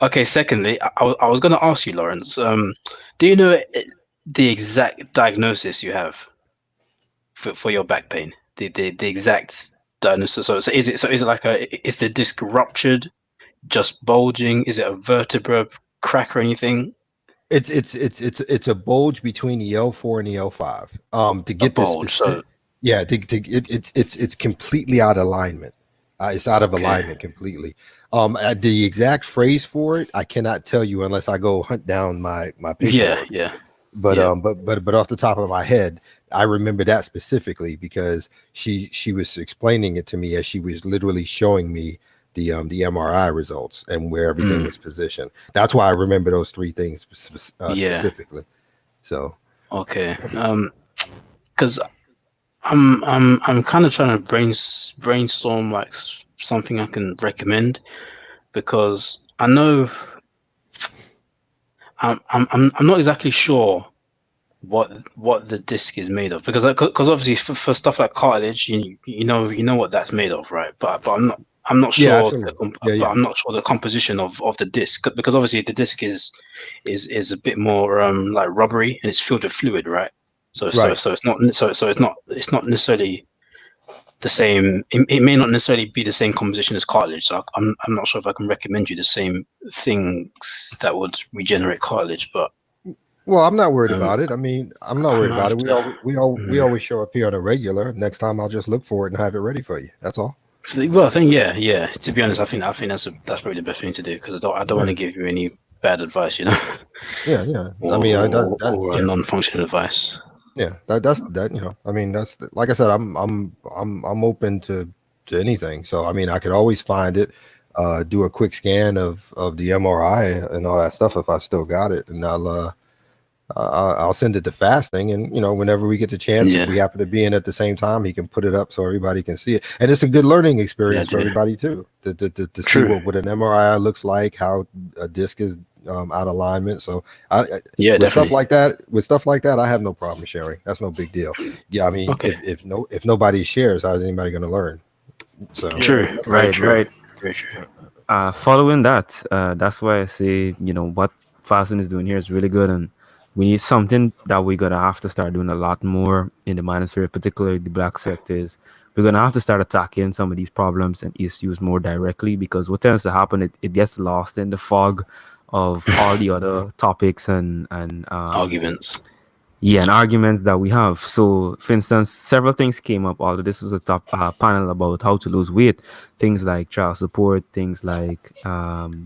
Okay. Secondly, I was going to ask you, Lawrence. Do you know the exact diagnosis you have for your back pain? The exact diagnosis. So is it like is the disc ruptured, just bulging? Is it a vertebra crack or anything? It's a bulge between the L4 and the L5. To get this, bulge, so- yeah, it's completely out of alignment. It's out of alignment completely. The exact phrase for it, I cannot tell you unless I go hunt down my paperwork. Yeah. But Yeah. but off the top of my head, I remember that specifically because she was explaining it to me as she was literally showing me the MRI results and where everything was positioned. That's why I remember those three things specifically. So Okay. Because I'm kind of trying to brainstorm like something I can recommend, because I know I'm not exactly sure what the disc is made of, because obviously for stuff like cartilage, you know what that's made of, right? But I'm I'm not Yeah, sure, absolutely. Yeah, but yeah. I'm not sure the composition of the disc, because obviously the disc is a bit more like rubbery and it's filled with fluid, right? So Right. it's not necessarily the same. It may not necessarily be the same composition as cartilage. So I'm not sure if I can recommend you the same things that would regenerate cartilage, but Well, I'm not worried Um, about it. I mean, I'm not worried about it. We always show up here on a regular. Next time, I'll just look for it and have it ready for you. That's all. so, well, I think yeah. To be honest, I think that's probably the best thing to do, because I don't want to give you any bad advice, you know. Yeah, yeah. Or, I mean, or yeah, non-functional advice. yeah. That's that. You know, I mean, that's like I said. I'm open to anything. So I mean, I could always find it. Do a quick scan of the MRI and all that stuff if I still got it, and I'll send it to Fasting, and whenever we get the chance, if we happen to be in at the same time, he can put it up so everybody can see it, and it's a good learning experience for everybody too, to see what an MRI looks like, how a disc is out of alignment. So with stuff like that, I have no problem sharing. That's no big deal. Yeah, I mean, if nobody shares, how's anybody going to learn? So True. Very true. Following that, that's why I say, what Fasting is doing here is really good, and we need something that we're gonna have to start doing a lot more in the manosphere, particularly the black sectors. We're gonna have to start attacking some of these problems and issues more directly, because what tends to happen, it gets lost in the fog of all the other topics and arguments. Yeah, and arguments that we have. So, for instance, several things came up. Although this was a top panel about how to lose weight, things like child support, things like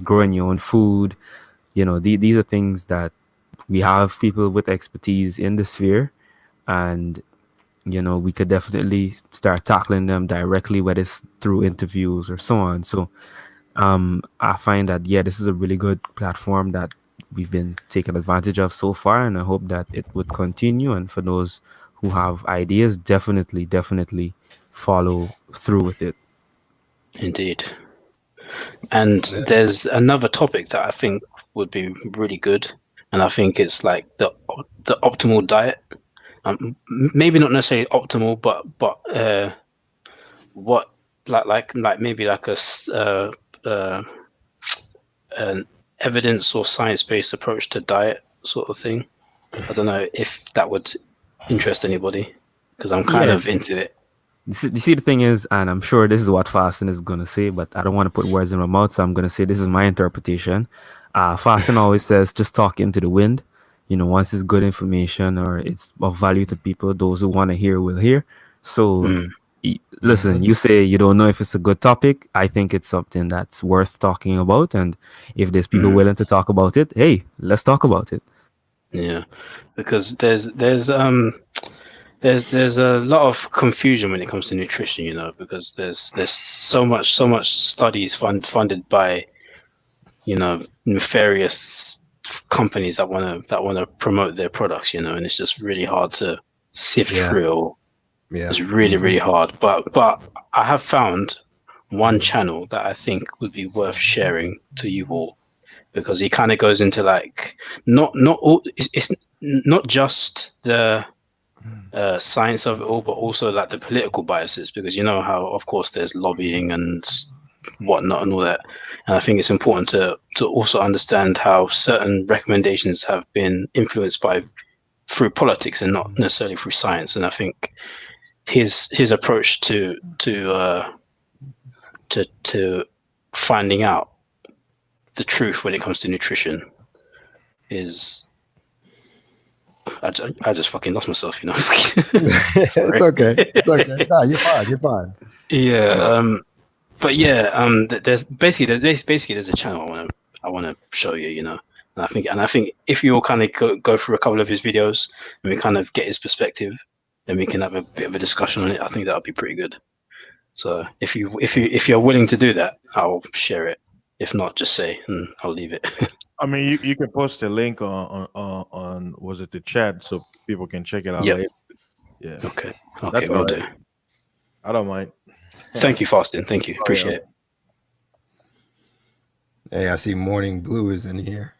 growing your own food. These are things that we have people with expertise in the sphere, and we could definitely start tackling them directly, whether it's through interviews or so on. So I find that this is a really good platform that we've been taking advantage of so far, and I hope that it would continue. And for those who have ideas, definitely follow through with it. Indeed. And there's another topic that I think would be really good, and I think it's like the optimal diet. Maybe not necessarily optimal, but what like maybe like an evidence or science-based approach to diet sort of thing. I don't know if that would interest anybody, because I'm kind of into it. You see, the thing is, and I'm sure this is what Fasting is going to say, but I don't want to put words in my mouth, so I'm going to say this is my interpretation. Fasting always says, just talk into the wind. Once it's good information or it's of value to people, those who want to hear will hear. So listen, you say you don't know if it's a good topic. I think it's something that's worth talking about. And if there's people willing to talk about it, hey, let's talk about it. Yeah, because there's a lot of confusion when it comes to nutrition, because there's so much studies funded by nefarious companies that want to promote their products, and it's just really hard to sift through. It's really hard, but I have found one channel that I think would be worth sharing to you all, because he kind of goes into like not all, it's not just the science of it all, but also like the political biases, because how of course there's lobbying and whatnot and all that, and I think it's important to also understand how certain recommendations have been influenced through politics and not necessarily through science. And I think his approach to finding out the truth when it comes to nutrition is, I just fucking lost myself, It's okay. No, you're fine. Yeah. But yeah, there's a channel I want to show you, and I think if you all kind of go through a couple of his videos and we kind of get his perspective, then we can have a bit of a discussion on it. I think that would be pretty good. So if you're willing to do that, I'll share it. If not, just say, and I'll leave it. I mean, you can post a link on was it the chat so people can check it out later. Yeah. Okay, we'll do. I don't mind. Thank you, Fasting. Thank you. Appreciate it. Hey, I see Morning Blue is in here.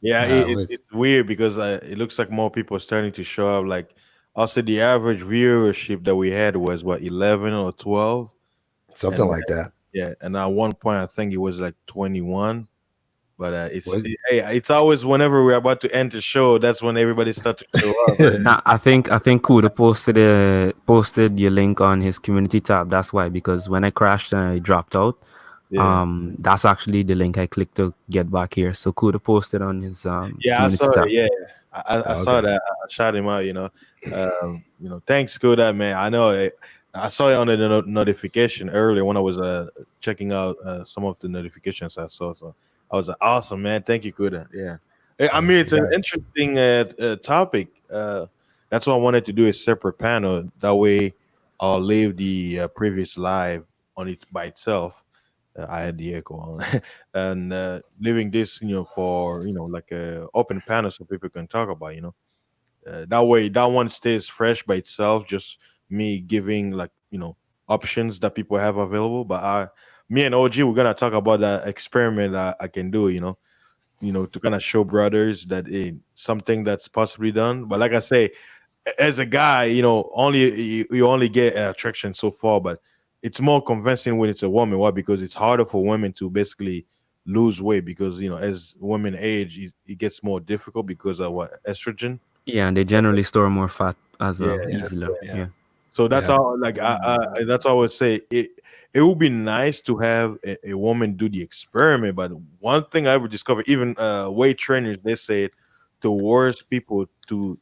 It's weird because it looks like more people are starting to show up. Like, I'll say the average viewership that we had was 11 or 12. something And, like that. Yeah, and at one point I think it was like 21. But Was it? hey, it's always whenever we're about to end the show, that's when everybody start to show up. Nah, I think Kuda posted your link on his community tab. That's why, because when I crashed and I dropped out, Yeah, that's actually the link I clicked to get back here. So Kuda posted on his yeah, I community saw tab. it. Yeah, I Oh, saw okay. that. I shot him out. Thanks, Kodak, man. I know I saw it on the notification earlier when I was checking out some of the notifications I saw. So I was like, awesome, man. Thank you, Kodak. Yeah, I mean it's an Yeah. interesting topic. That's why I wanted to do a separate panel. That way, I'll leave the previous live on it by itself. I had the echo on, and leaving this, for like a open panel so people can talk about, that way that one stays fresh by itself. Just me giving like options that people have available. But me and OG, we're gonna talk about that experiment that I can do. To kind of show brothers that something that's possibly done. But like I say, as a guy, only you only get attraction so far, but it's more convincing when it's a woman. Why? Because it's harder for women to basically lose weight because as women age, it gets more difficult because of what estrogen. Yeah, and they generally store more fat as Yeah, well, easily. Yeah. Yeah. so that's Yeah. all. Like that's all I would say. It would be nice to have a woman do the experiment. But one thing I would discover, even weight trainers, they say the worst people to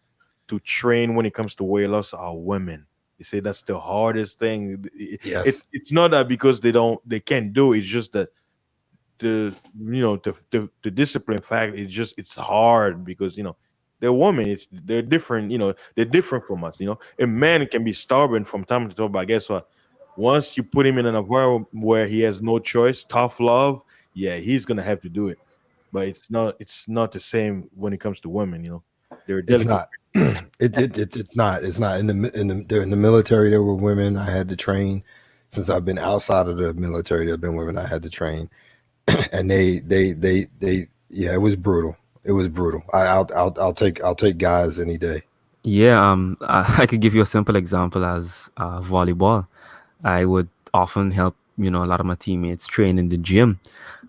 train when it comes to weight loss are women. They say that's the hardest thing. Yes. It's not that because they can't do it. It's just that the discipline fact is just it's hard because they're women. They're different. They're different from us. A man can be stubborn from time to time, but guess what? Once you put him in an environment where he has no choice, tough love, yeah, he's gonna have to do it. But it's not the same when it comes to women. They're It's delicate. not. It's not. It's not. In the military, there were women I had to train. Since I've been outside of the military, there have been women I had to train, and they yeah, it was brutal. It was brutal. I'll take guys any day. Yeah, I could give you a simple example as volleyball. I would often help, a lot of my teammates train in the gym.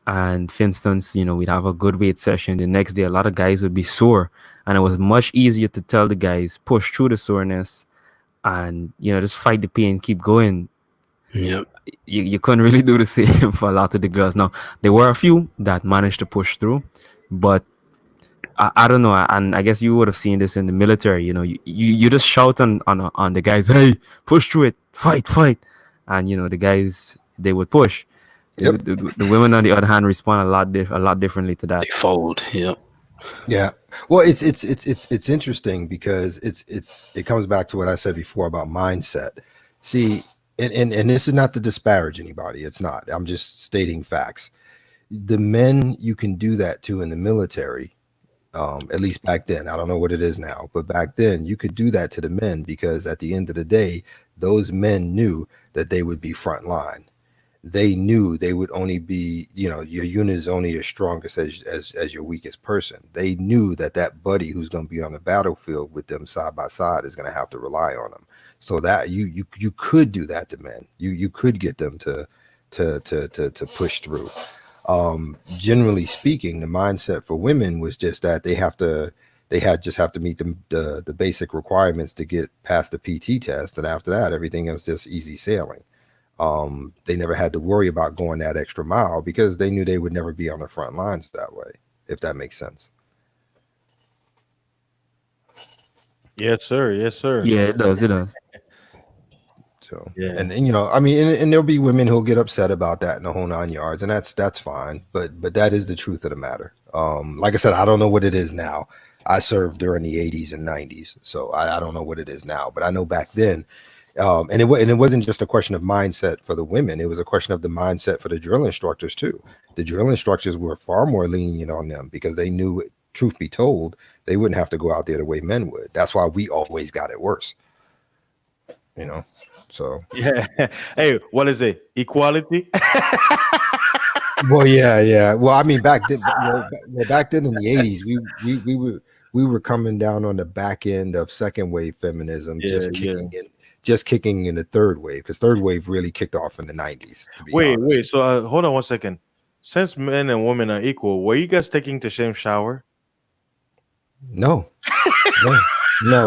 And for instance, we'd have a good weight session. The next day, a lot of guys would be sore. And it was much easier to tell the guys, push through the soreness and, just fight the pain, keep going. Yep. You couldn't really do the same for a lot of the girls. Now, there were a few that managed to push through, but I don't know, and I guess you would have seen this in the military. You just shout on the guys, "Hey, push through it, fight," and the guys they would push. Yep. The women on the other hand respond a lot differently to that. They fold. Yep. Yeah. Well, it's interesting because it comes back to what I said before about mindset. See, and this is not to disparage anybody. It's not. I'm just stating facts. The men you can do that to in the military, at least back then. I don't know what it is now, but back then you could do that to the men because at the end of the day, those men knew that they would be front line. They knew they would only be, your unit is only as strongest as your weakest person. They knew that buddy who's going to be on the battlefield with them side by side is going to have to rely on them. So that you could do that to men. You could get them to push through. Generally speaking, the mindset for women was just that they have to meet the basic requirements to get past the PT test, and after that, everything else just easy sailing. They never had to worry about going that extra mile because they knew they would never be on the front lines that way, if that makes sense. Yes, sir. Yes, sir. Yeah, it does. So Yeah. and I mean, and there'll be women who'll get upset about that in the whole 9 yards, and that's fine. But that is the truth of the matter. Like I said, I don't know what it is now. I served during the 80s and 90s, so I don't know what it is now. But I know back then, and it wasn't just a question of mindset for the women. It was a question of the mindset for the drill instructors too. The drill instructors were far more lenient on them because they knew, truth be told, they wouldn't have to go out there the way men would. That's why we always got it worse. So Yeah. Hey, what is it? Equality? well, yeah. Well, I mean, back then, back then in the 80s, we were coming down on the back end of second wave feminism, Yeah, just just kicking in the third wave, because third wave really kicked off in the 90s. To be Wait, honest. wait. So hold on 1 second. Since men and women are equal, were you guys taking the same shower? No, no.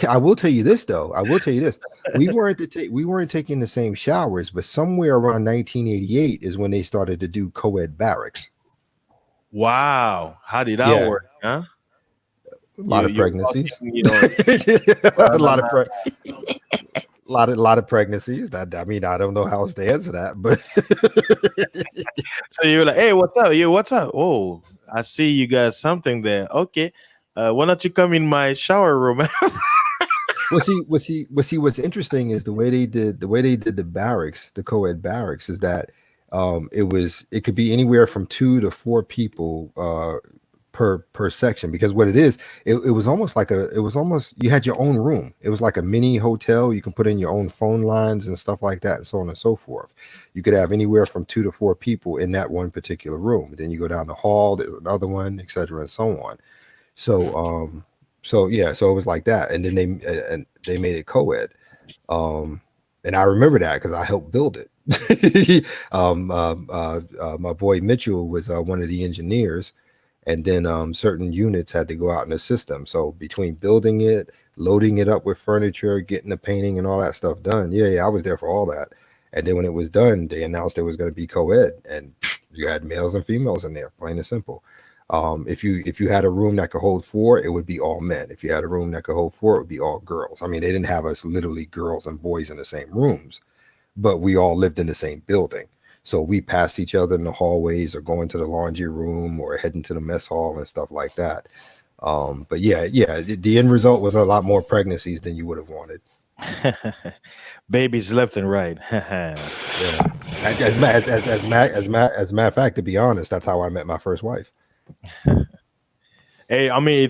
I will tell you this though. I will tell you this. We weren't taking the same showers, but somewhere around 1988 is when they started to do co-ed barracks. Wow. How did that Yeah. work? Huh? A lot of You- you're pregnancies. talking, you know, a lot of pregnancies. That, I mean, I don't know how else to answer that, but so you're like, hey, what's up? You, what's up? Oh, I see you got something there. Okay. Why don't you come in my shower room? what's interesting is the way they did the barracks, the co-ed barracks, is that it could be anywhere from 2 to 4 people per section, because what it is, it was almost you had your own room. It was like a mini hotel. You can put in your own phone lines and stuff like that, and so on and so forth. You could have anywhere from 2 to 4 people in that one particular room. Then you go down the hall, there's another one, etc., and so on. So it was like that, and then they made it co-ed, and I remember that because I helped build it. My boy Mitchell was one of the engineers, and then certain units had to go out in the system. So between building it, loading it up with furniture, getting the painting and all that stuff done, I was there for all that. And then when it was done, they announced it was going to be co-ed, and you had males and females in there, plain and simple. If you had a room that could hold 4, it would be all men. If you had a room that could hold 4, it would be all girls. I mean, they didn't have us literally girls and boys in the same rooms, but we all lived in the same building. So we passed each other in the hallways, or going to the laundry room, or heading to the mess hall and stuff like that. But the end result was a lot more pregnancies than you would have wanted. Babies left and right. Yeah. As a matter of fact, to be honest, that's how I met my first wife. Hey, I mean,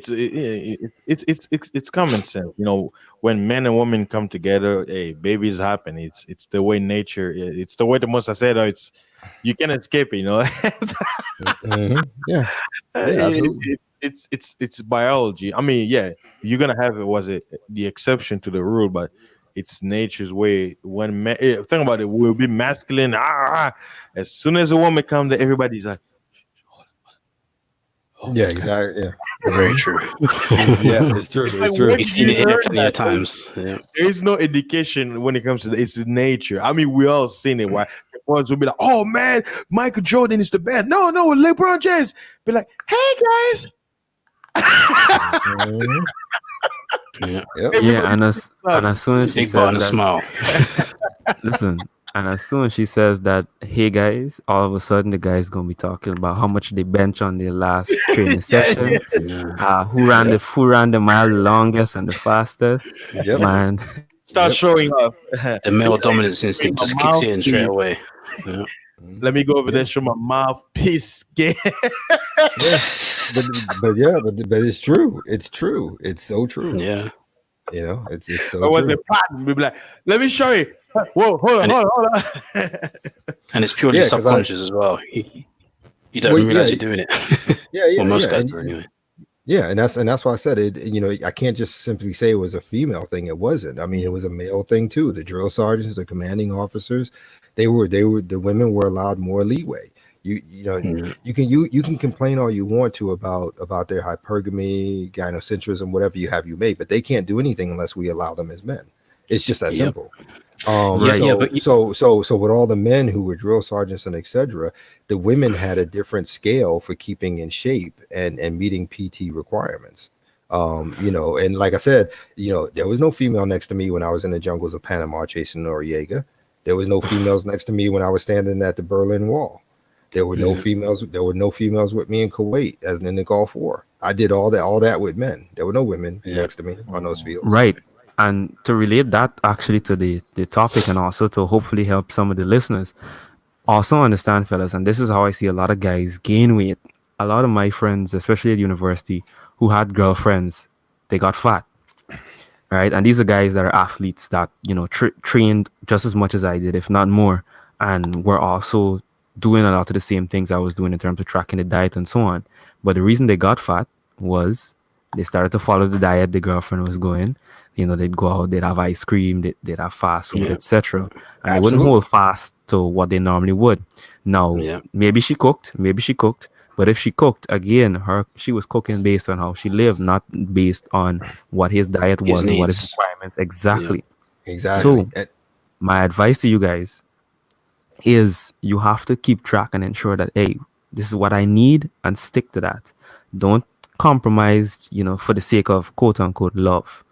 it's common sense. You know, when men and women come together, hey, babies happen. It's the way nature. It's the way the Most I said. It's you can't escape it. You know. Mm-hmm. Yeah, absolutely. It's biology. I mean, yeah, you're gonna have the exception to the rule, but it's nature's way. When think about it, we'll be masculine. As soon as a woman comes, everybody's like. Yeah, exactly. Yeah, Very true. yeah, it's true. It's true. We've seen it plenty of times. Yeah. There is no education when it comes to it's nature. I mean, we all seen it. Why the boys will be like, "Oh man, Michael Jordan is the best." No, LeBron James be like, "Hey guys." Mhm. Yeah. Yep. Yeah, and as soon as she Big bar and a says that, smile. listen, and as soon as she says that, hey guys, all of a sudden the guy's gonna be talking about how much they bench on their last training session, Yeah. who ran the mile the longest and the fastest. Yep. Man, Start Yep. showing up. The male dominance instinct just kicks in straight away. Yeah. Let me go over there, show my mouthpiece. Yeah. But it's true. It's true. It's so true. Yeah. You know, it's so Or was true. it pattern? We be like, let me show you. Whoa, hold on. And it's purely Yeah, 'cause subconscious as well. You don't Well, realize yeah. you're doing it. Yeah, Well, most guys and- do anyway. Yeah, and that's why I said it. You know, I can't just simply say it was a female thing. It wasn't. I mean, it was a male thing too. The drill sergeants, the commanding officers, the women were allowed more leeway. You know, Mhm. you can complain all you want to about their hypergamy, gynocentrism, whatever you may, but they can't do anything unless we allow them as men. It's just that Yep. simple. But So with all the men who were drill sergeants and etc., the women had a different scale for keeping in shape and meeting PT requirements. You know, and like I said, you know, there was no female next to me when I was in the jungles of Panama chasing Noriega. There was no females next to me when I was standing at the Berlin Wall. There were no Yeah. females. There were no females with me in Kuwait, as in the Gulf War. I did all that with men. There were no women Yeah. next to me on those fields. right. And to relate that actually to the topic, and also to hopefully help some of the listeners also understand, fellas, and this is how I see a lot of guys gain weight. A lot of my friends, especially at university, who had girlfriends, they got fat, right? And these are guys that are athletes that, you know, trained just as much as I did, if not more, and were also doing a lot of the same things I was doing in terms of tracking the diet and so on. But the reason they got fat was They started to follow the diet the girlfriend was going. You know, they'd go out, they'd have ice cream, they'd have fast food, Yeah. etc. And they wouldn't Absolutely. hold fast to what they normally would. Now, Yeah. maybe she cooked, but if she cooked, again, she was cooking based on how she lived, not based on what his diet His was and what his needs. requirements exactly. Exactly. So, my advice to you guys is you have to keep track and ensure that, hey, this is what I need, and stick to that. Don't compromise, you know, for the sake of quote unquote love,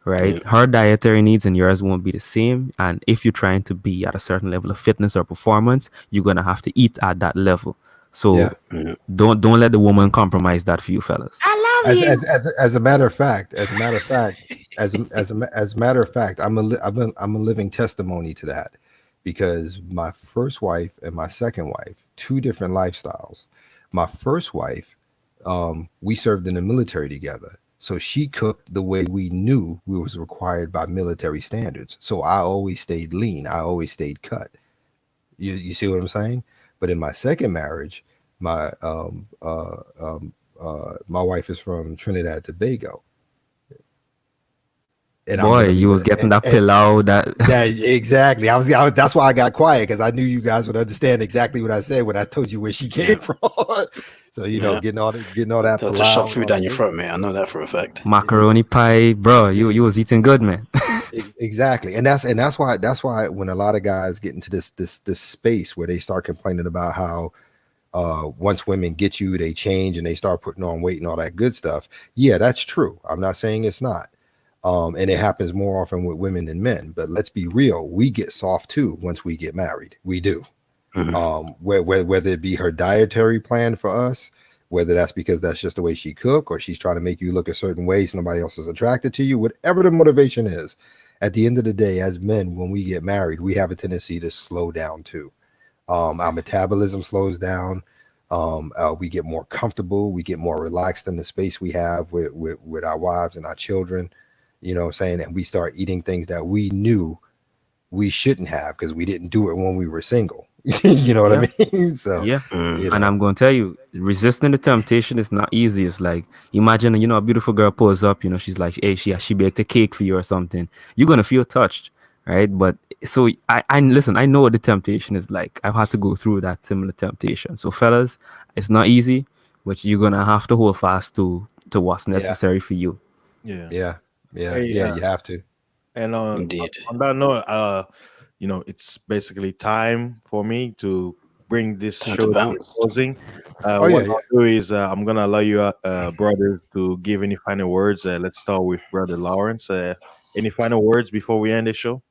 right? Yeah. Her dietary needs and yours won't be the same. And if you're trying to be at a certain level of fitness or performance, you're gonna have to eat at that level. So Yeah. Yeah. don't let the woman compromise that for you, fellas. As a matter of fact, as a matter of fact, I'm a living testimony to that, because my first wife and my second wife, two different lifestyles. My first wife, we served in the military together, so she cooked the way we knew we was required by military standards. So I always stayed lean. I always stayed cut. You see what I'm saying? But in my second marriage, my my wife is from Trinidad and Tobago. And I'm Boy, gonna you leave was it- getting that and- pillow that Yeah, exactly. I was. That's why I got quiet, because I knew you guys would understand exactly what I said when I told you where she came from. So Yeah. getting all that. They'll just palau shove and food all down that your good throat, stuff. mate. I know that for a fact. macaroni pie, bro. You was eating good, man. Exactly, and that's why when a lot of guys get into this space where they start complaining about how once women get you, they change and they start putting on weight and all that good stuff. Yeah, that's true. I'm not saying it's not. And it happens more often with women than men. But let's be real, we get soft too once we get married. We do. Mhm. Whether it be her dietary plan for us, whether that's because that's just the way she cook, or she's trying to make you look a certain way so nobody else is attracted to you, whatever the motivation is, at the end of the day, as men, when we get married, we have a tendency to slow down too. Our metabolism slows down. We get more comfortable. We get more relaxed in the space we have with our wives and our children. You know what I'm saying? And we start eating things that we knew we shouldn't have because we didn't do it when we were single. You know what I mean? So, Yeah. Mm. you And know. I'm going to tell you, resisting the temptation is not easy. It's like, imagine, you know, a beautiful girl pulls up, you know, she's like, hey, she baked a cake for you or something. You're going to feel touched, right? But so I listen, I know what the temptation is like. I've had to go through that similar temptation. So fellas, it's not easy, but you're going to have to hold fast to what's necessary for you. Yeah. Yeah. You have to. And Indeed. on that note, you know, it's basically time for me to bring this Time to show to a bounce. closing. Oh, What yeah, I'll do is I'm gonna allow you, brothers, to give any final words. Let's start with Brother Lawrence. Any final words before we end the show?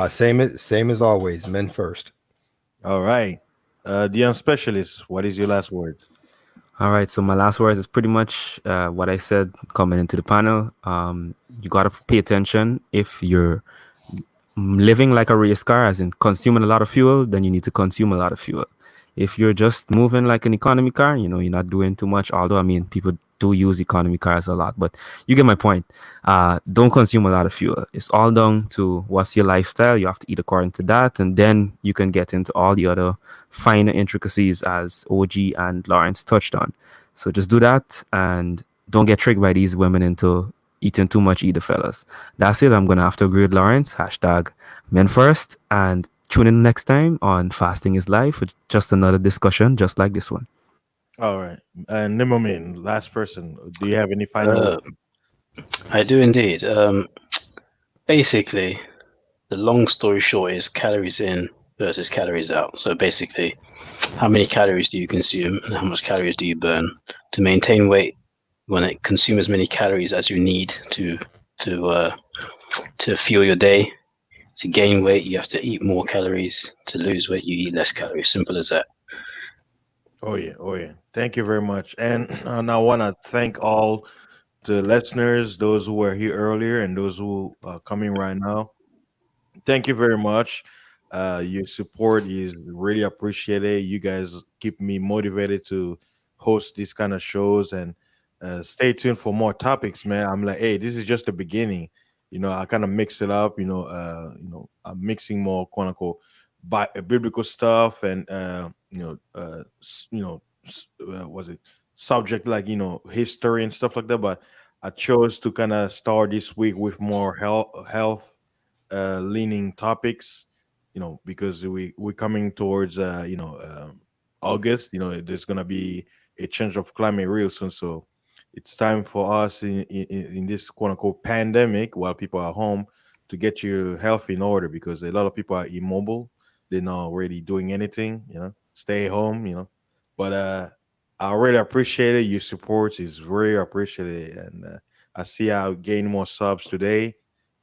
Same as always. Men first. All right, the unspecialist. What is your last word? All right, so my last word is pretty much what I said coming into the panel. You got to pay attention. If you're living like a race car, as in consuming a lot of fuel, then you need to consume a lot of fuel. If you're just moving like an economy car, you know, you're not doing too much, although, I mean, people do use economy cars a lot, but you get my point. Don't consume a lot of fuel. It's all down to what's your lifestyle. You have to eat according to that, and then you can get into all the other finer intricacies as OG and Lawrence touched on. So just do that, and don't get tricked by these women into eating too much either, fellas. That's it. I'm going to have to agree with Lawrence. Hashtag men first. And tune in next time on Fasting is Life with just another discussion just like this one. All right, Nimomin, last person. Do you have any final words? I do indeed. Basically, the long story short is calories in versus calories out. So basically, how many calories do you consume and how much calories do you burn? To maintain weight, when it consume as many calories as you need to fuel your day. To gain weight, you have to eat more calories. To lose weight, you eat less calories. Simple as that. Oh yeah. Thank you very much. And I want to thank all the listeners, those who were here earlier and those who are coming right now. Thank you very much. Your support is really appreciated. You guys keep me motivated to host these kind of shows, and stay tuned for more topics, man. I'm like, hey, this is just the beginning. You know, I kind of mix it up. I'm mixing more quote unquote biblical stuff and was it subject like history and stuff like that, but I chose to kind of start this week with more health leaning topics, because we're coming towards August. There's gonna be a change of climate real soon, so it's time for us in this quote unquote pandemic while people are home to get your health in order, because a lot of people are immobile. They're not really doing anything, stay home. But I really appreciate it. Your support is very appreciated, and I see I gain more subs today,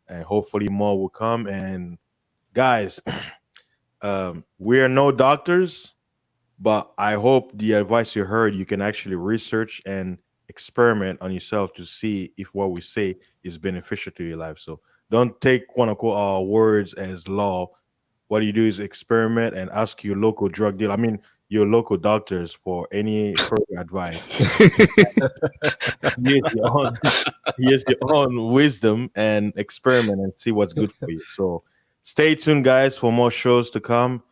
and hopefully more will come. And guys, we are no doctors, but I hope the advice you heard, you can actually research and experiment on yourself to see if what we say is beneficial to your life. So don't take quote unquote our words as law. What you do is experiment and ask your local drug dealer. I mean, your local doctors for any further advice. Use your own wisdom and experiment and see what's good for you. So stay tuned, guys, for more shows to come.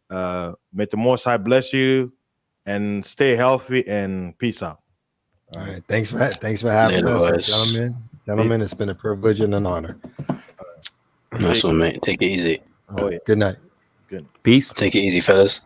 May the Most High bless you, and stay healthy, and peace out. All right. Thanks for having us, Likewise. gentlemen. Gentlemen, it's been a privilege and an honor. Nice one, mate. Take it easy. Oh, yeah. Good night. Peace. Take it easy, fellas.